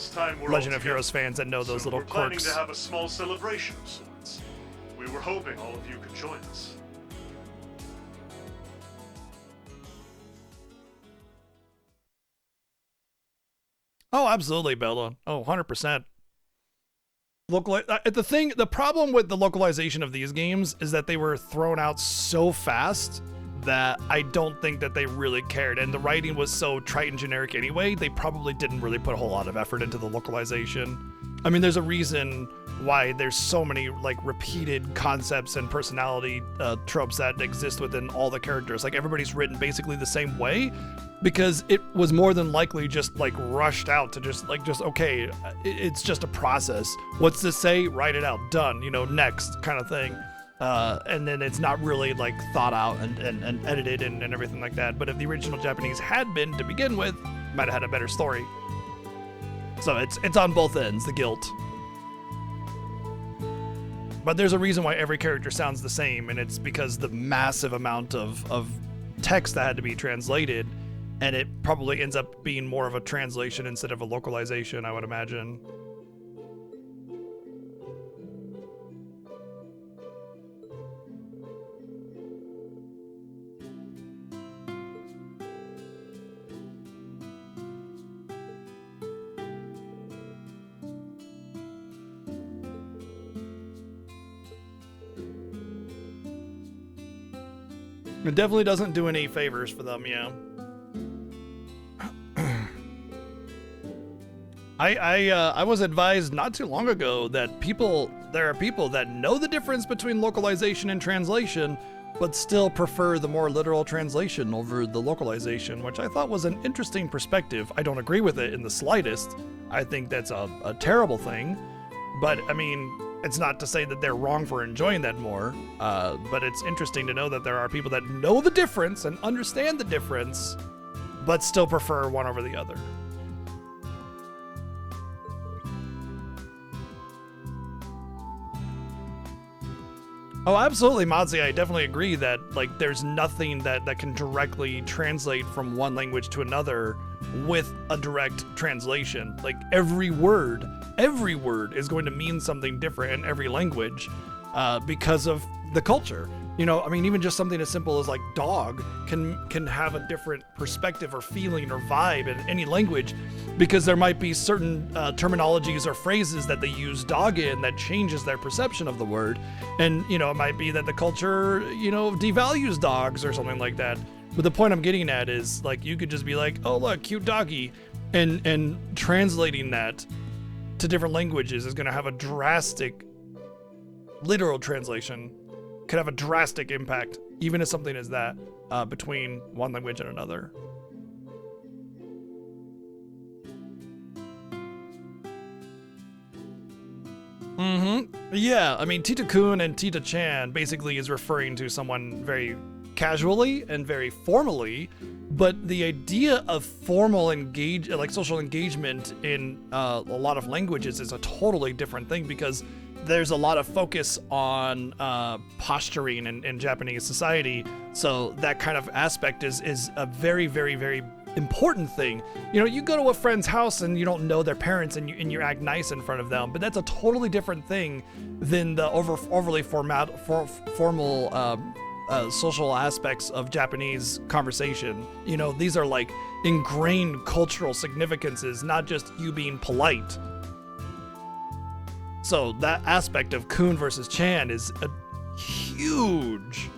[SPEAKER 1] Legend of Heroes fans that know those little
[SPEAKER 30] we're planning
[SPEAKER 1] quirks.
[SPEAKER 30] to have a small celebration of sorts. We were hoping all of you could join us.
[SPEAKER 1] Oh, absolutely, Bella. Oh, 100%. The problem with the localization of these games is that they were thrown out so fast that I don't think that they really cared. And the writing was so trite and generic anyway, they probably didn't really put a whole lot of effort into the localization. I mean, there's a reason why there's so many like repeated concepts and personality tropes that exist within all the characters. Like everybody's written basically the same way because it was more than likely just like rushed out to just okay, it's just a process. What's this say? Write it out. Done. You know, next kind of thing. And then it's not really like thought out and edited and everything like that. But if the original Japanese had been to begin with, might have had a better story. So it's on both ends, the guilt. But there's a reason why every character sounds the same, and it's because the massive amount of text that had to be translated, and it probably ends up being more of a translation instead of a localization, I would imagine. It definitely doesn't do any favors for them, yeah. I was advised not too long ago that there are people that know the difference between localization and translation, but still prefer the more literal translation over the localization, which I thought was an interesting perspective. I don't agree with it in the slightest. I think that's a terrible thing, but I mean, it's not to say that they're wrong for enjoying that more, but it's interesting to know that there are people that know the difference and understand the difference, but still prefer one over the other. Oh, absolutely, Mazi. I definitely agree that like there's nothing that can directly translate from one language to another with a direct translation. Like every word is going to mean something different in every language because of the culture. You know, I mean, even just something as simple as like dog can have a different perspective or feeling or vibe in any language because there might be certain terminologies or phrases that they use dog in that changes their perception of the word. And, you know, it might be that the culture, you know, devalues dogs or something like that. But the point I'm getting at is like you could just be like, oh, look, cute doggy. And translating that to different languages is going to have a drastic, literal translation could have a drastic impact, even as something as that, between one language and another. Yeah, I mean, Tita-kun and Tita-chan basically is referring to someone very casually and very formally, but the idea of formal social engagement in a lot of languages is a totally different thing because there's a lot of focus on posturing in Japanese society. So that kind of aspect is a very, very, very important thing. You know, you go to a friend's house and you don't know their parents and you act nice in front of them, but that's a totally different thing than the overly formal social aspects of Japanese conversation. You know, these are like ingrained cultural significances, not just you being polite. So that aspect of Kun versus Chan is a huge.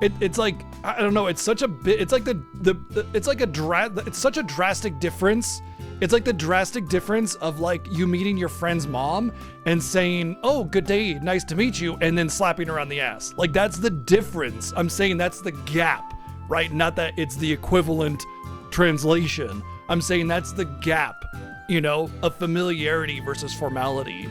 [SPEAKER 1] It's like, I don't know, it's such a bit, it's like it's such a drastic difference. It's like the drastic difference of like you meeting your friend's mom and saying, "Oh, good day, nice to meet you," and then slapping her on the ass. Like that's the difference. I'm saying that's the gap, right? Not that it's the equivalent translation. I'm saying that's the gap, you know, of familiarity versus formality.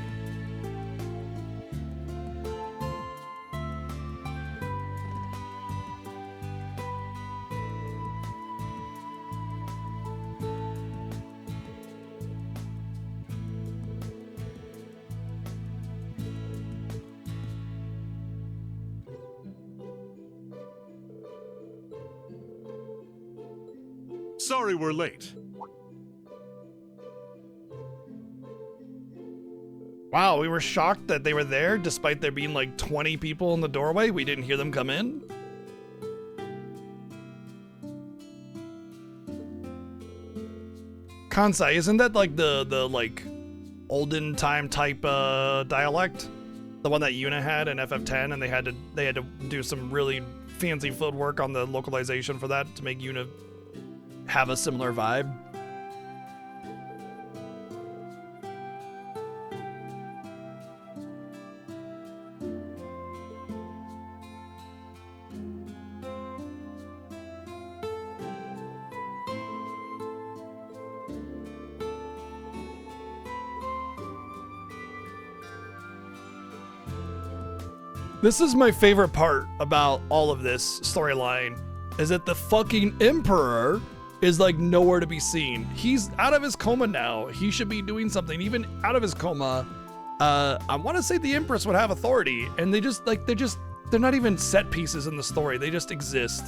[SPEAKER 30] Sorry we're late.
[SPEAKER 1] Wow, we were shocked that they were there despite there being like 20 people in the doorway. We didn't hear them come in. Kansai, isn't that like the like olden time type dialect? The one that Yuna had in FF10, and they had to do some really fancy footwork on the localization for that to make Yuna have a similar vibe. This is my favorite part about all of this storyline, is that the fucking Emperor is like nowhere to be seen. He's out of his coma now. He should be doing something. Even out of his coma, I want to say the Empress would have authority, and they're not even set pieces in the story. They just exist.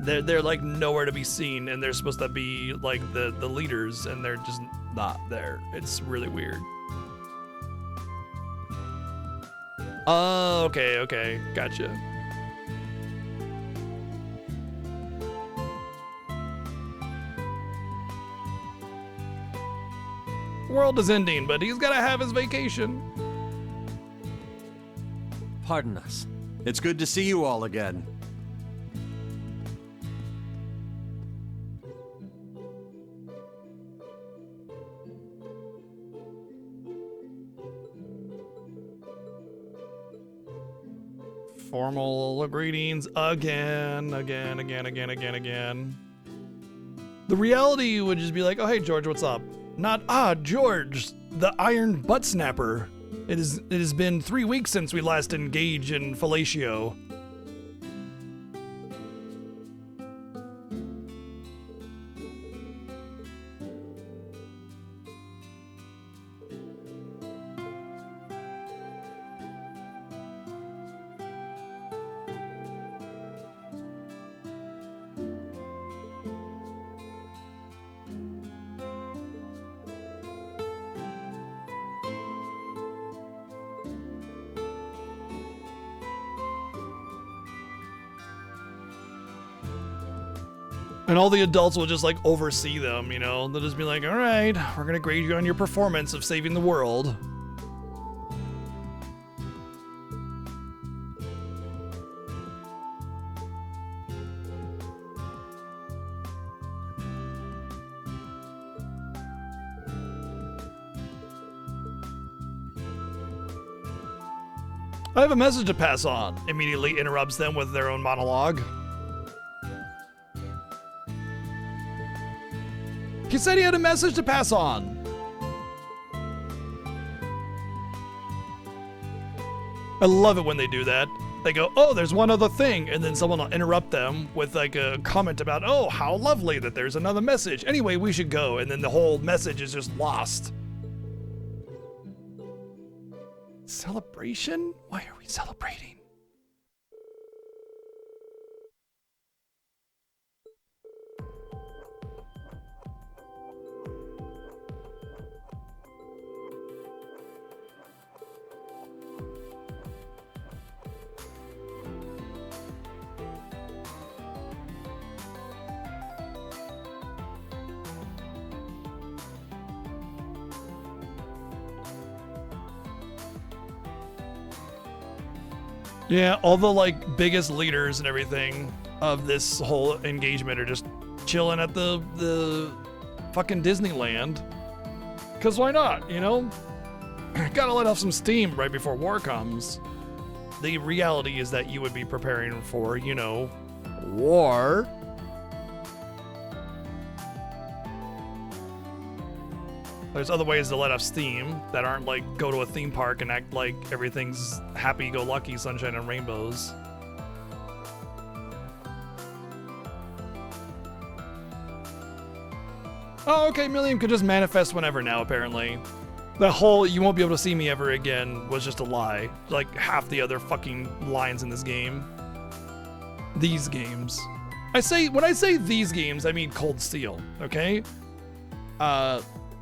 [SPEAKER 1] They're like nowhere to be seen, and they're supposed to be like the leaders, and they're just not there. It's really weird. Oh, okay, gotcha. World is ending, but he's gotta have his vacation.
[SPEAKER 15] Pardon us.
[SPEAKER 10] It's good to see you all again.
[SPEAKER 1] Formal greetings again. The reality would just be like, oh, hey, George, what's up? Not, George, the Iron Butt Snapper. It has been 3 weeks since we last engaged in fellatio. And all the adults will just like oversee them, you know? They'll just be like, all right, we're gonna grade you on your performance of saving the world. I have a message to pass on. Immediately interrupts them with their own monologue. He said he had a message to pass on. I love it when they do that. They go, oh, there's one other thing, and then someone will interrupt them with like a comment about, oh, how lovely that there's another message. Anyway, we should go, and then the whole message is just lost. Celebration? Why are we celebrating? Yeah, all the like biggest leaders and everything of this whole engagement are just chilling at the fucking Disneyland. Cause why not, you know? Gotta let off some steam right before war comes. The reality is that you would be preparing for, you know, war. There's other ways to let off steam that aren't like go to a theme park and act like everything's happy-go-lucky, sunshine and rainbows. Oh, okay, Milliam could just manifest whenever now, apparently. The whole "you won't be able to see me ever again" was just a lie. Like half the other fucking lines in this game. These games. When I say these games, I mean Cold Steel, okay?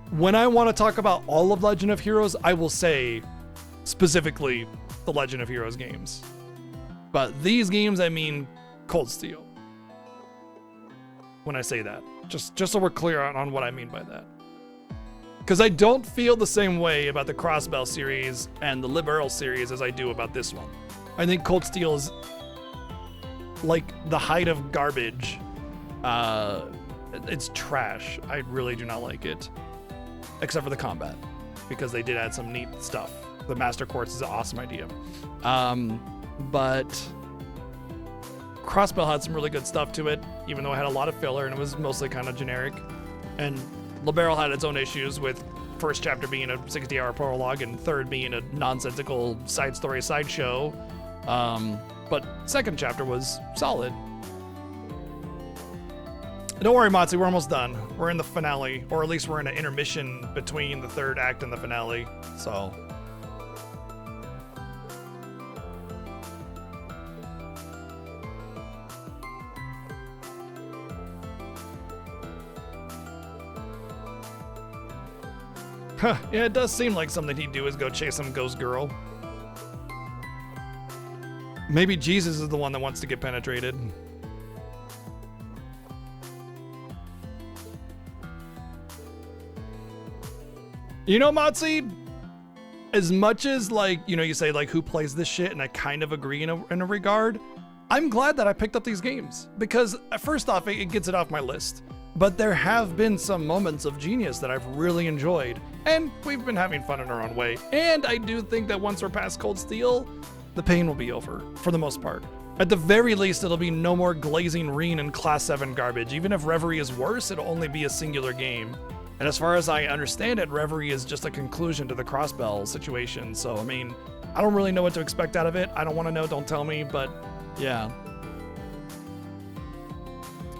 [SPEAKER 1] When I want to talk about all of Legend of Heroes, I will say specifically the Legend of Heroes games. But these games, I mean Cold Steel. When I say that. Just so we're clear on what I mean by that. Because I don't feel the same way about the Crossbell series and the Liberal series as I do about this one. I think Cold Steel is like the height of garbage. It's trash. I really do not like it. Except for the combat, because they did add some neat stuff. The Master Quartz is an awesome idea. But Crossbell had some really good stuff to it, even though it had a lot of filler and it was mostly kind of generic. And Liberal had its own issues, with first chapter being a 60-hour prologue and third being a nonsensical side story sideshow. But second chapter was solid. Don't worry, Matsu, we're almost done. We're in the finale, or at least we're in an intermission between the third act and the finale, so. Huh, yeah, it does seem like something he'd do is go chase some ghost girl. Maybe Jesus is the one that wants to get penetrated. You know, Matsi, as much as like, you know, you say like who plays this shit, and I kind of agree in a regard, I'm glad that I picked up these games, because first off, it gets it off my list. But there have been some moments of genius that I've really enjoyed, and we've been having fun in our own way. And I do think that once we're past Cold Steel, the pain will be over, for the most part. At the very least, it'll be no more glazing Reen and Class 7 garbage. Even if Reverie is worse, it'll only be a singular game. And as far as I understand it, Reverie is just a conclusion to the Crossbell situation. So, I mean, I don't really know what to expect out of it. I don't want to know, don't tell me, but yeah.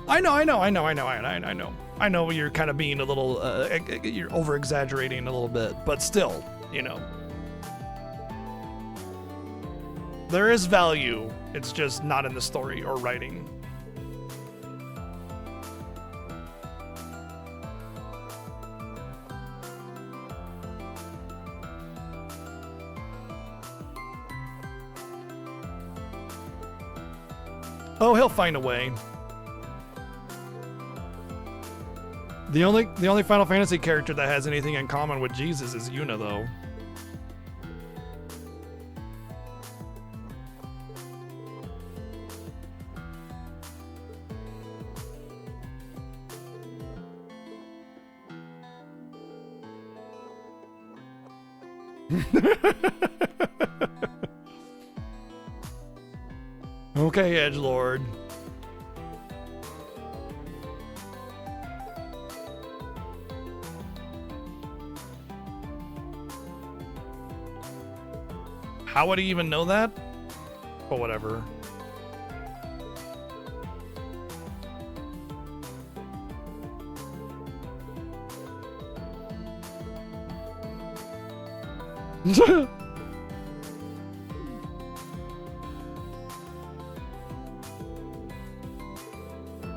[SPEAKER 1] I know. I know you're kind of being a little, you're over-exaggerating a little bit, but still, you know. There is value, it's just not in the story or writing. Oh, he'll find a way. The only Final Fantasy character that has anything in common with Jesus is Yuna, though. Okay, Edgelord. How would he even know that? But whatever.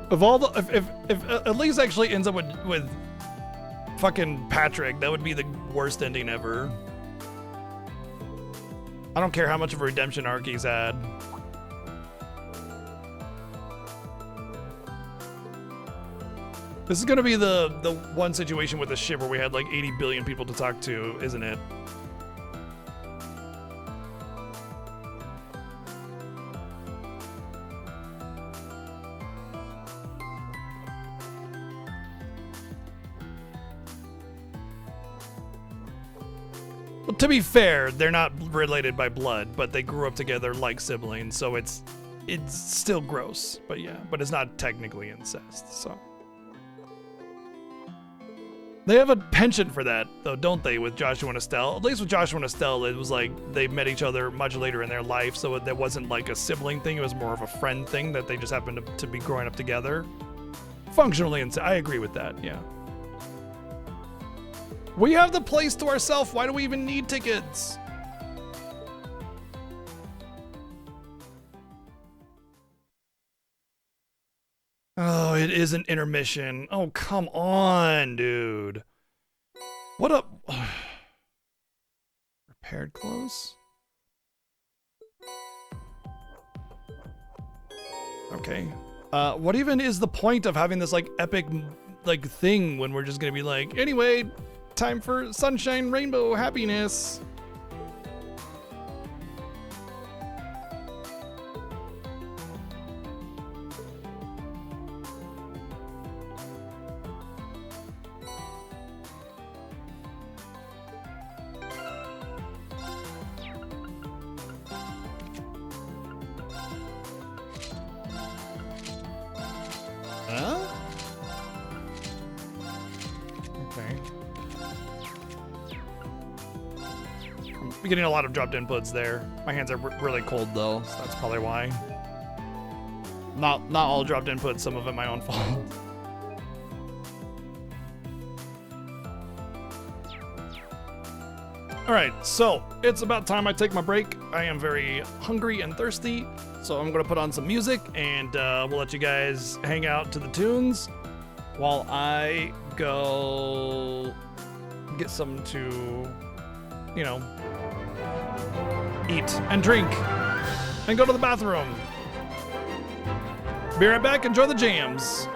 [SPEAKER 1] Of all the, if Elise actually ends up with fucking Patrick, that would be the worst ending ever. I don't care how much of a redemption arc he's had. This is gonna be the one situation with the ship where we had like 80 billion people to talk to, isn't it? Well, to be fair, they're not related by blood, but they grew up together like siblings, so it's still gross. But yeah, but it's not technically incest, so. They have a penchant for that, though, don't they, with Joshua and Estelle? At least with Joshua and Estelle, it was like they met each other much later in their life, so that wasn't like a sibling thing. It was more of a friend thing that they just happened to be growing up together. Functionally incest. I agree with that, yeah. We have the place to ourselves. Why do we even need tickets? Oh, it is an intermission. Oh, come on, dude. What up? Repaired clothes? Okay. What even is the point of having this like epic like thing when we're just gonna be like, anyway, time for sunshine, rainbow, happiness. Huh? Okay. I'm getting a lot of dropped inputs there. My hands are really cold though, so that's probably why. Not all dropped inputs, some of it my own fault. Alright, so it's about time I take my break. I am very hungry and thirsty, so I'm gonna put on some music and we'll let you guys hang out to the tunes while I go get something to, you know, eat and drink and go to the bathroom. Be right back, enjoy the jams.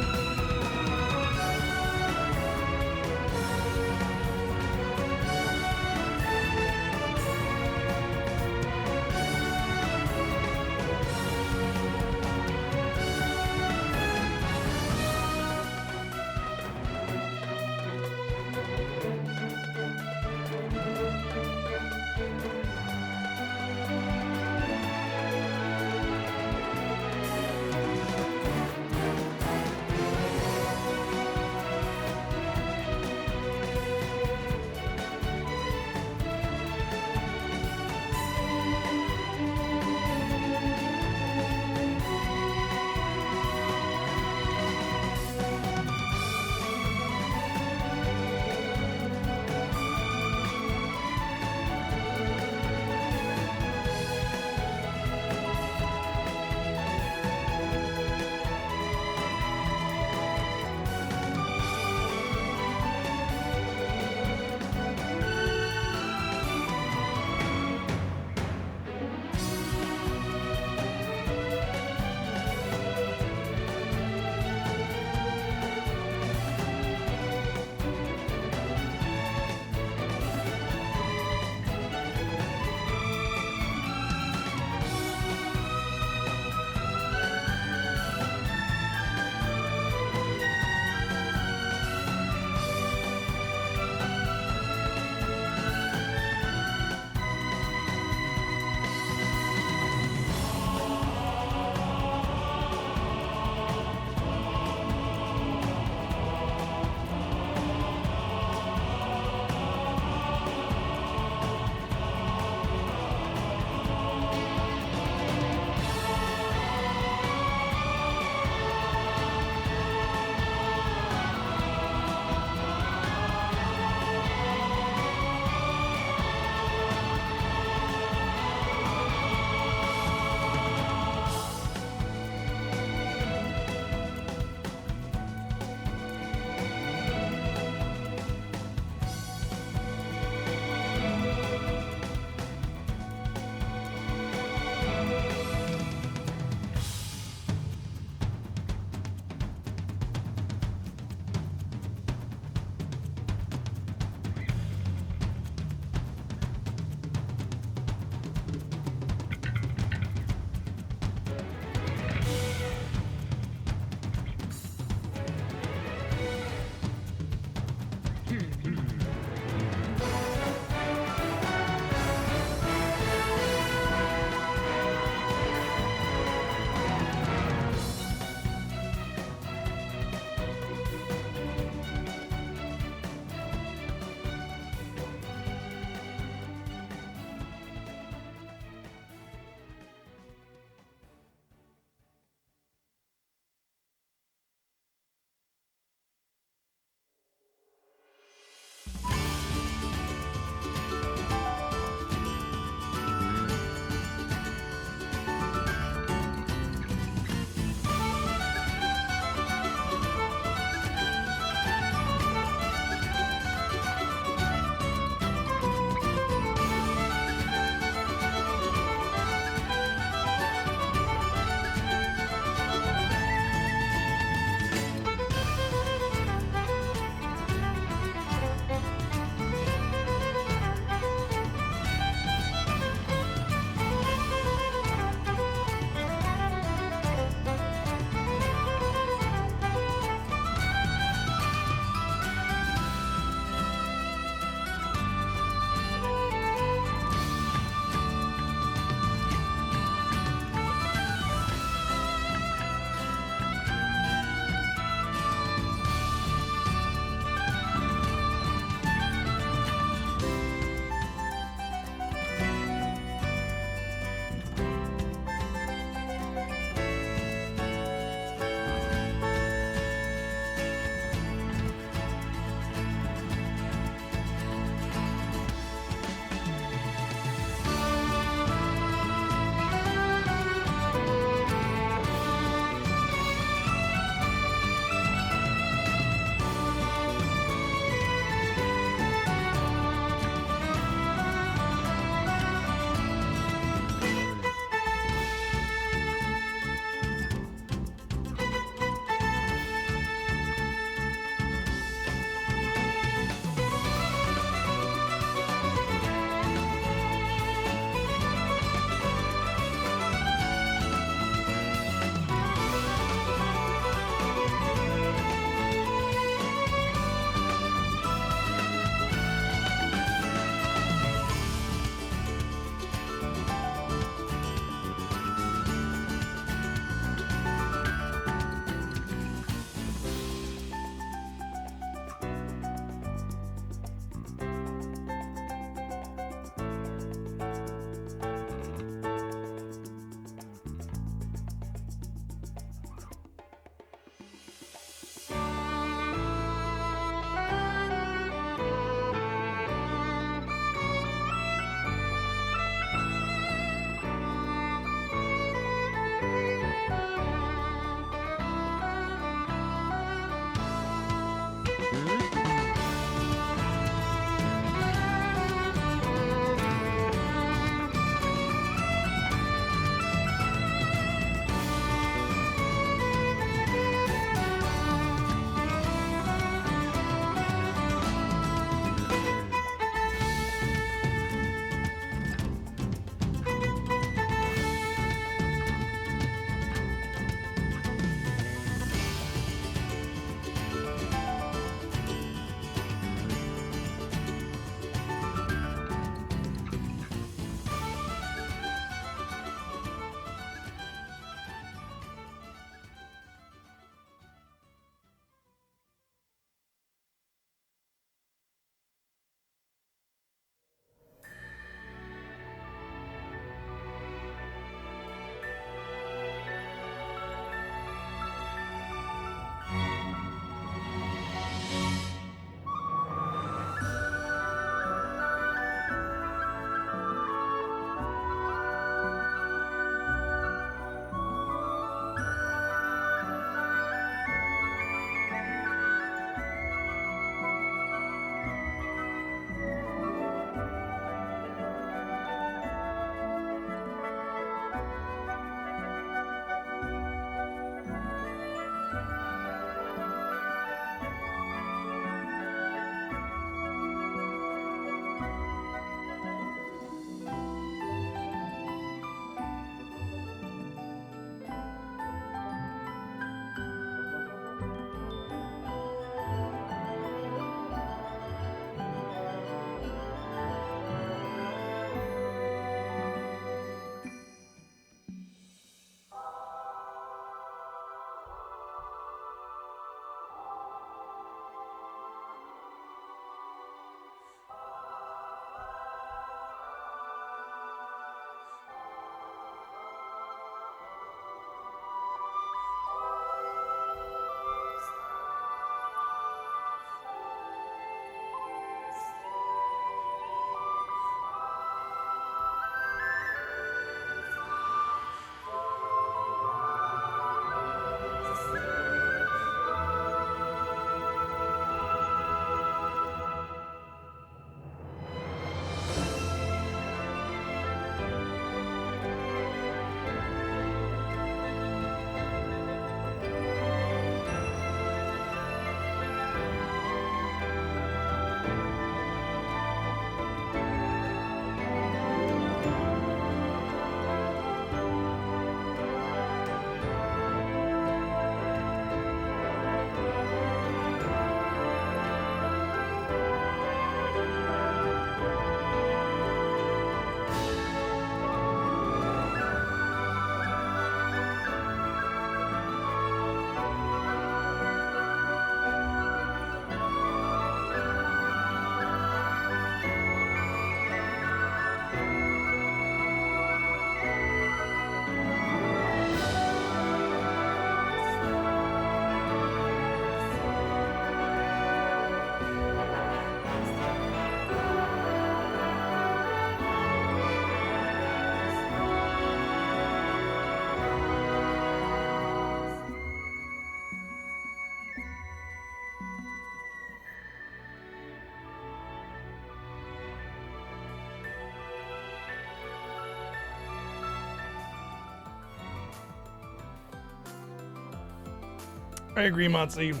[SPEAKER 1] I agree, Motzi.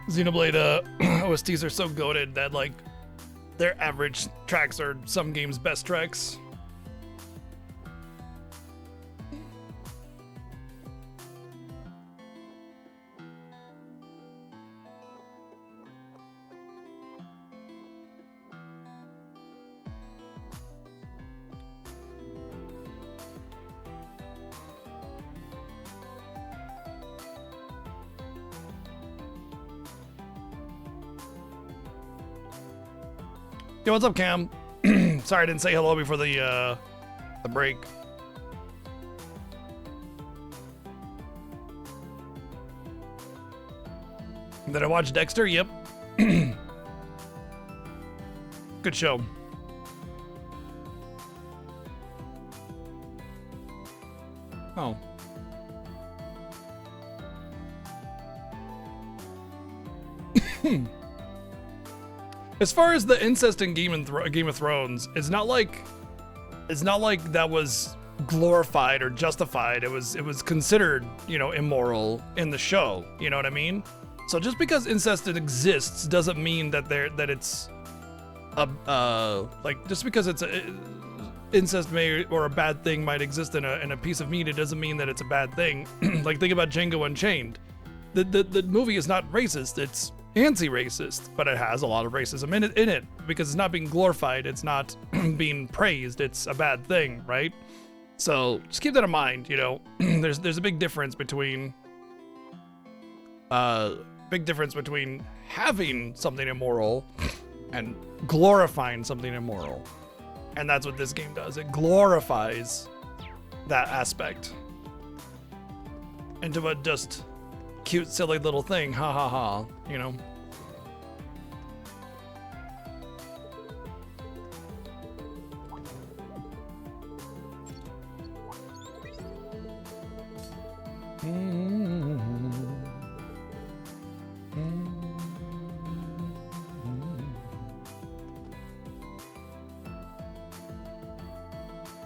[SPEAKER 1] Xenoblade OSTs are so goated that, like, their average tracks are some games' best tracks. Yo, what's up, Cam? Sorry I didn't say hello before the break. Did I watch Dexter? Yep. Good show. Oh. As far as the incest in Game of Thrones, it's not like that was glorified or justified. It was considered, you know, immoral in the show. You know what I mean? So just because incest exists doesn't mean that it's like, just because it's incest may or a bad thing might exist in a piece of meat, it doesn't mean that it's a bad thing. Like, think about Django Unchained. The movie is not racist. It's anti-racist, but it has a lot of racism in it because it's not being glorified, it's not being praised, it's a bad thing, right? So just keep that in mind, you know. There's a big difference between having something immoral and glorifying something immoral. And that's what this game does. It glorifies that aspect into a just cute, silly little thing. Ha ha ha, you know?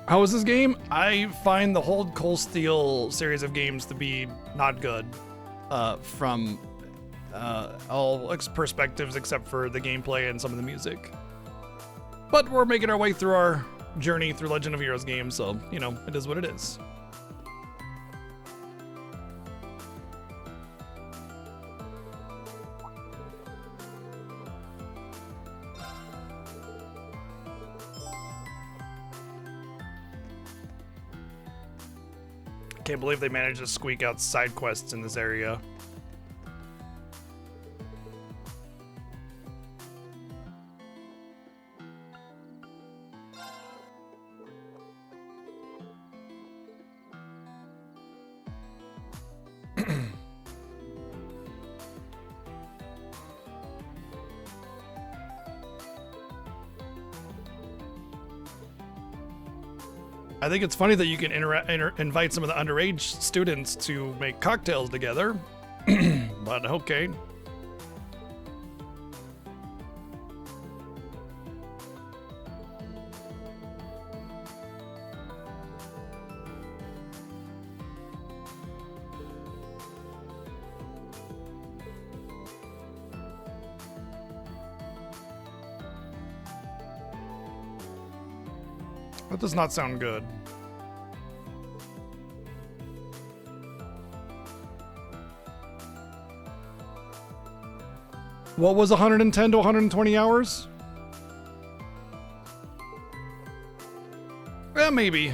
[SPEAKER 1] How is this game? I find the whole Cold Steel series of games to be not good. From all perspectives except for the gameplay and some of the music. But we're making our way through our journey through Legend of Heroes games, so, you know, it is what it is. Can't believe they managed to squeak out side quests in this area. I think it's funny that you can invite some of the underage students to make cocktails together, but okay. That does not sound good. What was 110 to 120 hours? Yeah, maybe.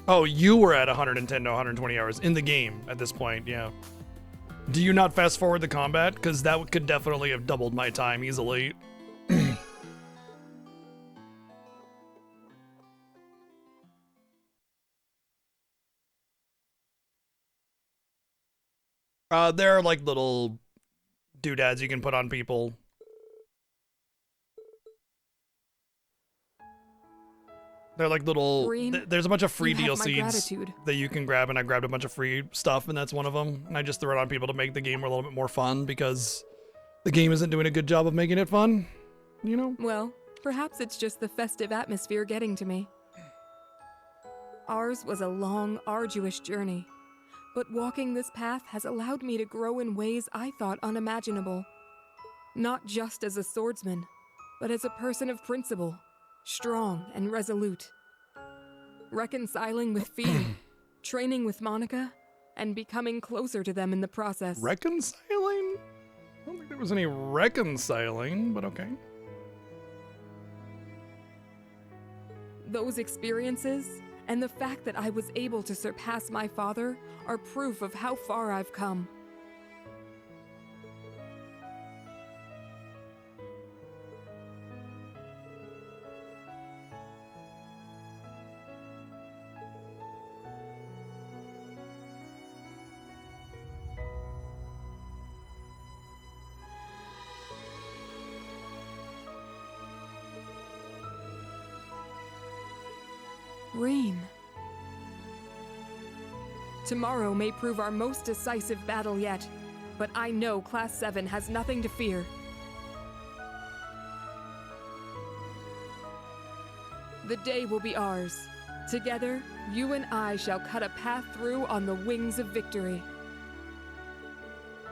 [SPEAKER 1] Oh, you were at 110 to 120 hours in the game at this point, yeah. Do you not fast forward the combat? Because that could definitely have doubled my time easily. There are like little doodads you can put on people. They're like little. There's a bunch of free DLCs that you can grab, and I grabbed a bunch of free stuff, and that's one of them. And I just threw it on people to make the game a little bit more fun because The game isn't doing a good job of making it fun, you know?
[SPEAKER 26] Well, perhaps it's just the festive atmosphere getting to me. Ours was a long, arduous journey, but walking this path has allowed me to grow in ways I thought unimaginable. Not just as a swordsman, but as a person of principle, strong and resolute. Reconciling with Fi, training with Monica, and becoming closer to them in the process.
[SPEAKER 1] Reconciling? I don't think there was any reconciling, but okay.
[SPEAKER 26] Those experiences, and the fact that I was able to surpass my father, are proof of how far I've come. Rean. Tomorrow may prove our most decisive battle yet, but I know Class 7 has nothing to fear. The day will be ours. Together, you and I shall cut a path through on the wings of victory.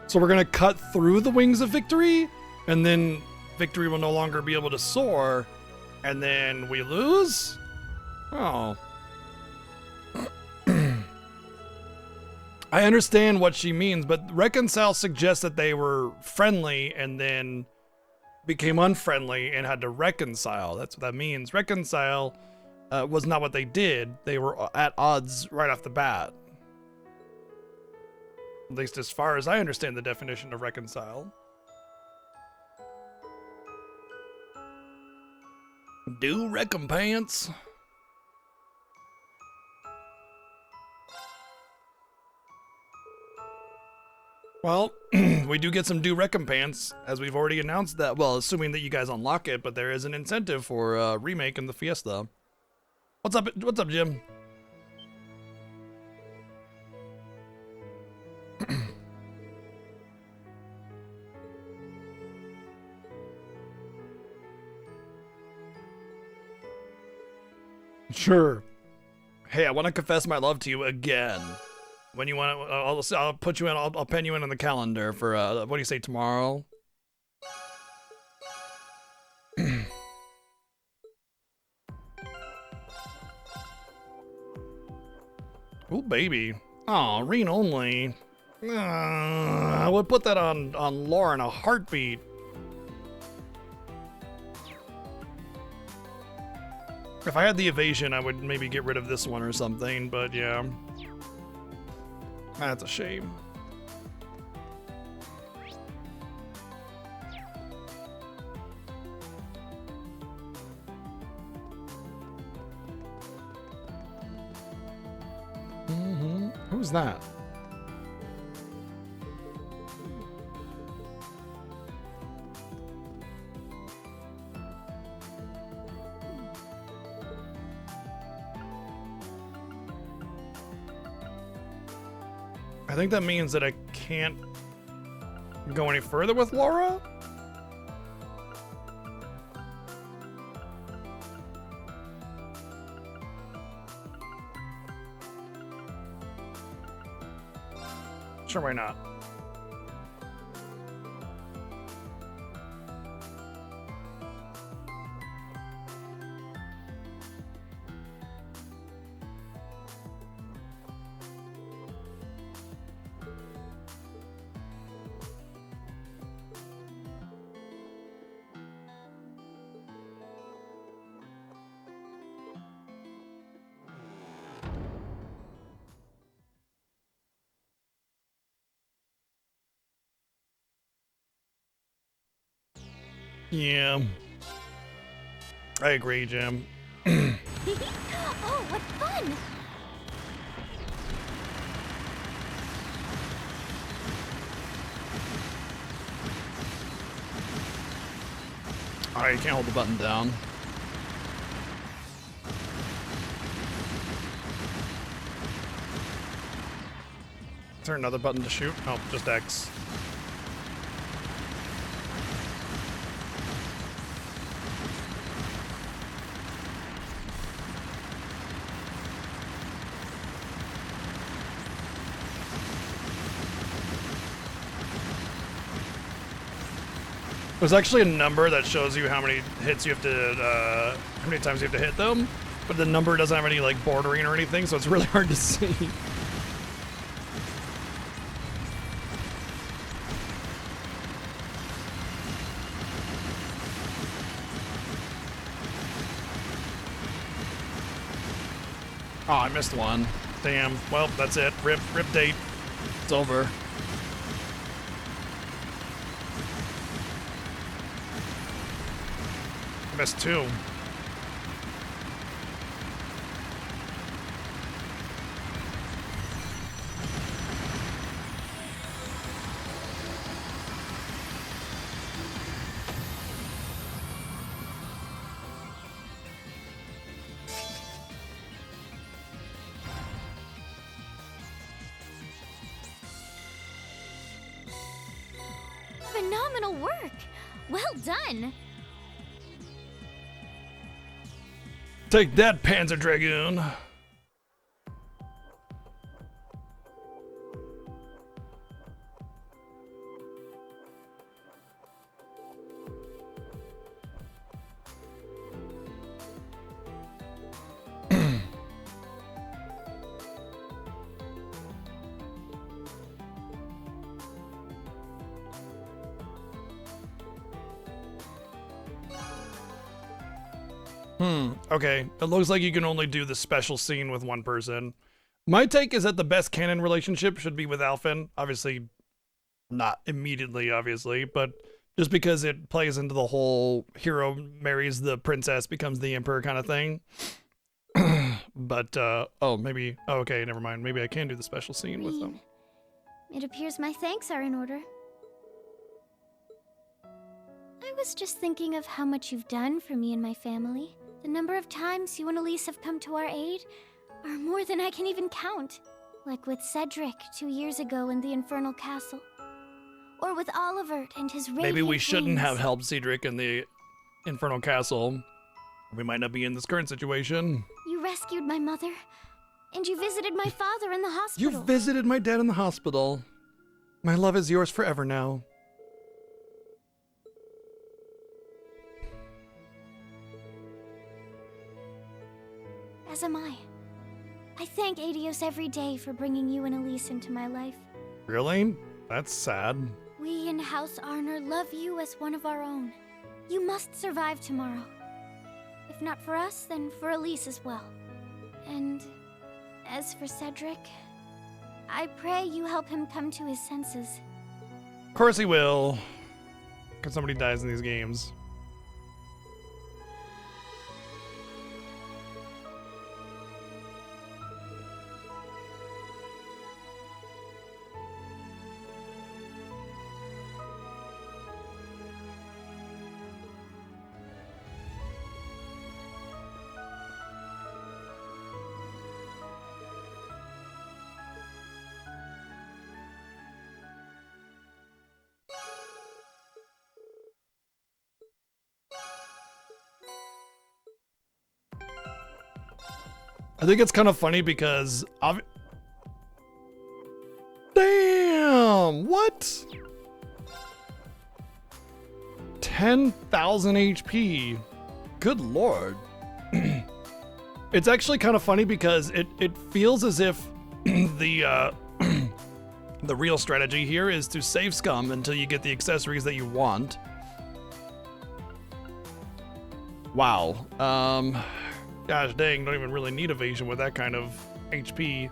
[SPEAKER 1] So we're gonna cut through the wings of victory, and then victory will no longer be able to soar, and then we lose? Oh. I understand what she means, but reconcile suggests that they were friendly and then became unfriendly and had to reconcile. That's what that means. Reconcile was not what they did. They were at odds right off the bat. At least as far as I understand the definition of reconcile. Due recompense. Well, we do get some due recompense, as we've already announced that. Well, assuming that you guys unlock it, but there is an incentive for a remake in the Fiesta. What's up? What's up, Jim? Sure. Hey, I want to confess my love to you again. When you want, I'll put you in. I'll pen you in on the calendar for what do you say, tomorrow? Oh baby, oh Rean only. I would put that on Laura in a heartbeat. If I had the evasion, I would maybe get rid of this one or something. But yeah. That's a shame. Who's that? I think that means that I can't go any further with Laura? Sure, why not? Yeah. I agree, Jim.
[SPEAKER 21] Oh, what fun!
[SPEAKER 1] Alright, you can't hold the button down. Is there another button to shoot? Oh, just X. There's actually a number that shows you how many hits you have to, how many times you have to hit them, but the number doesn't have any like bordering or anything, so it's really hard to see. Oh, I missed one. Damn. Well, that's it. Rip date. It's over. I missed two.
[SPEAKER 3] Phenomenal work! Well done!
[SPEAKER 1] Take that, Panzer Dragoon. Okay, it looks like you can only do the special scene with one person. My take is that the best canon relationship should be with Alphen. Obviously, not immediately, obviously, but just because it plays into the whole hero marries the princess, becomes the emperor kind of thing. But, maybe, okay, never mind. Maybe I can do the special scene with them.
[SPEAKER 21] It appears my thanks are in order. I was just thinking of how much you've done for me and my family. The number of times you and Elise have come to our aid are more than I can even count. Like with Cedric 2 years ago in the Infernal Castle. Or with Olivert and his radiant
[SPEAKER 1] Maybe we shouldn't
[SPEAKER 21] wings.
[SPEAKER 1] have helped Cedric in the Infernal Castle. We might not be in this current situation.
[SPEAKER 21] You rescued my mother. And you visited my father in the hospital.
[SPEAKER 1] You visited my dad in the hospital. My love is yours forever now.
[SPEAKER 21] As am I. I thank Adios every day for bringing you and Elise into my life.
[SPEAKER 1] Really? That's sad.
[SPEAKER 21] We in House Arner love you as one of our own. You must survive tomorrow. If not for us, then for Elise as well. And as for Cedric, I pray you help him come to his senses.
[SPEAKER 1] Of course he will. Because somebody dies in these games. I think it's kind of funny because damn, what? 10,000 HP. Good lord. It's actually kind of funny because it feels as if the real strategy here is to save Scum until you get the accessories that you want. Wow. Gosh dang, don't even really need evasion with that kind of HP.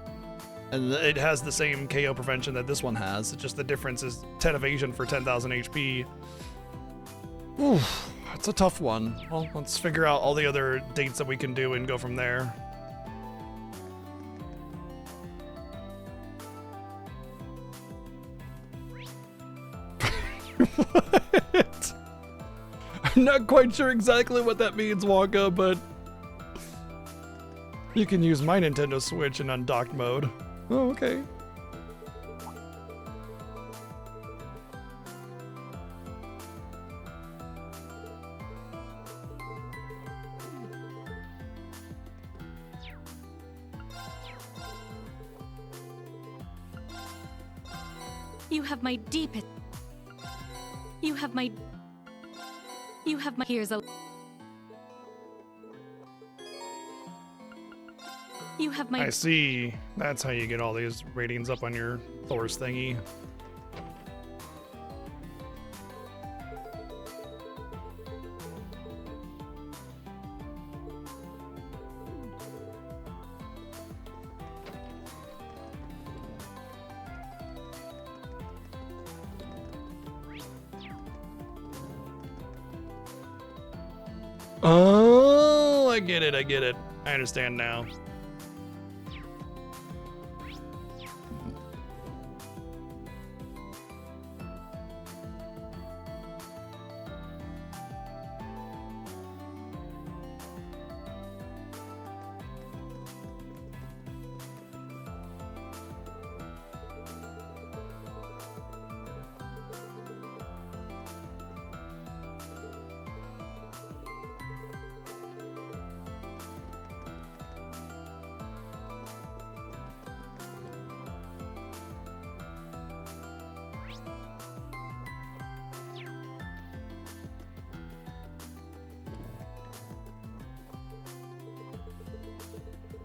[SPEAKER 1] And it has the same KO prevention that this one has. It's just the difference is 10 evasion for 10,000 HP. Oof, that's a tough one. Well, let's figure out all the other dates that we can do and go from there. What? I'm not quite sure exactly what that means, Wonka, but you can use my Nintendo Switch in undocked mode. Oh, okay.
[SPEAKER 11] You have my deepest... You have my
[SPEAKER 9] You have my... Here's a... You have my...
[SPEAKER 1] I see. That's how you get all these ratings up on your Thor's thingy. Oh, I get it. I get it. I understand now.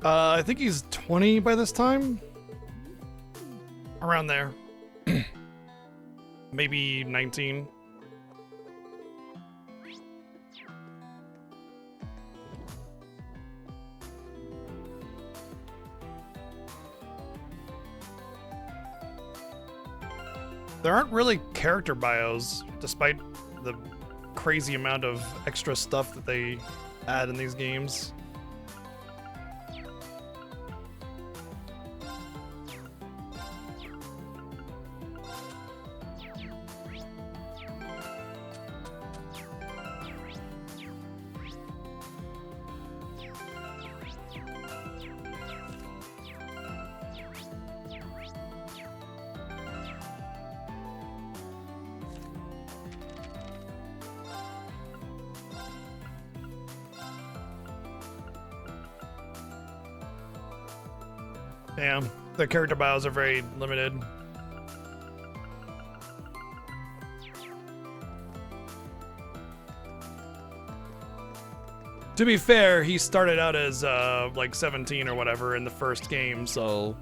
[SPEAKER 1] I think he's 20 by this time. Around there. Maybe 19. There aren't really character bios, despite the crazy amount of extra stuff that they add in these games. Damn, their character bios are very limited. To be fair, he started out as like 17 or whatever in the first game, so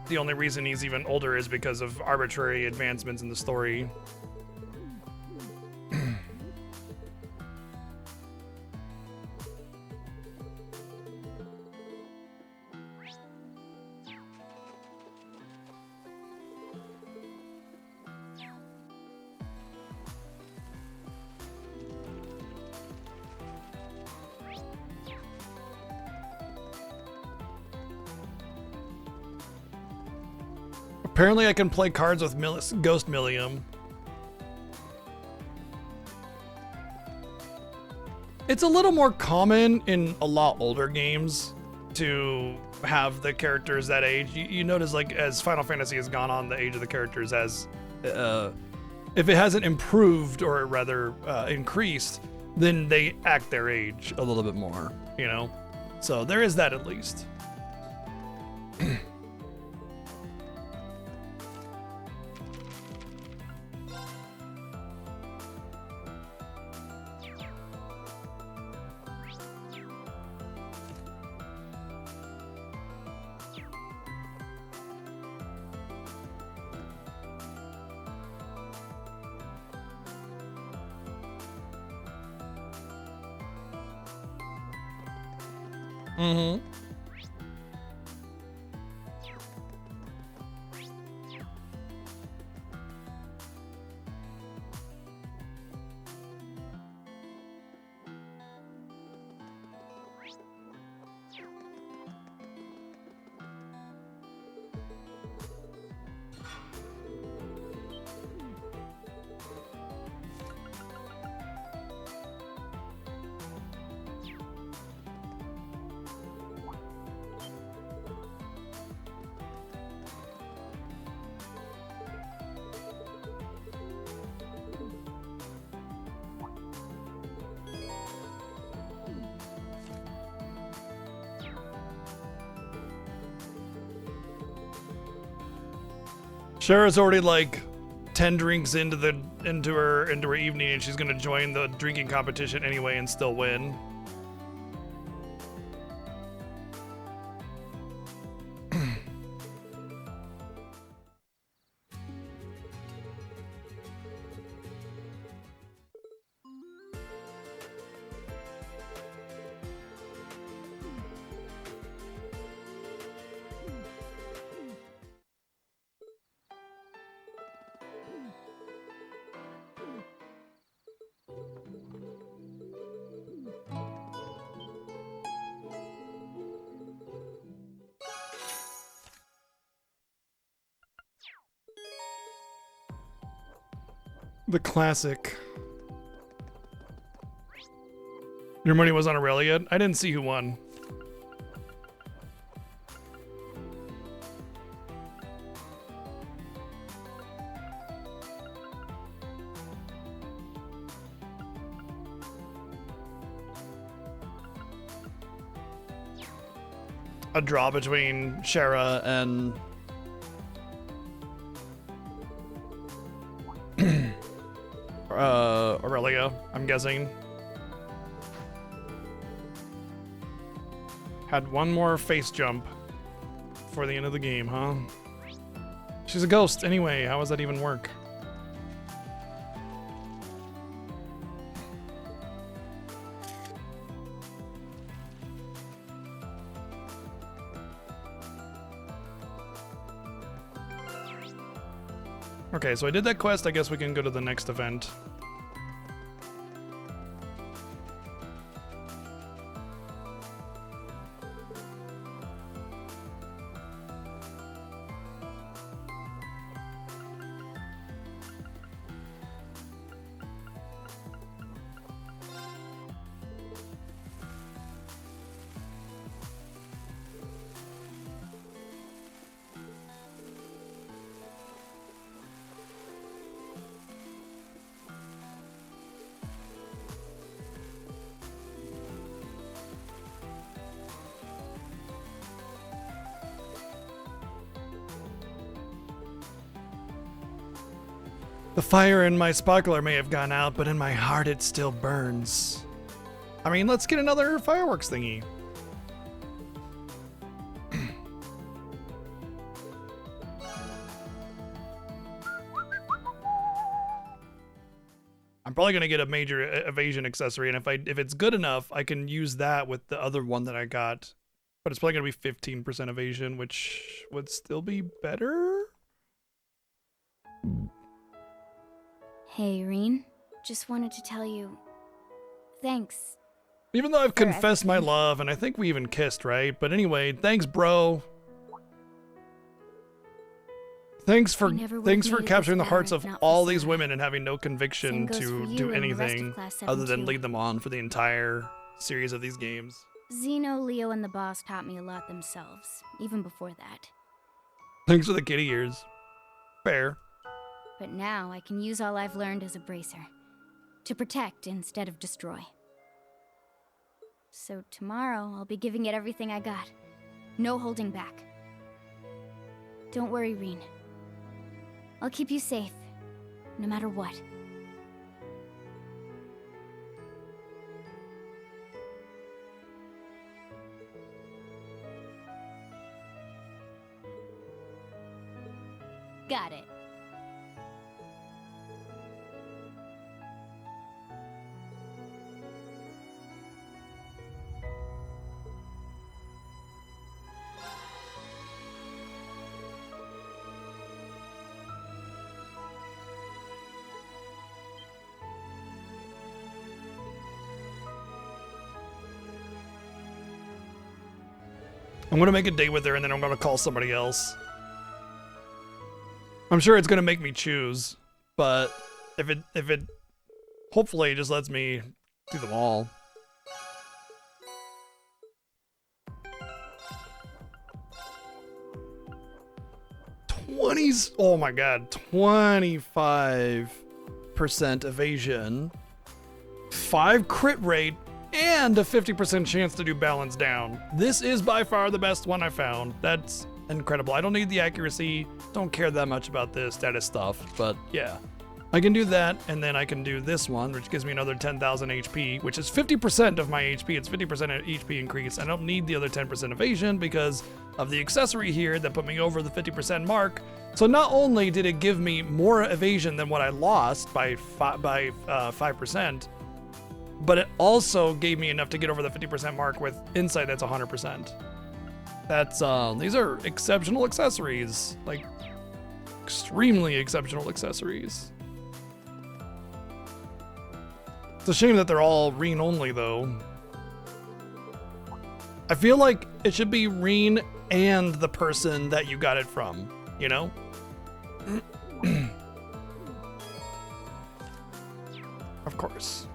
[SPEAKER 1] the only reason he's even older is because of arbitrary advancements in the story. Apparently I can play cards with Ghost Millium. It's a little more common in a lot older games to have the characters that age. You notice, like, as Final Fantasy has gone on, the age of the characters has, if it hasn't improved or rather increased, then they act their age a little bit more, you know? So there is that at least. Mm-hmm. Shara's already like 10 drinks into her evening, and she's gonna join the drinking competition anyway and still win. The classic. Your money was on Aurelia? I didn't see who won. A draw between Shara and Aurelia, I'm guessing. Had one more face jump before the end of the game, huh? She's a ghost anyway. How does that even work? Okay, so I did that quest. I guess we can go to the next event. The fire in my sparkler may have gone out, but in my heart it still burns. I mean, let's get another fireworks thingy. I'm probably gonna get a major evasion accessory, and if it's good enough, I can use that with the other one that I got. But it's probably gonna be 15% evasion, which would still be better.
[SPEAKER 11] Hey, Rean. Just wanted to tell you, thanks.
[SPEAKER 1] Even though I've confessed my love, and I think we even kissed, right? But anyway, thanks, bro. Thanks for capturing the hearts of all these women and having no conviction to do anything other than lead them on for the entire series of these games.
[SPEAKER 11] Zeno, Leo, and the boss taught me a lot themselves, even before that.
[SPEAKER 1] Thanks for the kitty ears. Fair.
[SPEAKER 11] But now I can use all I've learned as a bracer. To protect instead of destroy. So tomorrow, I'll be giving it everything I got. No holding back. Don't worry, Rean. I'll keep you safe, no matter what. Got it.
[SPEAKER 1] I'm gonna make a date with her and then I'm gonna call somebody else. I'm sure it's gonna make me choose, but if it hopefully just lets me do them all. Oh my god, 25% evasion, 5 crit rate, and a 50% chance to do balance down. This is by far the best one I found. That's incredible. I don't need the accuracy. Don't care that much about the status stuff, but yeah. I can do that, and then I can do this one, which gives me another 10,000 HP, which is 50% of my HP. It's 50% HP increase. I don't need the other 10% evasion because of the accessory here that put me over the 50% mark. So not only did it give me more evasion than what I lost by 5%, but it also gave me enough to get over the 50% mark with insight that's 100%. That's, these are exceptional accessories. Like, extremely exceptional accessories. It's a shame that they're all Reen only, though. I feel like it should be Reen and the person that you got it from, you know? Of course.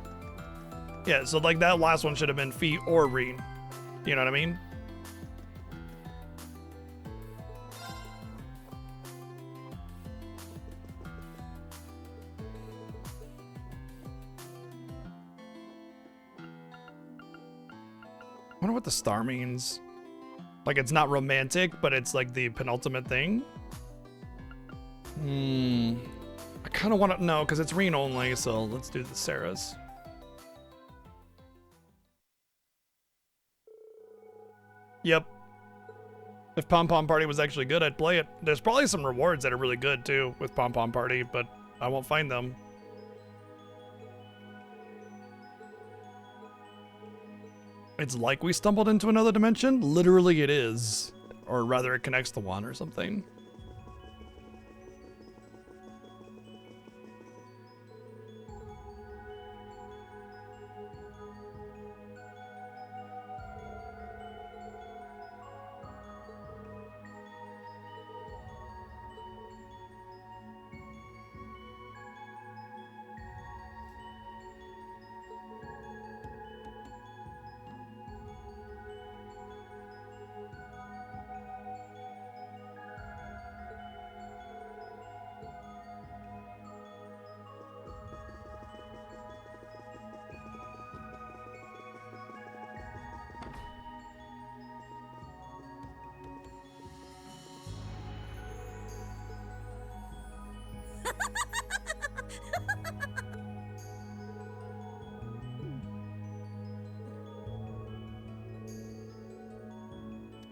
[SPEAKER 1] Yeah, so like that last one should have been Fee or Reen. You know what I mean? I wonder what the star means. Like, it's not romantic, but it's like the penultimate thing. I kind of want to know because it's Reen only, so let's do the Sarah's. Yep. If Pom Pom Party was actually good, I'd play it. There's probably some rewards that are really good too with Pom Pom Party, but I won't find them. It's like we stumbled into another dimension. Literally it is. Or rather it connects to one or something.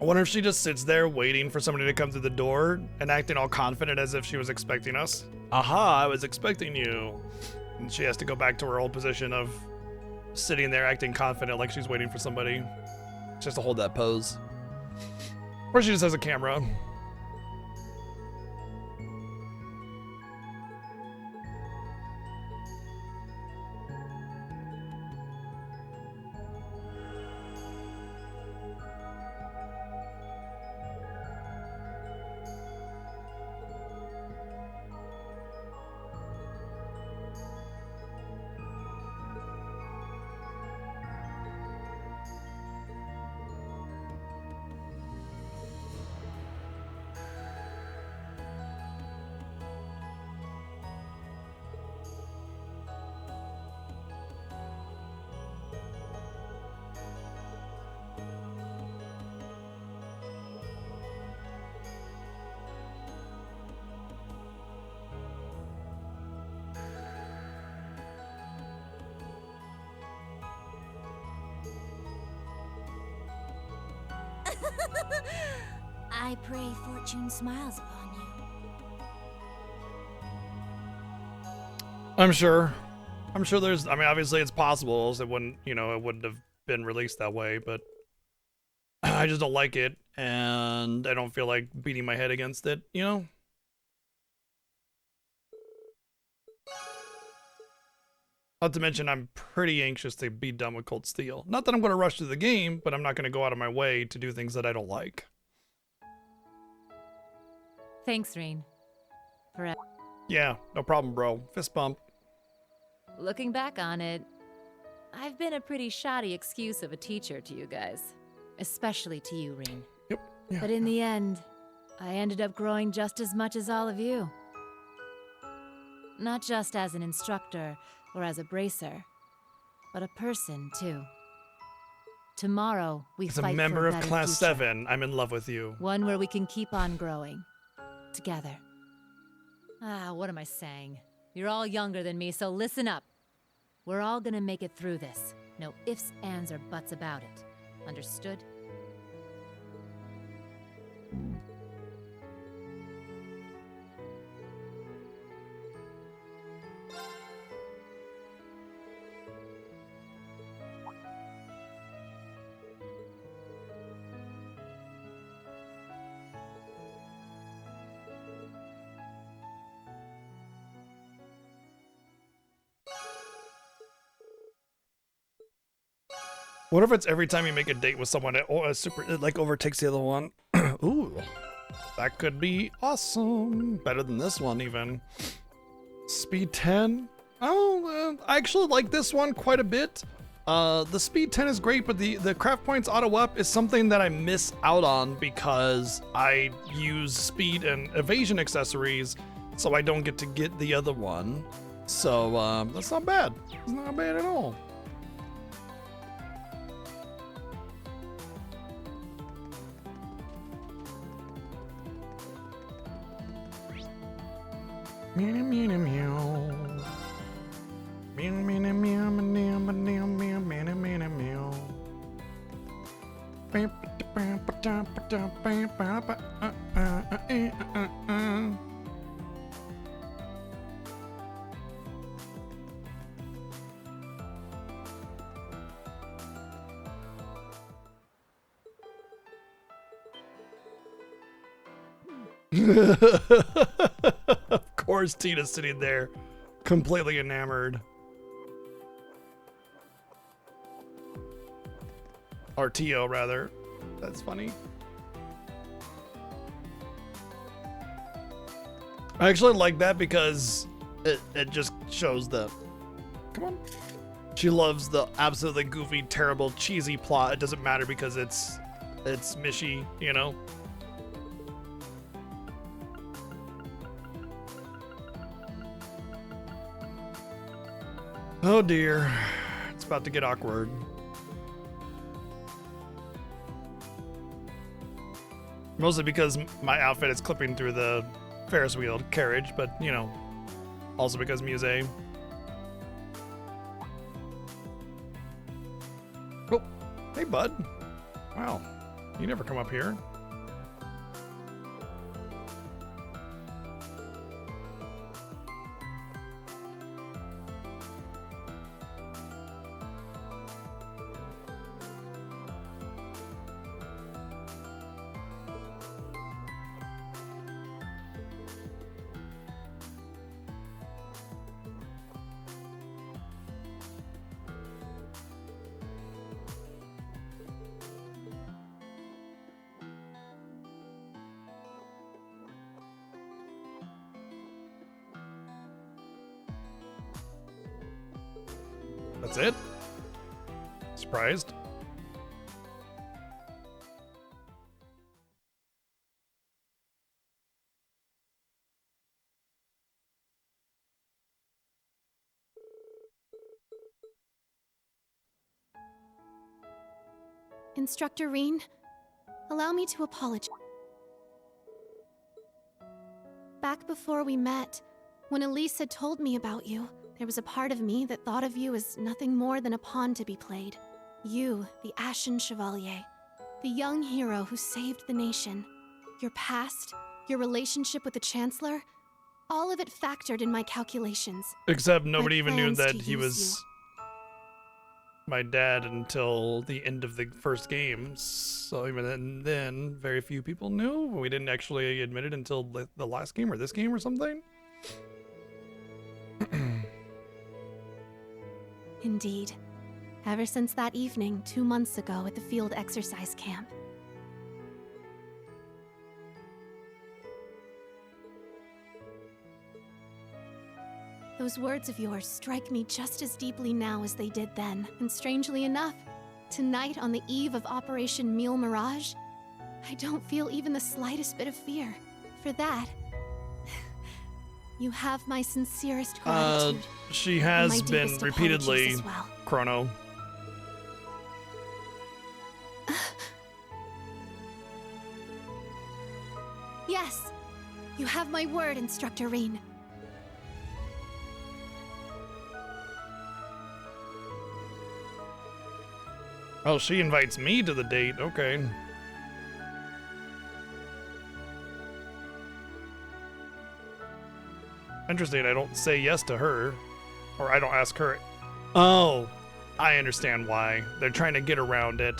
[SPEAKER 1] I wonder if she just sits there waiting for somebody to come through the door and acting all confident as if she was expecting us. Aha, I was expecting you. And she has to go back to her old position of sitting there acting confident like she's waiting for somebody. She has to hold that pose. Or she just has a camera.
[SPEAKER 11] I pray fortune smiles upon you.
[SPEAKER 1] I'm sure there's, I mean, obviously it's possible, else it wouldn't, you know, it wouldn't have been released that way, but I just don't like it, and I don't feel like beating my head against it, you know? Not to mention, I'm pretty anxious to be done with Cold Steel. Not that I'm going to rush through the game, but I'm not going to go out of my way to do things that I don't like.
[SPEAKER 6] Thanks, Reen. Forever.
[SPEAKER 1] Yeah, no problem, bro. Fist bump.
[SPEAKER 6] Looking back on it, I've been a pretty shoddy excuse of a teacher to you guys. Especially to you, Reen.
[SPEAKER 1] Yep. Yeah.
[SPEAKER 6] But in the end, I ended up growing just as much as all of you. Not just as an instructor or as a bracer, but a person, too. Tomorrow, we
[SPEAKER 1] As a
[SPEAKER 6] fight for
[SPEAKER 1] member of
[SPEAKER 6] better
[SPEAKER 1] Class
[SPEAKER 6] future.
[SPEAKER 1] 7, I'm in love with you.
[SPEAKER 6] One where we can keep on growing. Together. What am I saying? You're all younger than me, so listen up. We're all gonna make it through this. No ifs, ands, or buts about it. Understood?
[SPEAKER 1] What if it's every time you make a date with someone, it like overtakes the other one? Ooh, that could be awesome. Better than this one even. Speed 10. Oh, I actually like this one quite a bit. The speed 10 is great, but the craft points auto up is something that I miss out on because I use speed and evasion accessories, so I don't get to get the other one. So that's not bad. It's not bad at all. Meow meow meow. Meow meow meow meow meow meow meow meow meow. Of course, Tina's sitting there, completely enamored. Or Tio, rather. That's funny. I actually like that because it just shows the... Come on. She loves the absolutely goofy, terrible, cheesy plot. It doesn't matter because it's Mishy, you know? Oh dear, it's about to get awkward. Mostly because my outfit is clipping through the Ferris wheel carriage, but you know, also because Muse. Oh, hey bud. Wow, you never come up here. That's it? Surprised?
[SPEAKER 8] Instructor Reen, allow me to apologize. Back before we met, when Elise had told me about you, there was a part of me that thought of you as nothing more than a pawn to be played. You, the Ashen Chevalier, the young hero who saved the nation. Your past, your relationship with the Chancellor, all of it factored in my calculations.
[SPEAKER 1] Except nobody even knew
[SPEAKER 8] plans
[SPEAKER 1] that
[SPEAKER 8] to
[SPEAKER 1] he
[SPEAKER 8] use
[SPEAKER 1] was my dad until the end of the first game. So even then, very few people knew. We didn't actually admit it until the last game or this game or something.
[SPEAKER 8] Indeed. Ever since that evening 2 months ago at the field exercise camp. Those words of yours strike me just as deeply now as they did then. And strangely enough, tonight on the eve of Operation Mule Mirage, I don't feel even the slightest bit of fear. For that, you have my sincerest gratitude.
[SPEAKER 1] She
[SPEAKER 8] and
[SPEAKER 1] has
[SPEAKER 8] my
[SPEAKER 1] been
[SPEAKER 8] deepest
[SPEAKER 1] repeatedly
[SPEAKER 8] apologies as well.
[SPEAKER 1] Chrono.
[SPEAKER 8] Yes. You have my word, Instructor Reen.
[SPEAKER 1] Oh, she invites me to the date. Okay. Interesting. I don't say yes to her. Or I don't ask her. Oh, I understand why. They're trying to get around it.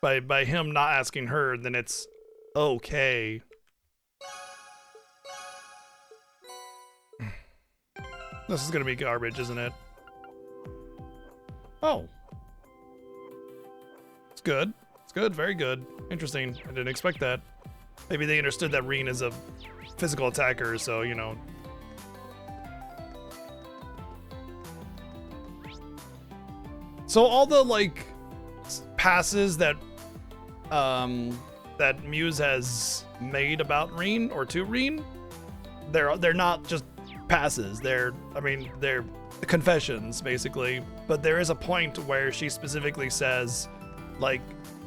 [SPEAKER 1] By him not asking her, then it's okay. This is gonna be garbage, isn't it? Oh. It's good. It's good, very good. Interesting. I didn't expect that. Maybe they understood that Reen is a physical attacker, so, you know. So all the, like, passes that that Muse has made about Reen, or to Reen, they're not just passes. They're confessions, basically. But there is a point where she specifically says, like,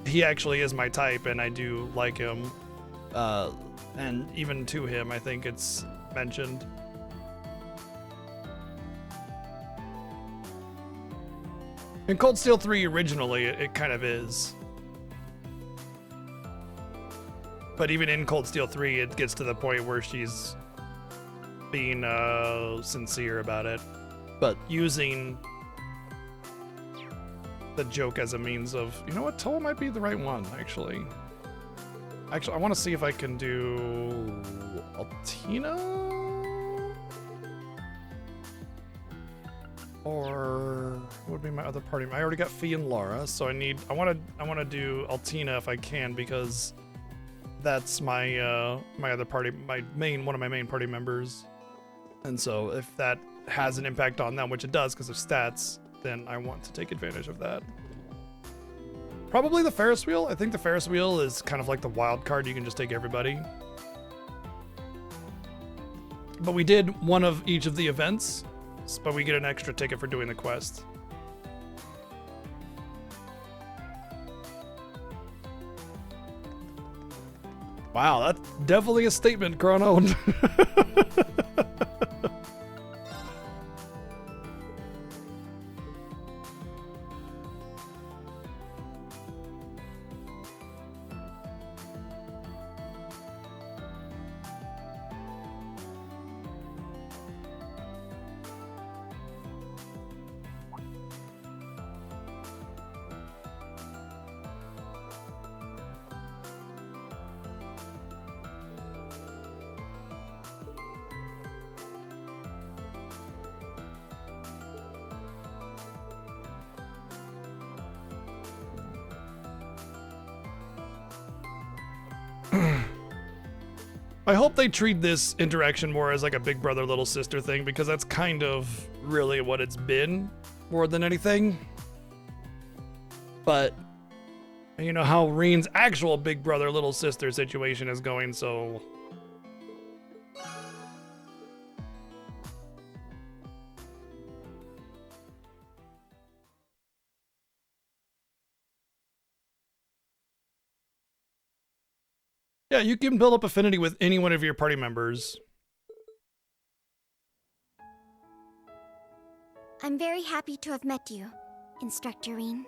[SPEAKER 1] he actually is my type and I do like him. And even to him, I think it's mentioned. In Cold Steel 3 originally, it kind of is. But even in Cold Steel 3, it gets to the point where she's being sincere about it, but using the joke as a means of, you know what, Toa might be the right one, actually. I want to see if I can do Altina? Or what would be my other party? I already got Fee and Laura, so I want to do Altina if I can, because that's my my other party, one of my main party members. And so if that has an impact on them, which it does because of stats, then I want to take advantage of that. Probably the Ferris wheel. I think the Ferris wheel is kind of like the wild card. You can just take everybody. But we did one of each of the events, but we get an extra ticket for doing the quest. Wow, that's definitely a statement, Chrono. I hope they treat this interaction more as like a big brother, little sister thing, because that's kind of really what it's been more than anything. But you know how Reen's actual big brother, little sister situation is going, so... Yeah, you can build up affinity with any one of your party members.
[SPEAKER 11] I'm very happy to have met you, Instructor Reen.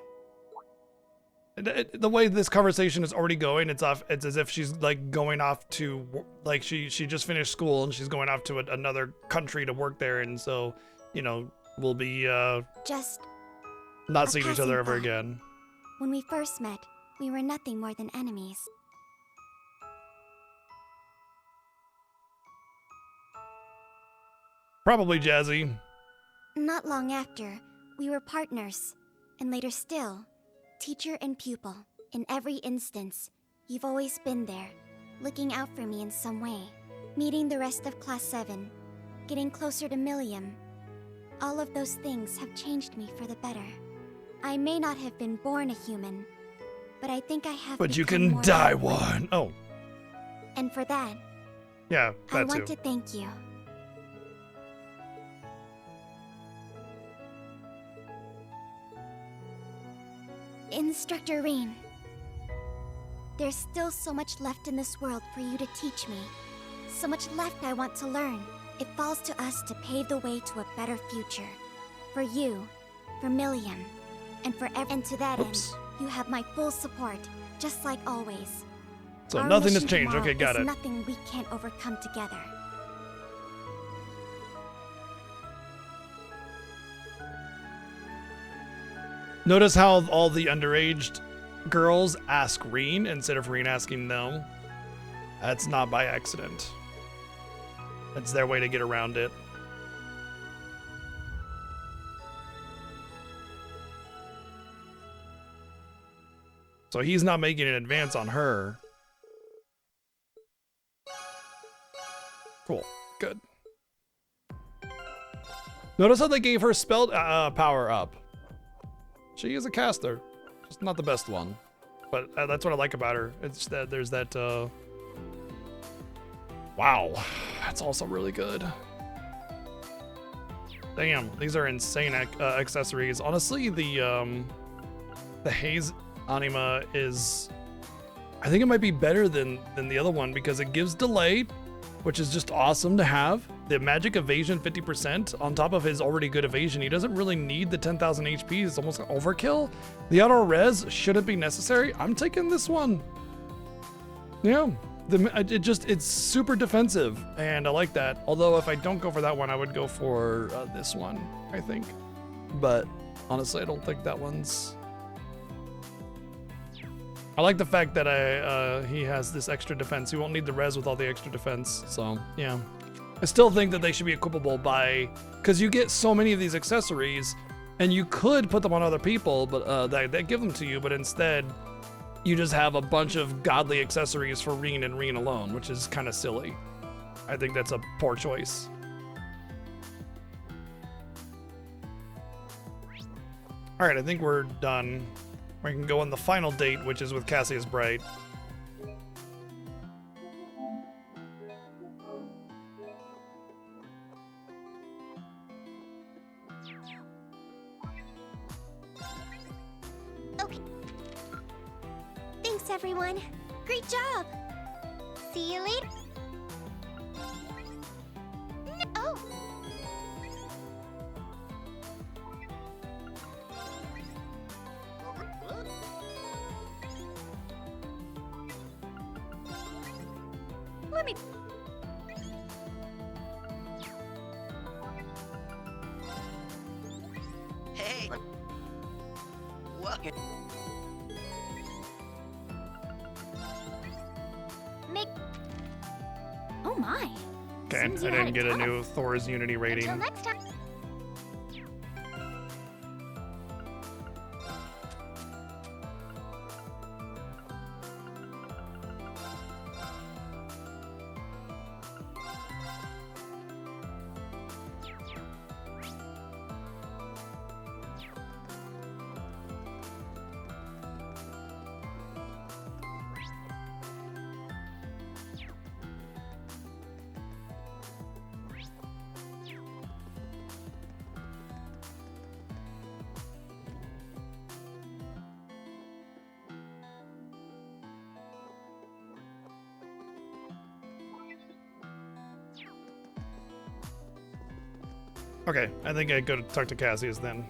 [SPEAKER 1] The way this conversation is already going, it's as if she's like going off to, like she just finished school and she's going off to another country to work there, and so, you know, we'll be
[SPEAKER 11] just
[SPEAKER 1] not seeing each other ever
[SPEAKER 11] thought.
[SPEAKER 1] again.
[SPEAKER 11] When we first met, we were nothing more than enemies.
[SPEAKER 1] Probably Jazzy.
[SPEAKER 11] Not long after, we were partners, and later still, teacher and pupil. In every instance, you've always been there, looking out for me in some way. Meeting the rest of Class 7, getting closer to Millium. All of those things have changed me for the better. I may not have been born a human, but I think I have.
[SPEAKER 1] But you
[SPEAKER 11] become
[SPEAKER 1] can
[SPEAKER 11] more
[SPEAKER 1] die
[SPEAKER 11] like one.
[SPEAKER 1] one. Oh.
[SPEAKER 11] And for that,
[SPEAKER 1] Yeah, that
[SPEAKER 11] I
[SPEAKER 1] too.
[SPEAKER 11] want to thank you. Instructor Rain. There's still so much left in this world for you to teach me. So much left I want to learn. It falls to us to pave the way to a better future. For you, for Milliam, and for and to that end, you have my full support, just like always.
[SPEAKER 1] So
[SPEAKER 11] Our
[SPEAKER 1] nothing has
[SPEAKER 11] mission
[SPEAKER 1] changed.
[SPEAKER 11] tomorrow
[SPEAKER 1] Okay, got
[SPEAKER 11] is
[SPEAKER 1] it.
[SPEAKER 11] Nothing we can't overcome together.
[SPEAKER 1] Notice how all the underaged girls ask Reen instead of Reen asking them. That's not by accident. That's their way to get around it. So he's not making an advance on her. Cool. Good. Notice how they gave her spell power up. She is a caster. Just not the best one. But that's what I like about her. It's that there's that, wow. That's also really good. Damn, these are insane accessories. Honestly, the Haze Anima is... I think it might be better than the other one because it gives delay, which is just awesome to have. The magic evasion 50% on top of his already good evasion. He doesn't really need the 10,000 HP. It's almost overkill. The auto res shouldn't be necessary. I'm taking this one. Yeah, it's super defensive and I like that. Although if I don't go for that one, I would go for this one, I think. But honestly, I don't think that one's... I like the fact that he has this extra defense. He won't need the res with all the extra defense. So yeah. I still think that they should be equipable by, because you get so many of these accessories, and you could put them on other people, but that give them to you, but instead, you just have a bunch of godly accessories for Reen and Reen alone, which is kind of silly. I think that's a poor choice. All right, I think we're done. We can go on the final date, which is with Cassius Bright.
[SPEAKER 11] Okay. Thanks, everyone. Great job. See you later. Oh. Let me...
[SPEAKER 10] Hey! What?
[SPEAKER 11] Make... Oh my.
[SPEAKER 1] Okay,
[SPEAKER 11] Seems you
[SPEAKER 1] I
[SPEAKER 11] had
[SPEAKER 1] didn't
[SPEAKER 11] it
[SPEAKER 1] get a
[SPEAKER 11] tough.
[SPEAKER 1] new Thor's Unity rating.
[SPEAKER 11] Until next time.
[SPEAKER 1] Okay, I think I go to talk to Cassius then.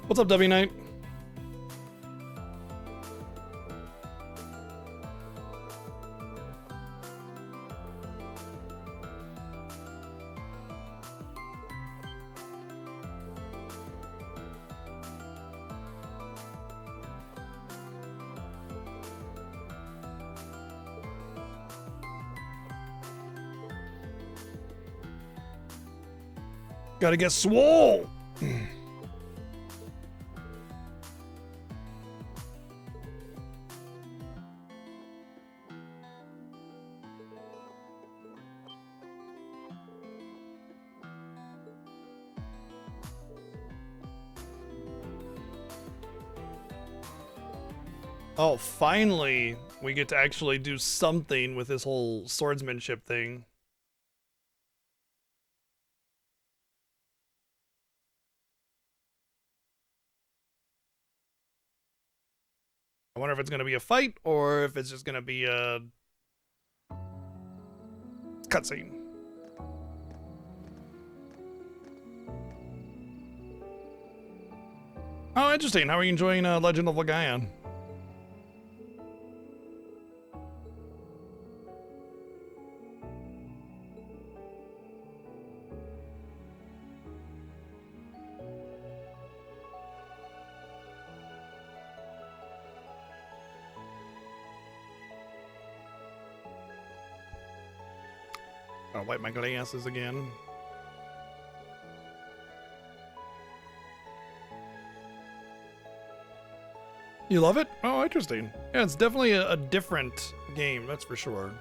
[SPEAKER 1] What's up, W Knight? Gotta get swole. Oh, finally, we get to actually do something with this whole swordsmanship thing. I wonder if it's going to be a fight or if it's just going to be a cutscene. Oh, interesting. How are you enjoying Legend of Legaia? I'll wipe my glasses again. You love it? Oh, interesting. Yeah, it's definitely a different game, that's for sure.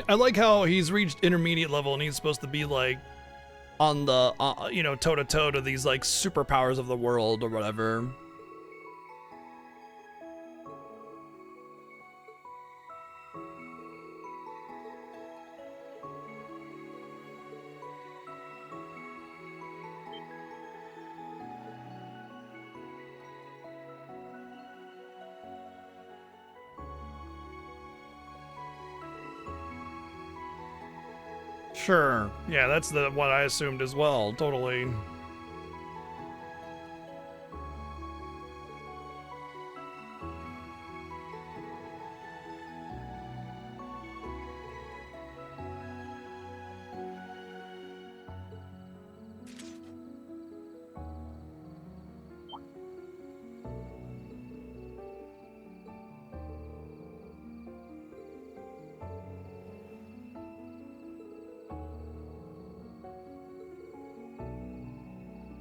[SPEAKER 1] I like how he's reached intermediate level and he's supposed to be like on the, you know, toe to toe to these like superpowers of the world or whatever. Sure. Yeah, that's the what I assumed as well. Totally.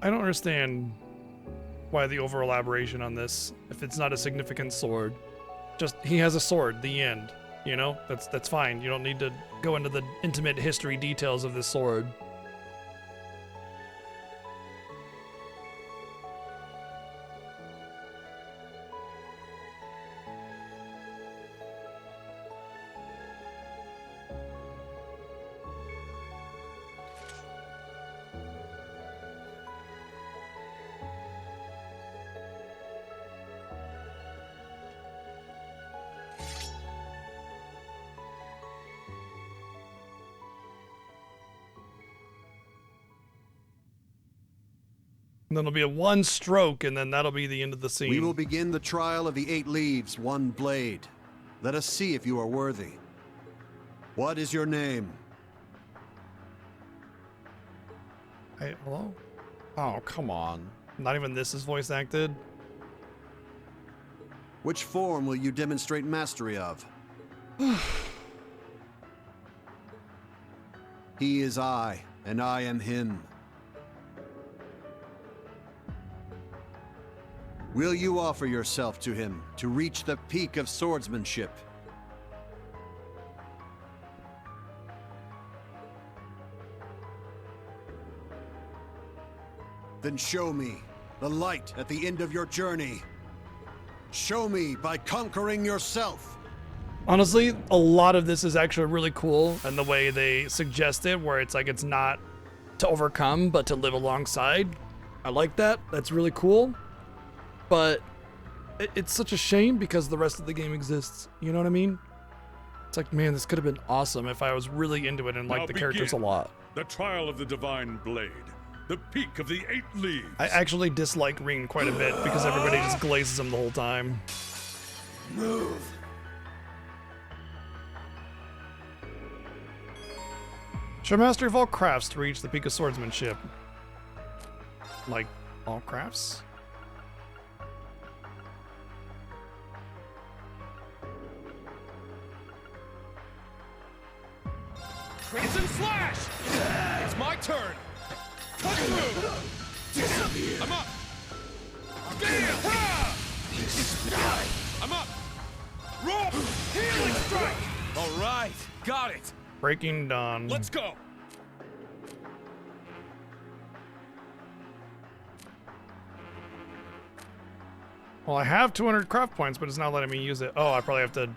[SPEAKER 1] I don't understand why the over elaboration on this if it's not a significant sword. Just he has a sword, the end. You know? That's fine. You don't need to go into the intimate history details of this sword. And then it'll be a one stroke, and then that'll be the end of the scene.
[SPEAKER 15] We will begin the trial of the 8 leaves, one blade. Let us see if you are worthy. What is your name?
[SPEAKER 1] Hey, hello? Oh, come on. Not even this is voice acted?
[SPEAKER 15] Which form will you demonstrate mastery of? He is I, and I am him. Will you offer yourself to him to reach the peak of swordsmanship? Then show me the light at the end of your journey. Show me by conquering yourself.
[SPEAKER 1] Honestly, a lot of this is actually really cool, and the way they suggest it, where it's like it's not to overcome, but to live alongside. I like that. That's really cool. But it's such a shame because the rest of the game exists. You know what I mean? It's like, man, this could have been awesome if I was really into it and liked the characters a lot.
[SPEAKER 14] The trial of the Divine Blade. The peak of the 8 leaves.
[SPEAKER 1] I actually dislike Ring quite a bit because everybody just glazes him the whole time.
[SPEAKER 14] Move.
[SPEAKER 1] Show mastery of all crafts to reach the peak of swordsmanship. like all crafts.
[SPEAKER 7] Crimson Slash! It's my turn! Cut through! I'm up! Damn! Ha! I'm up! Roll! Healing strike! Alright, got it!
[SPEAKER 1] Breaking Dawn.
[SPEAKER 7] Let's go!
[SPEAKER 1] Well, I have 200 craft points, but it's not letting me use it. Oh, I probably have to...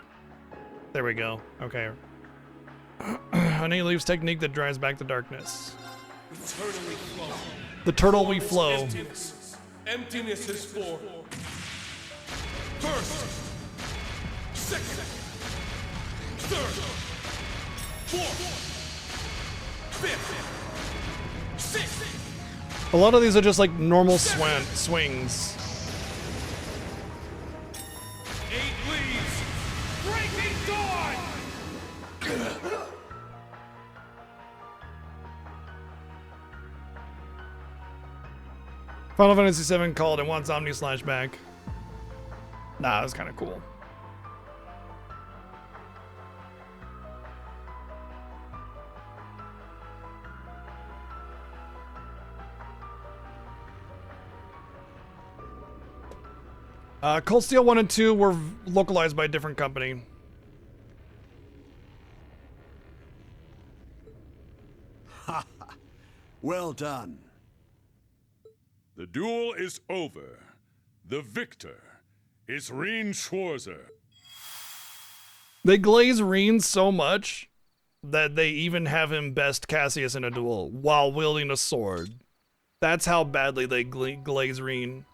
[SPEAKER 1] There we go. Okay. An 8 leaves technique that drives back the darkness. The turtle we flow.
[SPEAKER 7] Emptiness is for first, second, third, fourth, fifth, sixth.
[SPEAKER 1] A lot of these are just like normal swings.
[SPEAKER 7] 8 leaves. Breaking dawn.
[SPEAKER 1] Final Fantasy VII called and wants Omni Slash back. Nah, that's kind of cool. Cold Steel 1 and 2 were localized by a different company.
[SPEAKER 15] Well done.
[SPEAKER 14] The duel is over. The victor is Reen Schwarzer.
[SPEAKER 1] They glaze Reen so much that they even have him best Cassius in a duel while wielding a sword. That's how badly they glaze Reen.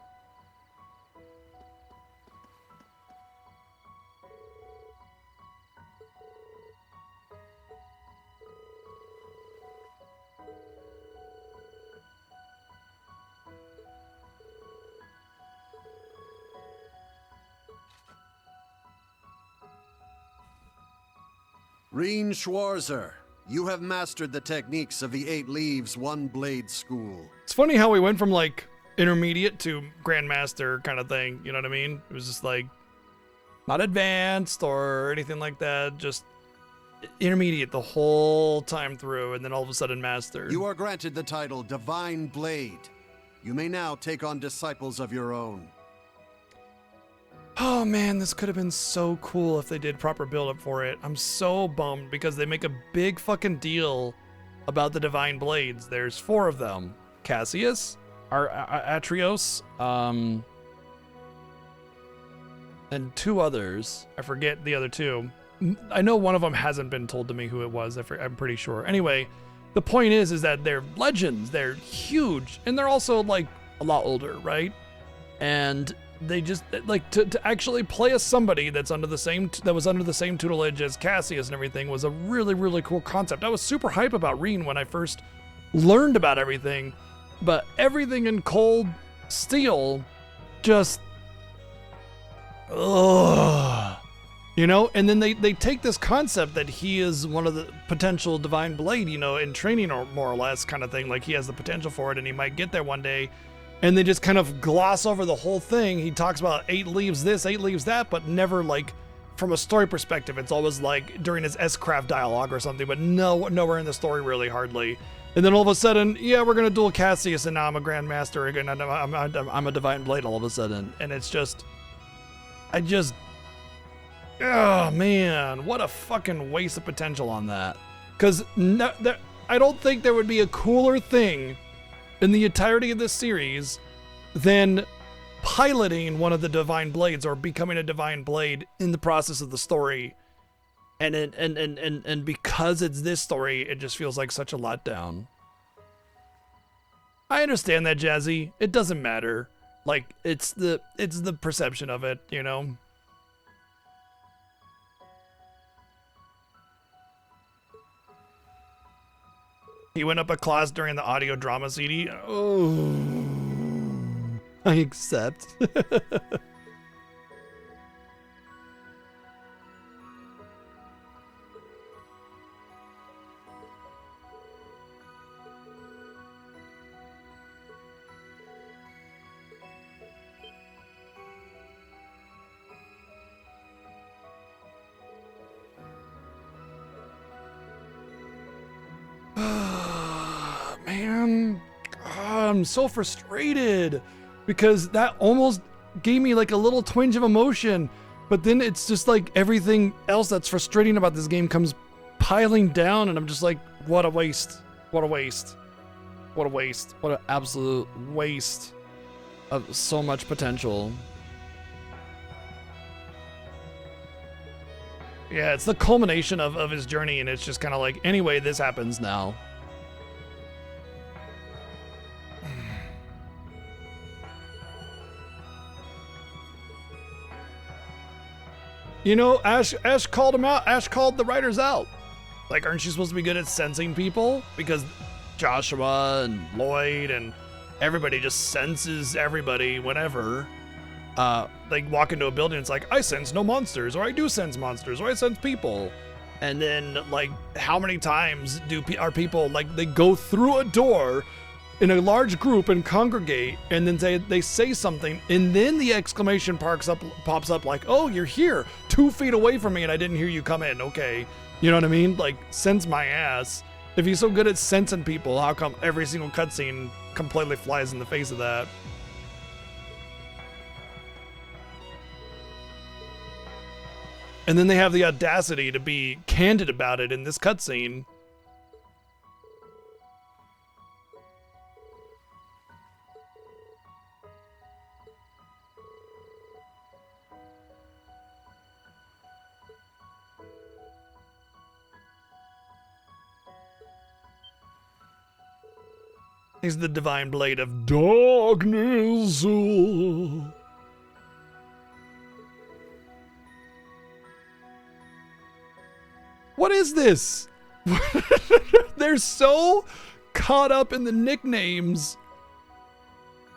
[SPEAKER 15] Reen Schwarzer, you have mastered the techniques of the 8 Leaves, 1 Blade School.
[SPEAKER 1] It's funny how we went from like intermediate to Grandmaster kind of thing, you know what I mean? It was just like not advanced or anything like that, just intermediate the whole time through, and then all of a sudden Master.
[SPEAKER 15] You are granted the title Divine Blade. You may now take on disciples of your own.
[SPEAKER 1] Oh man, this could have been so cool if they did proper build-up for it. I'm so bummed because they make a big fucking deal about the Divine Blades. There's 4 of them. Cassius, Atrios, and 2 others. I forget the other 2. I know one of them hasn't been told to me who it was. I'm pretty sure. Anyway, the point is that they're legends. They're huge, and they're also like a lot older, right? And they just like to actually play as somebody that's under the same tutelage as Cassius and everything was a really cool concept. I was super hype about Reen when I first learned about everything, but everything in Cold Steel just you know, and then they take this concept that he is one of the potential Divine Blade, you know, in training or more or less kind of thing, like he has the potential for it and he might get there one day. And they just kind of gloss over the whole thing. He talks about 8 leaves this, 8 leaves that, but never like from a story perspective. It's always like during his S-Craft dialogue or something, but nowhere in the story really hardly. And then all of a sudden, yeah, we're gonna duel Cassius, and now I'm a Grandmaster again. I'm a Divine Blade all of a sudden, and it's just, oh man, what a fucking waste of potential on that. Because I don't think there would be a cooler thing in the entirety of this series than piloting one of the Divine Blades or becoming a Divine Blade in the process of the story. And because it's this story, it just feels like such a letdown. I understand that, Jazzy. It doesn't matter. Like, it's the perception of it, you know? He went up a class during the audio drama CD. Oh, I accept. I'm so frustrated because that almost gave me like a little twinge of emotion, but then it's just like everything else that's frustrating about this game comes piling down, and I'm just like, what a waste. What a waste. What a waste. What an absolute waste of so much potential. Yeah, it's the culmination of his journey, and it's just kind of like, anyway, this happens now. You know, Ash called him out. Ash called the writers out. Like, aren't you supposed to be good at sensing people? Because Joshua and Lloyd and everybody just senses everybody whenever. Like, walk into a building, it's like, I sense no monsters, or I do sense monsters, or I sense people. And then, like, how many times are people, like, they go through a door in a large group and congregate, and then they say something, and then the exclamation pops up like, oh, you're here 2 feet away from me and I didn't hear you come in. Okay. You know what I mean? Like, sense my ass. If he's so good at sensing people, how come every single cutscene completely flies in the face of that? And then they have the audacity to be candid about it in this cutscene. He's the divine blade of darkness. What is this? They're so caught up in the nicknames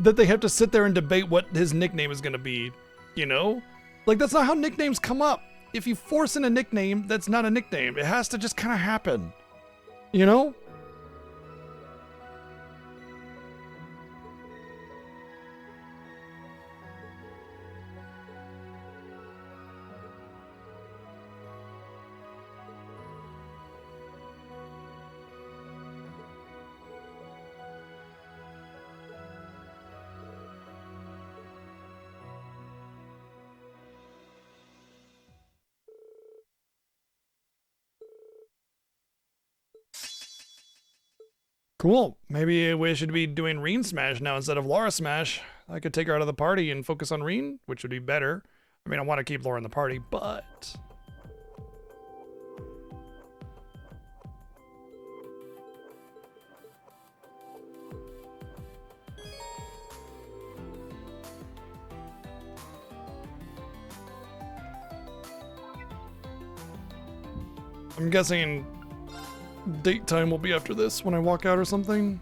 [SPEAKER 1] that they have to sit there and debate what his nickname is going to be, you know? Like, that's not how nicknames come up. If you force in a nickname, that's not a nickname. It has to just kind of happen, you know? Cool. Maybe we should be doing Reen Smash now instead of Laura Smash. I could take her out of the party and focus on Reen, which would be better. I mean, I want to keep Laura in the party, but... I'm guessing date time will be after this when I walk out or something.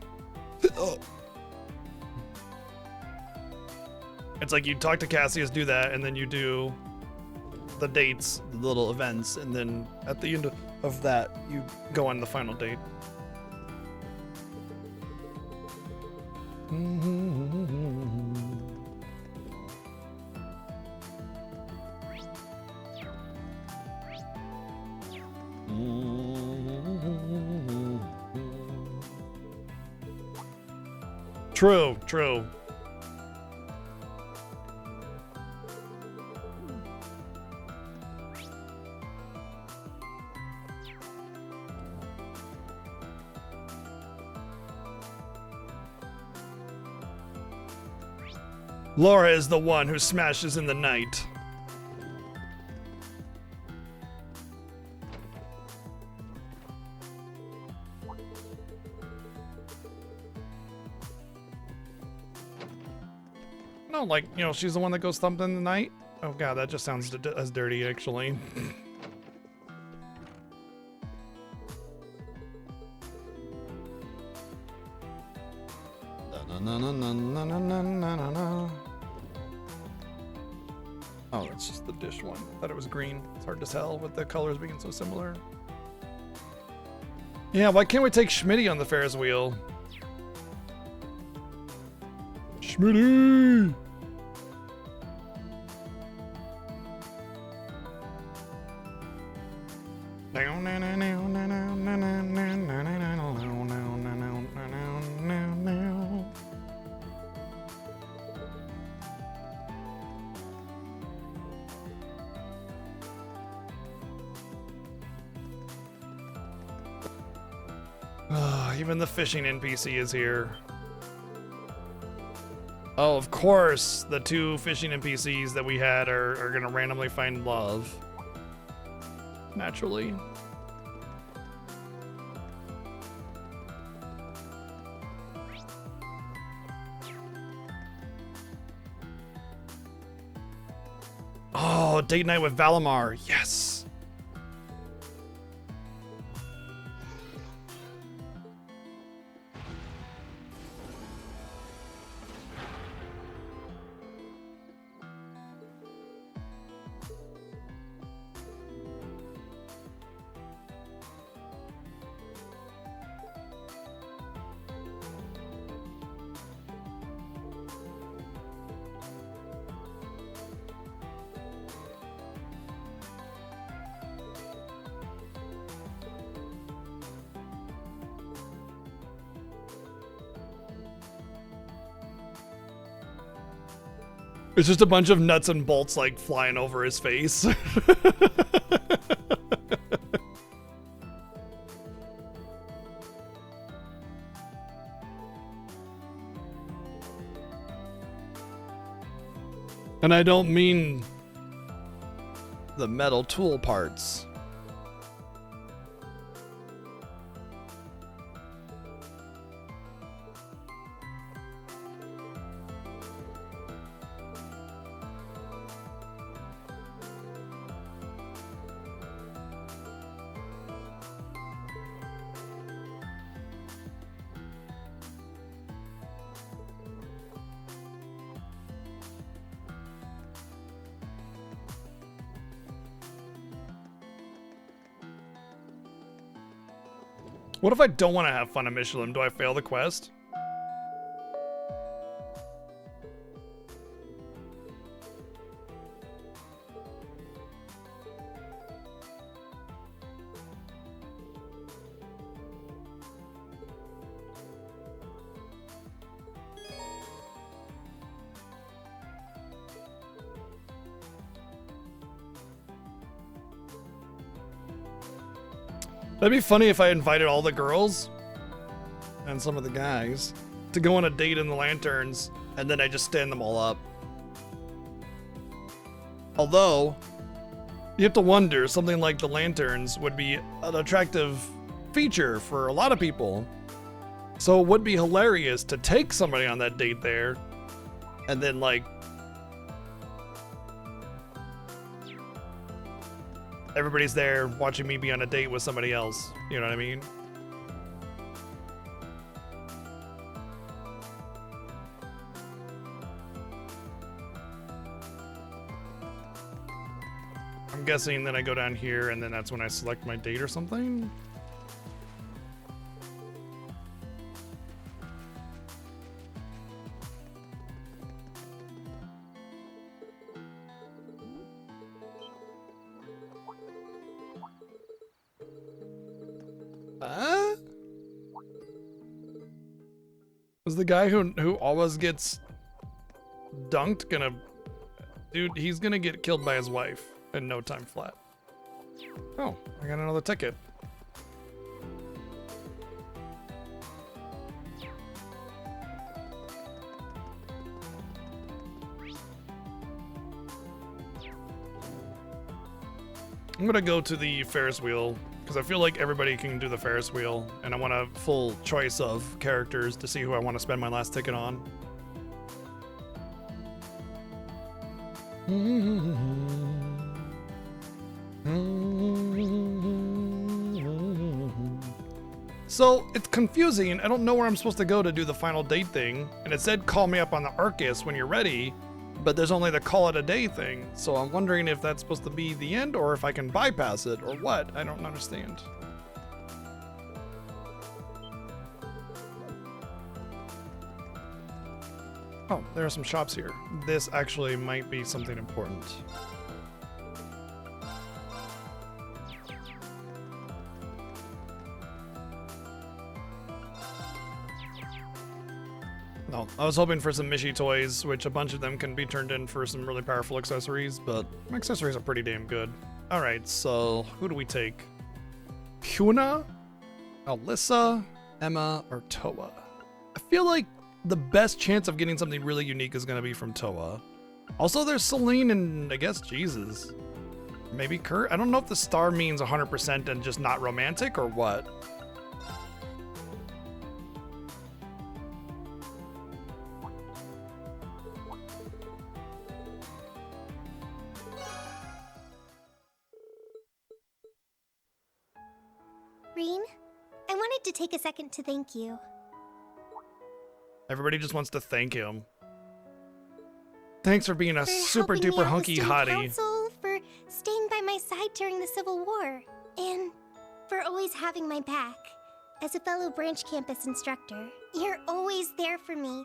[SPEAKER 1] It's like you talk to Cassius, do that, and then you do the dates, the little events, and then at the end of that, you go on the final date. True, true. Laura is the one who smashes in the night. No, like, you know, she's the one that goes thumping in the night. Oh god, that just sounds as dirty, actually. Oh, that's just the dish one. I thought it was green. It's hard to tell with the colors being so similar. Yeah, why can't we take Schmitty on the Ferris wheel? Schmitty! even the fishing NPC is here. Oh, of course, the 2 fishing NPCs that we had are gonna randomly find love. Naturally. Oh, date night with Valimar. Yes. It's just a bunch of nuts and bolts like flying over his face. And I don't mean the metal tool parts. What if I don't want to have fun at Michelin? Do I fail the quest? That'd be funny if I invited all the girls and some of the guys to go on a date in the Lanterns, and then I just stand them all up. Although, you have to wonder, something like the Lanterns would be an attractive feature for a lot of people. So it would be hilarious to take somebody on that date there, and then like, everybody's there watching me be on a date with somebody else. You know what I mean? I'm guessing that I go down here and then that's when I select my date or something. Is the guy who always gets dunked gonna... Dude, he's gonna get killed by his wife in no time flat. Oh, I got another ticket. I'm gonna go to the Ferris wheel because I feel like everybody can do the Ferris wheel, and I want a full choice of characters to see who I want to spend my last ticket on. So it's confusing. I don't know where I'm supposed to go to do the final date thing, and it said call me up on the Arcus when you're ready, but there's only the call it a day thing. So I'm wondering if that's supposed to be the end or if I can bypass it or what. I don't understand. Oh, there are some shops here. This actually might be something important. No, I was hoping for some Mishi toys, which a bunch of them can be turned in for some really powerful accessories, but my accessories are pretty damn good. Alright, so who do we take? Huna, Alyssa, Emma, or Toa? I feel like the best chance of getting something really unique is going to be from Toa. Also, there's Celine and I guess Jesus. Maybe Kurt? I don't know if the star means 100% and just not romantic or what.
[SPEAKER 11] Rean, I wanted to take a second to thank you.
[SPEAKER 1] Everybody just wants to thank him. Thanks for being a
[SPEAKER 11] For
[SPEAKER 1] super
[SPEAKER 11] helping me
[SPEAKER 1] duper
[SPEAKER 11] out with
[SPEAKER 1] hunky
[SPEAKER 11] student
[SPEAKER 1] hottie.
[SPEAKER 11] council, for staying by my side during the Civil War, and for always having my back. As a fellow branch campus instructor, you're always there for me.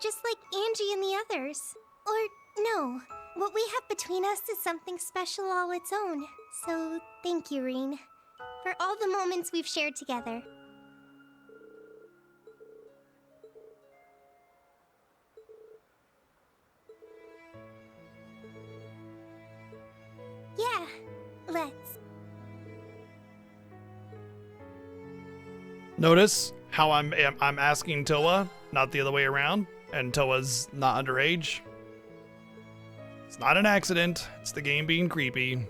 [SPEAKER 11] Just like Angie and the others. Or no, what we have between us is something special all its own. So thank you, Rean, for all the moments we've shared together. Yeah, let's.
[SPEAKER 1] Notice how I'm asking Toa, not the other way around, and Toa's not underage. It's not an accident. It's the game being creepy.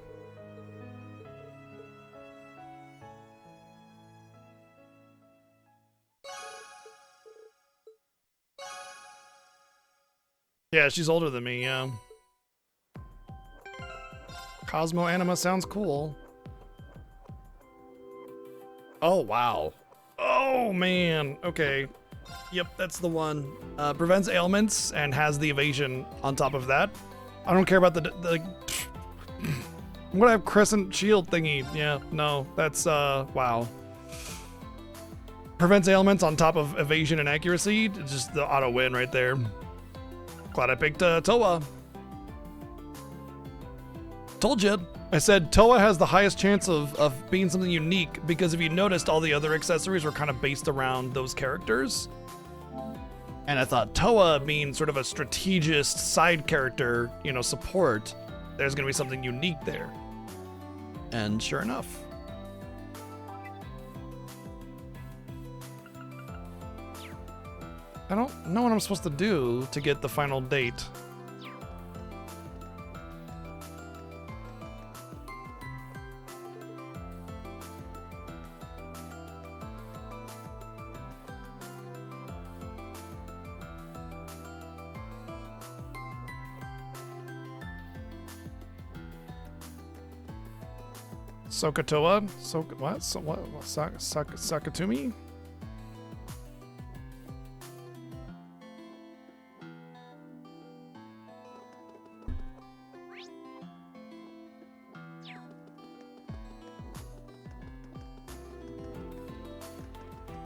[SPEAKER 1] Yeah, she's older than me, yeah. Cosmo Anima sounds cool. Oh, wow. Oh, man. Okay. Yep, that's the one. Prevents ailments and has the evasion on top of that. I don't care about the I'm gonna have crescent shield thingy. Yeah, no, that's, wow. Prevents ailments on top of evasion and accuracy. It's just the auto win right there. Glad I picked Toa. Told you. I said Toa has the highest chance of being something unique because if you noticed, all the other accessories were kind of based around those characters. And I thought Toa being sort of a strategist side character, you know, support, there's going to be something unique there. And sure enough. I don't know what I'm supposed to do to get the final date. Sokatoa? What? Sakatumi?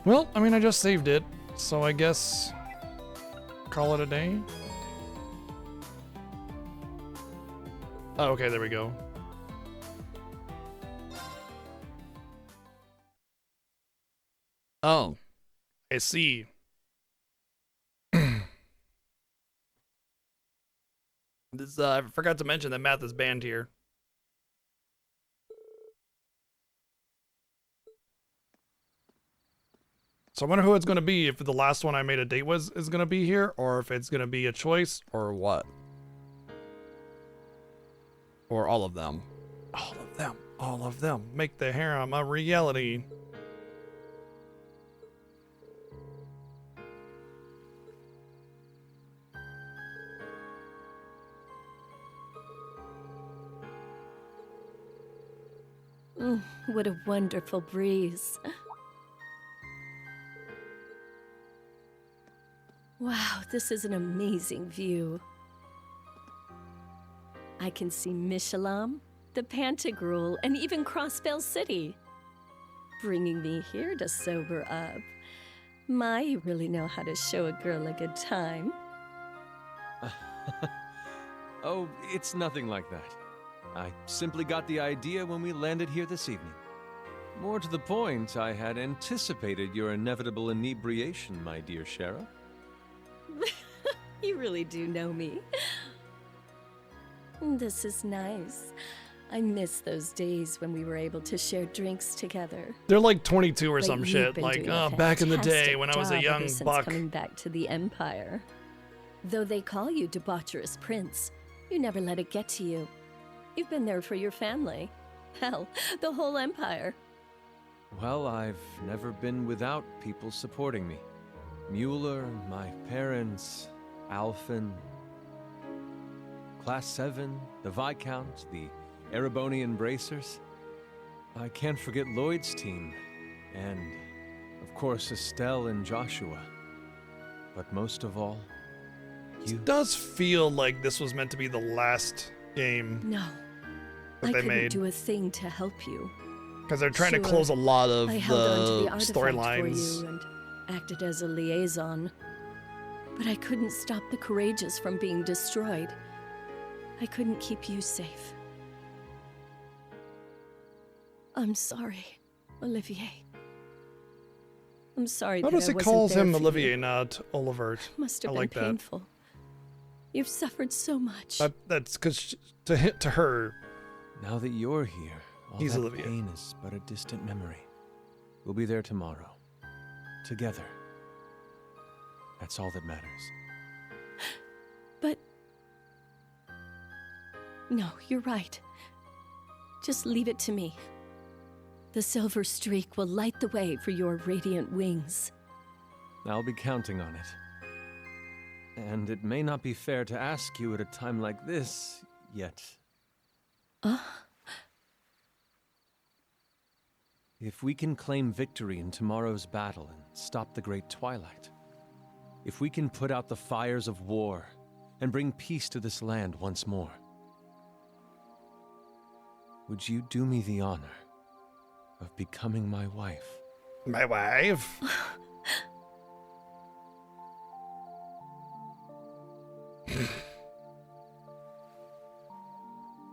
[SPEAKER 1] Well, I mean, I just saved it, so I guess call it a day. Oh, okay, there we go. Oh, I see. This I forgot to mention that math is banned here. So I wonder who it's going to be, if the last one I made a date is going to be here, or if it's going to be a choice, or what. Or all of them. All of them. All of them. Make the harem a reality.
[SPEAKER 16] What a wonderful breeze. Wow, this is an amazing view. I can see Mishalam, the Pantagruel, and even Crossbell City. Bringing me here to sober up. My, you really know how to show a girl a good time.
[SPEAKER 24] Oh, it's nothing like that. I simply got the idea when we landed here this evening. More to the point, I had anticipated your inevitable inebriation, my dear Shara.
[SPEAKER 16] You really do know me. This is nice. I miss those days when we were able to share drinks together.
[SPEAKER 1] They're like 22 or
[SPEAKER 16] But
[SPEAKER 1] some
[SPEAKER 16] you've
[SPEAKER 1] shit.
[SPEAKER 16] been
[SPEAKER 1] Like,
[SPEAKER 16] doing a
[SPEAKER 1] oh, back in the day
[SPEAKER 16] fantastic
[SPEAKER 1] when I was a
[SPEAKER 16] job
[SPEAKER 1] young
[SPEAKER 16] ever since
[SPEAKER 1] buck.
[SPEAKER 16] coming back to the Empire. Though they call you debaucherous prince, you never let it get to you. You've been there for your family. Hell, the whole Empire.
[SPEAKER 24] Well, I've never been without people supporting me. Mueller, my parents, Alphen, Class 7, the Viscount, the Erebonian Bracers. I can't forget Lloyd's team, and, of course, Estelle and Joshua. But most of all, you.
[SPEAKER 1] It does feel like this was meant to be the last game
[SPEAKER 16] No,
[SPEAKER 1] that
[SPEAKER 16] I
[SPEAKER 1] they
[SPEAKER 16] couldn't
[SPEAKER 1] made.
[SPEAKER 16] do a thing to help you.
[SPEAKER 1] Because they're trying to
[SPEAKER 16] Sure,
[SPEAKER 1] close a lot of
[SPEAKER 16] I held on to
[SPEAKER 1] the
[SPEAKER 16] the artifact
[SPEAKER 1] storylines.
[SPEAKER 16] for you and acted as a liaison. But I couldn't stop the Courageous from being destroyed. I couldn't keep you safe. I'm sorry, Olivier. I'm sorry that I
[SPEAKER 1] Notice it
[SPEAKER 16] wasn't
[SPEAKER 1] calls
[SPEAKER 16] there
[SPEAKER 1] him
[SPEAKER 16] for you.
[SPEAKER 1] Olivier, not Olivert.
[SPEAKER 16] Must have
[SPEAKER 1] I
[SPEAKER 16] been
[SPEAKER 1] like that.
[SPEAKER 16] painful. You've suffered so much.
[SPEAKER 1] That's because to her,
[SPEAKER 24] Now that you're here, all
[SPEAKER 1] He's
[SPEAKER 24] that
[SPEAKER 1] Olivia.
[SPEAKER 24] pain is but a distant memory. We'll be there tomorrow. Together. That's all that matters.
[SPEAKER 16] But... No, you're right. Just leave it to me. The silver streak will light the way for your radiant wings.
[SPEAKER 24] I'll be counting on it. And it may not be fair to ask you at a time like this, yet. If we can claim victory in tomorrow's battle and stop the Great Twilight, if we can put out the fires of war and bring peace to this land once more, would you do me the honor of becoming my wife?
[SPEAKER 1] My wife?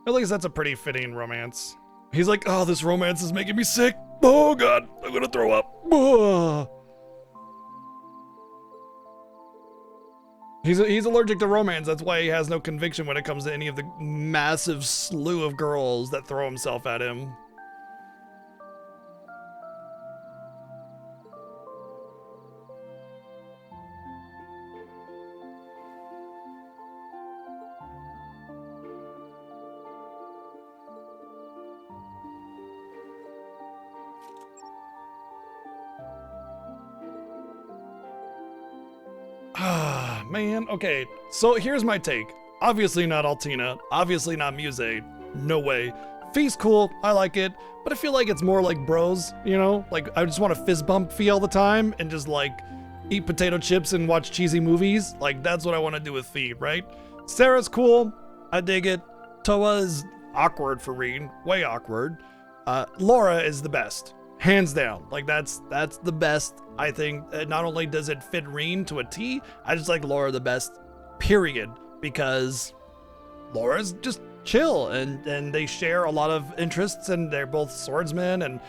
[SPEAKER 1] At least that's a pretty fitting romance. He's like, oh, this romance is making me sick. Oh god, I'm gonna throw up. Ugh. He's allergic to romance. That's why he has no conviction when it comes to any of the massive slew of girls that throw himself at him. Ah, man. Okay, so here's my take. Obviously not Altina. Obviously not Muse. No way. Fee's cool. I like it. But I feel like it's more like bros, you know? Like, I just want to fist bump Fee all the time and just, like, eat potato chips and watch cheesy movies. Like, that's what I want to do with Fee, right? Sarah's cool. I dig it. Toa's awkward for Reen. Way awkward. Laura is the best. Hands down. Like, that's the best. I think not only does it fit Reen to a T, I just like Laura the best, period. Because Laura's just chill and they share a lot of interests and they're both swordsmen and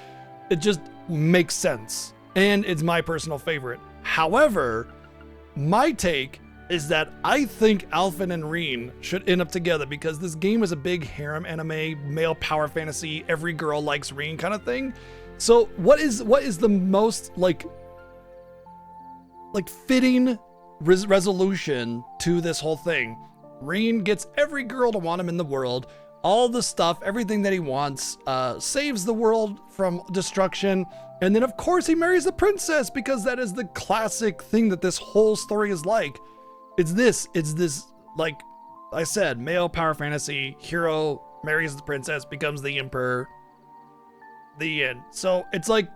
[SPEAKER 1] it just makes sense. And it's my personal favorite. However, my take is that I think Alphen and Reen should end up together because this game is a big harem anime, male power fantasy, every girl likes Reen kind of thing. So what is the most like fitting resolution to this whole thing? Reen gets every girl to want him in the world, all the stuff, everything that he wants, saves the world from destruction, and then of course he marries the princess because that is the classic thing that this whole story is like. It's this, like I said, male power fantasy, hero marries the princess, becomes the emperor, the end. So it's like,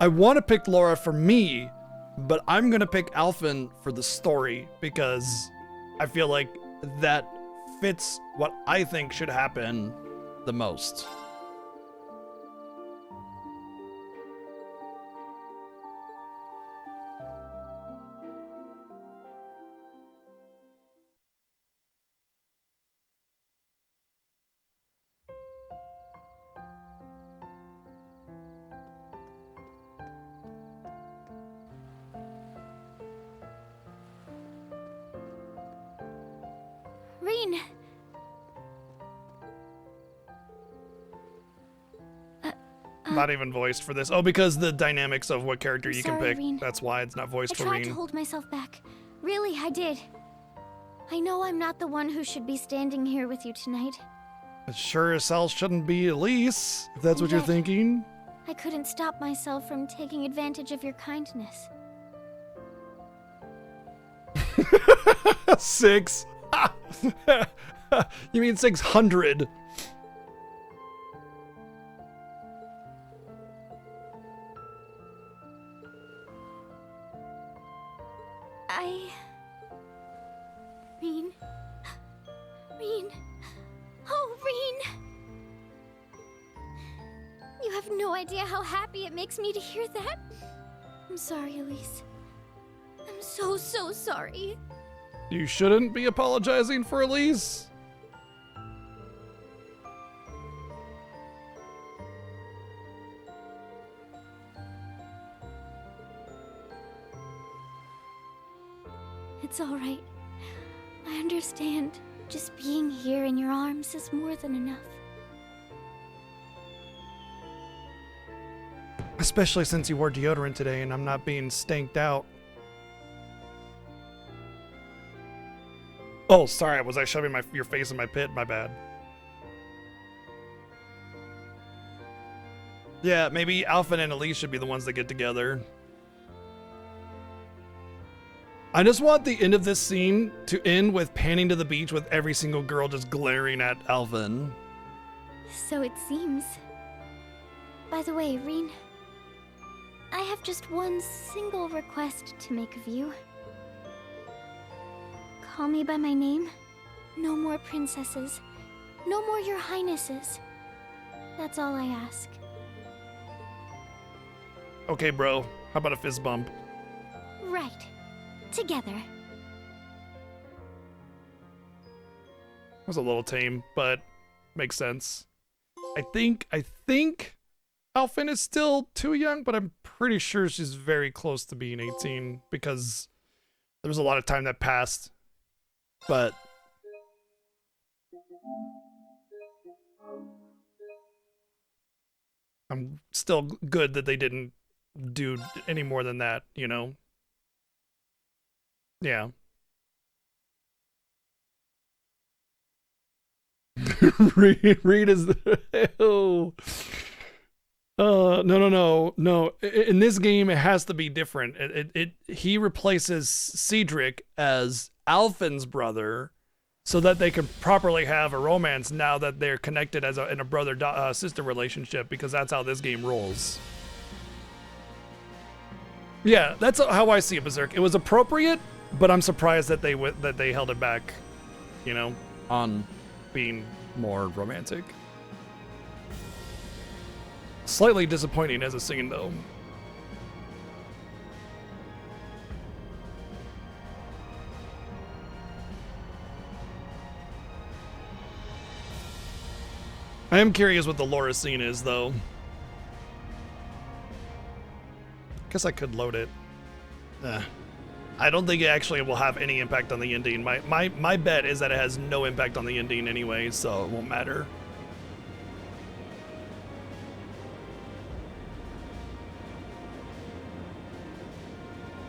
[SPEAKER 1] I want to pick Laura for me, but I'm gonna pick Alphen for the story because I feel like that fits what I think should happen the most.
[SPEAKER 11] Reen!
[SPEAKER 1] not even voiced for this. Oh, because the dynamics of what character you can
[SPEAKER 11] sorry,
[SPEAKER 1] pick.
[SPEAKER 11] Rean.
[SPEAKER 1] That's why it's not voiced
[SPEAKER 11] I
[SPEAKER 1] for
[SPEAKER 11] tried to
[SPEAKER 1] Rean.
[SPEAKER 11] hold myself back. Really, I did. I know I'm not the one who should be standing here with you tonight.
[SPEAKER 1] It sure as hell shouldn't be Elise, if that's what you're
[SPEAKER 11] Yet-
[SPEAKER 1] thinking.
[SPEAKER 11] I couldn't stop myself from taking advantage of your kindness.
[SPEAKER 1] 6. You mean 600?
[SPEAKER 11] Rean. Rean. Oh, Rean! You have no idea how happy it makes me to hear that. I'm sorry, Elise. I'm so sorry.
[SPEAKER 1] You shouldn't be apologizing for Elise.
[SPEAKER 11] It's all right. I understand. Just being here in your arms is more than enough.
[SPEAKER 1] Especially since you wore deodorant today and I'm not being stanked out. Oh, sorry. Was I shoving your face in my pit? My bad. Yeah, maybe Alpha and Elise should be the ones that get together. I just want the end of this scene to end with panning to the beach with every single girl just glaring at Alvin.
[SPEAKER 11] So it seems. By the way, Rean, I have just one single request to make of you. Call me by my name. No more princesses. No more your highnesses. That's all I ask.
[SPEAKER 1] Okay, bro. How about a fist bump?
[SPEAKER 11] Right. Together.
[SPEAKER 1] Was a little tame, but makes sense. I think Alphin is still too young, but I'm pretty sure she's very close to being 18 because there was a lot of time that passed. But I'm still good that they didn't do any more than that, you know? Yeah. Reed is ew. No. In this game, it has to be different. He replaces Cedric as Alphin's brother, so that they can properly have a romance now that they're connected as in a brother sister relationship, because that's how this game rolls. Yeah, that's how I see it, Berserk. It was appropriate, but I'm surprised that they held it back, you know, on being more romantic. Slightly disappointing as a scene, though. I am curious what the Laura scene is, though. Guess I could load it. I don't think it actually will have any impact on the ending. My bet is that it has no impact on the ending anyway, so it won't matter.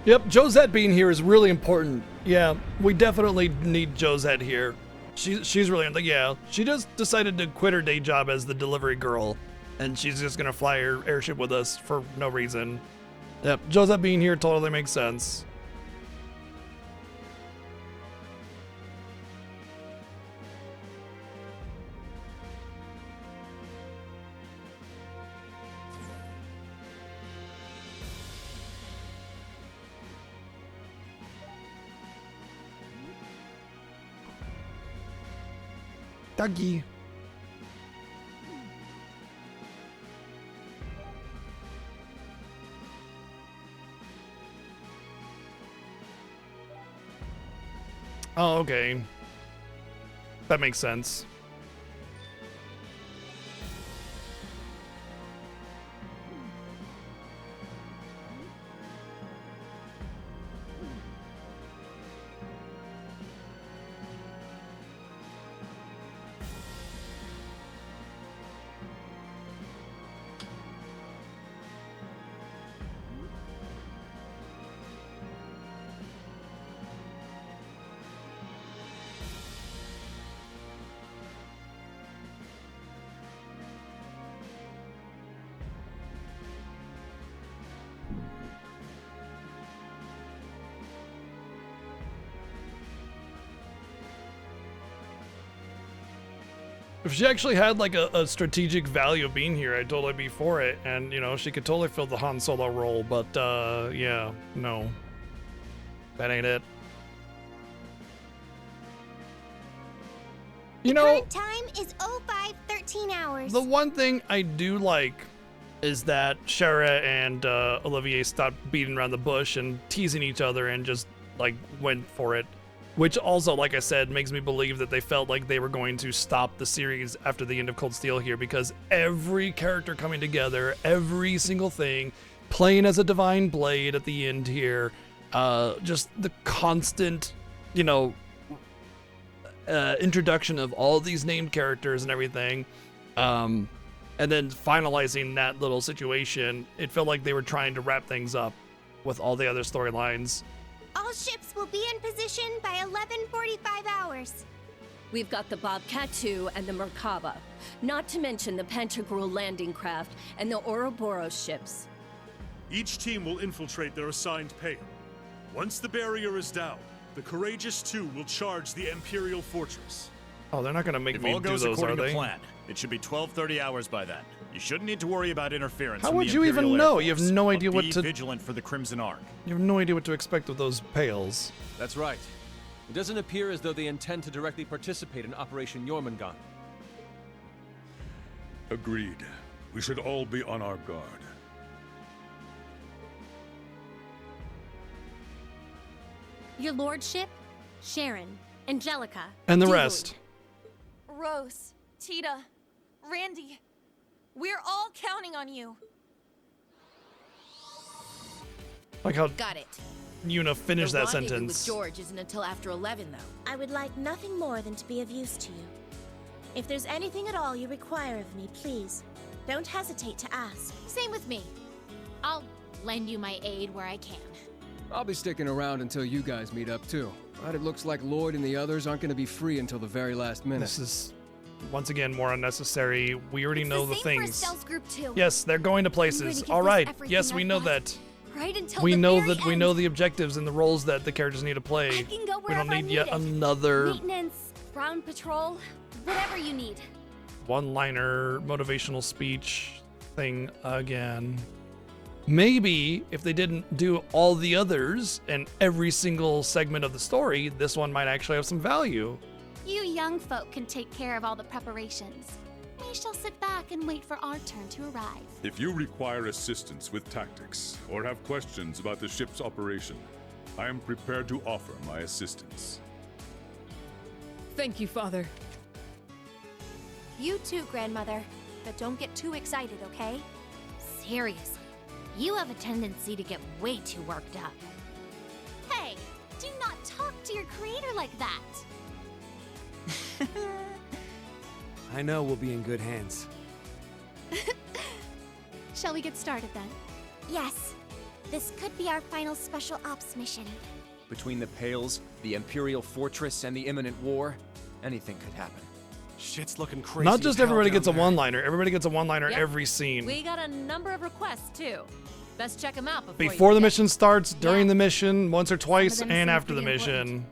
[SPEAKER 1] Yep, Josette being here is really important. Yeah, we definitely need Josette here. She's really, yeah, she just decided to quit her day job as the delivery girl, and she's just gonna fly her airship with us for no reason. Yep, Josette being here totally makes sense. Dougie. Oh, okay. That makes sense. If she actually had like a strategic value of being here, I'd totally be for it. And, you know, she could totally fill the Han Solo role. But, yeah, no. That ain't it. You know,
[SPEAKER 11] Current time is 05:13 hours.
[SPEAKER 1] the one thing I do like is that Shara and Olivier stopped beating around the bush and teasing each other and just, like, went for it. Which also, like I said, makes me believe that they felt like they were going to stop the series after the end of Cold Steel here, because every character coming together, every single thing, playing as a Divine Blade at the end here, just the constant, you know, introduction of all these named characters and everything, and then finalizing that little situation, it felt like they were trying to wrap things up with all the other storylines.
[SPEAKER 11] All ships will be in position by 11:45 hours.
[SPEAKER 16] We've got the Bobcat 2 and the Merkaba, not to mention the Pantagruel landing craft and the Ouroboros ships.
[SPEAKER 30] Each team will infiltrate their assigned payload. Once the barrier is down, the Courageous 2 will charge the Imperial Fortress.
[SPEAKER 1] Oh, they're not gonna make
[SPEAKER 17] If
[SPEAKER 1] me
[SPEAKER 17] all
[SPEAKER 1] do
[SPEAKER 17] goes
[SPEAKER 1] those, are
[SPEAKER 17] according
[SPEAKER 1] they?
[SPEAKER 17] to plan, it should be 12:30 hours by then. You shouldn't need to worry about interference.
[SPEAKER 1] How
[SPEAKER 17] from
[SPEAKER 1] would
[SPEAKER 17] the
[SPEAKER 1] you even
[SPEAKER 17] Imperial Air
[SPEAKER 1] know? You have
[SPEAKER 17] Force,
[SPEAKER 1] no
[SPEAKER 17] but
[SPEAKER 1] idea what
[SPEAKER 17] be
[SPEAKER 1] to-
[SPEAKER 17] vigilant for the Crimson Arc.
[SPEAKER 1] You have no idea what to expect with those pails.
[SPEAKER 24] That's right. It doesn't appear as though they intend to directly participate in Operation Jormungand.
[SPEAKER 14] Agreed. We should all be on our guard.
[SPEAKER 18] Your lordship, Sharon, Angelica,
[SPEAKER 1] And the
[SPEAKER 18] Dude.
[SPEAKER 1] rest.
[SPEAKER 19] Rose, Tita, Randy, we're all counting on you.
[SPEAKER 1] Like how
[SPEAKER 9] Got it.
[SPEAKER 1] Yuna finished
[SPEAKER 9] The
[SPEAKER 1] that
[SPEAKER 9] rendezvous
[SPEAKER 1] sentence.
[SPEAKER 9] with George isn't until after 11, though.
[SPEAKER 13] I would like nothing more than to be of use to you. If there's anything at all you require of me, please, don't hesitate to ask.
[SPEAKER 3] Same with me. I'll lend you my aid where I can.
[SPEAKER 20] I'll be sticking around until you guys meet up too. But it looks like Lloyd and the others aren't going to be free until the very last minute.
[SPEAKER 1] This is, once again, more unnecessary. We already know the
[SPEAKER 19] Same for
[SPEAKER 1] things.
[SPEAKER 19] Estelle's group too.
[SPEAKER 1] Yes, they're going to places.
[SPEAKER 19] give
[SPEAKER 1] All
[SPEAKER 19] this
[SPEAKER 1] right.
[SPEAKER 19] everything
[SPEAKER 1] Yes, we
[SPEAKER 19] I've
[SPEAKER 1] know
[SPEAKER 19] got.
[SPEAKER 1] that.
[SPEAKER 19] Right until
[SPEAKER 1] We
[SPEAKER 19] the
[SPEAKER 1] know
[SPEAKER 19] very
[SPEAKER 1] that we
[SPEAKER 19] end.
[SPEAKER 1] know the objectives and the roles that the characters need to play.
[SPEAKER 19] I can go
[SPEAKER 1] We don't
[SPEAKER 19] wherever
[SPEAKER 1] need yet
[SPEAKER 19] needed.
[SPEAKER 1] another
[SPEAKER 19] Maintenance, ground patrol, whatever you need.
[SPEAKER 1] one-liner motivational speech thing again. Maybe if they didn't do all the others and every single segment of the story, this one might actually have some value.
[SPEAKER 21] You young folk can take care of all the preparations. We shall sit back and wait for our turn to arrive.
[SPEAKER 14] If you require assistance with tactics or have questions about the ship's operation, I am prepared to offer my assistance.
[SPEAKER 26] Thank you, Father.
[SPEAKER 19] You too, Grandmother. But don't get too excited, okay?
[SPEAKER 3] Seriously, you have a tendency to get way too worked up.
[SPEAKER 21] Hey, do not talk to your creator like that.
[SPEAKER 22] I know we'll be in good hands.
[SPEAKER 11] Shall we get started then? Yes. This could be our final special ops mission.
[SPEAKER 4] Between the Pales, the Imperial Fortress, and the imminent war, anything could happen.
[SPEAKER 10] Shit's looking crazy.
[SPEAKER 1] Not just
[SPEAKER 10] as hell
[SPEAKER 1] everybody
[SPEAKER 10] down
[SPEAKER 1] gets a
[SPEAKER 10] there.
[SPEAKER 1] one-liner. Everybody gets a one-liner
[SPEAKER 6] Yep.
[SPEAKER 1] every scene.
[SPEAKER 6] We got a number of requests, too. Best check them out before
[SPEAKER 1] Before
[SPEAKER 6] you
[SPEAKER 1] the mission starts, during the mission, once or twice,
[SPEAKER 6] them
[SPEAKER 1] and
[SPEAKER 6] seem
[SPEAKER 1] after the
[SPEAKER 6] pretty
[SPEAKER 1] mission.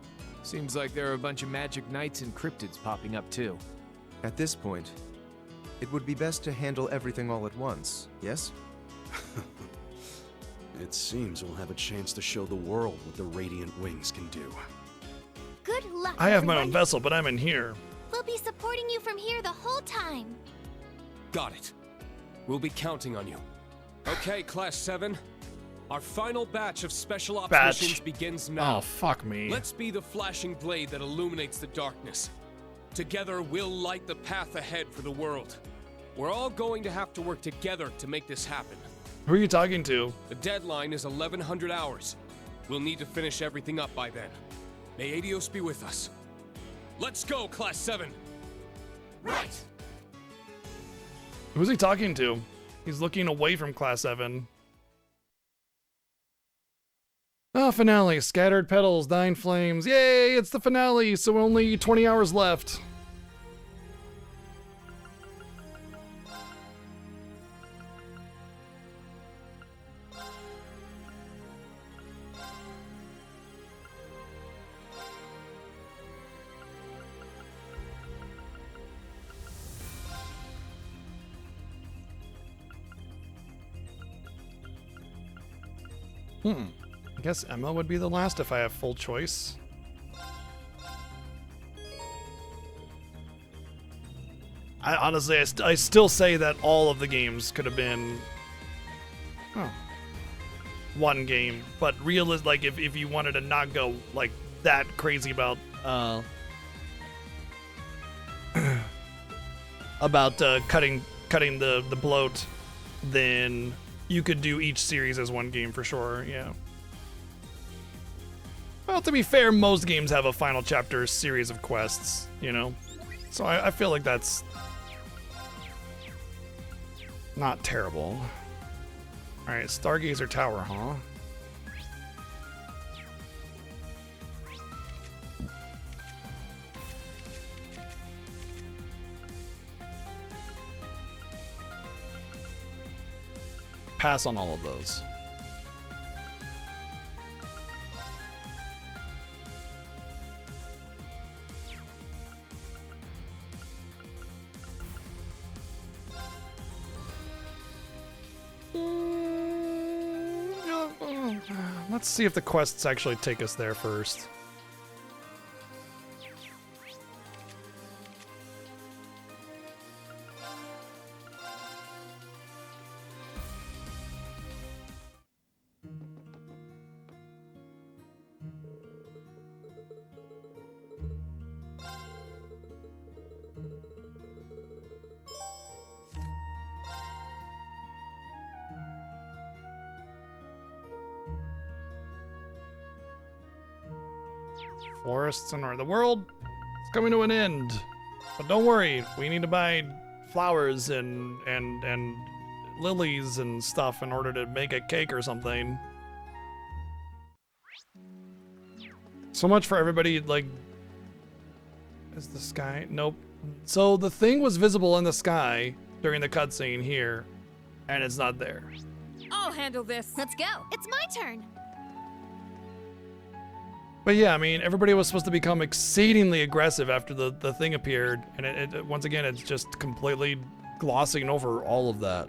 [SPEAKER 23] Seems like there are a bunch of magic knights and cryptids popping up too.
[SPEAKER 25] At this point, it would be best to handle everything all at once, yes?
[SPEAKER 15] It seems we'll have a chance to show the world what the Radiant Wings can do.
[SPEAKER 11] Good luck,
[SPEAKER 1] I have my own
[SPEAKER 11] everyone.
[SPEAKER 1] vessel, but I'm in here.
[SPEAKER 11] We'll be supporting you from here the whole time.
[SPEAKER 7] Got it. We'll be counting on you. Okay, Class 7. Our final batch of special ops
[SPEAKER 1] Batch.
[SPEAKER 7] missions begins now.
[SPEAKER 1] Oh, fuck me.
[SPEAKER 7] Let's be the flashing blade that illuminates the darkness. Together, we'll light the path ahead for the world. We're all going to have to work together to make this happen.
[SPEAKER 1] Who are you talking to?
[SPEAKER 7] The deadline is 1100 hours. We'll need to finish everything up by then. May Adios be with us. Let's go, Class 7! Right!
[SPEAKER 1] Who's he talking to? He's looking away from Class 7. Oh, finale. Scattered petals, dying flames. Yay, it's the finale, so only 20 hours left. I guess Emma would be the last if I have full choice. I honestly, I still say that all of the games could have been one game, but like if you wanted to not go like that crazy about cutting the bloat, then you could do each series as one game for sure. Yeah. Well, to be fair, most games have a final chapter series of quests, you know, so I feel like that's not terrible. All right, Stargazer Tower, huh? Pass on all of those. Let's see if the quests actually take us there first. Forests and the world is coming to an end, but don't worry, we need to buy flowers and lilies and stuff in order to make a cake or something. So much for everybody. Like, is the sky? Nope. So the thing was visible in the sky during the cutscene here, and it's not there.
[SPEAKER 26] I'll handle this.
[SPEAKER 19] Let's go. It's my turn.
[SPEAKER 1] But yeah, I mean, everybody was supposed to become exceedingly aggressive after the thing appeared, and it once again, it's just completely glossing over all of that.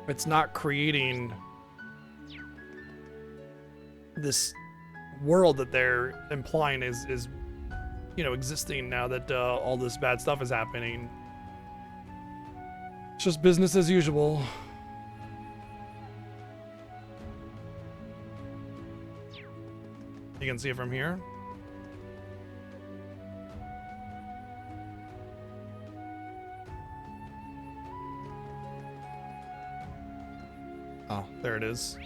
[SPEAKER 1] It's not creating this world that they're implying is you know, existing now that all this bad stuff is happening. It's just business as usual. You can see it from here. Oh, there it is.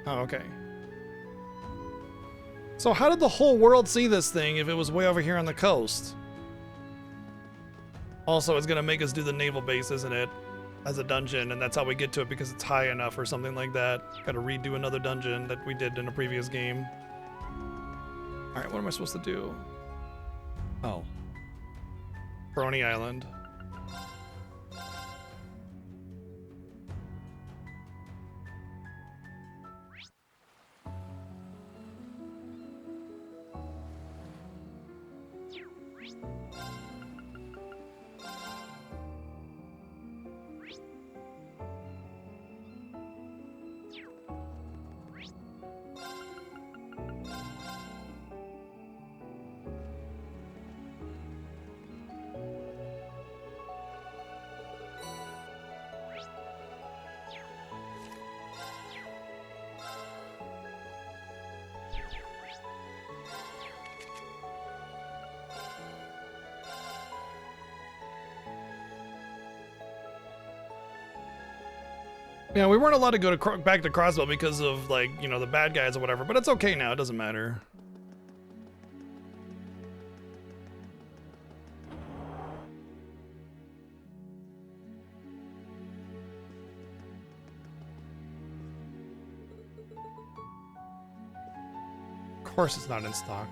[SPEAKER 1] Oh, okay. So how did the whole world see this thing if it was way over here on the coast? Also, it's gonna make us do the naval base, isn't it? As a dungeon, and that's how we get to it because it's high enough or something like that. Gotta redo another dungeon that we did in a previous game. Alright, what am I supposed to do? Oh. Brony Island. Yeah, we weren't allowed to go to back to Crossbell because of, like, you know, the bad guys or whatever, but it's okay now. It doesn't matter. Of course it's not in stock.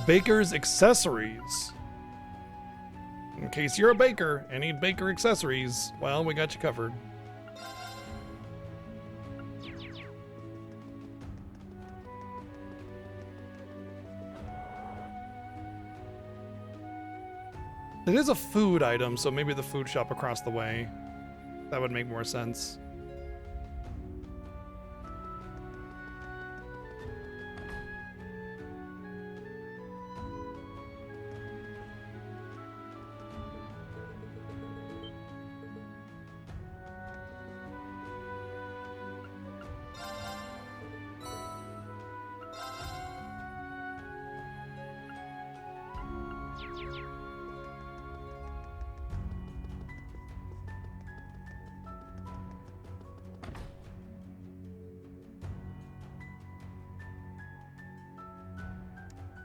[SPEAKER 1] Baker's accessories. In case you're a baker and need baker accessories, well, we got you covered. It is a food item, so maybe the food shop across the way. That would make more sense.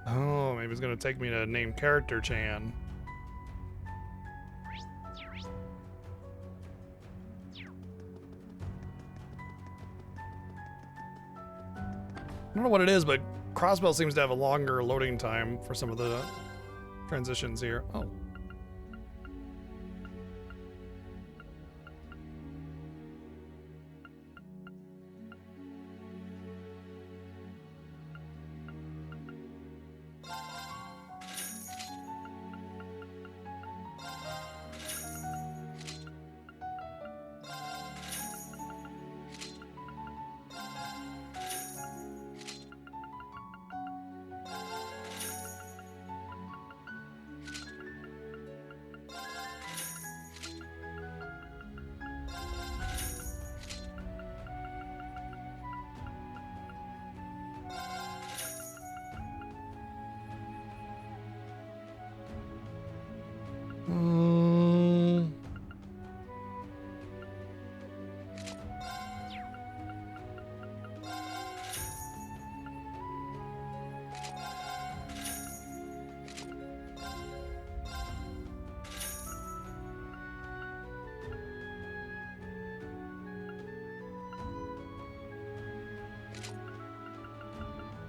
[SPEAKER 1] Oh, maybe it's gonna take me to name character Chan. I don't know what it is, but Crossbell seems to have a longer loading time for some of the transitions here. Oh.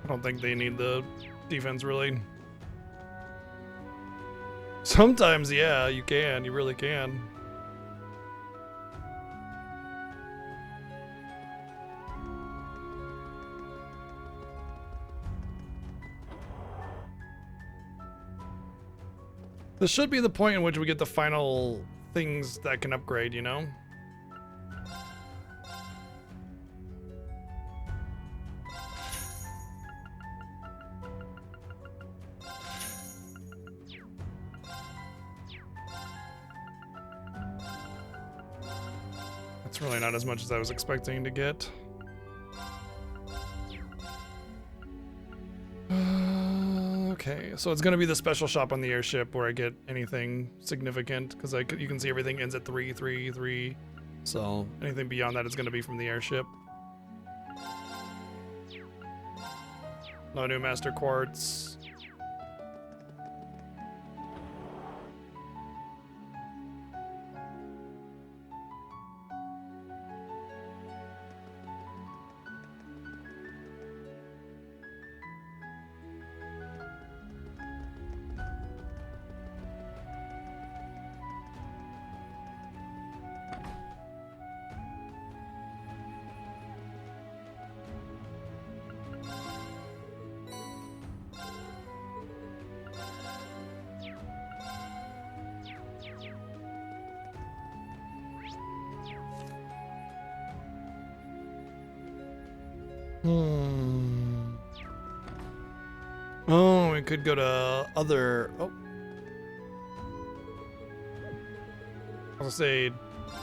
[SPEAKER 1] I don't think they need the defense, really. Sometimes, yeah, you can. You really can. This should be the point in which we get the final things that can upgrade, you know? It's really not as much as I was expecting to get. Okay, so it's gonna be the special shop on the airship where I get anything significant, because you can see everything ends at 333. So anything beyond that is gonna be from the airship. No new master quartz. Oh, we could go to other. Oh, I'll say,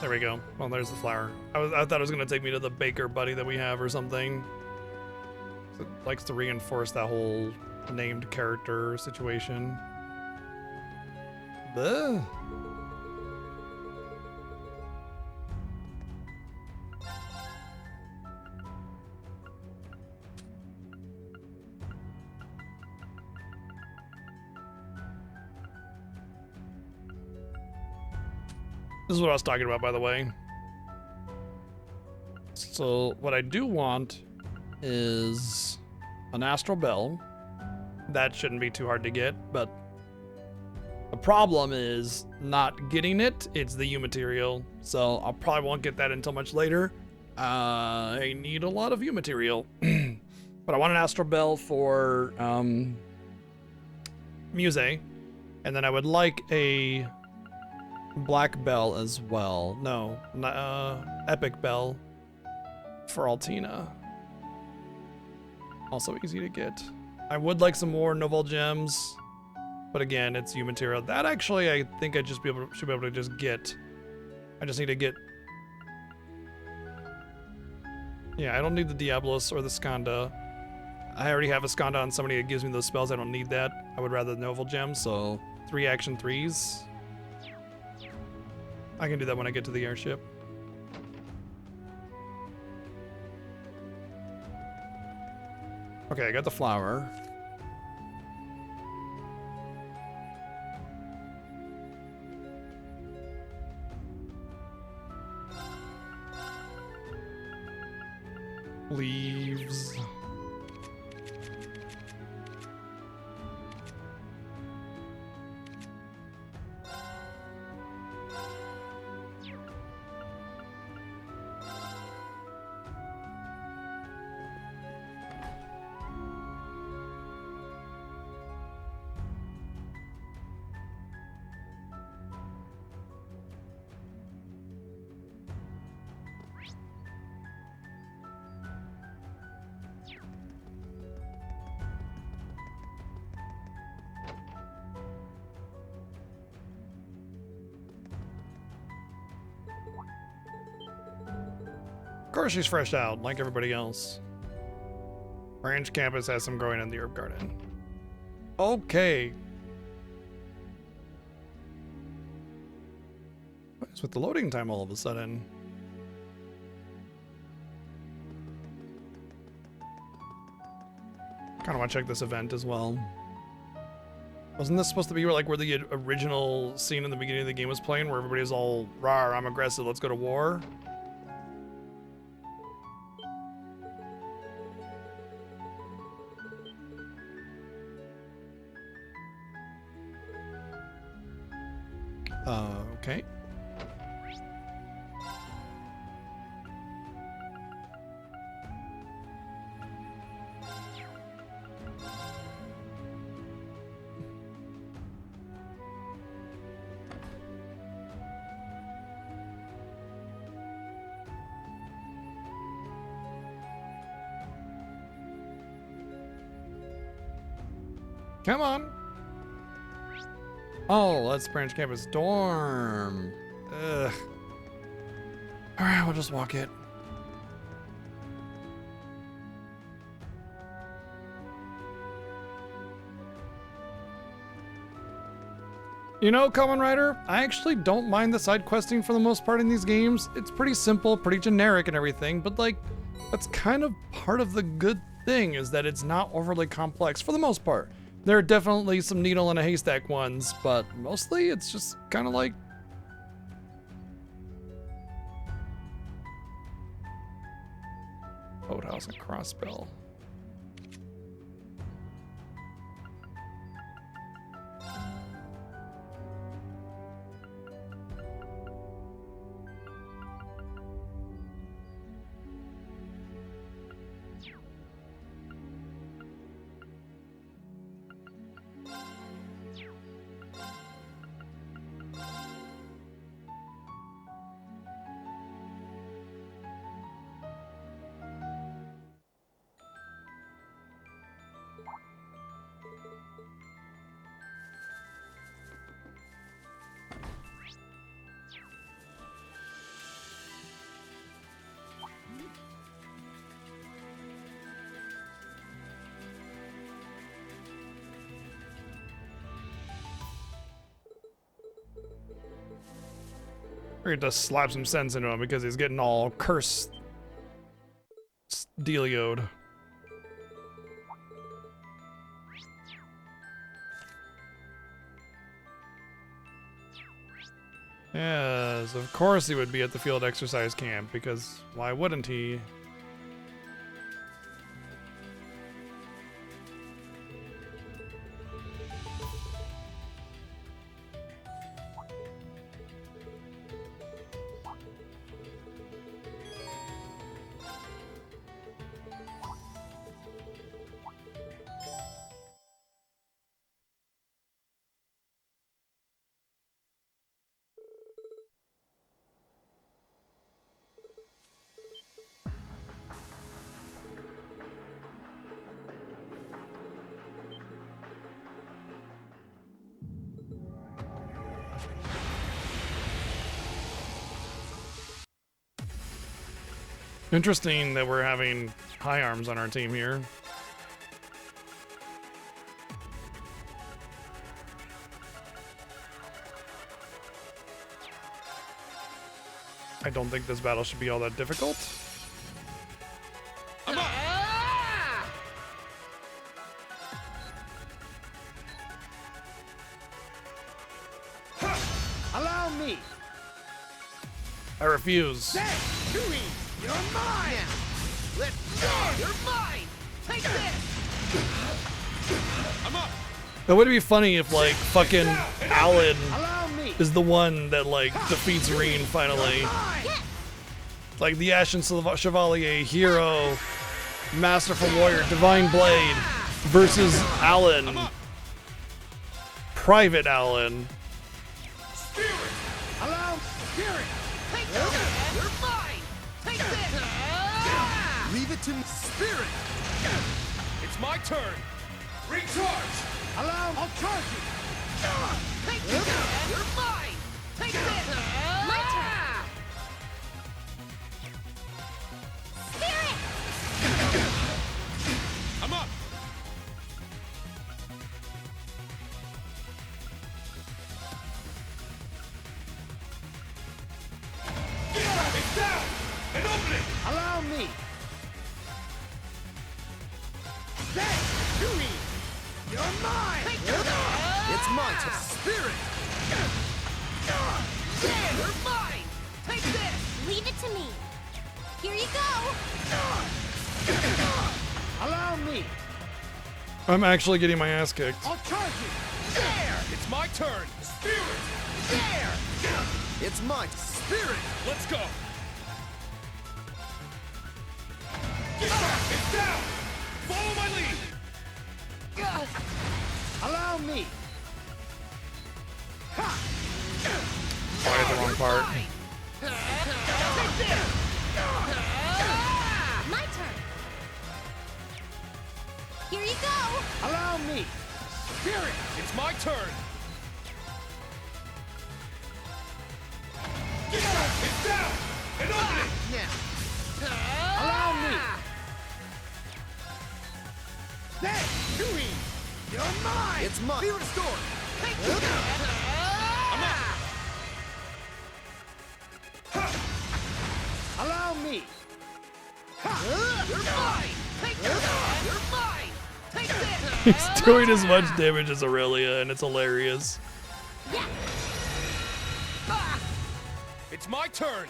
[SPEAKER 1] there we go. Well, there's the flower. I thought it was gonna take me to the baker buddy that we have or something. It likes to reinforce that whole named character situation. Bleh. This is what I was talking about, by the way. So what I do want is an Astral Bell, that shouldn't be too hard to get, but the problem is not getting it. It's the U material, so I probably won't get that until much later. I need a lot of U material. But I want an Astral Bell for Muse, and then I would like a Black Bell as well. No, Epic Bell for Altina. Also easy to get. I would like some more Novel Gems, but again, it's U material. That actually, I think I just should be able to just get. I just need to get. Yeah, I don't need the Diablos or the Skanda. I already have a Skanda on somebody that gives me those spells. I don't need that. I would rather the Novel Gems, so 3 action 3s. I can do that when I get to the airship. Okay, I got the flower. Leaves. Of course she's fresh out, like everybody else. Branch campus has some growing in the herb garden. Okay. What's with the loading time all of a sudden? Kind of want to check this event as well. Wasn't this supposed to be like where the original scene in the beginning of the game was playing, where everybody's all, "Rawr, I'm aggressive, let's go to war"? Okay. Come on. Oh, that's Branch Campus Dorm. Ugh. Alright, we'll just walk it. You know, Kamen Rider, I actually don't mind the side questing for the most part in these games. It's pretty simple, pretty generic and everything, but like, that's kind of part of the good thing, is that it's not overly complex for the most part. There are definitely some needle in a haystack ones, but mostly it's just kind of like... Boathouse and Crossbell. We're gonna just slap some sense into him because he's getting all curse dealioed. Yes, of course he would be at the field exercise camp, because why wouldn't he? Interesting that we're having high arms on our team here. I don't think this battle should be all that difficult.
[SPEAKER 2] Allow me.
[SPEAKER 1] I refuse.
[SPEAKER 2] Say, Chewie, you're mine. Let's go. You're mine. Take this. I'm up.
[SPEAKER 1] It would be funny if like fucking Alan is the one that like defeats Reen finally. Like the Ashen Chevalier, hero, masterful warrior, divine blade versus Alan, Private Alan.
[SPEAKER 2] Spirit. Allow Spirit. Take this. You're mine. Take this.
[SPEAKER 4] Leave it to me.
[SPEAKER 2] Spirit.
[SPEAKER 7] It's my turn.
[SPEAKER 2] Recharge. Allow. I'll charge you. Take this. You're mine. Take this.
[SPEAKER 19] My turn. Spirit.
[SPEAKER 7] I'm up.
[SPEAKER 2] It's down. An opening. Allow me. Say, Chewie, you're mine.
[SPEAKER 4] It's my turn.
[SPEAKER 2] Spirit. Yeah, you're mine. Take this.
[SPEAKER 19] Leave it to me. Here you go.
[SPEAKER 2] Allow me.
[SPEAKER 1] I'm actually getting my ass kicked.
[SPEAKER 2] I'll charge you. There.
[SPEAKER 7] It's my turn.
[SPEAKER 2] Spirit. There.
[SPEAKER 4] It's my Spirit.
[SPEAKER 7] Let's go.
[SPEAKER 2] It's down.
[SPEAKER 7] Follow my lead.
[SPEAKER 2] Allow me.
[SPEAKER 1] Oh, I hit the wrong part.
[SPEAKER 2] Take this.
[SPEAKER 19] My turn. Here you go.
[SPEAKER 2] Allow me. Spirit.
[SPEAKER 7] It's my turn.
[SPEAKER 2] It's down. An opening. Allow me. There, Chewie. You're mine.
[SPEAKER 4] It's mine. Be restored.
[SPEAKER 2] Take this.
[SPEAKER 7] I'm up.
[SPEAKER 2] Allow me. You're mine. Take this. You're mine. Take this.
[SPEAKER 1] He's doing as much damage as Aurelia, and it's hilarious.
[SPEAKER 7] It's my turn.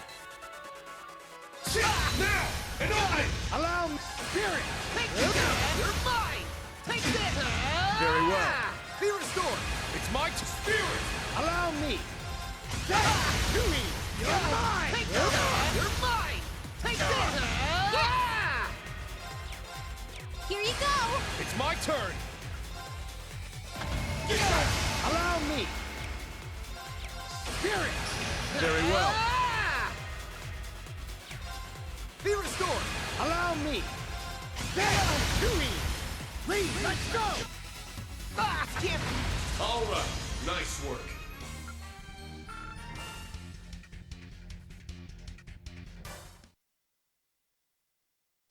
[SPEAKER 2] Now, an opening. Allow me. Spirit. Take this. You're mine. Take this.
[SPEAKER 4] Very well. Be restored.
[SPEAKER 7] It's my
[SPEAKER 2] Spirit. Allow me. Chewie, you're mine. Take this. You're mine. Take this.
[SPEAKER 19] Here you go.
[SPEAKER 7] It's my turn.
[SPEAKER 2] Allow me. Spirit.
[SPEAKER 4] Very well. Be restored.
[SPEAKER 2] Allow me. There, Chewie. Please, let's go. Damn.
[SPEAKER 7] All right. Nice work.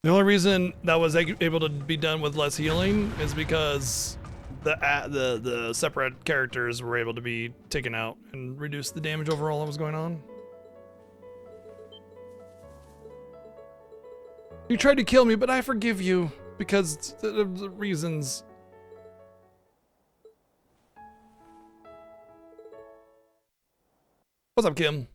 [SPEAKER 1] The only reason that was able to be done with less healing is because the separate characters were able to be taken out and reduce the damage overall that was going on. You tried to kill me, but I forgive you because of the reasons. What's up, Kim?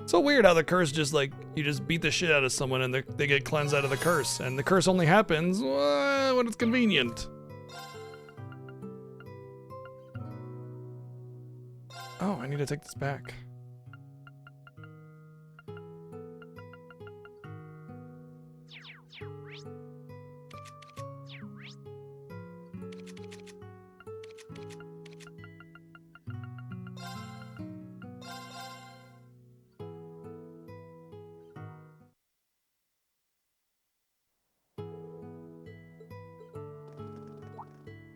[SPEAKER 1] So weird how the curse just like, you just beat the shit out of someone and they get cleansed out of the curse. And the curse only happens when it's convenient. Oh, I need to take this back.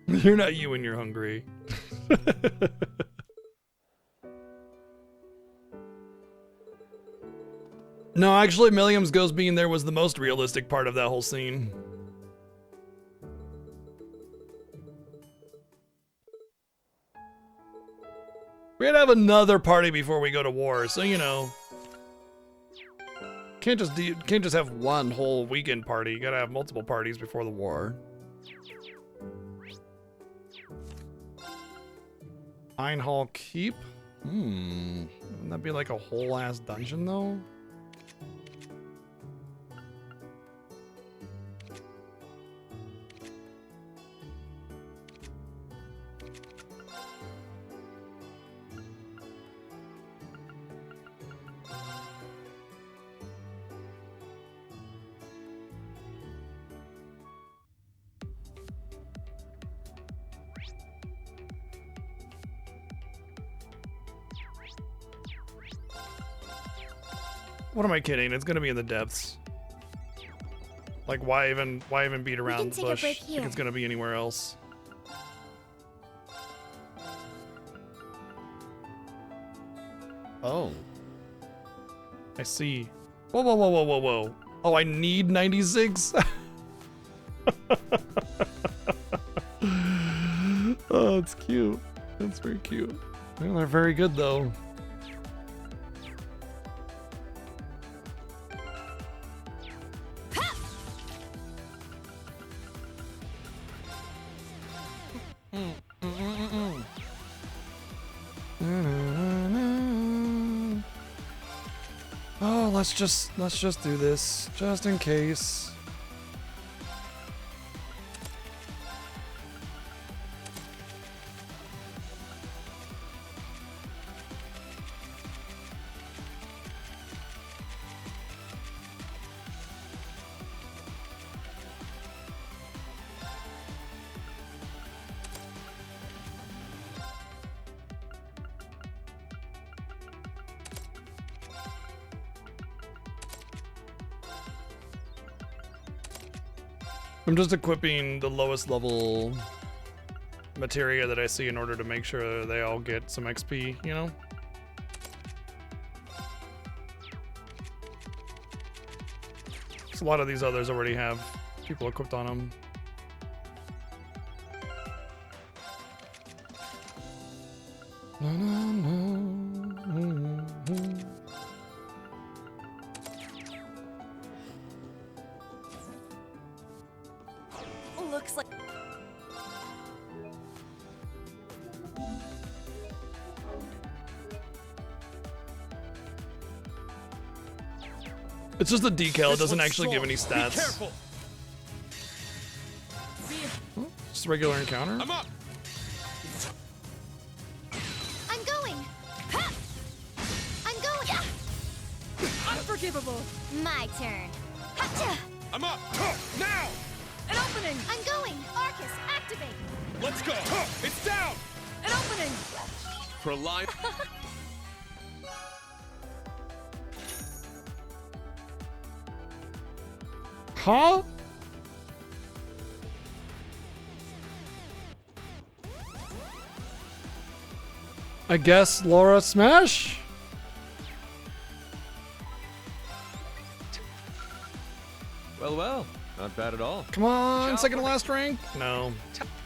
[SPEAKER 1] You're not you when you're hungry. No, actually, Milliam's ghost being there was the most realistic part of that whole scene. We gotta have another party before we go to war, so you know. Can't just have one whole weekend party. You gotta have multiple parties before the war. Einhall Keep? Wouldn't that be like a whole ass dungeon though? What am I kidding? It's gonna be in the depths. Like, why even beat around the bush if it's gonna be anywhere else? Oh. I see. Whoa, whoa, whoa, whoa, whoa, whoa. Oh, I need 96? Oh, it's cute. That's very cute. Well, they're very good, though. Oh, let's just do this, just in case. I'm just equipping the lowest level materia that I see in order to make sure they all get some XP, you know? So a lot of these others already have people equipped on them.
[SPEAKER 9] Looks like...
[SPEAKER 1] It's just a decal, it doesn't actually give any stats.
[SPEAKER 7] Be careful.
[SPEAKER 1] Just a regular encounter.
[SPEAKER 7] I'm up.
[SPEAKER 19] I'm going. Ha! I'm going. Yeah.
[SPEAKER 9] Unforgivable.
[SPEAKER 19] My turn. Hacha!
[SPEAKER 7] I'm up. Now.
[SPEAKER 9] An opening.
[SPEAKER 19] I'm going. Arcus, activate.
[SPEAKER 7] Let's go. It's down.
[SPEAKER 9] An opening.
[SPEAKER 7] Proliant.
[SPEAKER 1] Huh? I guess Laura Smash?
[SPEAKER 4] Well, not bad at all.
[SPEAKER 1] Come on, second to last rank? No,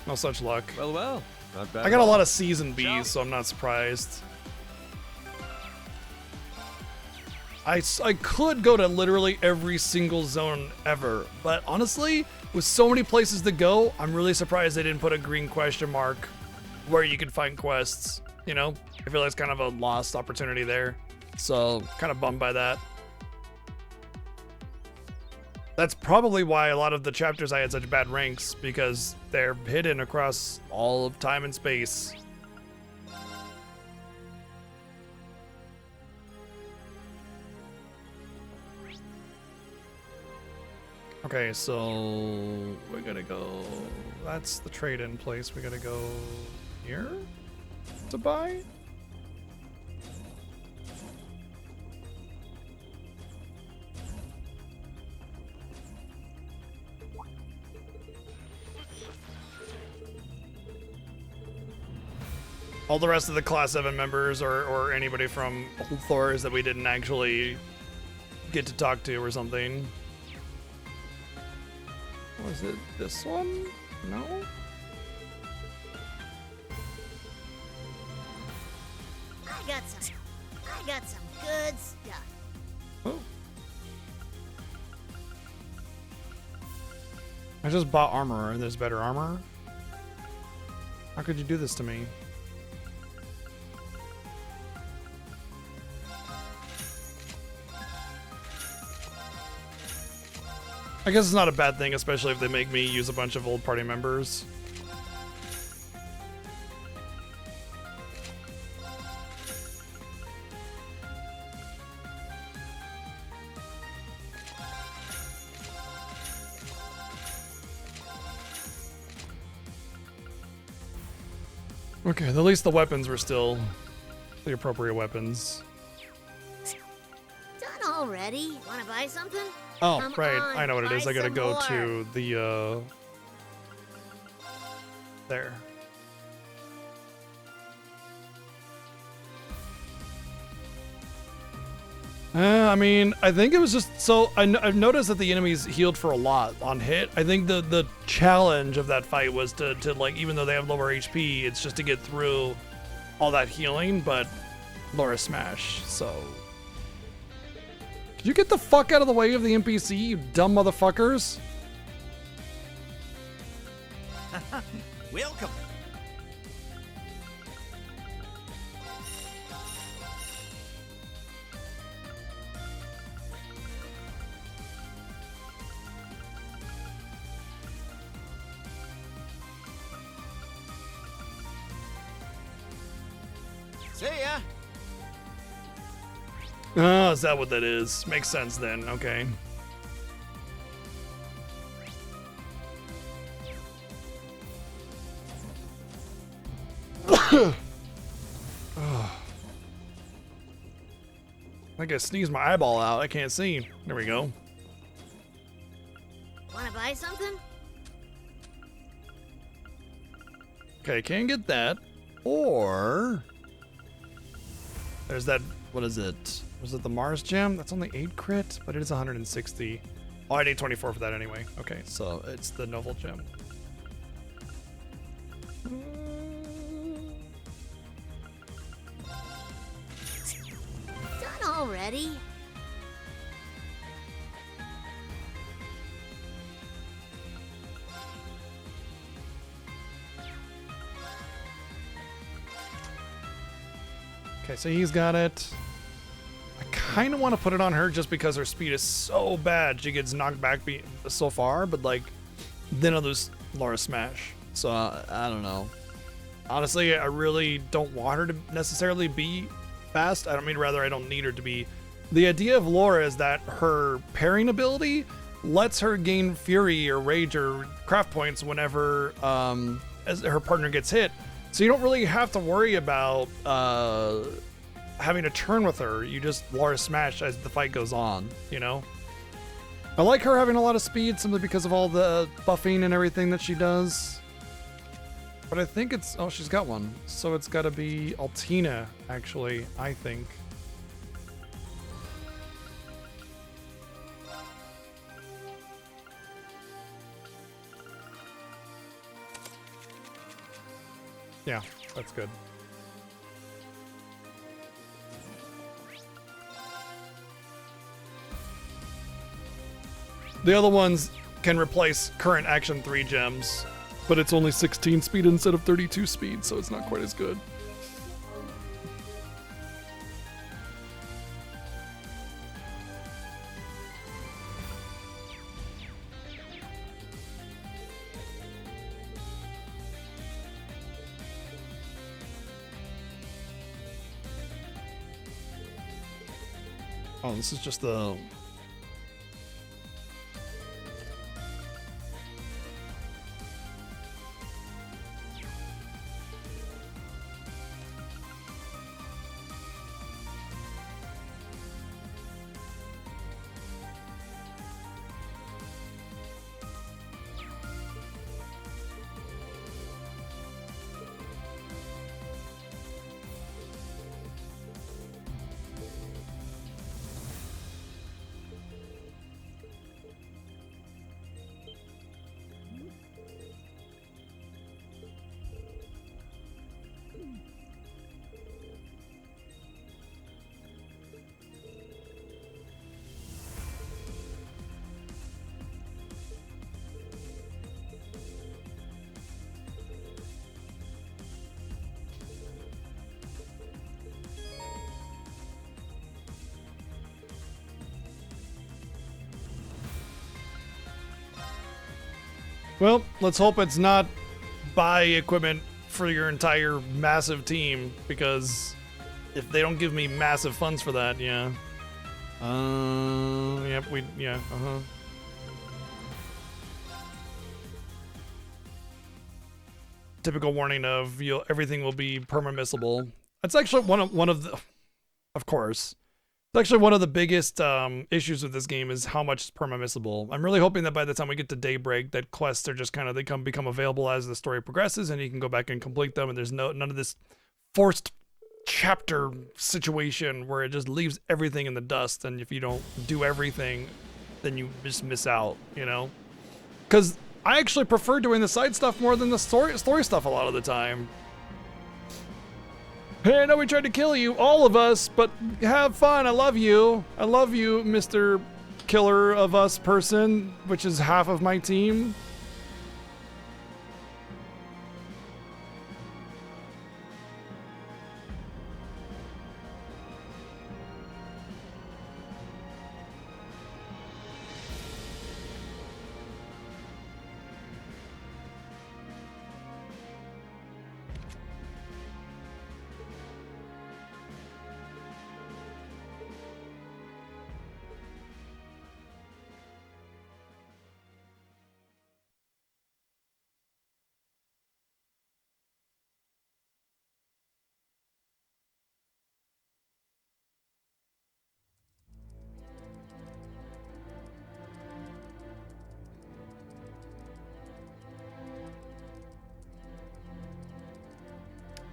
[SPEAKER 1] no such luck.
[SPEAKER 4] Well, not bad.
[SPEAKER 1] I got a lot of C's and B's, so I'm not surprised. I could go to literally every single zone ever, but honestly, with so many places to go, I'm really surprised they didn't put a green question mark where you could find quests, you know? I feel like it's kind of a lost opportunity there, so kind of bummed by that. That's probably why a lot of the chapters I had such bad ranks, because they're hidden across all of time and space. Okay, so we gotta go, that's the trade-in place. We gotta go here to buy? All the rest of the Class 7 members or anybody from Thor's that we didn't actually get to talk to or something. Was it this one? No?
[SPEAKER 19] I got some good stuff.
[SPEAKER 1] Oh. I just bought armor and there's better armor? How could you do this to me? I guess it's not a bad thing, especially if they make me use a bunch of old party members. Okay, at least the weapons were still the appropriate weapons.
[SPEAKER 19] Done already? Wanna buy something?
[SPEAKER 1] Oh,
[SPEAKER 19] Come
[SPEAKER 1] right.
[SPEAKER 19] on,
[SPEAKER 1] I know what it is.
[SPEAKER 19] buy
[SPEAKER 1] I gotta
[SPEAKER 19] some
[SPEAKER 1] go
[SPEAKER 19] more.
[SPEAKER 1] to the, there. I mean, I think it was just so I've noticed that the enemies healed for a lot on hit. I think the challenge of that fight was to like, even though they have lower HP, it's just to get through all that healing, but Laura Smash. So could you get the fuck out of the way of the NPC, you dumb motherfuckers?
[SPEAKER 10] Welcome.
[SPEAKER 2] See ya.
[SPEAKER 1] Oh, is that what that is? Makes sense then. Okay. I think I sneezed my eyeball out. I can't see. There we go.
[SPEAKER 19] Wanna buy something?
[SPEAKER 1] Okay, can't get that. Or there's that. What is it? Was it the Mars gem? That's only 8 crit, but it is 160. Oh, I need 24 for that anyway. Okay, so it's the Novel gem.
[SPEAKER 19] Done already?
[SPEAKER 1] Okay, so he's got it. I kind of want to put it on her just because her speed is so bad. She gets knocked back so far, but like, then I'll lose Laura Smash. So I don't know. Honestly, I really don't want her to necessarily be fast. I don't need her to be. The idea of Laura is that her parrying ability lets her gain Fury or Rage or Craft points whenever as her partner gets hit. So you don't really have to worry about having a turn with her. You just Laura Smash as the fight goes on, you know? I like her having a lot of speed simply because of all the buffing and everything that she does. But I think it's... Oh, she's got one. So it's got to be Altina, actually, I think. Yeah, that's good. The other ones can replace current Action 3 gems, but it's only 16 speed instead of 32 speed, so it's not quite as good. Oh, this is just the... Well, let's hope it's not buy equipment for your entire massive team, because if they don't give me massive funds for that, yeah. Yep, Typical warning of everything will be perma-missable. That's actually one of the, of course. It's actually one of the biggest issues with this game is how much is perma-missable. I'm really hoping that by the time we get to Daybreak, that quests are just kind of, they become available as the story progresses, and you can go back and complete them, and there's none of this forced chapter situation where it just leaves everything in the dust, and if you don't do everything, then you just miss out, you know? Because I actually prefer doing the side stuff more than the story stuff a lot of the time. Hey, I know we tried to kill you, all of us, but have fun. I love you. I love you, Mr. Killer of Us person, which is half of my team.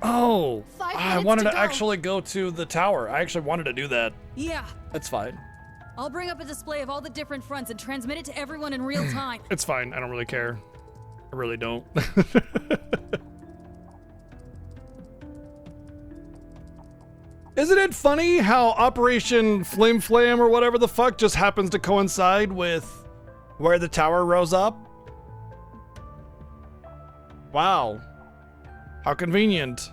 [SPEAKER 1] Oh, I wanted to actually go to the tower. I actually wanted to do that.
[SPEAKER 5] Yeah.
[SPEAKER 1] That's fine.
[SPEAKER 5] I'll bring up a display of all the different fronts and transmit it to everyone in real time.
[SPEAKER 1] It's fine. I don't really care. I really don't. Isn't it funny how Operation Flim Flam or whatever the fuck just happens to coincide with where the tower rose up? Wow. How convenient.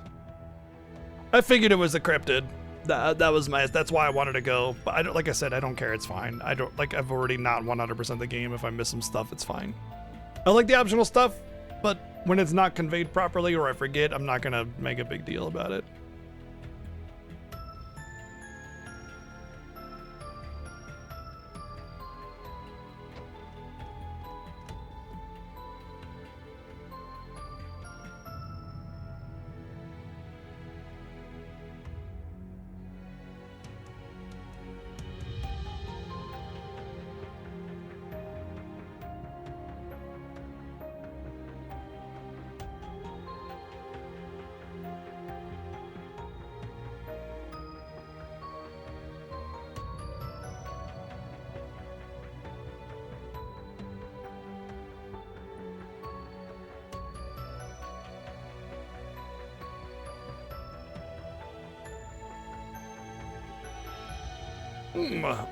[SPEAKER 1] I figured it was a cryptid. That's why I wanted to go. But I don't, like I said, I don't care. It's fine. I don't, like, I've already not 100% the game. If I miss some stuff, it's fine. I like the optional stuff, but when it's not conveyed properly or I forget, I'm not gonna make a big deal about it.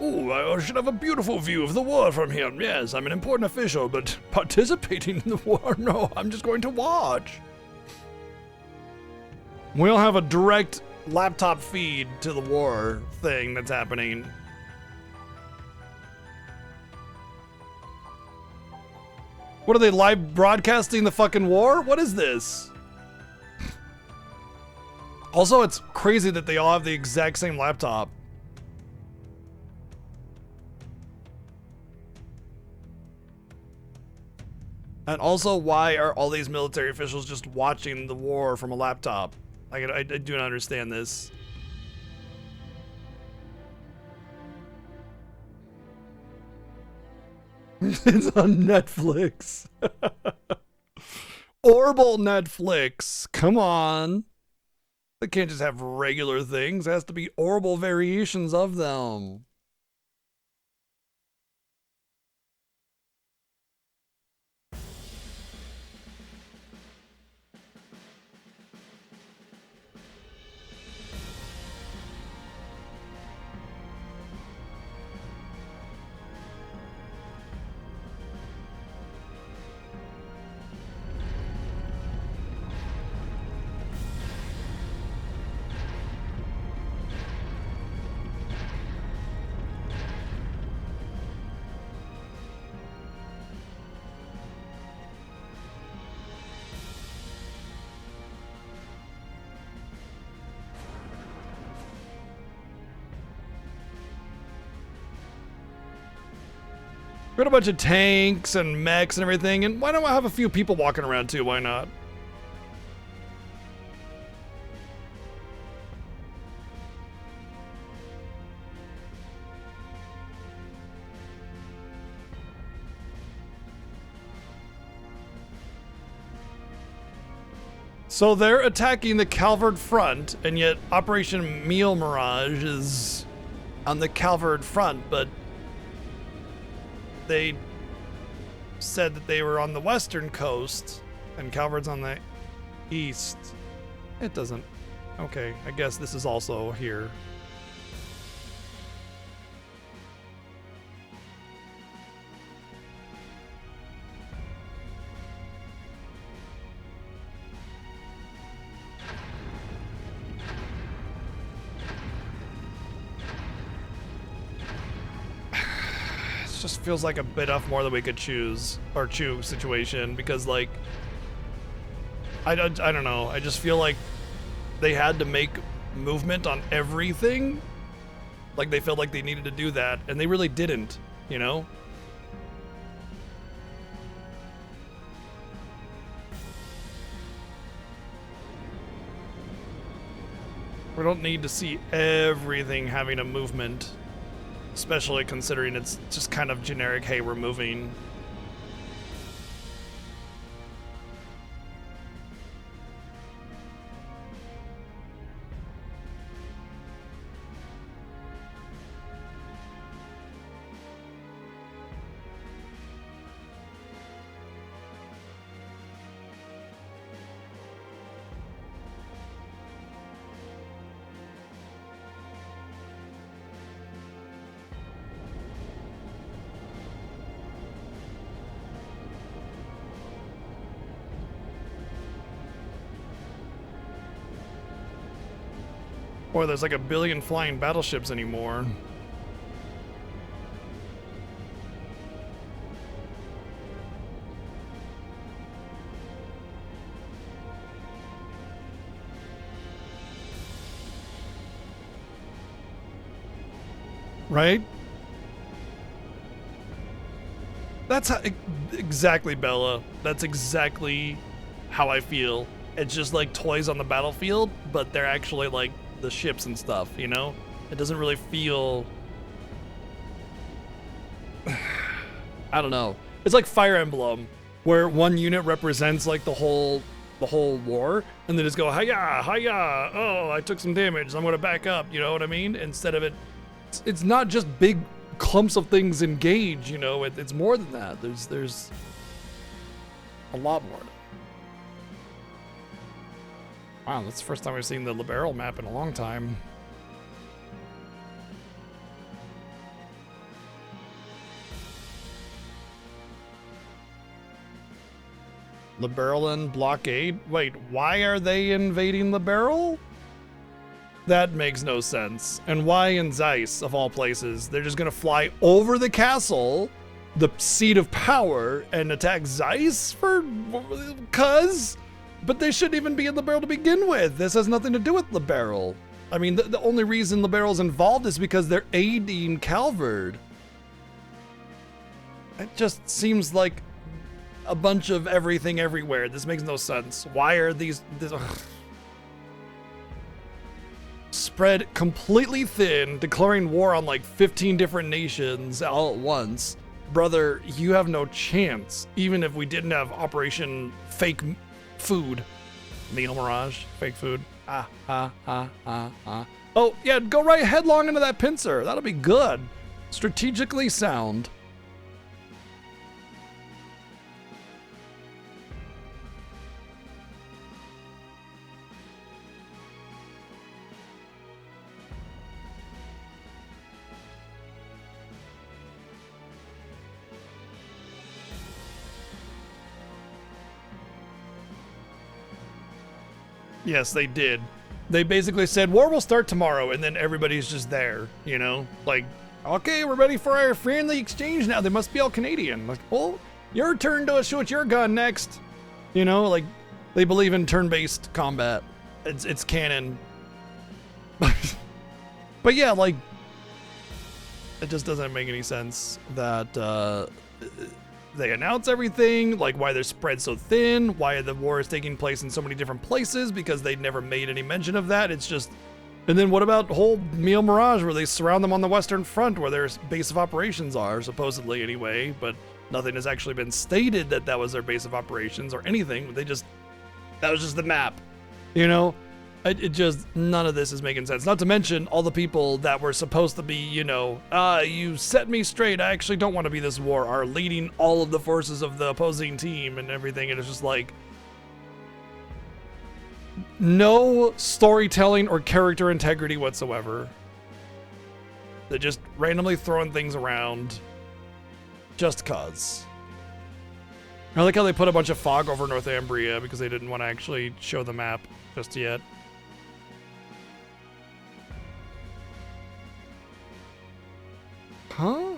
[SPEAKER 1] Ooh, I should have a beautiful view of the war from here. Yes, I'm an important official, but participating in the war? No, I'm just going to watch. We'll have a direct laptop feed to the war thing that's happening. What are they, live broadcasting the fucking war? What is this? Also, it's crazy that they all have the exact same laptop. And also, why are all these military officials just watching the war from a laptop? Like, I do not understand this. It's on Netflix. Orbital Netflix. Come on. They can't just have regular things. It has to be Orbital variations of them. We got a bunch of tanks and mechs and everything, and why don't I have a few people walking around too? Why not? So they're attacking the Calvard front, and yet Operation Meal Mirage is on the Calvard front, but they said that they were on the western coast, and Calvard's on the east. It doesn't. Okay, I guess this is also here. Just feels like a bit off more than we could choose or chew situation, because like I don't know, I just feel like they had to make movement on everything, like they felt like they needed to do that, and they really didn't, you know. We don't need to see everything having a movement. Especially considering it's just kind of generic, hey, we're moving. Boy, there's like a billion flying battleships anymore. Right? That's how, exactly, Bella. That's exactly how I feel. It's just like toys on the battlefield, but they're actually like the ships and stuff, you know? It doesn't really feel... I don't know. It's like Fire Emblem, where one unit represents like the whole war, and they just go, hiya, hiya, oh, I took some damage, I'm gonna back up, you know what I mean? Instead of it's not just big clumps of things engage, you know, it's more than that. There's a lot more. Wow, that's the first time we've seen the Liberal map in a long time. Liberland blockade? Wait, why are they invading Liberal? That makes no sense. And why in Zeiss, of all places? They're just gonna fly over the castle, the seat of power, and attack Zeiss for... cuz? But they shouldn't even be in Liberal to begin with. This has nothing to do with Liberal. I mean, the only reason Liberal's involved is because they're aiding Calvard. It just seems like a bunch of everything everywhere. This makes no sense. Why are these spread completely thin, declaring war on like 15 different nations all at once? Brother, you have no chance, even if we didn't have Operation Fake Food. Meal Mirage, fake food. Oh, yeah, go right headlong into that pincer. That'll be good. Strategically sound. Yes, they did. They basically said, war will start tomorrow, and then everybody's just there, you know? Like, okay, we're ready for our friendly exchange now. They must be all Canadian. Like, well, your turn to shoot your gun next. You know, like, they believe in turn-based combat. It's canon. But yeah, like, it just doesn't make any sense that they announce everything, like why they're spread so thin, why the war is taking place in so many different places, because they never made any mention of that. It's just, and then what about whole Mil Mirage, where they surround them on the Western Front, where their base of operations are, supposedly anyway, but nothing has actually been stated that that was their base of operations or anything. They just, that was just the map, you know? It just, none of this is making sense. Not to mention all the people that were supposed to be, you know, you set me straight, I actually don't want to be this war, are leading all of the forces of the opposing team and everything. And it's just like, no storytelling or character integrity whatsoever. They're just randomly throwing things around just cause. I like how they put a bunch of fog over Northumbria because they didn't want to actually show the map just yet. Huh?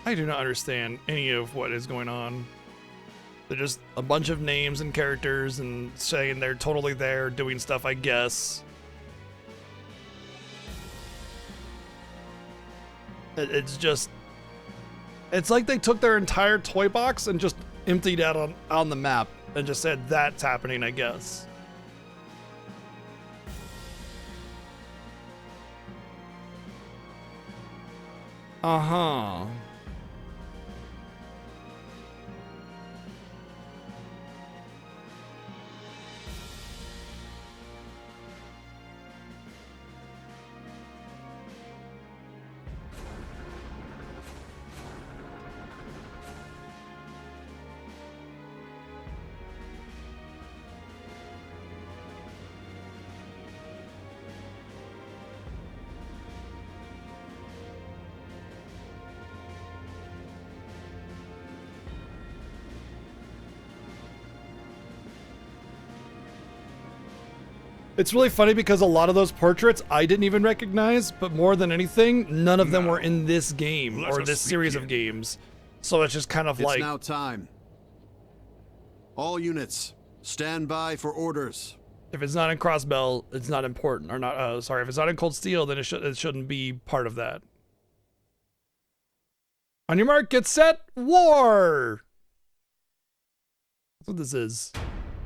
[SPEAKER 1] I do not understand any of what is going on. They're just a bunch of names and characters and saying they're totally there doing stuff, I guess. It's just, it's like they took their entire toy box and just emptied out on the map and just said that's happening, I guess. Uh-huh. It's really funny because a lot of those portraits I didn't even recognize, but more than anything, none of them were in this game or this series of games. So it's just kind of like...
[SPEAKER 15] It's now time. All units, stand by for orders.
[SPEAKER 1] If it's not in Crossbell, it's not important. Or not, sorry, if it's not in Cold Steel, then it shouldn't be part of that. On your mark, get set, war! That's what this is.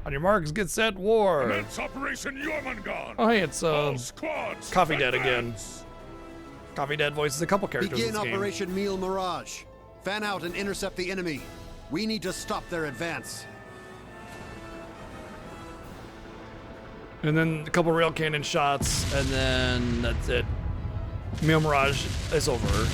[SPEAKER 1] On your marks, get set, war.
[SPEAKER 14] Commence Operation Jormungand.
[SPEAKER 1] Oh, hey, it's
[SPEAKER 14] All squads,
[SPEAKER 1] Coffee Dead again.
[SPEAKER 14] advance.
[SPEAKER 1] Coffee Dead voices a couple characters in
[SPEAKER 15] Begin
[SPEAKER 1] this game.
[SPEAKER 15] Operation Mil Mirage. Fan out and intercept the enemy. We need to stop their advance.
[SPEAKER 1] And then a couple rail cannon shots, and then that's it. Mil Mirage is over.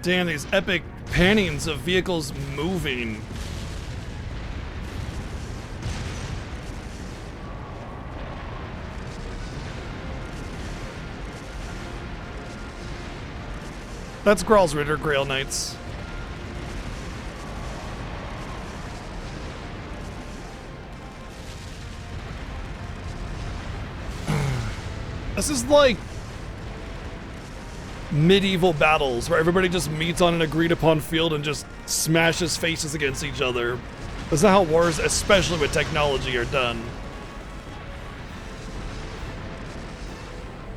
[SPEAKER 1] Damn, these epic pannings of vehicles moving. That's Graal's Ritter Grail Knights. This is like medieval battles where everybody just meets on an agreed upon field and just smashes faces against each other. That's not how wars, especially with technology, are done.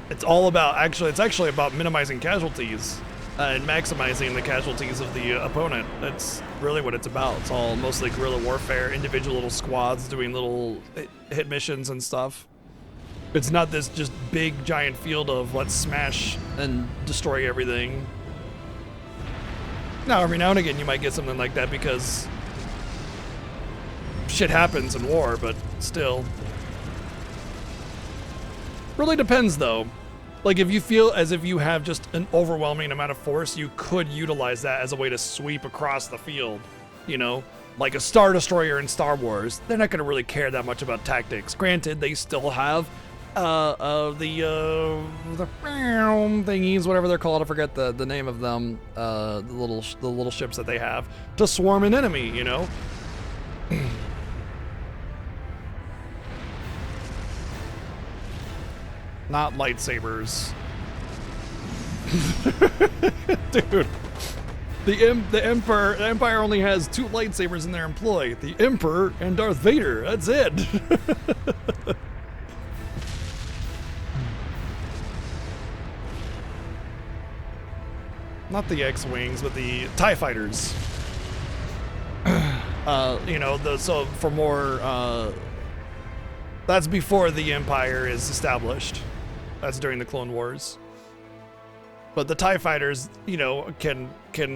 [SPEAKER 1] It's all about, it's actually about minimizing casualties and maximizing the casualties of the opponent. That's really what it's about. It's all mostly guerrilla warfare, individual little squads doing little hit missions and stuff. It's not this just big giant field of let's smash and destroy everything. Now, every now and again you might get something like that because shit happens in war, but still. Really depends though. Like if you feel as if you have just an overwhelming amount of force, you could utilize that as a way to sweep across the field, you know? Like a Star Destroyer in Star Wars, they're not gonna really care that much about tactics. Granted, they still have thingies, whatever they're called. I forget the name of them. The little ships that they have to swarm an enemy. You know. Not lightsabers. Dude. The Empire only has 2 lightsabers in their employ. The Emperor and Darth Vader. That's it. Not the X-Wings, but the TIE Fighters. You know, so for more, that's before the Empire is established. That's during the Clone Wars. But the TIE Fighters, you know, can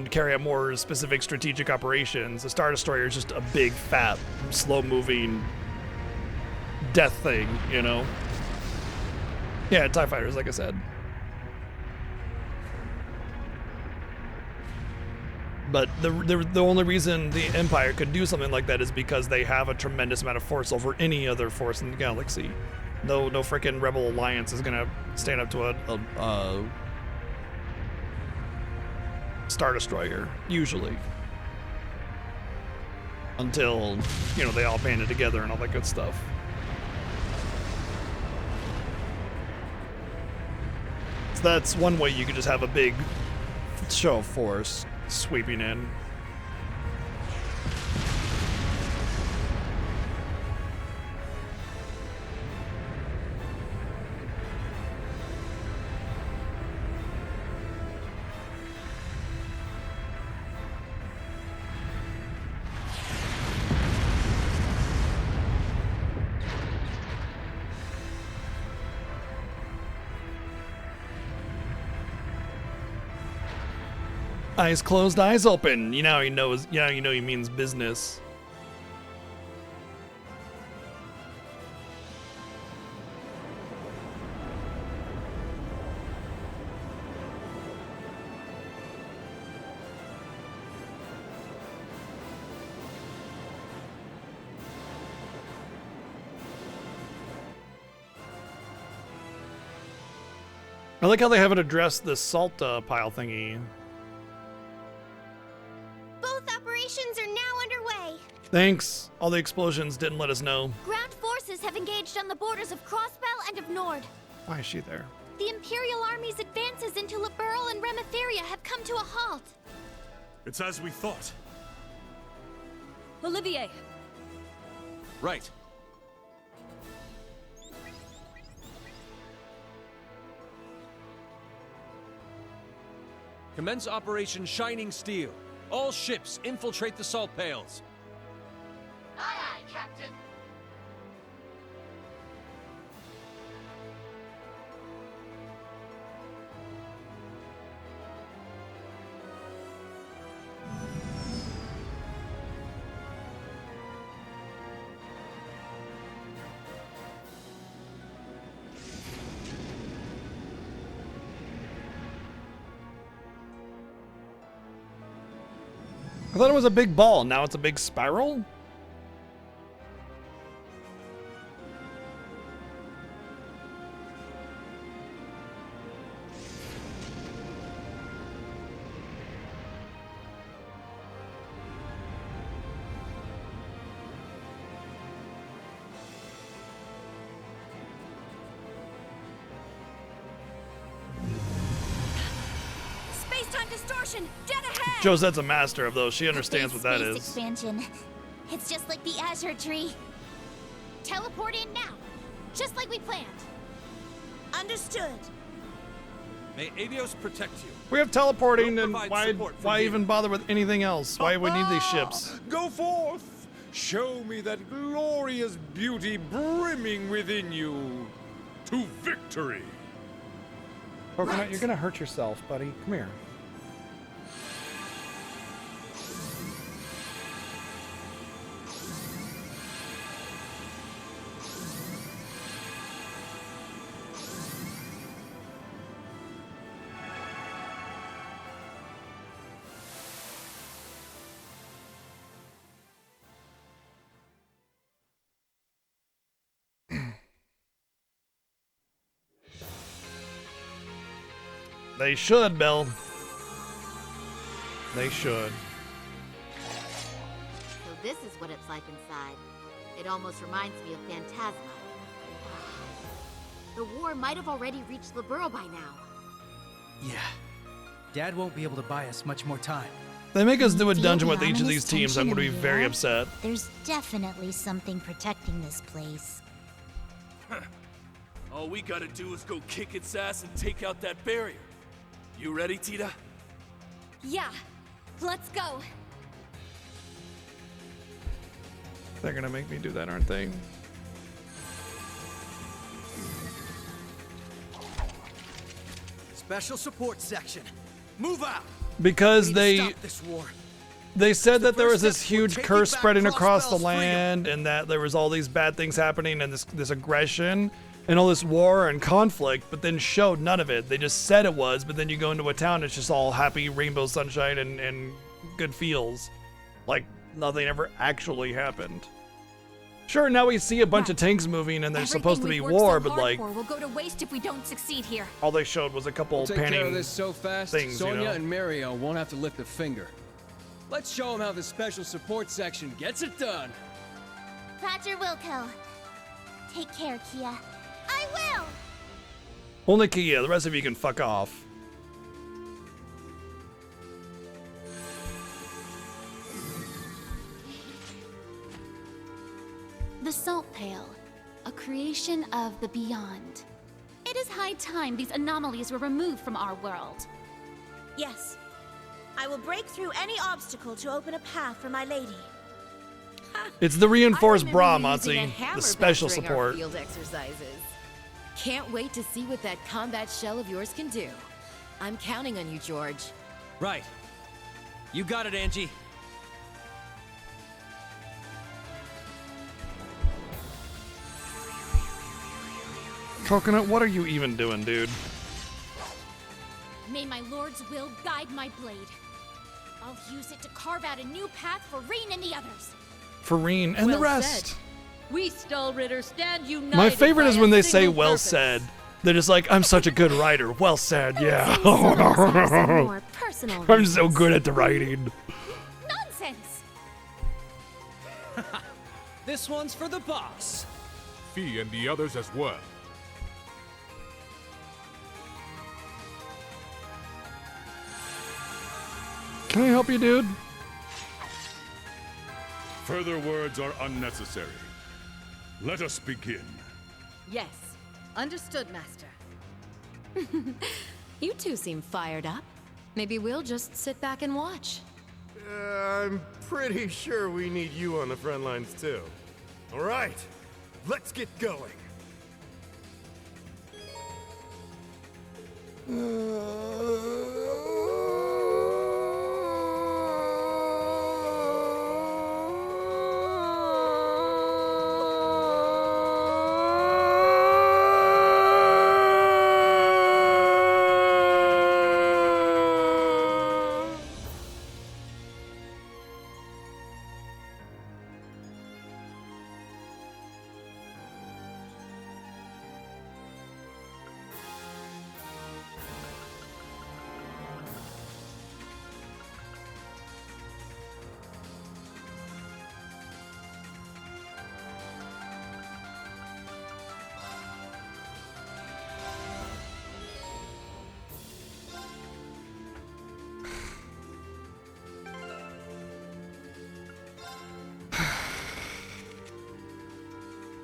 [SPEAKER 1] carry out more specific strategic operations. The Star Destroyer is just a big, fat, slow-moving death thing, you know? Yeah, TIE Fighters, like I said. But the only reason the Empire could do something like that is because they have a tremendous amount of force over any other force in the galaxy. No freaking Rebel Alliance is gonna stand up to a Star Destroyer, usually. Until, you know, they all banded together and all that good stuff. So that's one way you could just have a big show of force sweeping in. Eyes closed, eyes open. You know he knows. Yeah, you know he means business. I like how they haven't addressed the salt pile thingy.
[SPEAKER 19] Operations are now underway.
[SPEAKER 1] Thanks. All the explosions didn't let us know.
[SPEAKER 19] Ground forces have engaged on the borders of Crossbell and of Nord.
[SPEAKER 1] Why is she there?
[SPEAKER 19] The Imperial Army's advances into Liberl and Remetheria have come to a halt.
[SPEAKER 8] It's as we thought.
[SPEAKER 5] Olivier.
[SPEAKER 7] Right. Commence Operation Shining Steel. All ships infiltrate the salt pails.
[SPEAKER 2] Aye, aye, Captain.
[SPEAKER 1] I thought it was a big ball. Now it's a big spiral?
[SPEAKER 19] Space-time distortion! Dead ahead!
[SPEAKER 1] Josette's a master of those. She understands what that
[SPEAKER 19] Space
[SPEAKER 1] is.
[SPEAKER 19] expansion. It's just like the Azure Tree. Teleport in now, just like we planned.
[SPEAKER 13] Understood.
[SPEAKER 7] May Avios protect you.
[SPEAKER 1] We have teleporting,
[SPEAKER 7] We'll
[SPEAKER 1] and
[SPEAKER 7] provide support from
[SPEAKER 1] why
[SPEAKER 7] here.
[SPEAKER 1] even bother with anything else? Why would we need these ships?
[SPEAKER 8] Go forth! Show me that glorious beauty brimming within you. To victory!
[SPEAKER 1] Coconut, you're gonna hurt yourself, buddy. Come here. They should, Bill. They should.
[SPEAKER 12] So this is what it's like inside. It almost reminds me of Phantasma. The war might have already reached Laburo by now.
[SPEAKER 16] Yeah. Dad won't be able to buy us much more time.
[SPEAKER 1] They make us do a dungeon with
[SPEAKER 19] The
[SPEAKER 1] each of
[SPEAKER 19] ominous
[SPEAKER 1] these teams, I'm
[SPEAKER 19] tension
[SPEAKER 1] going to
[SPEAKER 19] in
[SPEAKER 1] be
[SPEAKER 19] the
[SPEAKER 1] very
[SPEAKER 19] air.
[SPEAKER 1] upset.
[SPEAKER 19] There's definitely something protecting this place.
[SPEAKER 17] All we gotta do is go kick its ass and take out that barrier. You ready, Tita?
[SPEAKER 5] Yeah. Let's go.
[SPEAKER 1] They're going to make me do that, aren't they?
[SPEAKER 16] Special support section. Move out.
[SPEAKER 1] Because
[SPEAKER 16] We need to
[SPEAKER 1] they
[SPEAKER 16] stop this war.
[SPEAKER 1] they said that there was this
[SPEAKER 16] first step toward
[SPEAKER 1] huge
[SPEAKER 16] taking
[SPEAKER 1] curse
[SPEAKER 16] back
[SPEAKER 1] spreading across the
[SPEAKER 16] Crossbell's
[SPEAKER 1] land, and that there was all these bad things happening, and this aggression and all this war and conflict, but then showed none of it. They just said it was, but then you go into a town, it's just all happy rainbow sunshine and good feels, like nothing ever actually happened. Sure, now we see a bunch of tanks moving, and there's supposed to be war, but like
[SPEAKER 5] will go to waste if we don't succeed here.
[SPEAKER 1] all they showed was a couple
[SPEAKER 18] We'll take care of
[SPEAKER 1] panning
[SPEAKER 18] this so fast,
[SPEAKER 1] things,
[SPEAKER 18] Sonya
[SPEAKER 1] you know?
[SPEAKER 18] and Mario won't have to lift a finger. Let's show them how the special support section gets it done.
[SPEAKER 19] Roger Wilco. Take care, Kia. I will!
[SPEAKER 1] Only Kia, the rest of you can fuck off.
[SPEAKER 21] The Salt Pail, a creation of the Beyond. It is high time these anomalies were removed from our world.
[SPEAKER 13] Yes. I will break through any obstacle to open a path for my lady.
[SPEAKER 1] It's the reinforced bra,
[SPEAKER 9] Using a
[SPEAKER 1] Monty,
[SPEAKER 9] hammer
[SPEAKER 1] the special
[SPEAKER 9] during our
[SPEAKER 1] support.
[SPEAKER 9] field exercises. Can't wait to see what that combat shell of yours can do. I'm counting on you, George.
[SPEAKER 16] Right. You got it, Angie.
[SPEAKER 1] Coconut, what are you even doing, dude?
[SPEAKER 3] May my lord's will guide my blade. I'll use it to carve out a new path for Reen and the others.
[SPEAKER 1] Farine and the rest.
[SPEAKER 6] Said. We Skull Ritter stand united.
[SPEAKER 1] My favorite
[SPEAKER 6] by
[SPEAKER 1] is
[SPEAKER 6] a
[SPEAKER 1] when they say
[SPEAKER 6] single
[SPEAKER 1] well
[SPEAKER 6] purpose.
[SPEAKER 1] said. They're just like, I'm such a good writer. Well said, yeah.
[SPEAKER 19] more personal
[SPEAKER 1] I'm so good at the writing.
[SPEAKER 3] Nonsense!
[SPEAKER 16] This one's for the boss.
[SPEAKER 14] Fee and the others as well.
[SPEAKER 1] Can I help you, dude?
[SPEAKER 14] Further words are unnecessary. Let us begin.
[SPEAKER 9] Yes. Understood, Master. You two seem fired up. Maybe we'll just sit back and watch.
[SPEAKER 20] I'm pretty sure we need you on the front lines too. All right, let's get going.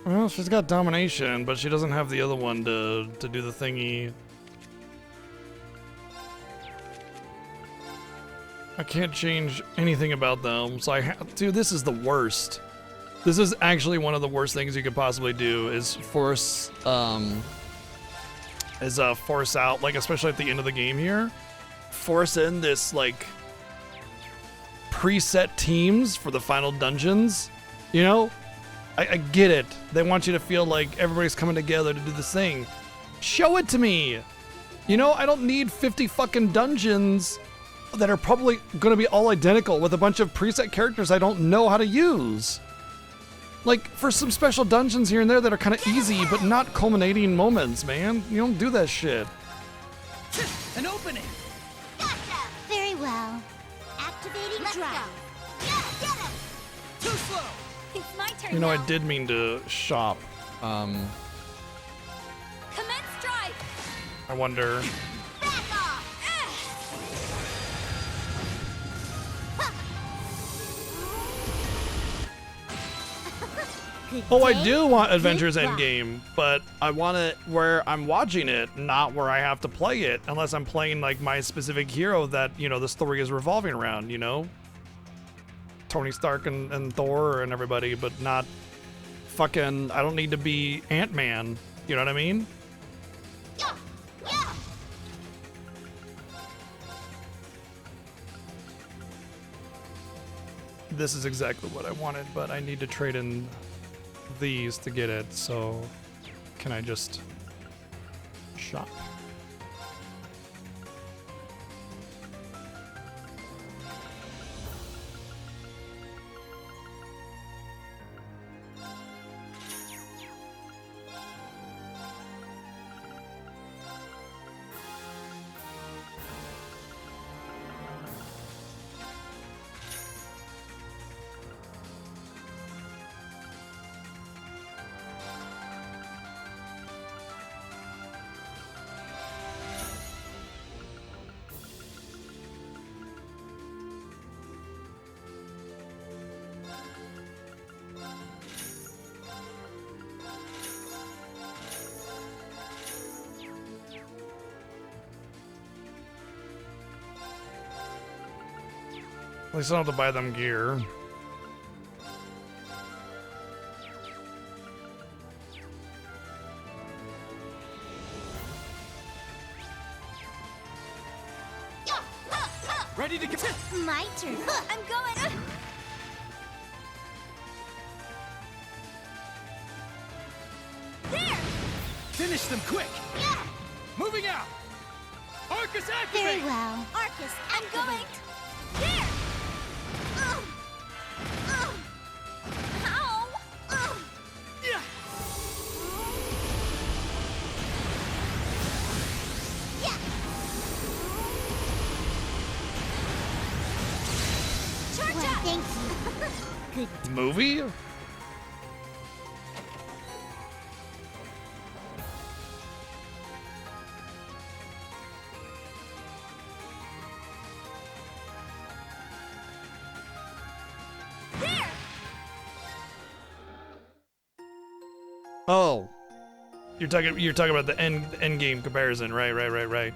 [SPEAKER 1] Well, she's got domination, but she doesn't have the other one to do the thingy. I can't change anything about them, so dude, this is the worst. This is actually one of the worst things you could possibly do, is force out, like, especially at the end of the game here. Force in this, like, preset teams for the final dungeons, you know? I get it. They want you to feel like everybody's coming together to do this thing. Show it to me. You know, I don't need 50 fucking dungeons that are probably going to be all identical with a bunch of preset characters I don't know how to use. Like, for some special dungeons here and there that are kind of easy, but not culminating moments, man. You don't do that shit.
[SPEAKER 16] An opening!
[SPEAKER 19] Very well.
[SPEAKER 12] Activating
[SPEAKER 19] Let's
[SPEAKER 12] drive.
[SPEAKER 19] go.
[SPEAKER 12] Yeah, get him!
[SPEAKER 16] Too slow!
[SPEAKER 19] It's my turn
[SPEAKER 1] You know,
[SPEAKER 19] now.
[SPEAKER 1] I did mean to shop.
[SPEAKER 19] Commence drive!
[SPEAKER 1] I wonder.
[SPEAKER 19] Back off!
[SPEAKER 1] Oh, I do want Adventures Endgame, but I want it where I'm watching it, not where I have to play it, unless I'm playing like my specific hero that, you know, the story is revolving around, you know? Tony Stark and Thor and everybody, but not fucking, I don't need to be Ant-Man, you know what I mean?
[SPEAKER 19] Yeah! Yeah!
[SPEAKER 1] This is exactly what I wanted, but I need to trade in these to get it, so can I just shop? At least I don't have to buy them gear.
[SPEAKER 16] Ready to go!
[SPEAKER 19] My turn. I'm going. There!
[SPEAKER 16] Finish them quick!
[SPEAKER 19] Yeah!
[SPEAKER 16] Moving out! Arcus
[SPEAKER 19] Very
[SPEAKER 16] activate!
[SPEAKER 19] well. Arcus, I'm going. There! Ow!
[SPEAKER 16] Yeah!
[SPEAKER 19] Yeah! Charge up! Thank you. Good.
[SPEAKER 1] Movie? Oh, you're talking about the end game comparison, right.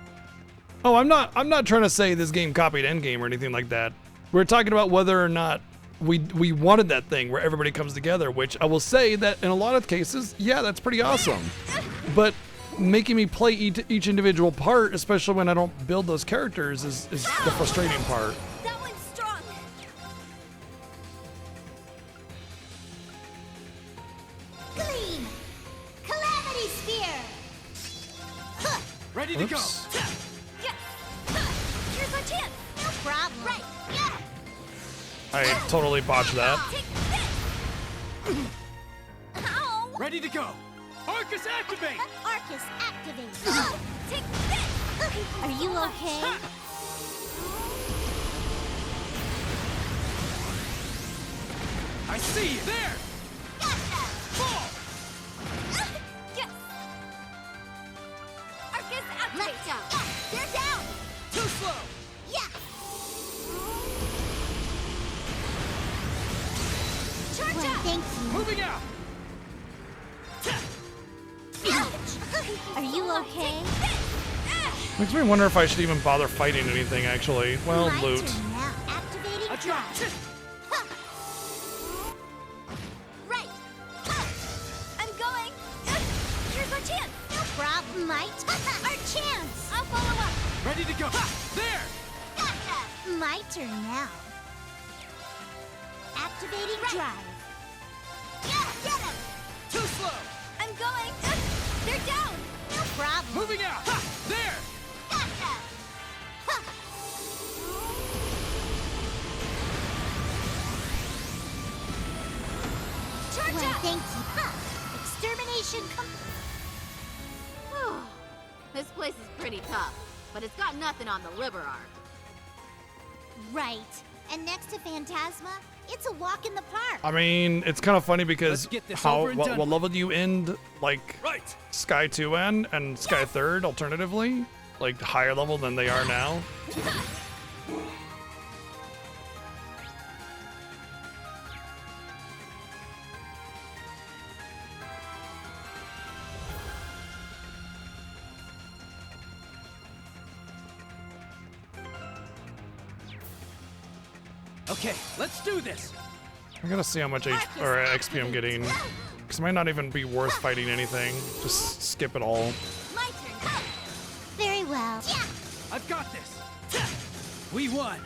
[SPEAKER 1] Oh, I'm not trying to say this game copied Endgame or anything like that. We're talking about whether or not we wanted that thing where everybody comes together, which I will say that in a lot of cases, yeah, that's pretty awesome. But making me play each individual part, especially when I don't build those characters, is the frustrating part.
[SPEAKER 19] That one's strong. Gleam! Calamity Sphere!
[SPEAKER 16] Ready to go!
[SPEAKER 1] Oops.
[SPEAKER 19] Yeah! Here's our chance! No problem. Right! Yeah!
[SPEAKER 1] I totally botched that.
[SPEAKER 19] Take this! Ow!
[SPEAKER 16] Ready to go! Arcus activate!
[SPEAKER 19] Arcus activate! Take this! Are you okay?
[SPEAKER 16] I see you! There!
[SPEAKER 19] Gotcha!
[SPEAKER 16] Fall!
[SPEAKER 19] Yes! Arcus activate! Let's go! They're down!
[SPEAKER 16] Too slow!
[SPEAKER 19] Yeah! Charge up! Thank you.
[SPEAKER 16] Moving out!
[SPEAKER 19] Ouch! Are you okay?
[SPEAKER 1] Makes me wonder if I should even bother fighting anything, actually. Well,
[SPEAKER 19] My
[SPEAKER 1] loot.
[SPEAKER 19] turn now. Activating
[SPEAKER 16] I got
[SPEAKER 19] drive. Huh. Right. Huh. I'm going. Here's our chance. No problem. Might. Our chance. I'll follow up.
[SPEAKER 16] Ready to go! Ha! There!
[SPEAKER 19] Gotcha. My turn now. Activating drive. Yeah, get him.
[SPEAKER 16] Too slow!
[SPEAKER 19] I'm going. They're down. No problem.
[SPEAKER 16] Moving out! Ha! There!
[SPEAKER 19] Gotcha. Huh. Charge up. Thank you. Huh. Extermination
[SPEAKER 12] This place is pretty tough. but it's got nothing on the Liberarch.
[SPEAKER 19] Right. And next to Phantasma, it's a walk in the park.
[SPEAKER 1] I mean, it's kind of funny because
[SPEAKER 16] get this
[SPEAKER 1] how
[SPEAKER 16] over and
[SPEAKER 1] what
[SPEAKER 16] done
[SPEAKER 1] level do you end like Sky 2N and Sky 3rd alternatively? Like higher level than they are now?
[SPEAKER 16] Okay, let's do this.
[SPEAKER 1] I gotta see how much XP I'm getting. Because it might not even be worth fighting anything. Just skip it all.
[SPEAKER 19] My turn. Very well.
[SPEAKER 16] I've got this. We won.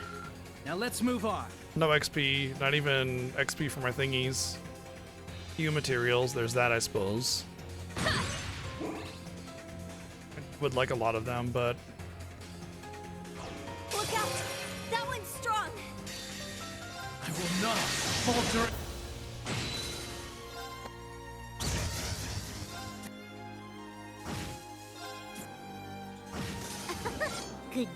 [SPEAKER 16] Now let's move on.
[SPEAKER 1] No XP, not even XP for my thingies. Few materials, there's that I suppose. I would like a lot of them, but
[SPEAKER 19] Look out! That one's strong.
[SPEAKER 16] I will not falter.
[SPEAKER 19] Good.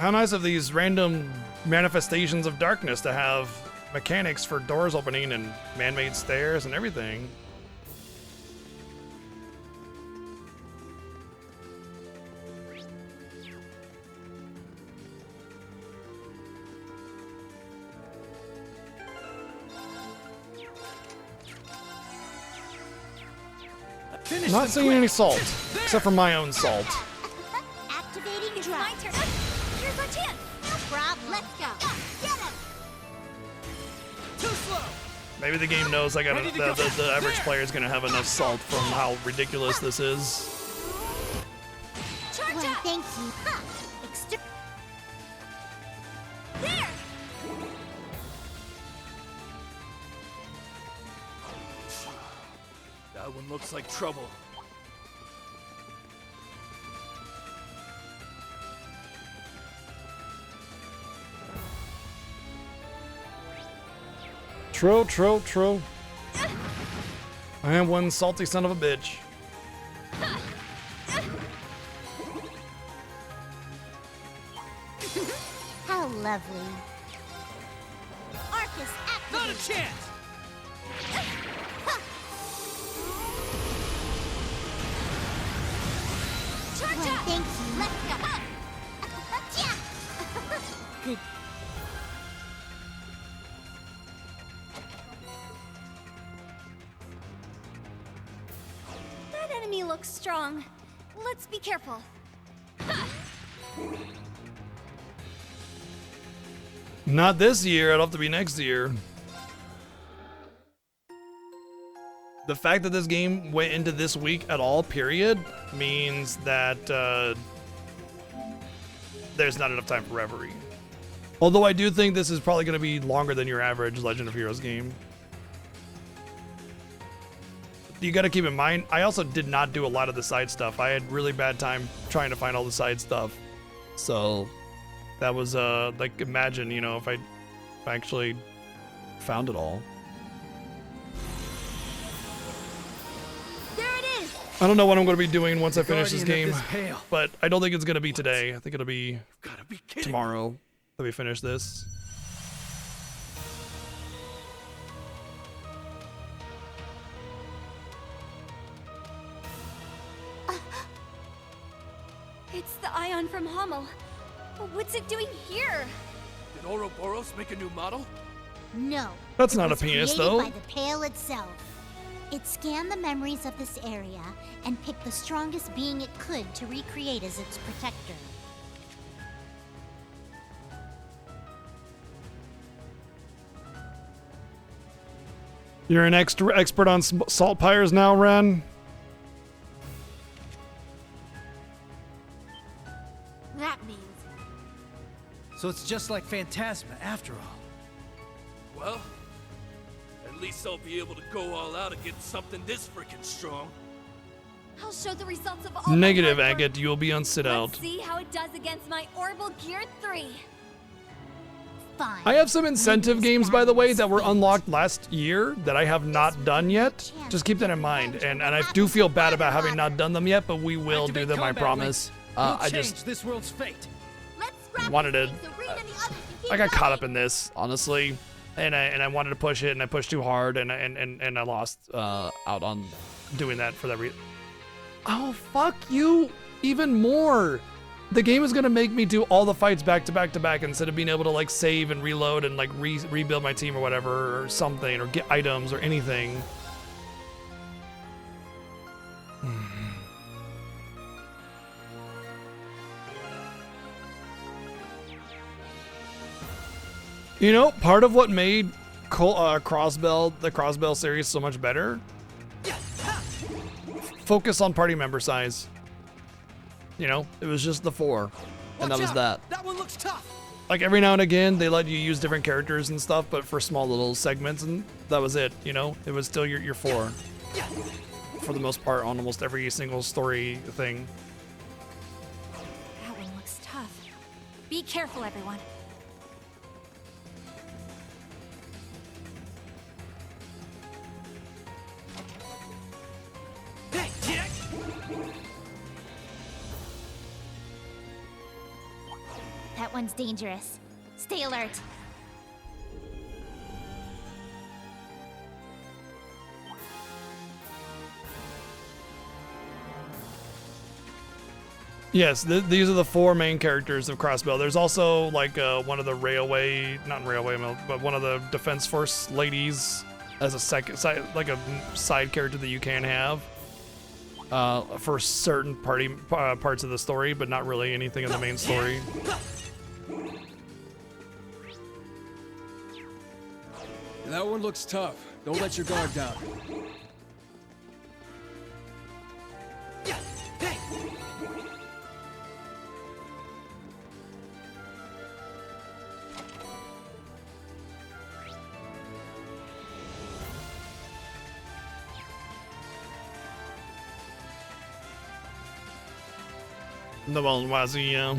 [SPEAKER 1] how nice of these random manifestations of darkness to have mechanics for doors opening and man-made stairs and everything. Not seeing any salt, except for my own salt.
[SPEAKER 19] Activating drop. My turn. Here's our chance. No problem. Let's go. Get him.
[SPEAKER 16] Too slow.
[SPEAKER 1] Maybe the game knows like the average player is gonna have enough salt from how ridiculous this is.
[SPEAKER 19] Charge up. Thank you. Ha. There.
[SPEAKER 17] That one looks like trouble.
[SPEAKER 1] True. I am one salty son of a bitch.
[SPEAKER 19] How lovely. Arcus, activate.
[SPEAKER 16] Not a chance.
[SPEAKER 19] Charge up. Thank you. Let's go. Good. That enemy looks strong. Let's be careful.
[SPEAKER 1] Not this year, it'll have to be next year. The fact that this game went into this week at all, period, means that there's not enough time for Reverie. Although I do think this is probably going to be longer than your average Legend of Heroes game. You got to keep in mind, I also did not do a lot of the side stuff. I had really bad time trying to find all the side stuff. So that was like, imagine, you know, if I actually found it all.
[SPEAKER 19] There it is.
[SPEAKER 1] I don't know what I'm going to be doing once I finish this game, but I don't think it's going to be today. I think it'll be tomorrow that we finish this.
[SPEAKER 19] It's the Ion from Hummel. What's it doing here?
[SPEAKER 17] Did Ouroboros make a new model?
[SPEAKER 19] No.
[SPEAKER 1] That's not
[SPEAKER 19] It was
[SPEAKER 1] a penis,
[SPEAKER 19] created
[SPEAKER 1] though.
[SPEAKER 19] by the Pale itself. It scanned the memories of this area and picked the strongest being it could to recreate as its protector.
[SPEAKER 1] You're an expert on salt pyres now, Ren?
[SPEAKER 9] That means...
[SPEAKER 16] So it's just like Phantasma after all.
[SPEAKER 17] Well, at least I'll be able to go all out against something this freaking strong.
[SPEAKER 19] I'll show the results of all
[SPEAKER 1] Negative,
[SPEAKER 19] my hard work.
[SPEAKER 1] Agate. You'll be on sit out.
[SPEAKER 19] Let's see how it does against my Orbital Gear 3. fun.
[SPEAKER 1] I have some incentive games, by the way, that were unlocked last year that I have not done yet. Just keep that in mind. And I do feel bad about having not done them yet, but we will do them, I promise. I just
[SPEAKER 16] this world's fate.
[SPEAKER 1] wanted to... I got caught up in this, honestly. And I wanted to push it, and I pushed too hard, and I lost out on doing that for that reason. Oh, fuck you even more. The game is gonna make me do all the fights back to back to back instead of being able to like save and reload and like rebuild my team or whatever or something or get items or anything. You know, part of what made the Crossbell series so much better, focus on party member size. You know, it was just the 4, and that was that.
[SPEAKER 16] That one looks tough.
[SPEAKER 1] Like every now and again, they let you use different characters and stuff, but for small little segments, and that was it. You know, it was still your 4 for the most part on almost every single story thing.
[SPEAKER 5] That one looks tough. Be careful, everyone.
[SPEAKER 19] That one's dangerous. Stay alert.
[SPEAKER 1] Yes, these are the 4 main characters of Crossbell. There's also like one of the not railway, but one of the defense force ladies as a like a side character that you can have for certain parts of the story, but not really anything in the main story.
[SPEAKER 18] That one looks tough. Don't let your guard down.
[SPEAKER 1] The Wazzy, yeah.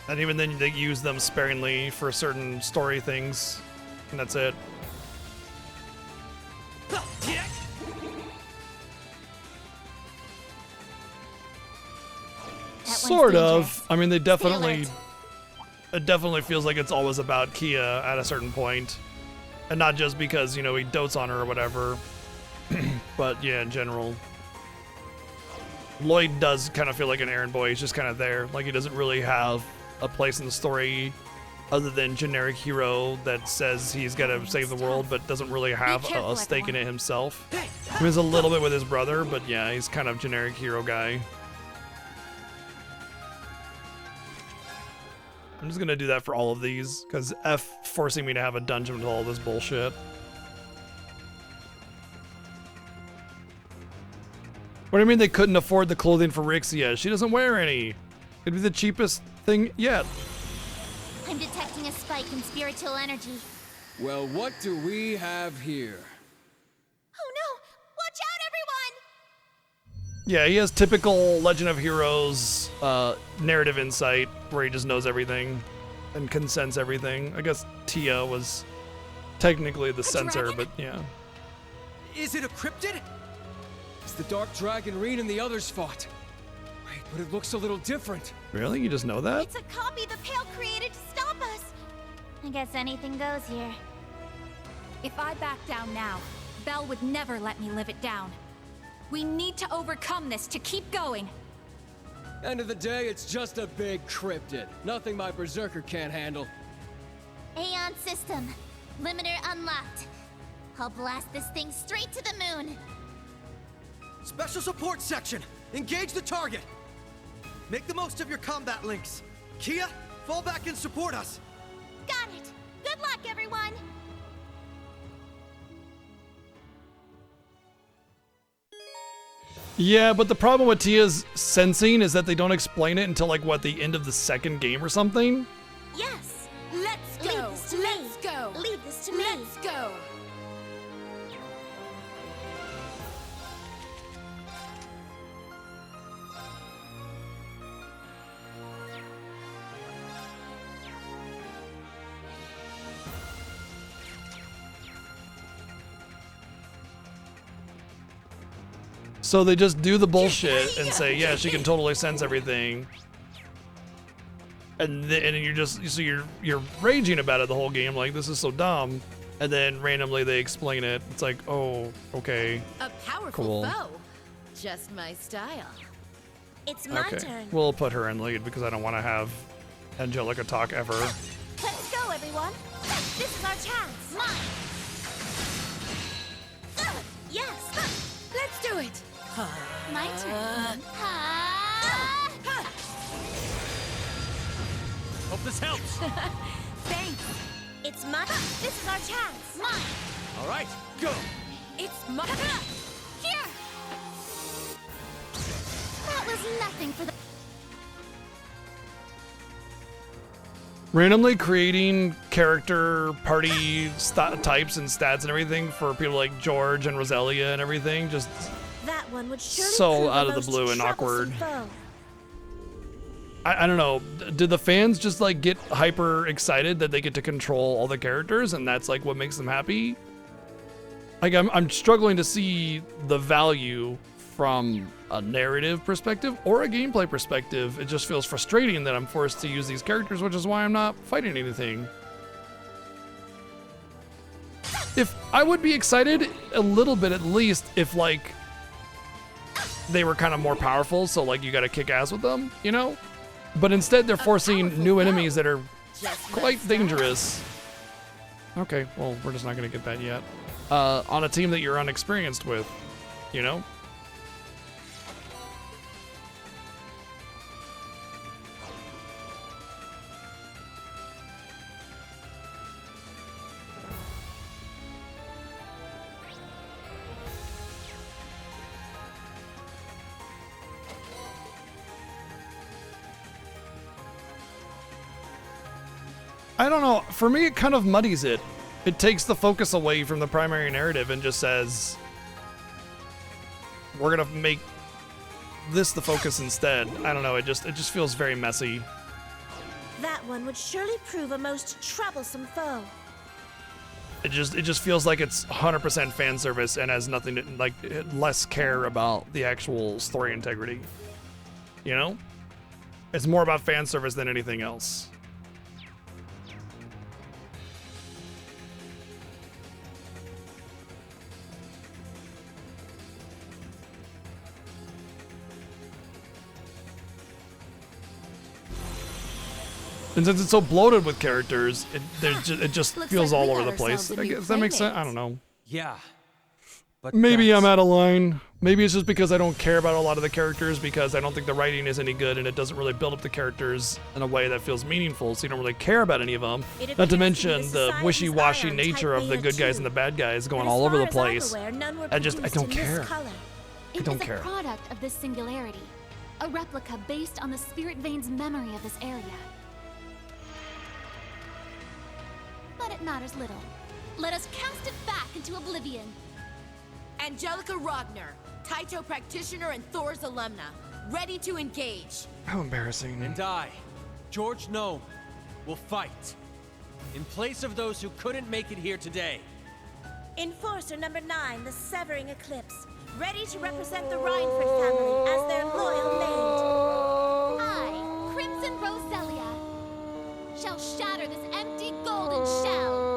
[SPEAKER 1] And even then, they use them sparingly for certain story things, and that's it. Sort of. I mean, they definitely... It definitely feels like it's always about Kia at a certain point. And not just because, you know, he dotes on her or whatever. But, yeah, in general. Lloyd does kind of feel like an errand boy. He's just kind of there. Like, he doesn't really have a place in the story other than generic hero that says he's got to save the world, but doesn't really have a stake in it himself. He was a little bit with his brother, but yeah, he's kind of generic hero guy. I'm just gonna do that for all of these, because F forcing me to have a dungeon with all this bullshit. What do you mean they couldn't afford the clothing for Rixia? She doesn't wear any. It'd be the cheapest thing yet.
[SPEAKER 19] I'm detecting a spike in spiritual energy.
[SPEAKER 18] Well, what do we have here?
[SPEAKER 19] Oh no! Watch out, everyone!
[SPEAKER 1] Yeah, he has typical Legend of Heroes narrative insight, where he just knows everything and can sense everything. I guess Tia was technically the censor, but yeah.
[SPEAKER 16] Is it a cryptid?
[SPEAKER 18] It's the Dark Dragon Reen and the others fought. Wait, but it looks a little different.
[SPEAKER 1] Really? You just know that?
[SPEAKER 19] It's a copy the Pale created to stop us. I guess anything goes here.
[SPEAKER 5] If I back down now, Belle would never let me live it down. We need to overcome this to keep going.
[SPEAKER 18] End of the day, it's just a big cryptid. Nothing my berserker can't handle.
[SPEAKER 19] Aeon system. Limiter unlocked. I'll blast this thing straight to the moon.
[SPEAKER 16] Special support section. Engage the target. Make the most of your combat links. Kia, fall back and support us.
[SPEAKER 19] Got it. Good luck, everyone.
[SPEAKER 1] Yeah, but the problem with Tia's sensing is that they don't explain it until like what, the end of the second game or something?
[SPEAKER 19] Yes.
[SPEAKER 5] Let's go.
[SPEAKER 19] Leave this to me.
[SPEAKER 5] Let's go.
[SPEAKER 19] Leave this to me.
[SPEAKER 5] Let's go.
[SPEAKER 1] So they just do the bullshit and say, yeah, she can totally sense everything. And then you're just, so you're raging about it the whole game, like, this is so dumb. And then randomly they explain it. It's like, oh, okay.
[SPEAKER 9] A powerful
[SPEAKER 1] Cool.
[SPEAKER 9] foe. Just my style.
[SPEAKER 13] It's my
[SPEAKER 1] Okay,
[SPEAKER 13] turn.
[SPEAKER 1] we'll put her in lead because I don't want to have Angelica talk ever.
[SPEAKER 13] Let's go, everyone. This is our chance. Mine. Yes.
[SPEAKER 9] Let's do it.
[SPEAKER 19] My turn.
[SPEAKER 18] Hope this helps.
[SPEAKER 13] Thanks. It's my. This is our chance. Mine.
[SPEAKER 18] All right, go.
[SPEAKER 9] It's my.
[SPEAKER 19] Here. That was nothing for the.
[SPEAKER 1] Randomly creating character party types and stats and everything for people like George and Roselia and everything, just
[SPEAKER 13] That one would surely
[SPEAKER 1] so
[SPEAKER 13] prove
[SPEAKER 1] out
[SPEAKER 13] a
[SPEAKER 1] of the
[SPEAKER 13] most
[SPEAKER 1] blue and awkward.
[SPEAKER 13] troublesome foe.
[SPEAKER 1] I don't know. Did the fans just like get hyper excited that they get to control all the characters and that's like what makes them happy? Like I'm struggling to see the value from a narrative perspective or a gameplay perspective. It just feels frustrating that I'm forced to use these characters, which is why I'm not fighting anything. If I would be excited a little bit at least if like they were kind of more powerful, so like you gotta kick ass with them, you know? But instead they're forcing new enemies that are quite dangerous. Okay, well, we're just not gonna get that yet. On a team that you're unexperienced with, you know? I don't know. For me, it kind of muddies it. It takes the focus away from the primary narrative and just says, we're gonna make this the focus instead. I don't know. It just feels very messy.
[SPEAKER 13] That one would surely prove a most troublesome foe.
[SPEAKER 1] It just feels like it's 100% fan service and has nothing to like less care about the actual story integrity. You know, it's more about fan service than anything else. And since it's so bloated with characters, it just feels all over the place. Does that make sense? I don't know.
[SPEAKER 18] Yeah. But
[SPEAKER 1] Maybe I'm out of line. Maybe it's just because I don't care about a lot of the characters because I don't think the writing is any good and it doesn't really build up the characters in a way that feels meaningful, so you don't really care about any of them. Not to mention the wishy-washy nature of the good guys and the bad guys going all over the place. I don't care. I don't care.
[SPEAKER 21] It is a product of this singularity, a replica based on the Spirit Vein's memory of this area. But it matters little. Let us cast it back into oblivion.
[SPEAKER 9] Angelica Rogner, Taito practitioner and Thor's alumna, ready to engage.
[SPEAKER 1] How embarrassing.
[SPEAKER 18] And I, George Gnome, will fight in place of those who couldn't make it here today.
[SPEAKER 13] Enforcer number 9, the Severing Eclipse, ready to represent the Reinford family as their loyal maid.
[SPEAKER 21] I, Crimson Roselia, shall shatter this empty golden shell.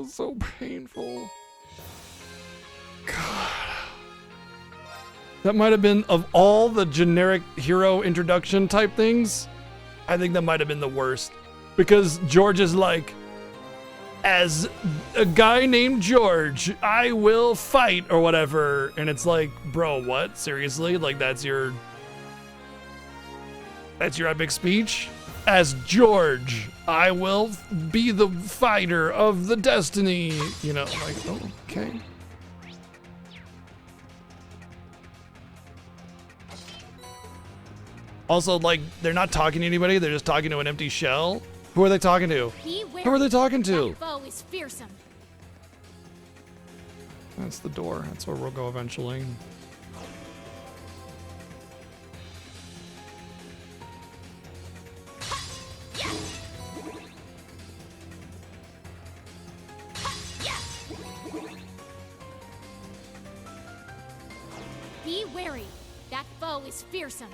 [SPEAKER 1] So painful. God. That might have been, of all the generic hero introduction type things, I think that might have been the worst. Because George is like, as a guy named George, I will fight or whatever. And it's like, bro, what? Seriously? Like that's your epic speech? As George, I will be the fighter of the destiny. You know, like, oh, okay. Also, like, they're not talking to anybody. They're just talking to an empty shell. Who are they talking to? Who are they talking to?
[SPEAKER 21] That foe is fearsome.
[SPEAKER 1] That's the door. That's where we'll go eventually.
[SPEAKER 3] wary. That foe is fearsome.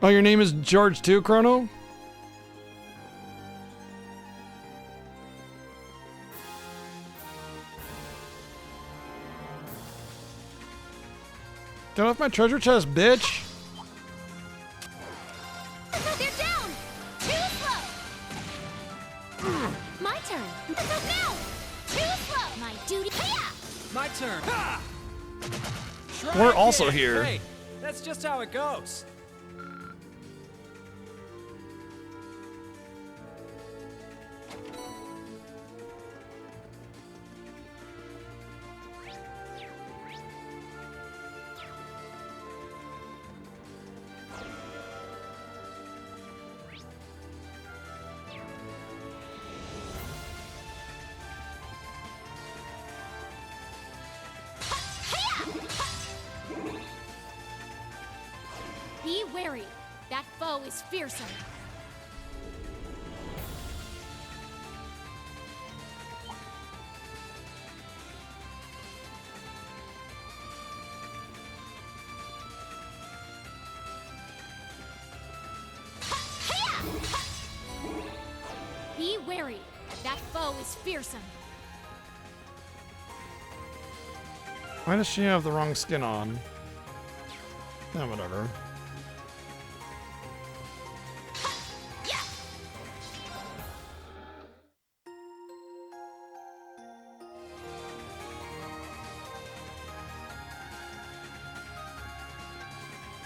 [SPEAKER 1] Oh, your name is George too, Chrono? Get off my treasure chest, bitch!
[SPEAKER 19] They're down! Too slow! My turn! No! Too slow! My duty! Hiya!
[SPEAKER 18] My turn. Ha!
[SPEAKER 1] We're
[SPEAKER 18] Try
[SPEAKER 1] also
[SPEAKER 18] again.
[SPEAKER 1] here.
[SPEAKER 18] Hey, that's just how it goes.
[SPEAKER 3] Be wary. That foe is fearsome. Be wary. That foe is fearsome.
[SPEAKER 1] Why does she have the wrong skin on? Yeah, whatever.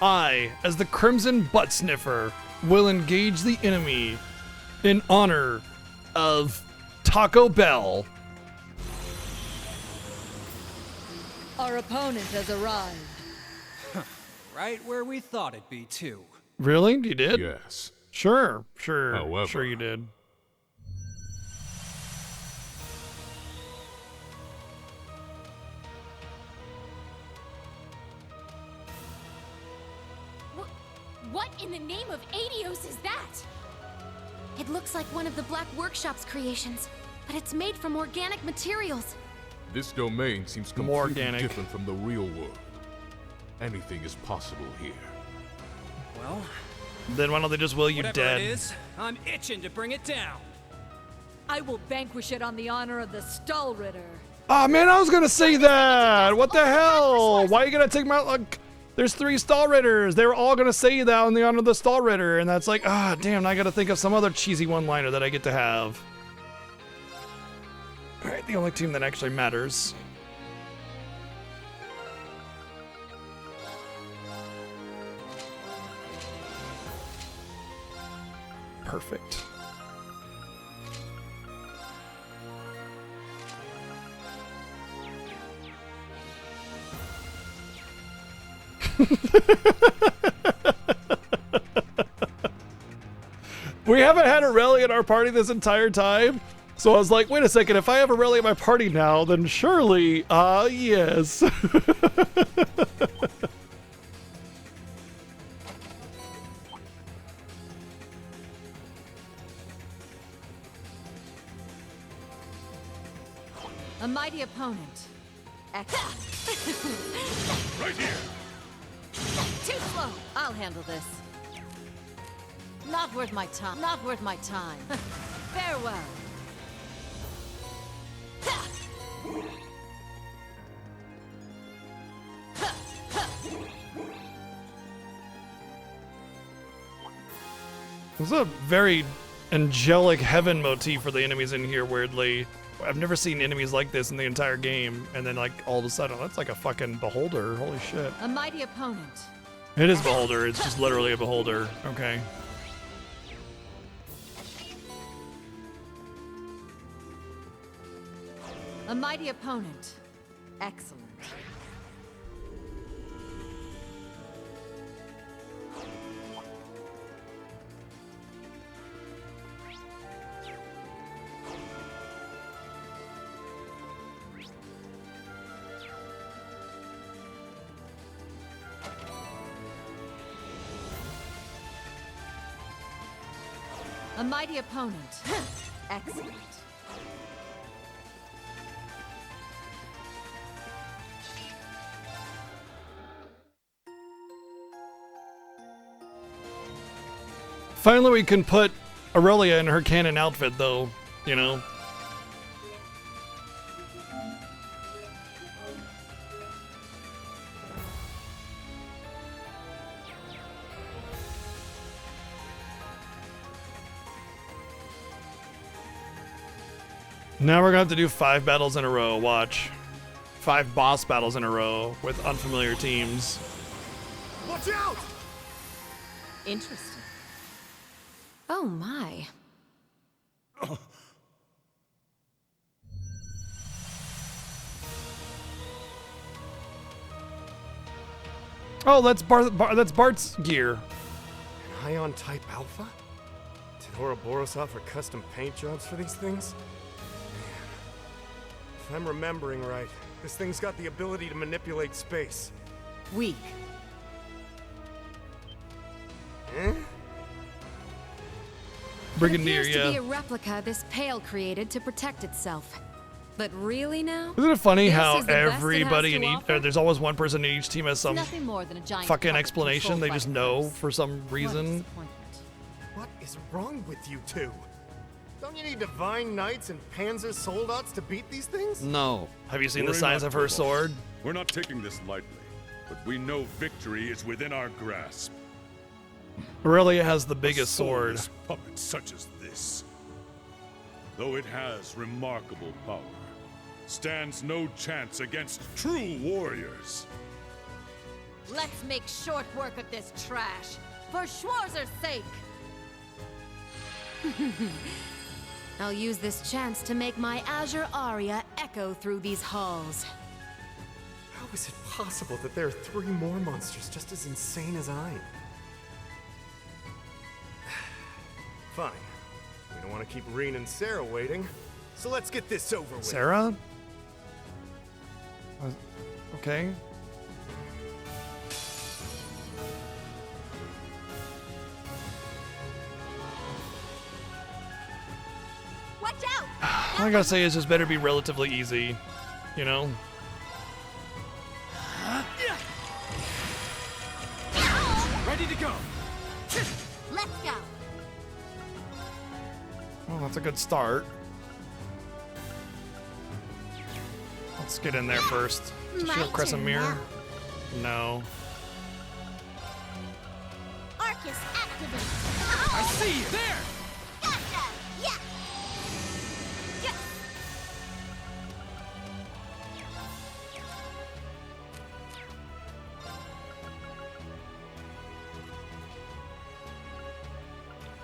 [SPEAKER 1] I, as the Crimson Butt Sniffer, will engage the enemy in honor of Taco Bell.
[SPEAKER 6] Our opponent has arrived.
[SPEAKER 18] Right where we thought it'd be, too.
[SPEAKER 1] Really? You did?
[SPEAKER 14] Yes.
[SPEAKER 1] Sure,
[SPEAKER 14] However,
[SPEAKER 1] sure you did.
[SPEAKER 3] What in the name of Adios is that?
[SPEAKER 5] It looks like one of the Black Workshop's creations, but it's made from organic materials.
[SPEAKER 14] This domain seems
[SPEAKER 1] More
[SPEAKER 14] completely
[SPEAKER 1] organic.
[SPEAKER 14] different from the real world. Anything is possible here.
[SPEAKER 18] Well,
[SPEAKER 1] Then why don't they just will you
[SPEAKER 18] whatever
[SPEAKER 1] dead?
[SPEAKER 18] it is, I'm itching to bring it down.
[SPEAKER 6] I will vanquish it on the honor of the Stahlritter.
[SPEAKER 1] Oh man, I was gonna say that! What the hell? Why are you gonna take my like? There's 3 Stahlritters. They were all gonna say that on the honor of the Stahlritter, and that's like, ah, damn, I gotta think of some other cheesy one-liner that I get to have. Alright, the only team that actually matters. Perfect. We haven't had a rally at our party this entire time, so I was like, wait a second, if I have a rally at my party now, then surely, yes.
[SPEAKER 6] A mighty opponent. Excellent.
[SPEAKER 14] Right here.
[SPEAKER 6] Too slow. I'll handle this. Not worth my time. Not worth my time. Farewell.
[SPEAKER 1] There's a very angelic heaven motif for the enemies in here, weirdly. I've never seen enemies like this in the entire game, and then like all of a sudden, that's like a fucking beholder. Holy shit.
[SPEAKER 6] A mighty opponent.
[SPEAKER 1] It is beholder, it's just literally a beholder. Okay.
[SPEAKER 6] A mighty opponent. Excellent. A mighty opponent. Excellent.
[SPEAKER 1] Finally, we can put Aurelia in her canon outfit, though, you know? Now we're gonna have to do 5 battles in a row. Watch. 5 boss battles in a row with unfamiliar teams.
[SPEAKER 20] Watch out!
[SPEAKER 9] Interesting. Oh my.
[SPEAKER 1] Oh, that's that's Bart's gear.
[SPEAKER 20] An Ion Type Alpha? Did Ouroboros offer custom paint jobs for these things? Man. If I'm remembering right, this thing's got the ability to manipulate space.
[SPEAKER 9] Weak.
[SPEAKER 20] Eh?
[SPEAKER 1] Brigadier,
[SPEAKER 9] It appears to be
[SPEAKER 1] yeah.
[SPEAKER 9] a replica this Pale created to protect itself. But really now?
[SPEAKER 1] Isn't it funny
[SPEAKER 9] This
[SPEAKER 1] how
[SPEAKER 9] is the best it has
[SPEAKER 1] everybody
[SPEAKER 9] to
[SPEAKER 1] in each,
[SPEAKER 9] offer?
[SPEAKER 1] there's always one person in each team has some
[SPEAKER 6] Nothing more than a giant
[SPEAKER 1] fucking
[SPEAKER 6] puppet
[SPEAKER 1] explanation
[SPEAKER 6] controlled
[SPEAKER 1] they
[SPEAKER 6] by
[SPEAKER 1] just
[SPEAKER 6] the
[SPEAKER 1] know
[SPEAKER 6] Curse.
[SPEAKER 1] for some reason.
[SPEAKER 20] What is wrong with you two? Don't you need Divine Knights and Panzer Soldats to beat these things?
[SPEAKER 1] No. Have you seen the
[SPEAKER 14] Worry
[SPEAKER 1] size
[SPEAKER 14] not,
[SPEAKER 1] of her
[SPEAKER 14] Turbo.
[SPEAKER 1] sword?
[SPEAKER 14] We're not taking this lightly, but we know victory is within our grasp.
[SPEAKER 1] Aurelia has the biggest
[SPEAKER 14] A
[SPEAKER 1] sword.
[SPEAKER 14] soulless puppet such as this, though it has remarkable power, stands no chance against true warriors.
[SPEAKER 5] Let's make short work of this trash, for Schwarzer's sake.
[SPEAKER 9] I'll use this chance to make my Azure aria echo through these halls.
[SPEAKER 20] How is it possible that there are 3 more monsters just as insane as I am? Fine. We don't want to keep Reen and Sarah waiting, so let's get this over with.
[SPEAKER 1] Sarah? Okay.
[SPEAKER 19] Watch out!
[SPEAKER 1] All I gotta say is just better be relatively easy, you know?
[SPEAKER 18] Ready to go.
[SPEAKER 19] Let's go.
[SPEAKER 1] Well, that's a good start. Let's get in there first. Does she have Crescent Mirror? No.
[SPEAKER 19] Arcus activate.
[SPEAKER 18] I see you there.
[SPEAKER 19] Gotcha. Yeah. Yeah.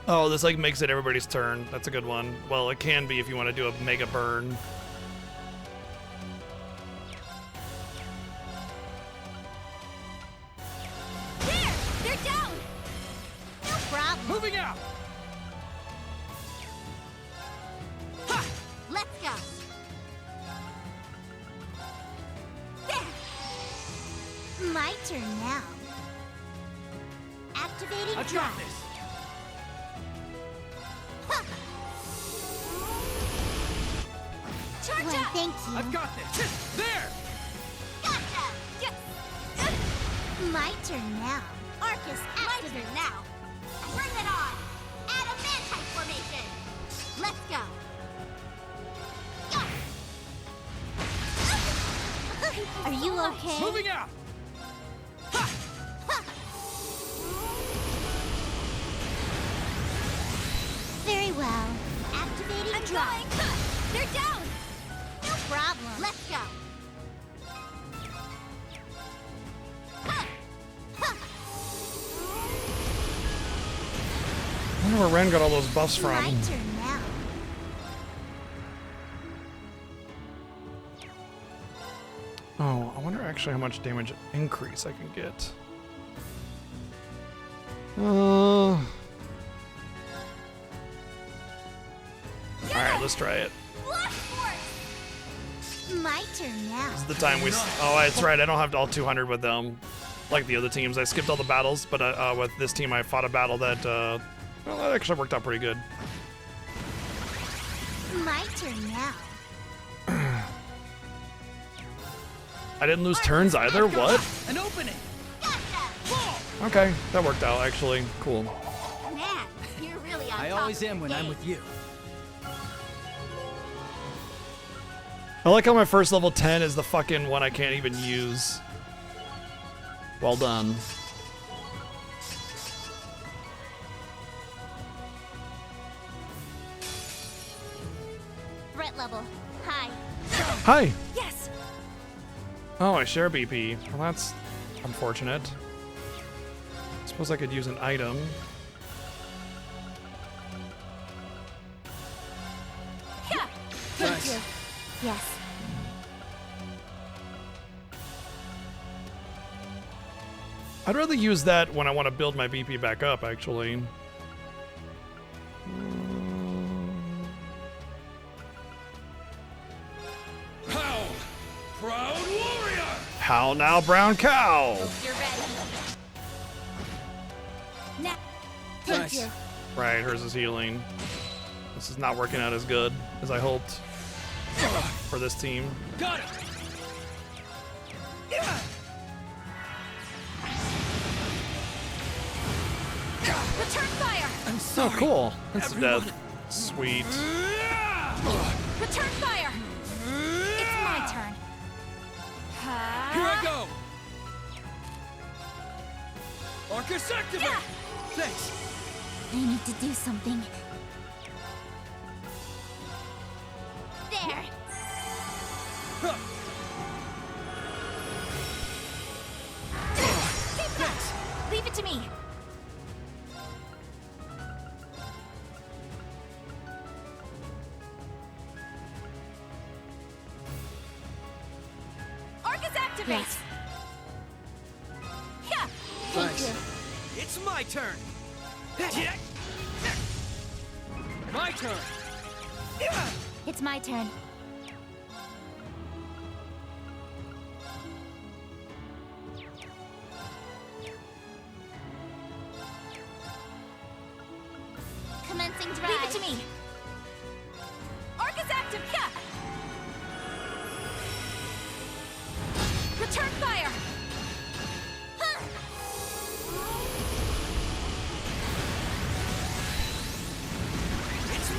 [SPEAKER 1] Oh, this like makes it everybody's turn. That's a good one. Well, it can be if you want to do a mega burn.
[SPEAKER 19] There! They're down! No problem.
[SPEAKER 18] Moving out.
[SPEAKER 19] Ha! Let's go. There! My turn now. Activating
[SPEAKER 18] I got
[SPEAKER 19] drive.
[SPEAKER 18] this.
[SPEAKER 19] Ha! Charge
[SPEAKER 13] Well,
[SPEAKER 19] up!
[SPEAKER 13] thank you.
[SPEAKER 18] I've got this. There.
[SPEAKER 19] Gotcha! Yes! My turn now. Arcus activate now. Bring it on! Adamantite formation! Let's go! Are you okay?
[SPEAKER 18] Moving out.
[SPEAKER 19] Very well. Activating
[SPEAKER 5] I'm
[SPEAKER 19] drive.
[SPEAKER 5] going. They're down.
[SPEAKER 19] No problem. Let's go.
[SPEAKER 1] I wonder where Ren got all those buffs
[SPEAKER 19] My
[SPEAKER 1] from.
[SPEAKER 19] turn now.
[SPEAKER 1] Oh, I wonder actually how much damage increase I can get. Alright, let's try it.
[SPEAKER 19] Blast force. My turn now.
[SPEAKER 1] This is the time we... Oh, that's right. I don't have all 200 with them. Like the other teams. I skipped all the battles, but with this team I fought a battle that... well, that actually worked out pretty good.
[SPEAKER 19] My turn now.
[SPEAKER 1] I didn't lose turns either? What?
[SPEAKER 18] An opening.
[SPEAKER 19] Gotcha.
[SPEAKER 1] Okay, that worked out actually. Cool.
[SPEAKER 19] Man,
[SPEAKER 16] I always am when I'm with you.
[SPEAKER 1] I like how my first level 10 is the fucking one I can't even use. Well done.
[SPEAKER 19] Threat level. High.
[SPEAKER 1] Hi.
[SPEAKER 19] Yes.
[SPEAKER 1] Oh, I share BP. Well, that's unfortunate. Suppose I could use an item.
[SPEAKER 19] Yeah. Thank you. Yes.
[SPEAKER 1] I'd rather use that when I want to build my BP back up, actually.
[SPEAKER 8] Howl, proud warrior!
[SPEAKER 1] How now, brown cow?
[SPEAKER 19] You're ready. Now.
[SPEAKER 1] Thank you. Right, hers is healing. This is not working out as good as I hoped for this team.
[SPEAKER 16] Got it.
[SPEAKER 5] Return fire!
[SPEAKER 16] I'm
[SPEAKER 1] Oh,
[SPEAKER 16] sorry.
[SPEAKER 1] cool. That's
[SPEAKER 16] Everyone.
[SPEAKER 1] death. Sweet.
[SPEAKER 5] Return fire! It's my turn.
[SPEAKER 16] Here I go. Arcus activate. Thanks.
[SPEAKER 19] I need to do something. There.
[SPEAKER 5] Keep that! Leave it to me. Arcus activate!
[SPEAKER 19] Yes.
[SPEAKER 5] Yeah!
[SPEAKER 19] Thank you.
[SPEAKER 16] It's my turn. My turn.
[SPEAKER 19] It's my turn. Commencing drive.
[SPEAKER 5] Leave it to me. Arcus active! Yeah! Return fire!
[SPEAKER 16] It's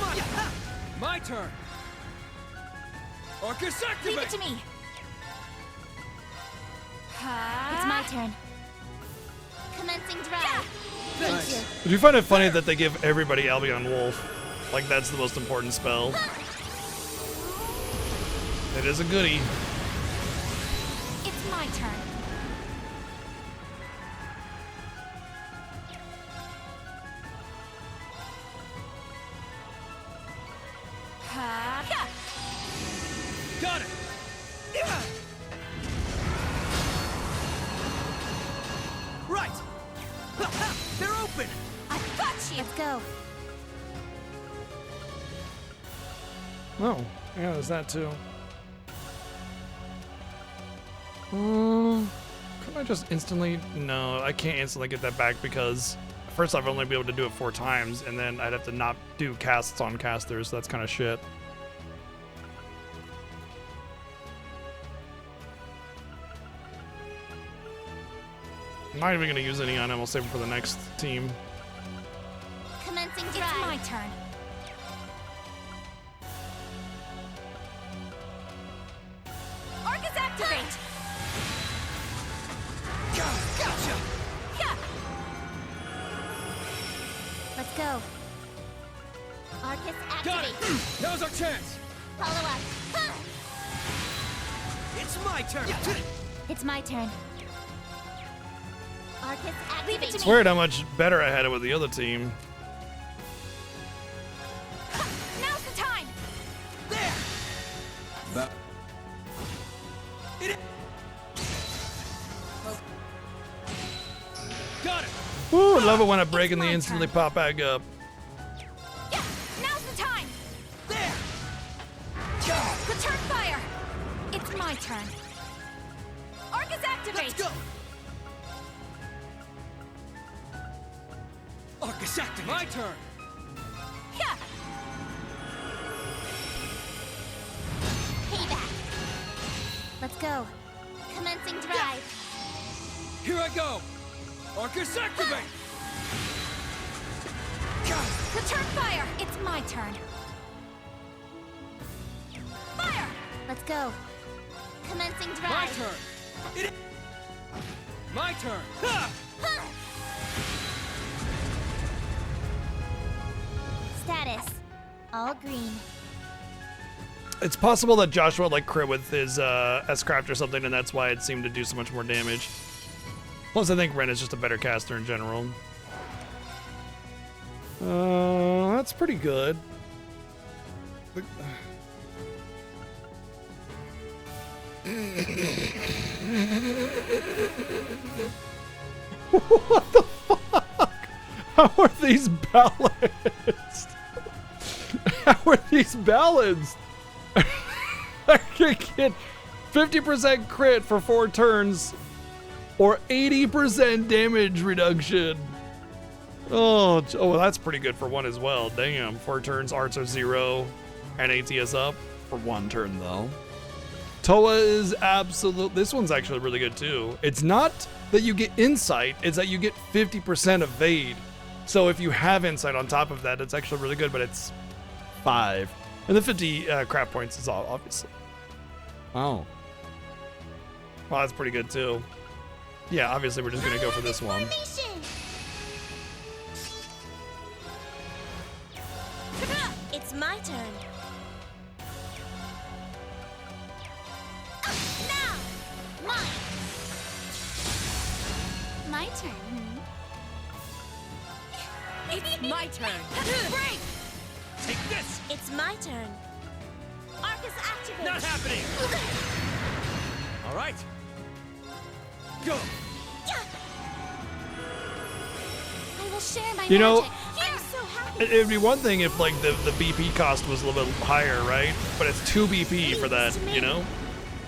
[SPEAKER 16] my turn. Arcus activate.
[SPEAKER 5] Leave it to me.
[SPEAKER 19] It's my turn. Commencing drive. Thank you.
[SPEAKER 1] Would you find it funny that they give everybody Albion Wolf? Like that's the most important spell. It is a goodie.
[SPEAKER 5] It's my turn.
[SPEAKER 16] Got it. Right. They're open.
[SPEAKER 5] I got you.
[SPEAKER 19] Let's go.
[SPEAKER 1] Oh, yeah, there's that too. Couldn't I just instantly? No, I can't instantly get that back because first I've only been able to do it 4 times, and then I'd have to not do casts on casters. So that's kind of shit. I'm not even gonna use any on him. I'll save it for the next team.
[SPEAKER 19] Commencing drive.
[SPEAKER 5] It's my turn. Arcus activate!
[SPEAKER 16] Gotcha.
[SPEAKER 5] Yeah!
[SPEAKER 19] Let's go. Arcus
[SPEAKER 16] Got
[SPEAKER 19] activate.
[SPEAKER 16] it. Now's our chance.
[SPEAKER 19] Follow up.
[SPEAKER 16] It's my turn.
[SPEAKER 19] It's my turn. Arcus activate.
[SPEAKER 1] It's weird how much better I had it with the other team.
[SPEAKER 5] Now's the time!
[SPEAKER 16] There. Got it.
[SPEAKER 1] Woo, love it when I break and they instantly pop back up.
[SPEAKER 5] Yeah! Now's the time!
[SPEAKER 16] There.
[SPEAKER 5] Return fire! It's my turn. Arcus activate!
[SPEAKER 16] Let's go. Arcus activate. My turn.
[SPEAKER 5] Yeah!
[SPEAKER 19] Payback. Let's go. Commencing drive.
[SPEAKER 16] Here I go. Arcus activate.
[SPEAKER 5] Return fire! It's my turn. Fire!
[SPEAKER 19] Let's go. Commencing drive.
[SPEAKER 18] My turn. My turn.
[SPEAKER 19] Status. All green.
[SPEAKER 1] It's possible that Joshua like crit with his S-Craft or something, and that's why it seemed to do so much more damage. Plus, I think Ren is just a better caster in general. That's pretty good. What the fuck? How are these balanced? How are these balanced? I can get 50% crit for 4 turns or 80% damage reduction. Oh, that's pretty good for 1 as well. Damn, 4 turns, arts are 0, and ATS up for 1 turn though. Toa is absolute. This one's actually really good too. It's not that you get insight, it's that you get 50% evade. So if you have insight on top of that, it's actually really good, but it's 5. And the 50 crap points is all, obviously. Oh. Well, that's pretty good too. Yeah, obviously we're just gonna go for this one.
[SPEAKER 13] It's my turn.
[SPEAKER 19] Now! Mine! My turn.
[SPEAKER 5] It's my turn. Break!
[SPEAKER 18] Take this!
[SPEAKER 13] It's my turn. Arcus activate.
[SPEAKER 18] Not happening! All right. Go!
[SPEAKER 19] I will share my
[SPEAKER 1] You know,
[SPEAKER 19] magic. I'm so happy.
[SPEAKER 1] It'd be one thing if like the BP cost was a little bit higher, right? But it's 2 BP for that, you know?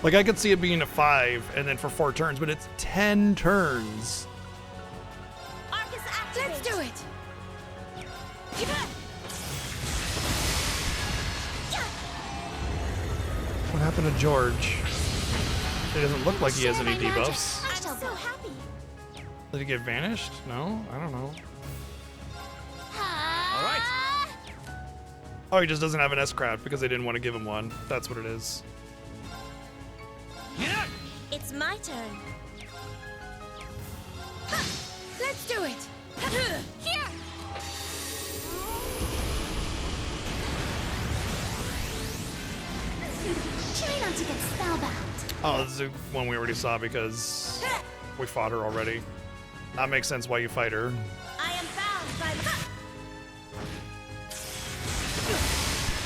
[SPEAKER 1] Like I could see it being a 5 and then for 4 turns, but it's 10 turns.
[SPEAKER 13] Arcus activate.
[SPEAKER 5] Let's do it!
[SPEAKER 1] What happened to George? It doesn't look like he has any
[SPEAKER 19] Share my magic.
[SPEAKER 1] debuffs.
[SPEAKER 19] I'm so happy.
[SPEAKER 1] Did he get vanished? No? I don't know.
[SPEAKER 18] All right.
[SPEAKER 1] Oh, he just doesn't have an S-Craft because they didn't want to give him one. That's what it is.
[SPEAKER 13] It's my turn.
[SPEAKER 5] Let's do it! Here!
[SPEAKER 19] Try not to get spellbound.
[SPEAKER 1] Oh, this is one we already saw because we fought her already. That makes sense why you fight her.
[SPEAKER 13] I am bound by the...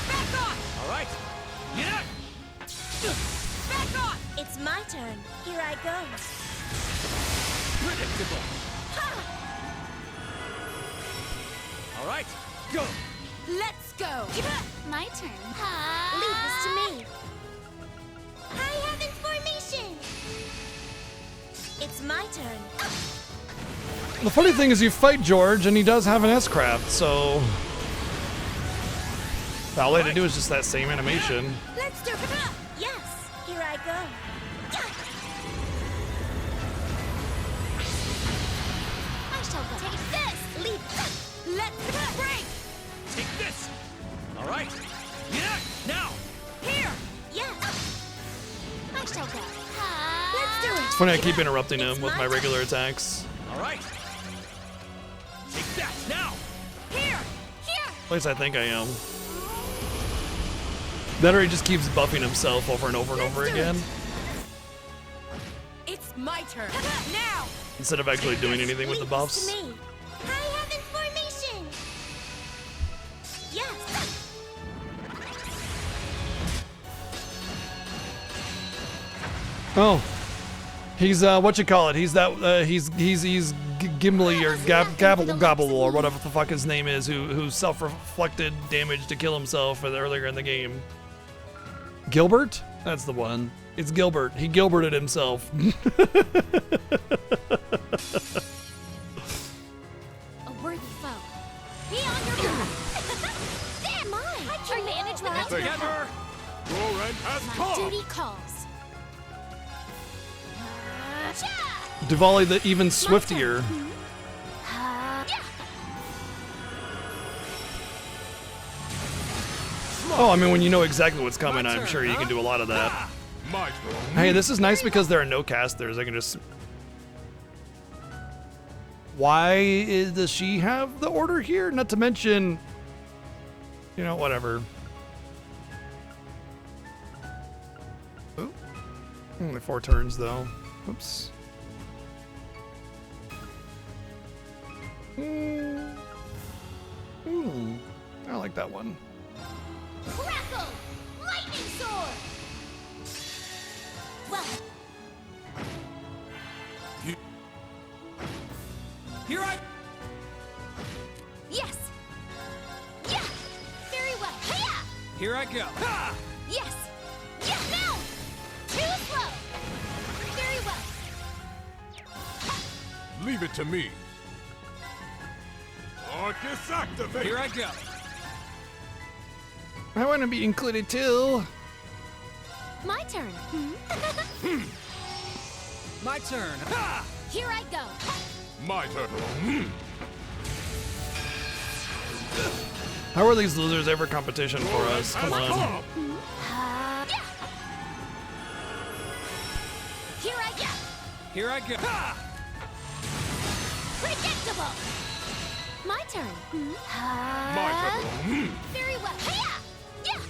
[SPEAKER 5] Back off!
[SPEAKER 18] All right.
[SPEAKER 5] Back off!
[SPEAKER 13] It's my turn. Here I go.
[SPEAKER 18] Predictable. All right. Go.
[SPEAKER 5] Let's go!
[SPEAKER 19] My turn.
[SPEAKER 13] Leave this to me. High Heaven formation. It's my turn.
[SPEAKER 1] The funny thing is you fight George and he does have an S-Craft, so... all I had to do is just that same animation.
[SPEAKER 13] Let's do it. Yes. Here I go.
[SPEAKER 19] I shall go. Take this.
[SPEAKER 13] Leap.
[SPEAKER 5] Let's break!
[SPEAKER 18] Take this. All right. Now.
[SPEAKER 5] Here!
[SPEAKER 13] Yes.
[SPEAKER 19] I shall go.
[SPEAKER 5] Let's do it!
[SPEAKER 1] It's funny I keep interrupting him with my regular attacks.
[SPEAKER 18] All right. Take that now.
[SPEAKER 5] Here! Here!
[SPEAKER 1] At least I think I am. That or he just keeps buffing himself over and over and over again,
[SPEAKER 5] It's my turn. Now!
[SPEAKER 1] instead of actually doing anything with the
[SPEAKER 13] Leave
[SPEAKER 1] buffs.
[SPEAKER 13] this to me. High Heaven formation. Yes.
[SPEAKER 1] Oh, he's what you call it? He's that he's Gimli or Gobble or whatever the fuck his name is, who self-reflected damage to kill himself earlier in the game. Gilbert? That's the one. It's Gilbert. He Gilberted himself.
[SPEAKER 5] A worthy foe. Be on your guard! Damn, I can manage without your help.
[SPEAKER 8] Together, your end has
[SPEAKER 19] My
[SPEAKER 8] come.
[SPEAKER 19] duty calls.
[SPEAKER 1] Diwali the even swiftier. Oh, I mean, when you know exactly what's coming, I'm sure you can do a lot of that.
[SPEAKER 14] My
[SPEAKER 1] Hey, this is nice because there are no casters. I can just... Why does she have the order here? Not to mention... You know, whatever. Ooh. Only 4 turns, though. Oops. I like that one.
[SPEAKER 19] Crackle! Lightning sword! Well,
[SPEAKER 18] Here I...
[SPEAKER 19] yes! Yeah! Very well! Hiya!
[SPEAKER 18] Here I go. Ha!
[SPEAKER 19] Yes! Yeah! Now! Too slow! Very well!
[SPEAKER 14] Leave it to me. Arcus activate.
[SPEAKER 18] Here I go.
[SPEAKER 1] I want to be included too.
[SPEAKER 19] My turn.
[SPEAKER 18] My turn.
[SPEAKER 19] Ha! Here I go.
[SPEAKER 14] My turn.
[SPEAKER 1] How are these losers ever competition for us? Come on.
[SPEAKER 19] Yeah. Here I go.
[SPEAKER 18] Here I go. Ha!
[SPEAKER 19] Predictable. My turn.
[SPEAKER 14] My turn.
[SPEAKER 19] Very well. Hiya! Yeah.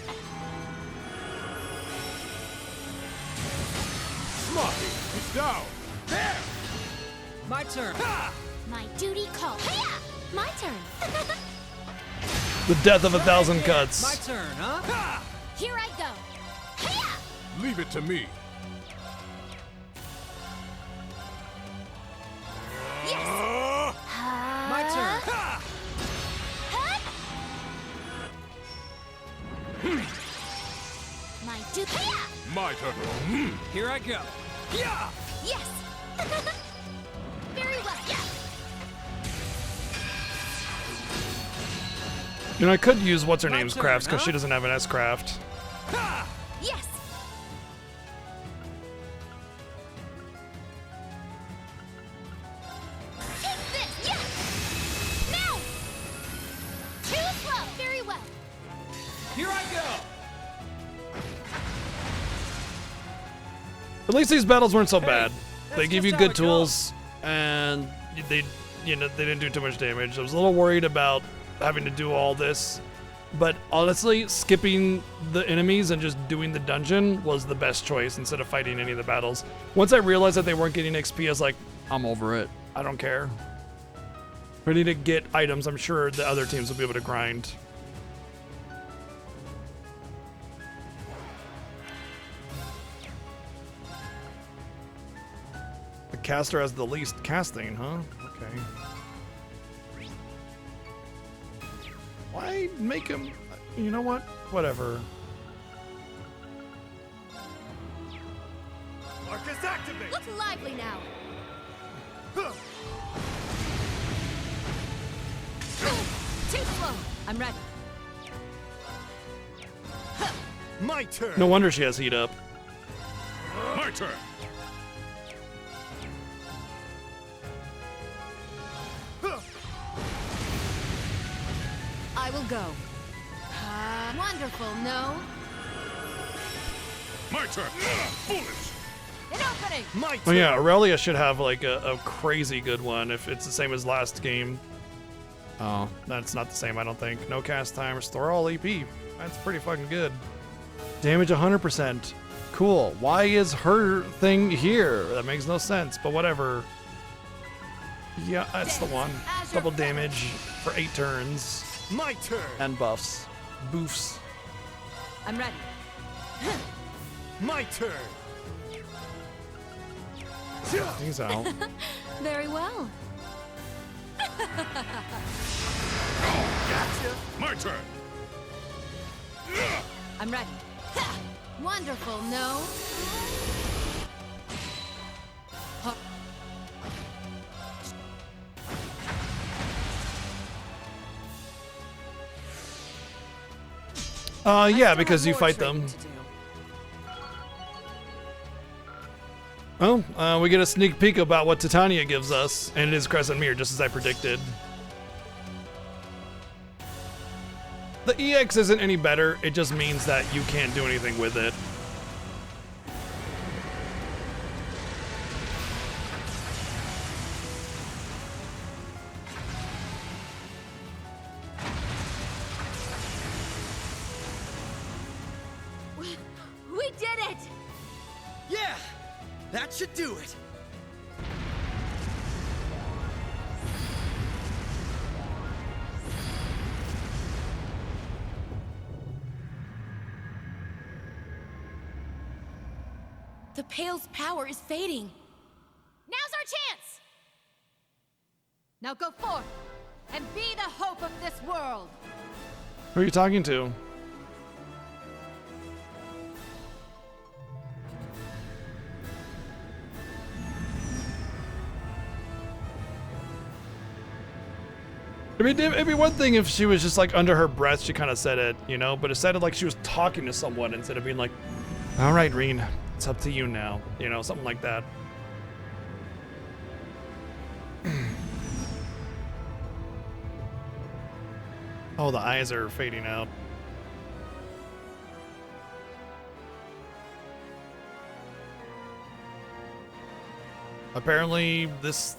[SPEAKER 14] Smarty, it's down. There.
[SPEAKER 18] My turn.
[SPEAKER 19] Ha! My duty calls. Hiya! My turn.
[SPEAKER 1] The death of 1,000 cuts.
[SPEAKER 18] My turn, huh? Ha!
[SPEAKER 19] Here I go. Hiya!
[SPEAKER 14] Leave it to me.
[SPEAKER 19] Yes.
[SPEAKER 18] My turn. Ha!
[SPEAKER 19] My duty. Hiya!
[SPEAKER 14] My turn.
[SPEAKER 18] Here I go. Yeah!
[SPEAKER 19] Yes. Very well. Yeah.
[SPEAKER 1] You know, I could use what's her
[SPEAKER 18] My
[SPEAKER 1] name's
[SPEAKER 18] turn,
[SPEAKER 1] crafts because
[SPEAKER 18] huh?
[SPEAKER 1] she doesn't have an S craft.
[SPEAKER 18] Ha!
[SPEAKER 19] Yes. Take this. Yeah. Now. Too slow. Very well.
[SPEAKER 18] Here I go.
[SPEAKER 1] At least these battles weren't so bad. They
[SPEAKER 18] that's
[SPEAKER 1] give you
[SPEAKER 18] just how
[SPEAKER 1] good
[SPEAKER 18] it
[SPEAKER 1] tools, and they didn't do too much damage. I was a little worried about having to do all this, but honestly, skipping the enemies and just doing the dungeon was the best choice instead of fighting any of the battles. Once I realized that they weren't getting XP, I was like, I'm over it. I don't care. Ready to get items. I'm sure the other teams will be able to grind. The caster has the least casting, huh? Okay. Why make him... You know what? Whatever.
[SPEAKER 19] Marcus, activate! Look lively now! Too slow! I'm ready.
[SPEAKER 20] My turn.
[SPEAKER 1] No wonder she has heat up.
[SPEAKER 14] My turn.
[SPEAKER 9] I will go. Wonderful, no?
[SPEAKER 14] My turn. Foolish.
[SPEAKER 9] An opening!
[SPEAKER 20] My
[SPEAKER 1] Oh yeah, Aurelia should have like a crazy good one if it's the same as last game. Oh, that's not the same, I don't think. No cast time, restore all EP. That's pretty fucking good. Damage 100%. Cool. Why is her thing here? That makes no sense, but whatever. Yeah, that's the one. Double damage for 8 turns.
[SPEAKER 20] My turn.
[SPEAKER 1] And buffs. Boofs.
[SPEAKER 9] I'm ready.
[SPEAKER 20] My turn.
[SPEAKER 1] He's out.
[SPEAKER 9] Very well.
[SPEAKER 14] Gotcha. My turn.
[SPEAKER 9] I'm ready. Wonderful, no?
[SPEAKER 1] Yeah, because you fight them. Oh, we get a sneak peek about what Titania gives us, and it is Crescent Mirror, just as I predicted. The EX isn't any better, it just means that you can't do anything with it.
[SPEAKER 9] We did it!
[SPEAKER 16] Yeah! That should do it!
[SPEAKER 9] The Pale's power is fading.
[SPEAKER 5] Now's our chance! Now go forth and be the hope of this world!
[SPEAKER 1] Who are you talking to? I mean, it'd be one thing if she was just like under her breath, she kind of said it, you know, but it sounded like she was talking to someone instead of being like, all right, Reen, it's up to you now, you know, something like that. Oh, the eyes are fading out. Apparently this...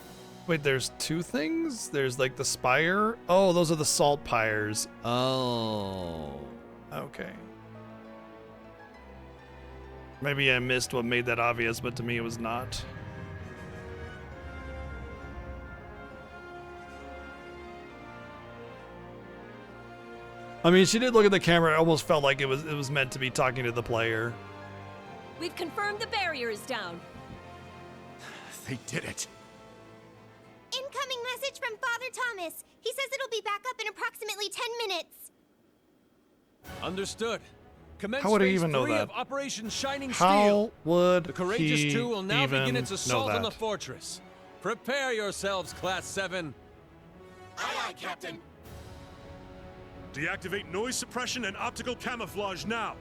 [SPEAKER 1] Wait, there's two things? There's like the spire? Oh, those are the salt pyres. Oh. Okay. Maybe I missed what made that obvious, but to me it was not. I mean, she did look at the camera. It almost felt like it was meant to be talking to the player.
[SPEAKER 11] We've confirmed the barrier is down.
[SPEAKER 15] They did it.
[SPEAKER 19] Incoming message from Father Thomas. He says it'll be back up in approximately 10 minutes.
[SPEAKER 18] Understood. Commence
[SPEAKER 1] How would he
[SPEAKER 18] phase
[SPEAKER 1] even know
[SPEAKER 18] 3
[SPEAKER 1] that?
[SPEAKER 18] of Operation Shining
[SPEAKER 1] How
[SPEAKER 18] Steel.
[SPEAKER 1] would
[SPEAKER 18] The Courageous
[SPEAKER 1] he
[SPEAKER 18] 2 will now
[SPEAKER 1] even
[SPEAKER 18] begin its assault
[SPEAKER 1] know
[SPEAKER 18] on the
[SPEAKER 1] that?
[SPEAKER 18] fortress. Prepare yourselves, Class 7.
[SPEAKER 2] Aye, aye, Captain.
[SPEAKER 14] Deactivate noise suppression and optical camouflage now.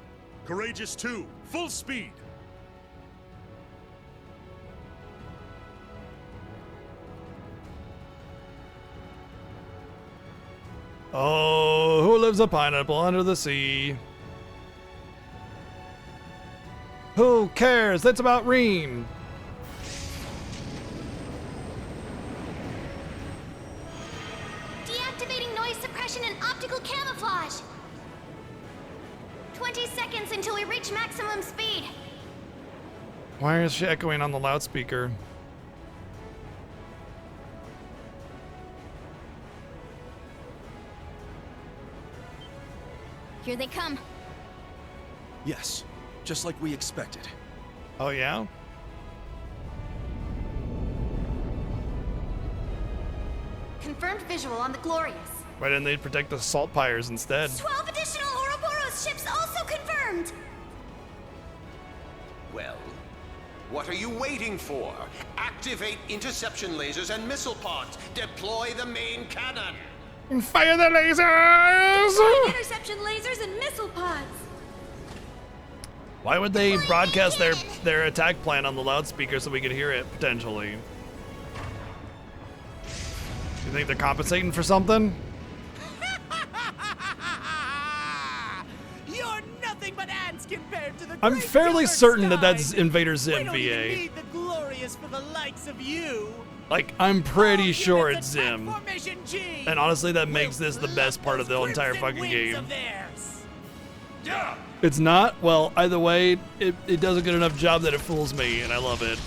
[SPEAKER 14] Courageous 2, full speed.
[SPEAKER 1] Oh, who lives a pineapple under the sea? Who cares? That's about Reen.
[SPEAKER 19] Deactivating noise suppression and optical camouflage. 20 seconds until we reach maximum speed.
[SPEAKER 1] Why is she echoing on the loudspeaker?
[SPEAKER 19] Here they come.
[SPEAKER 22] Yes, just like we expected.
[SPEAKER 1] Oh, yeah?
[SPEAKER 19] Confirmed visual on the Glorious.
[SPEAKER 1] Why didn't they protect the salt pyres instead?
[SPEAKER 19] 12 additional Ouroboros ships also confirmed.
[SPEAKER 2] Well, what are you waiting for? Activate interception lasers and missile pods. Deploy the main cannon.
[SPEAKER 1] Fire the lasers!
[SPEAKER 19] Interception lasers and missile pods.
[SPEAKER 1] Why would they broadcast their attack plan on the loudspeaker so we could hear it, potentially? You think they're compensating for something?
[SPEAKER 2] You're nothing but ants compared to the
[SPEAKER 1] I'm
[SPEAKER 2] great
[SPEAKER 1] fairly
[SPEAKER 2] Dark
[SPEAKER 1] certain that
[SPEAKER 2] Side.
[SPEAKER 1] that's Invader Zim
[SPEAKER 2] We don't even
[SPEAKER 1] VA.
[SPEAKER 2] need the Glorious for the likes of you.
[SPEAKER 1] Like, I'm pretty sure it's Zim.
[SPEAKER 2] Formation G.
[SPEAKER 1] And honestly, that makes this the best part of the entire fucking
[SPEAKER 2] Wings
[SPEAKER 1] game.
[SPEAKER 2] of theirs. Yeah.
[SPEAKER 1] It's not? Well, either way, it does a good enough job that it fools me, and I love it.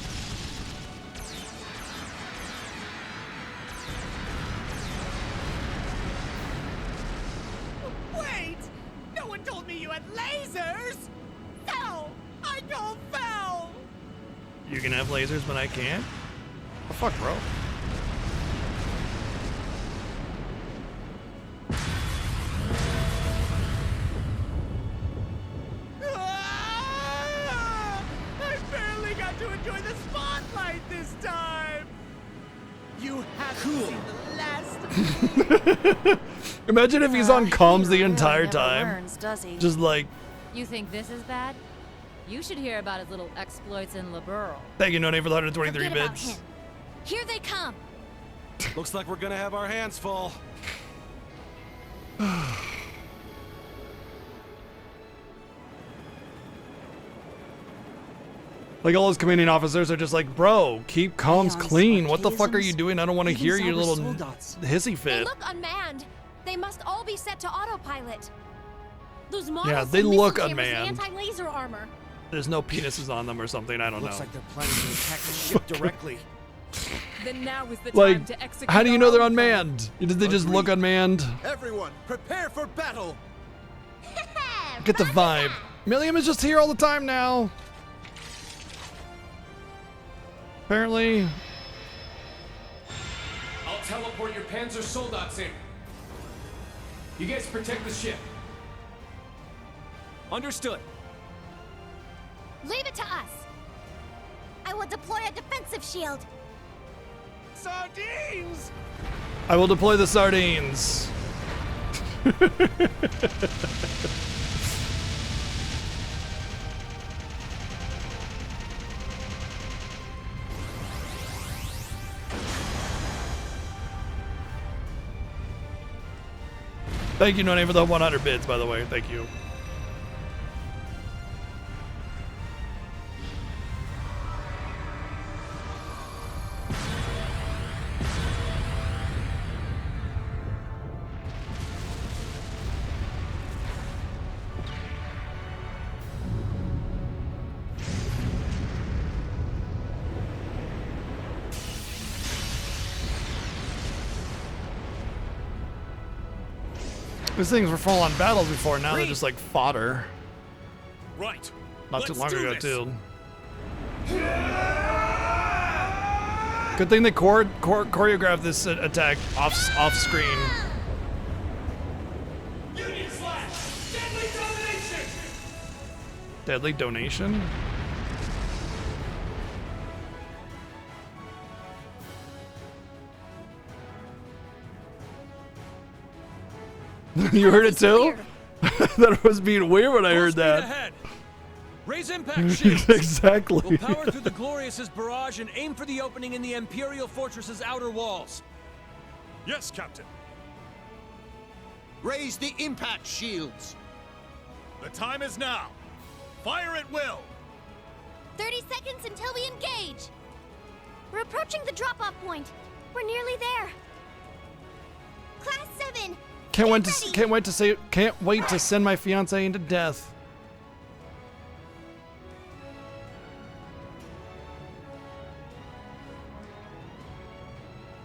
[SPEAKER 2] Wait! No one told me you had lasers! Foul! I go foul!
[SPEAKER 1] You can have lasers, but I can't? Oh, fuck, bro.
[SPEAKER 2] I barely got to enjoy the spotlight this time! You haven't seen the last.
[SPEAKER 1] Imagine if he's on comms the entire
[SPEAKER 6] never
[SPEAKER 1] time.
[SPEAKER 6] learns, does he?
[SPEAKER 1] Just like,
[SPEAKER 6] You think this is bad? You should hear about his little exploits in Liberl.
[SPEAKER 1] thank you, Noni, for the 123
[SPEAKER 5] Forget about
[SPEAKER 1] bits.
[SPEAKER 5] him. Here they come.
[SPEAKER 22] Looks like we're gonna have our hands full.
[SPEAKER 1] Like all those commanding officers are just like, bro, keep comms clean. What the fuck are you doing? I don't want to hear your little hissy
[SPEAKER 5] They
[SPEAKER 1] fit.
[SPEAKER 5] look unmanned. They must all be set to autopilot. Those models
[SPEAKER 1] Yeah, they
[SPEAKER 5] have
[SPEAKER 1] look
[SPEAKER 5] missile jammers and
[SPEAKER 1] unmanned.
[SPEAKER 5] anti-laser armor.
[SPEAKER 1] There's no penises on them or something. I don't
[SPEAKER 16] Looks
[SPEAKER 1] know.
[SPEAKER 16] like they're planning to attack the ship directly.
[SPEAKER 11] Then now is the
[SPEAKER 1] Like,
[SPEAKER 11] time to execute.
[SPEAKER 1] how do you
[SPEAKER 11] our
[SPEAKER 1] know they're
[SPEAKER 11] own plan.
[SPEAKER 1] unmanned? Did they just look unmanned?
[SPEAKER 16] Everyone, prepare for battle.
[SPEAKER 1] Get the vibe. Milliam is just here all the time now. Apparently.
[SPEAKER 7] I'll teleport your Panzer Soldats in. You guys protect the ship. Understood.
[SPEAKER 19] Leave it to us. I will deploy a defensive shield.
[SPEAKER 2] Sardines!
[SPEAKER 1] I will deploy the sardines. Thank you, No Name, for the 100 bits, by the way. Thank you. These things were full-on battles before. Now they're just like fodder.
[SPEAKER 8] Right.
[SPEAKER 1] Not too
[SPEAKER 8] Let's
[SPEAKER 1] long
[SPEAKER 8] do
[SPEAKER 1] ago,
[SPEAKER 8] this.
[SPEAKER 1] too. Good thing they choreographed this attack off screen.
[SPEAKER 2] Union slash! Deadly domination!
[SPEAKER 1] Deadly donation? You heard it too? That was being weird when I heard that.
[SPEAKER 18] Ahead. Raise impact shields.
[SPEAKER 1] Exactly.
[SPEAKER 18] We'll power through the Glorious's barrage and aim for the opening in the Imperial Fortress's outer walls.
[SPEAKER 8] Yes, Captain.
[SPEAKER 16] Raise the impact shields.
[SPEAKER 8] The time is now. Fire at will.
[SPEAKER 19] 30 seconds until we engage. We're approaching the drop-off point. We're nearly there. Class 7.
[SPEAKER 1] Can't wait to send my fiance into death.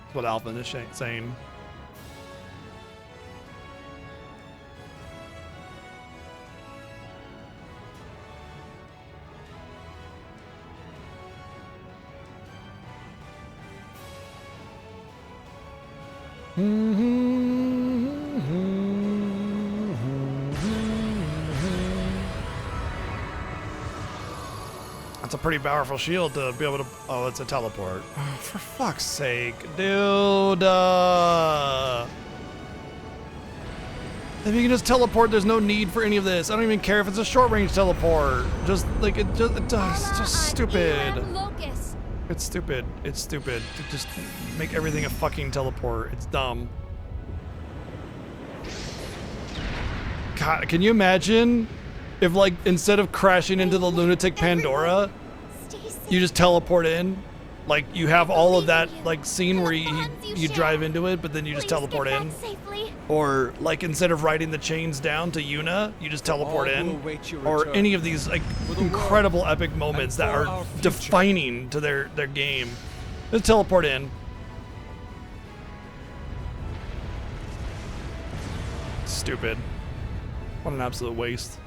[SPEAKER 1] That's what Alvin is saying. That's a pretty powerful shield to be able to. Oh, it's a teleport. Oh, for fuck's sake, dude. If you can just teleport, there's no need for any of this. I don't even care if it's a short-range teleport. Just like it's just stupid.
[SPEAKER 5] Locus.
[SPEAKER 1] It's stupid. It's stupid to just make everything a fucking teleport. It's dumb. God, can you imagine if, like, instead of crashing into the lunatic Pandora, you just teleport in? Like, you have all of that, like, scene where you drive into it, but then you just teleport in. Or, like, instead of riding the chains down to Yuna, you just teleport in. Or any of these, like, incredible epic moments that are defining to their game. Just teleport in. Stupid. What an absolute waste.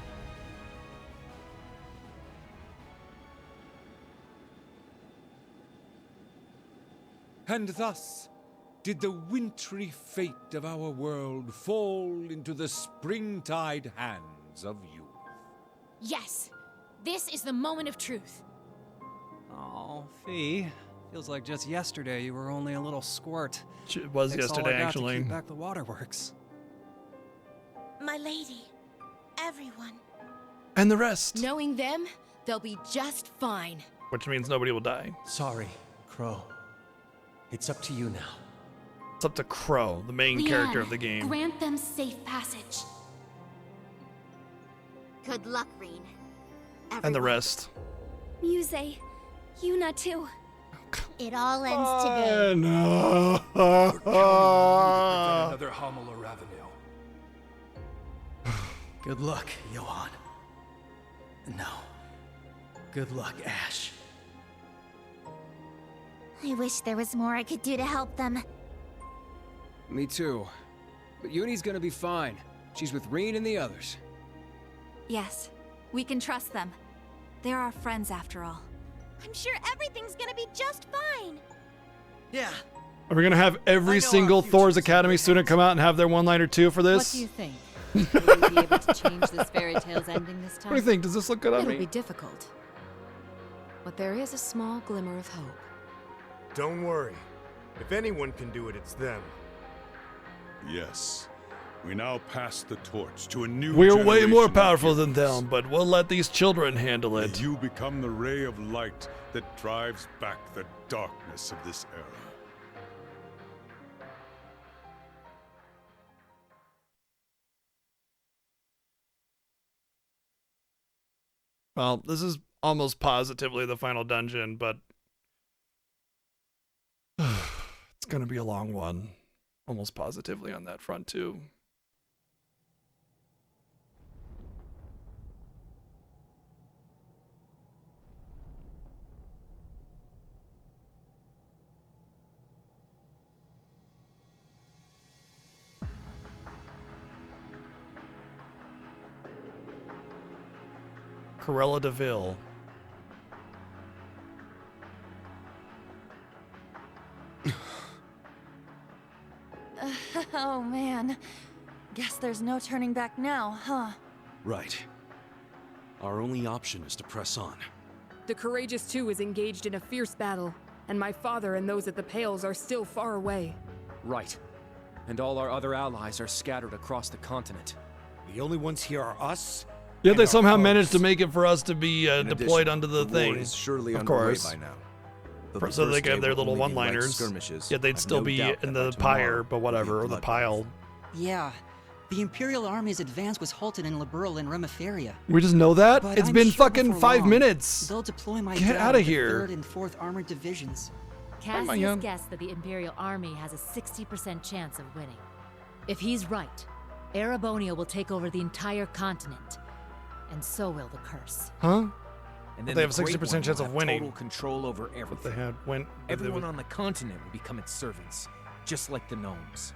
[SPEAKER 8] And thus did the wintry fate of our world fall into the springtide hands of youth.
[SPEAKER 3] Yes, this is the moment of truth.
[SPEAKER 4] Oh, Fee. Feels like just yesterday you were only a little squirt.
[SPEAKER 1] It was
[SPEAKER 4] Takes all I
[SPEAKER 1] yesterday,
[SPEAKER 4] got
[SPEAKER 1] actually.
[SPEAKER 4] To keep back the waterworks.
[SPEAKER 13] My lady, everyone.
[SPEAKER 1] And the rest.
[SPEAKER 9] Knowing them, they'll be just fine.
[SPEAKER 1] Which means nobody will die.
[SPEAKER 18] Sorry, Crow. It's up to you now.
[SPEAKER 1] It's up to Crow, the main character of the game.
[SPEAKER 3] Grant them safe passage.
[SPEAKER 12] Good luck, Reen.
[SPEAKER 1] And the rest.
[SPEAKER 19] Muse, Yuna too.
[SPEAKER 12] It all ends today.
[SPEAKER 1] No.
[SPEAKER 2] Another Homolo Ravenel.
[SPEAKER 16] Good luck, Johan. No. Good luck, Ash.
[SPEAKER 19] I wish there was more I could do to help them.
[SPEAKER 4] Me too. But Uni's gonna be fine. She's with Rean and the others.
[SPEAKER 5] Yes, we can trust them. They're our friends after all.
[SPEAKER 19] I'm sure everything's gonna be just fine.
[SPEAKER 16] Yeah.
[SPEAKER 1] Are we gonna have every single Thor's Academy student come out and have their one-liner too for this?
[SPEAKER 6] What do you think? Will we be able to change this fairy tale's ending this time?
[SPEAKER 1] What do you think? Does this look good on
[SPEAKER 11] It'll
[SPEAKER 1] me?
[SPEAKER 11] be difficult. But there is a small glimmer of hope.
[SPEAKER 20] Don't worry. If anyone can do it, it's them.
[SPEAKER 14] Yes. We now pass the torch to a new
[SPEAKER 1] We're way
[SPEAKER 14] generation
[SPEAKER 1] more
[SPEAKER 14] of
[SPEAKER 1] powerful than
[SPEAKER 14] heroes.
[SPEAKER 1] them, but we'll let these children handle it.
[SPEAKER 14] You become the ray of light that drives back the darkness of this era.
[SPEAKER 1] Well, this is almost positively the final dungeon, but it's gonna be a long one. Almost positively on that front too. Corella DeVille.
[SPEAKER 5] Oh man. Guess there's no turning back now, huh?
[SPEAKER 22] Right. Our only option is to press on.
[SPEAKER 11] The Courageous 2 is engaged in a fierce battle, and my father and those at the Pales are still far away.
[SPEAKER 18] Right. And all our other allies are scattered across the continent.
[SPEAKER 2] The only ones here are us.
[SPEAKER 1] Yeah,
[SPEAKER 2] and
[SPEAKER 1] they
[SPEAKER 2] our
[SPEAKER 1] somehow
[SPEAKER 2] foes.
[SPEAKER 1] managed to make it for us to be
[SPEAKER 22] In
[SPEAKER 1] deployed
[SPEAKER 22] addition,
[SPEAKER 1] onto the thing.
[SPEAKER 22] war is surely
[SPEAKER 1] of
[SPEAKER 22] underway
[SPEAKER 1] course.
[SPEAKER 22] by now. But the
[SPEAKER 1] So they
[SPEAKER 22] first
[SPEAKER 1] could have
[SPEAKER 22] day
[SPEAKER 1] their
[SPEAKER 22] will
[SPEAKER 1] little
[SPEAKER 22] only be light
[SPEAKER 1] one-liners.
[SPEAKER 22] skirmishes.
[SPEAKER 1] Yet they'd
[SPEAKER 22] I've
[SPEAKER 1] still
[SPEAKER 22] no
[SPEAKER 1] be
[SPEAKER 22] doubt
[SPEAKER 1] in
[SPEAKER 22] that by
[SPEAKER 1] the
[SPEAKER 22] tomorrow
[SPEAKER 1] pyre, but
[SPEAKER 22] will be
[SPEAKER 1] whatever,
[SPEAKER 22] a
[SPEAKER 1] or the
[SPEAKER 22] bloodbath.
[SPEAKER 1] pile.
[SPEAKER 10] Yeah. The Imperial Army's advance was halted in Liberl and Remiferia.
[SPEAKER 1] We just know that?
[SPEAKER 10] But
[SPEAKER 1] It's
[SPEAKER 10] I'm
[SPEAKER 1] been
[SPEAKER 10] sure
[SPEAKER 1] fucking
[SPEAKER 10] before
[SPEAKER 1] 5
[SPEAKER 10] long,
[SPEAKER 1] minutes.
[SPEAKER 10] They'll deploy my
[SPEAKER 1] Get
[SPEAKER 10] dad
[SPEAKER 1] outta
[SPEAKER 10] with the
[SPEAKER 1] here.
[SPEAKER 10] 3rd and 4th Armored Divisions.
[SPEAKER 6] Cassius guessed that the Imperial Army has a 60% chance of winning. If he's right, Erebonia will take over the entire continent. And so will the curse.
[SPEAKER 1] Huh?
[SPEAKER 17] And
[SPEAKER 1] They
[SPEAKER 17] then
[SPEAKER 1] have a
[SPEAKER 17] the Great
[SPEAKER 1] 60%
[SPEAKER 17] One
[SPEAKER 1] chance
[SPEAKER 17] will
[SPEAKER 1] of
[SPEAKER 17] have
[SPEAKER 1] winning.
[SPEAKER 17] Total control over everything.
[SPEAKER 1] They had
[SPEAKER 17] Everyone on the continent will become its servants, just like the gnomes.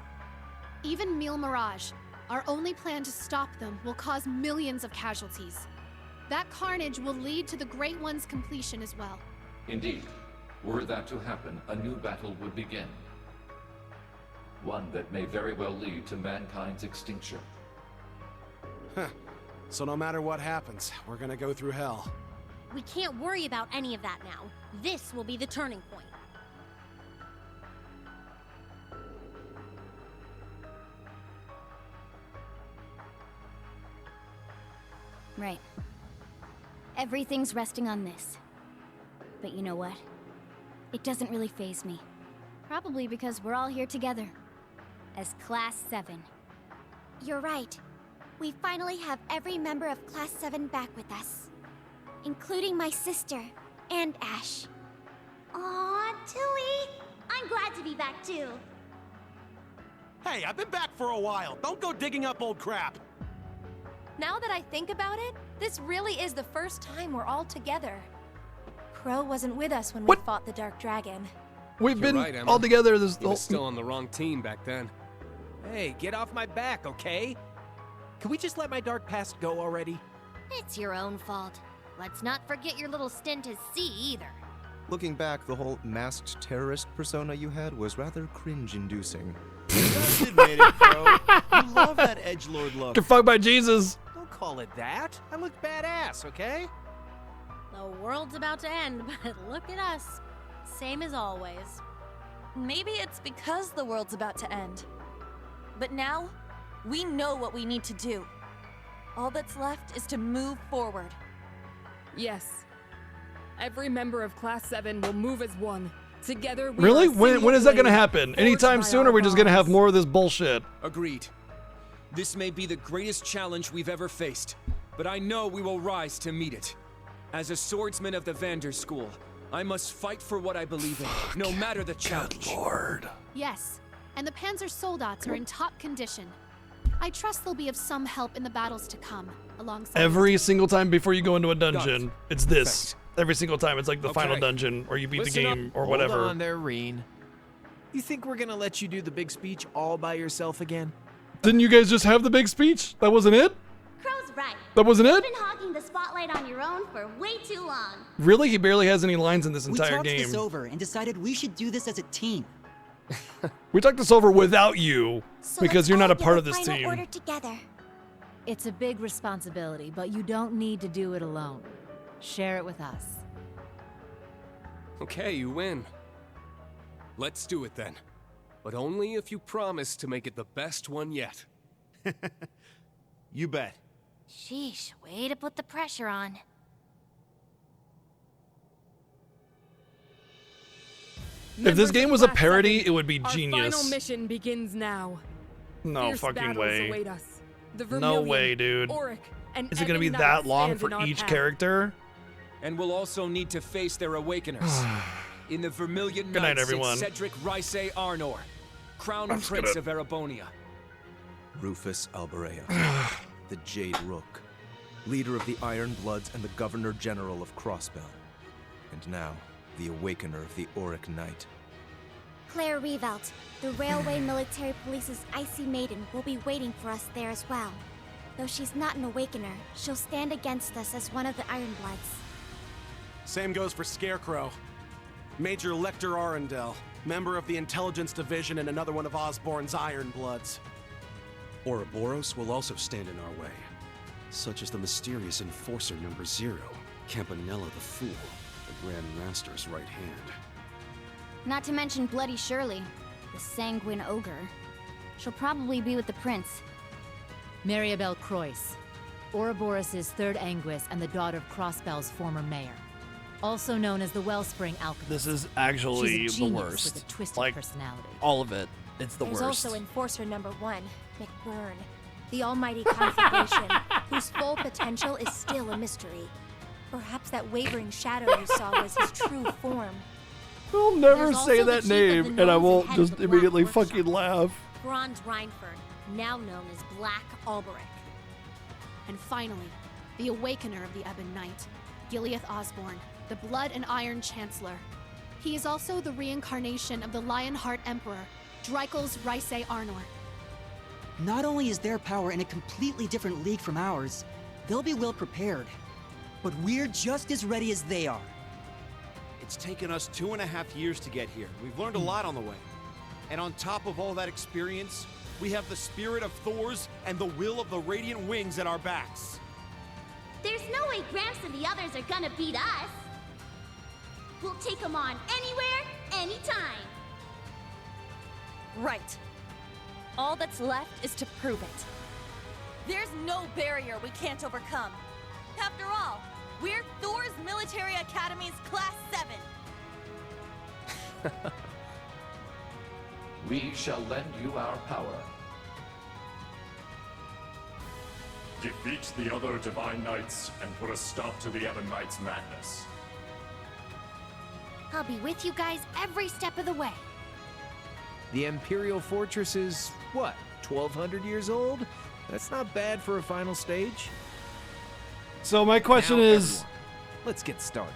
[SPEAKER 23] Even Mille Mirage, our only plan to stop them, will cause millions of casualties. That carnage will lead to the Great One's completion as well.
[SPEAKER 24] Indeed, were that to happen, a new battle would begin. One that may very well lead to mankind's extinction.
[SPEAKER 25] Huh. So no matter what happens, we're gonna go through hell.
[SPEAKER 19] We can't worry about any of that now. This will be the turning point. Right. Everything's resting on this. But you know what? It doesn't really faze me. Probably because we're all here together. As Class 7. You're right. We finally have every member of Class 7 back with us. Including my sister, and Ash.
[SPEAKER 12] Aw, Tui! I'm glad to be back too.
[SPEAKER 2] Hey, I've been back for a while. Don't go digging up old crap.
[SPEAKER 5] Now that I think about it, this really is the first time we're all together. Crow wasn't with us when we fought the Dark Dragon.
[SPEAKER 1] We've
[SPEAKER 4] You're
[SPEAKER 1] been
[SPEAKER 4] right, Emma.
[SPEAKER 1] all together this
[SPEAKER 4] He
[SPEAKER 1] whole...
[SPEAKER 4] was still on the wrong team back then.
[SPEAKER 18] Hey, get off my back, okay? Can we just let my dark past go already?
[SPEAKER 19] It's your own fault. Let's not forget your little stint as C either.
[SPEAKER 26] Looking back, the whole masked terrorist persona you had was rather cringe-inducing.
[SPEAKER 2] Just admit it, bro. You love that edgelord look.
[SPEAKER 1] Get fucked by Jesus.
[SPEAKER 18] Don't call it that. I look badass, okay?
[SPEAKER 19] The world's about to end, but look at us. Same as always.
[SPEAKER 5] Maybe it's because the world's about to end. But now, we know what we need to do. All that's left is to move forward.
[SPEAKER 11] Yes. Every member of Class 7 will move as one. Together we
[SPEAKER 1] Really?
[SPEAKER 11] are a
[SPEAKER 1] When
[SPEAKER 11] single
[SPEAKER 1] is that gonna
[SPEAKER 11] blade,
[SPEAKER 1] happen?
[SPEAKER 11] forged
[SPEAKER 1] Anytime
[SPEAKER 11] by
[SPEAKER 1] soon, or
[SPEAKER 11] our
[SPEAKER 1] are we just gonna have
[SPEAKER 11] bonds.
[SPEAKER 1] more of this bullshit?
[SPEAKER 18] Agreed. This may be the greatest challenge we've ever faced, but I know we will rise to meet it. As a swordsman of the Vander School, I must fight for what I believe in, no matter the challenge.
[SPEAKER 1] Good lord.
[SPEAKER 23] Yes, and the Panzer Soldats are in top condition. I trust they'll be of some help in the battles to come, alongside...
[SPEAKER 1] Every single time before you go into a dungeon, it's this. Every single time, it's like the final
[SPEAKER 17] Okay.
[SPEAKER 1] dungeon, or you beat
[SPEAKER 17] Listen
[SPEAKER 1] the game,
[SPEAKER 17] up.
[SPEAKER 1] or whatever.
[SPEAKER 17] Hold on there, Reen. You think we're gonna let you do the big speech all by yourself again?
[SPEAKER 1] Didn't you guys just have the big speech? That wasn't it?
[SPEAKER 7] Crow's right.
[SPEAKER 1] That wasn't
[SPEAKER 7] You've
[SPEAKER 1] it?
[SPEAKER 7] been hogging the spotlight on your own for way too long.
[SPEAKER 1] Really? He barely has any lines in this
[SPEAKER 10] We
[SPEAKER 1] entire
[SPEAKER 10] talked
[SPEAKER 1] game.
[SPEAKER 10] this over and decided we should do this as a team.
[SPEAKER 1] We talked this over without you,
[SPEAKER 19] So
[SPEAKER 1] because
[SPEAKER 19] let's
[SPEAKER 1] you're not
[SPEAKER 19] all
[SPEAKER 1] a part
[SPEAKER 19] give
[SPEAKER 1] of this
[SPEAKER 19] final
[SPEAKER 1] team.
[SPEAKER 19] order together.
[SPEAKER 6] It's a big responsibility, but you don't need to do it alone. Share it with us.
[SPEAKER 8] Okay, you win. Let's do it then. But only if you promise to make it the best one yet.
[SPEAKER 16] You bet.
[SPEAKER 19] Sheesh, way to put the pressure on.
[SPEAKER 1] If this game was a parody, it would be
[SPEAKER 11] Our
[SPEAKER 1] genius.
[SPEAKER 11] final mission begins now.
[SPEAKER 1] No
[SPEAKER 11] Fierce
[SPEAKER 1] fucking
[SPEAKER 11] battles
[SPEAKER 1] way.
[SPEAKER 11] await us. The
[SPEAKER 1] No
[SPEAKER 11] Vermilion,
[SPEAKER 1] way, dude.
[SPEAKER 11] Auric, and
[SPEAKER 1] Is it gonna be
[SPEAKER 11] Ebon
[SPEAKER 1] that
[SPEAKER 11] Knight
[SPEAKER 1] long
[SPEAKER 11] stand
[SPEAKER 1] for
[SPEAKER 11] in our
[SPEAKER 1] each
[SPEAKER 11] path.
[SPEAKER 1] character?
[SPEAKER 18] And we'll also need to face their awakeners. In the Vermilion
[SPEAKER 1] Good night,
[SPEAKER 18] Knights
[SPEAKER 1] everyone.
[SPEAKER 18] sits Cedric Ryse Arnor, Crown
[SPEAKER 26] I'm just
[SPEAKER 18] Prince
[SPEAKER 26] gonna-
[SPEAKER 18] of Erebonia.
[SPEAKER 26] Rufus Alberea, the Jade Rook, leader of the Iron Bloods and the Governor General of Crossbell. And now, the Awakener of the Auric Knight.
[SPEAKER 19] Claire Revelt, the Railway Military Police's Icy Maiden, will be waiting for us there as well. Though she's not an Awakener, she'll stand against us as one of the Ironbloods.
[SPEAKER 25] Same goes for Scarecrow. Major Lecter Arundel, member of the Intelligence Division and another one of Osborn's Ironbloods.
[SPEAKER 22] Ouroboros will also stand in our way, such as the mysterious Enforcer Number 0, Campanella the Fool, the Grand Master's right hand.
[SPEAKER 19] Not to mention Bloody Shirley, the Sanguine Ogre. She'll probably be with the Prince.
[SPEAKER 6] Mariabelle Croyce, Ouroboros' third Anguis and the daughter of Crossbell's former mayor. Also known as the Wellspring Alchemist.
[SPEAKER 1] This is actually
[SPEAKER 6] She's a
[SPEAKER 1] the
[SPEAKER 6] genius
[SPEAKER 1] worst.
[SPEAKER 6] With a twisted
[SPEAKER 1] Like,
[SPEAKER 6] personality.
[SPEAKER 1] all of it. It's the
[SPEAKER 9] There's
[SPEAKER 1] worst.
[SPEAKER 9] also Enforcer Number 1, McBurn, the almighty conflagration, whose full potential is still a mystery. Perhaps that wavering shadow you saw was his true form.
[SPEAKER 1] I'll never
[SPEAKER 9] There's
[SPEAKER 1] say
[SPEAKER 9] also the
[SPEAKER 1] that
[SPEAKER 9] chief of
[SPEAKER 1] name,
[SPEAKER 9] the
[SPEAKER 1] and I
[SPEAKER 9] Gnomes
[SPEAKER 1] won't
[SPEAKER 9] and head of
[SPEAKER 1] just
[SPEAKER 9] the Black
[SPEAKER 1] immediately
[SPEAKER 9] Workshop.
[SPEAKER 1] fucking laugh.
[SPEAKER 9] Franz Reinford, now known as Black Alberic.
[SPEAKER 23] And finally, the Awakener of the Ebon Knight, Gileath Osborn, the Blood and Iron Chancellor. He is also the reincarnation of the Lionheart Emperor, Dreikel's Ryse Arnor.
[SPEAKER 10] Not only is their power in a completely different league from ours, they'll be well prepared. But we're just as ready as they are.
[SPEAKER 13] It's taken us 2.5 years to get here. We've learned a lot on the way. And on top of all that experience, we have the spirit of Thor's and the will of the Radiant Wings at our backs.
[SPEAKER 7] There's no way Gramps and the others are gonna beat us. We'll take them on anywhere, anytime.
[SPEAKER 5] Right. All that's left is to prove it. There's no barrier we can't overcome. After all, we're Thor's Military Academy's Class 7.
[SPEAKER 24] We shall lend you our power.
[SPEAKER 15] Defeat the other Divine Knights and put a stop to the Ebon Knights' madness.
[SPEAKER 19] I'll be with you guys every step of the way.
[SPEAKER 17] The Imperial Fortress is, what, 1,200 years old? That's not bad for a final stage.
[SPEAKER 1] So my question
[SPEAKER 17] Now,
[SPEAKER 1] is,
[SPEAKER 17] everyone, let's get started.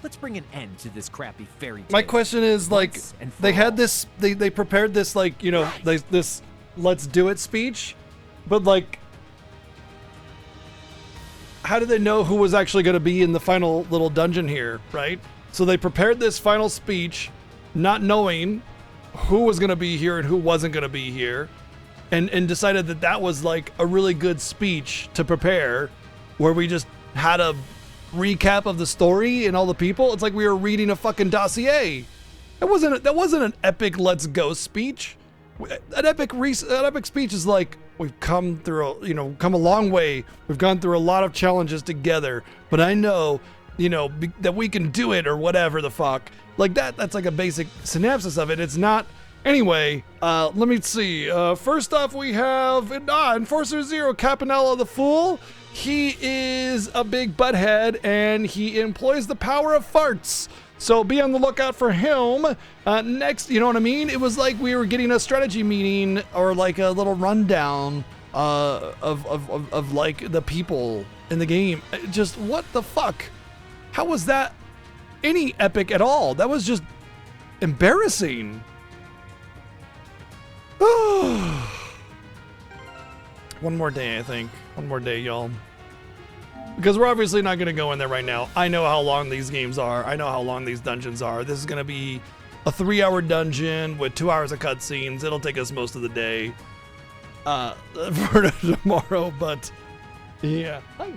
[SPEAKER 17] Let's bring an end to this crappy fairy tale.
[SPEAKER 1] my question is, like,
[SPEAKER 17] once and for
[SPEAKER 1] they had
[SPEAKER 17] all.
[SPEAKER 1] this, they prepared this, like, you know, this let's do it speech, but like, how did they know who was actually going to be in the final little dungeon here, right? So they prepared this final speech, not knowing who was going to be here and who wasn't going to be here, and decided that that was like a really good speech to prepare, where we just had a recap of the story and all the people. It's like we were reading a fucking dossier. That wasn't an epic let's go speech. An epic speech is like, we've come a long way. We've gone through a lot of challenges together, but I know, that we can do it, or whatever the fuck. Like that's like a basic synopsis of it. It's not. Anyway, let me see. First off, we have Enforcer 0, Campanella the Fool. he is a big butthead and he employs the power of farts. So be on the lookout for him. Next, you know what I mean? It was like we were getting a strategy meeting or like a little rundown of like the people in the game. Just what the fuck? How was that any epic at all? That was just embarrassing. One more day, I think. One more day, y'all. Because we're obviously not going to go in there right now. I know how long these games are. I know how long these dungeons are. This is going to be a 3-hour dungeon with 2 hours of cutscenes. It'll take us most of the day for tomorrow, but yeah. Hi.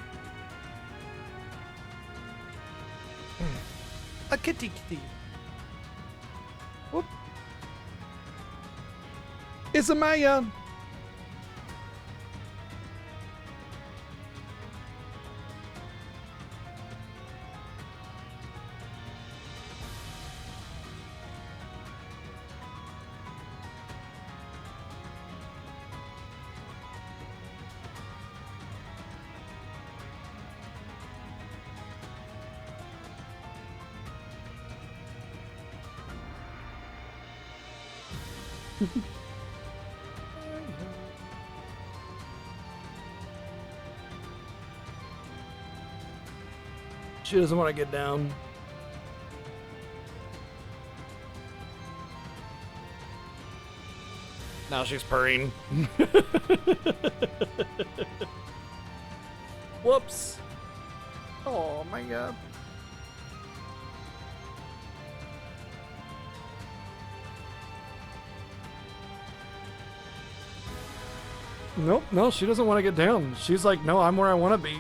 [SPEAKER 1] A kitty kitty. Whoop. It's a Maya. She doesn't want to get down. Now she's purring. Whoops. Oh my god. Nope, no, she doesn't want to get down. She's like, no, I'm where I want to be.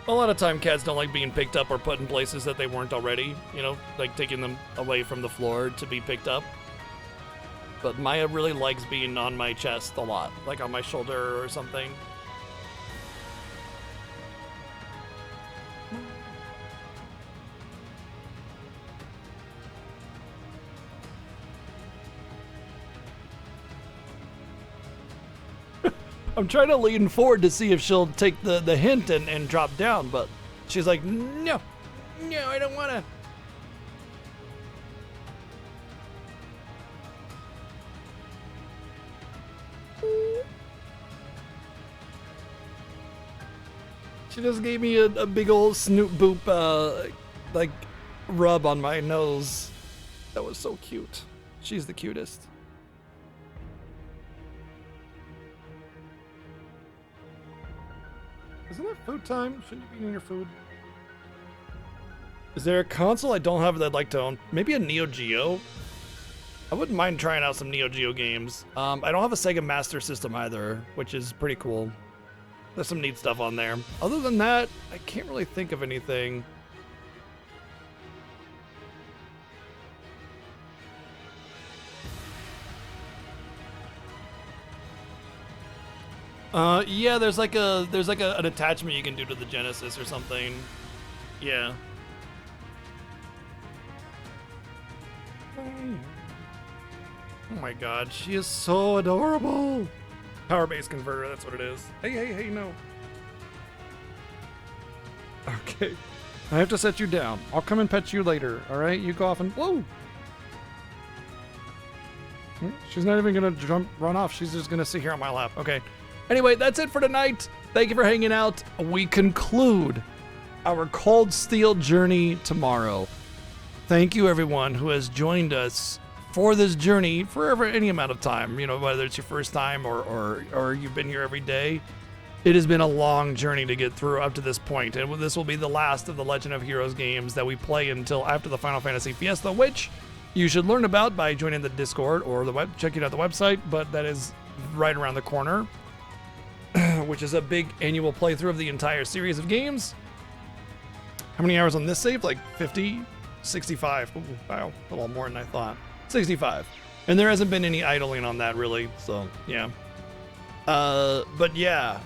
[SPEAKER 1] A lot of time cats don't like being picked up or put in places that they weren't already, you know, like taking them away from the floor to be picked up. But Maya really likes being on my chest a lot, like on my shoulder or something. I'm trying to lean forward to see if she'll take the hint and drop down, but she's like, no, I don't want to. She just gave me a big old snoot boop, like, rub on my nose. That was so cute. She's the cutest. Isn't it food time? Shouldn't you be eating your food? Is there a console I don't have that I'd like to own? Maybe a Neo Geo? I wouldn't mind trying out some Neo Geo games. I don't have a Sega Master System either, which is pretty cool. There's some neat stuff on there. Other than that, I can't really think of anything. Yeah, there's like an attachment you can do to the Genesis or something. Yeah. Oh my god, she is so adorable. Power base converter, that's what it is. Hey, no. Okay. I have to set you down. I'll come and pet you later, alright? You go off and... Whoa! She's not even gonna run off. She's just gonna sit here on my lap. Okay. Anyway, that's it for tonight. Thank you for hanging out. We conclude our Cold Steel journey tomorrow. Thank you, everyone who has joined us for this journey for any amount of time. You know, whether it's your first time or you've been here every day. It has been a long journey to get through up to this point, and this will be the last of the Legend of Heroes games that we play until after the Final Fantasy Fiesta, which you should learn about by joining the Discord or checking out the website, but that is right around the corner, which is a big annual playthrough of the entire series of games. How many hours on this save? Like 50? 65. Ooh, wow, a little more than I thought. 65. And there hasn't been any idling on that, really, so yeah. But yeah.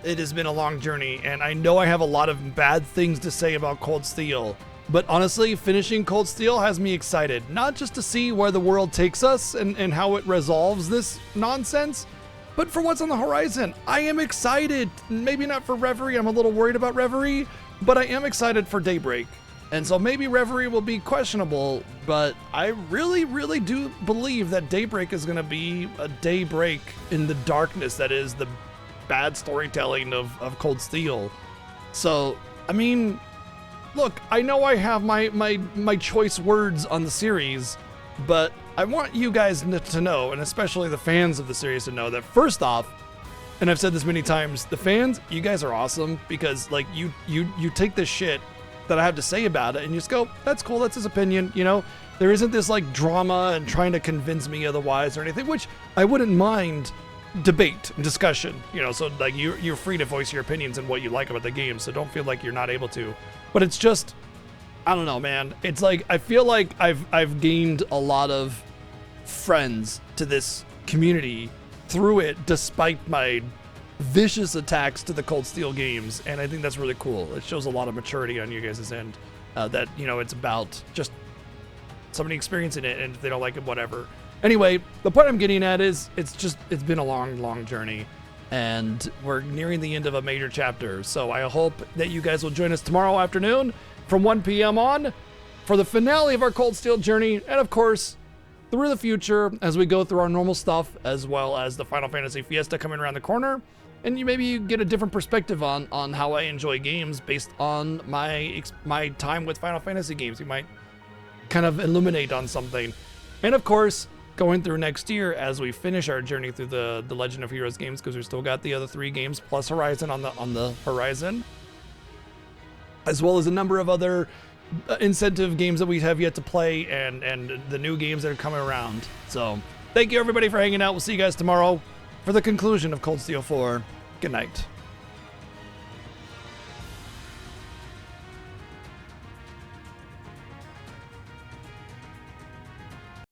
[SPEAKER 1] it has been a long journey, and I know I have a lot of bad things to say about Cold Steel, but honestly, finishing Cold Steel has me excited, not just to see where the world takes us and how it resolves this nonsense, but for what's on the horizon. I am excited. Maybe not for Reverie. I'm a little worried about Reverie, but I am excited for Daybreak. And so maybe Reverie will be questionable, but I really, really do believe that Daybreak is going to be a daybreak in the darkness that is the bad storytelling of Cold Steel. So, I mean, look, I know I have my choice words on the series, but I want you guys to know, and especially the fans of the series to know, that first off, and I've said this many times, the fans, you guys are awesome, because like you take this shit that I have to say about it and you just go, that's cool, that's his opinion, you know? There isn't this like drama and trying to convince me otherwise or anything, which I wouldn't mind debate and discussion, you know, so like you're free to voice your opinions and what you like about the game, so don't feel like you're not able to. But it's just, I don't know, man. It's like, I feel like I've gained a lot of friends to this community through it, despite my vicious attacks to the Cold Steel games, and I think that's really cool. It shows a lot of maturity on you guys' end, that, you know, it's about just somebody experiencing it, and if they don't like it, whatever. Anyway, the point I'm getting at is, it's been a long journey, and we're nearing the end of a major chapter, so I hope that you guys will join us tomorrow afternoon from 1 p.m. on for the finale of our Cold Steel journey, and of course, through the future as we go through our normal stuff, as well as the Final Fantasy Fiesta coming around the corner, and you get a different perspective on how I enjoy games based on my time with Final Fantasy games. You might kind of illuminate on something. And of course, going through next year as we finish our journey through the Legend of Heroes games, because we still got the other 3 games plus Horizon on the horizon, as well as a number of other incentive games that we have yet to play, and the new games that are coming around. So thank you everybody for hanging out. We'll see you guys tomorrow for the conclusion of Cold Steel 4. Good night.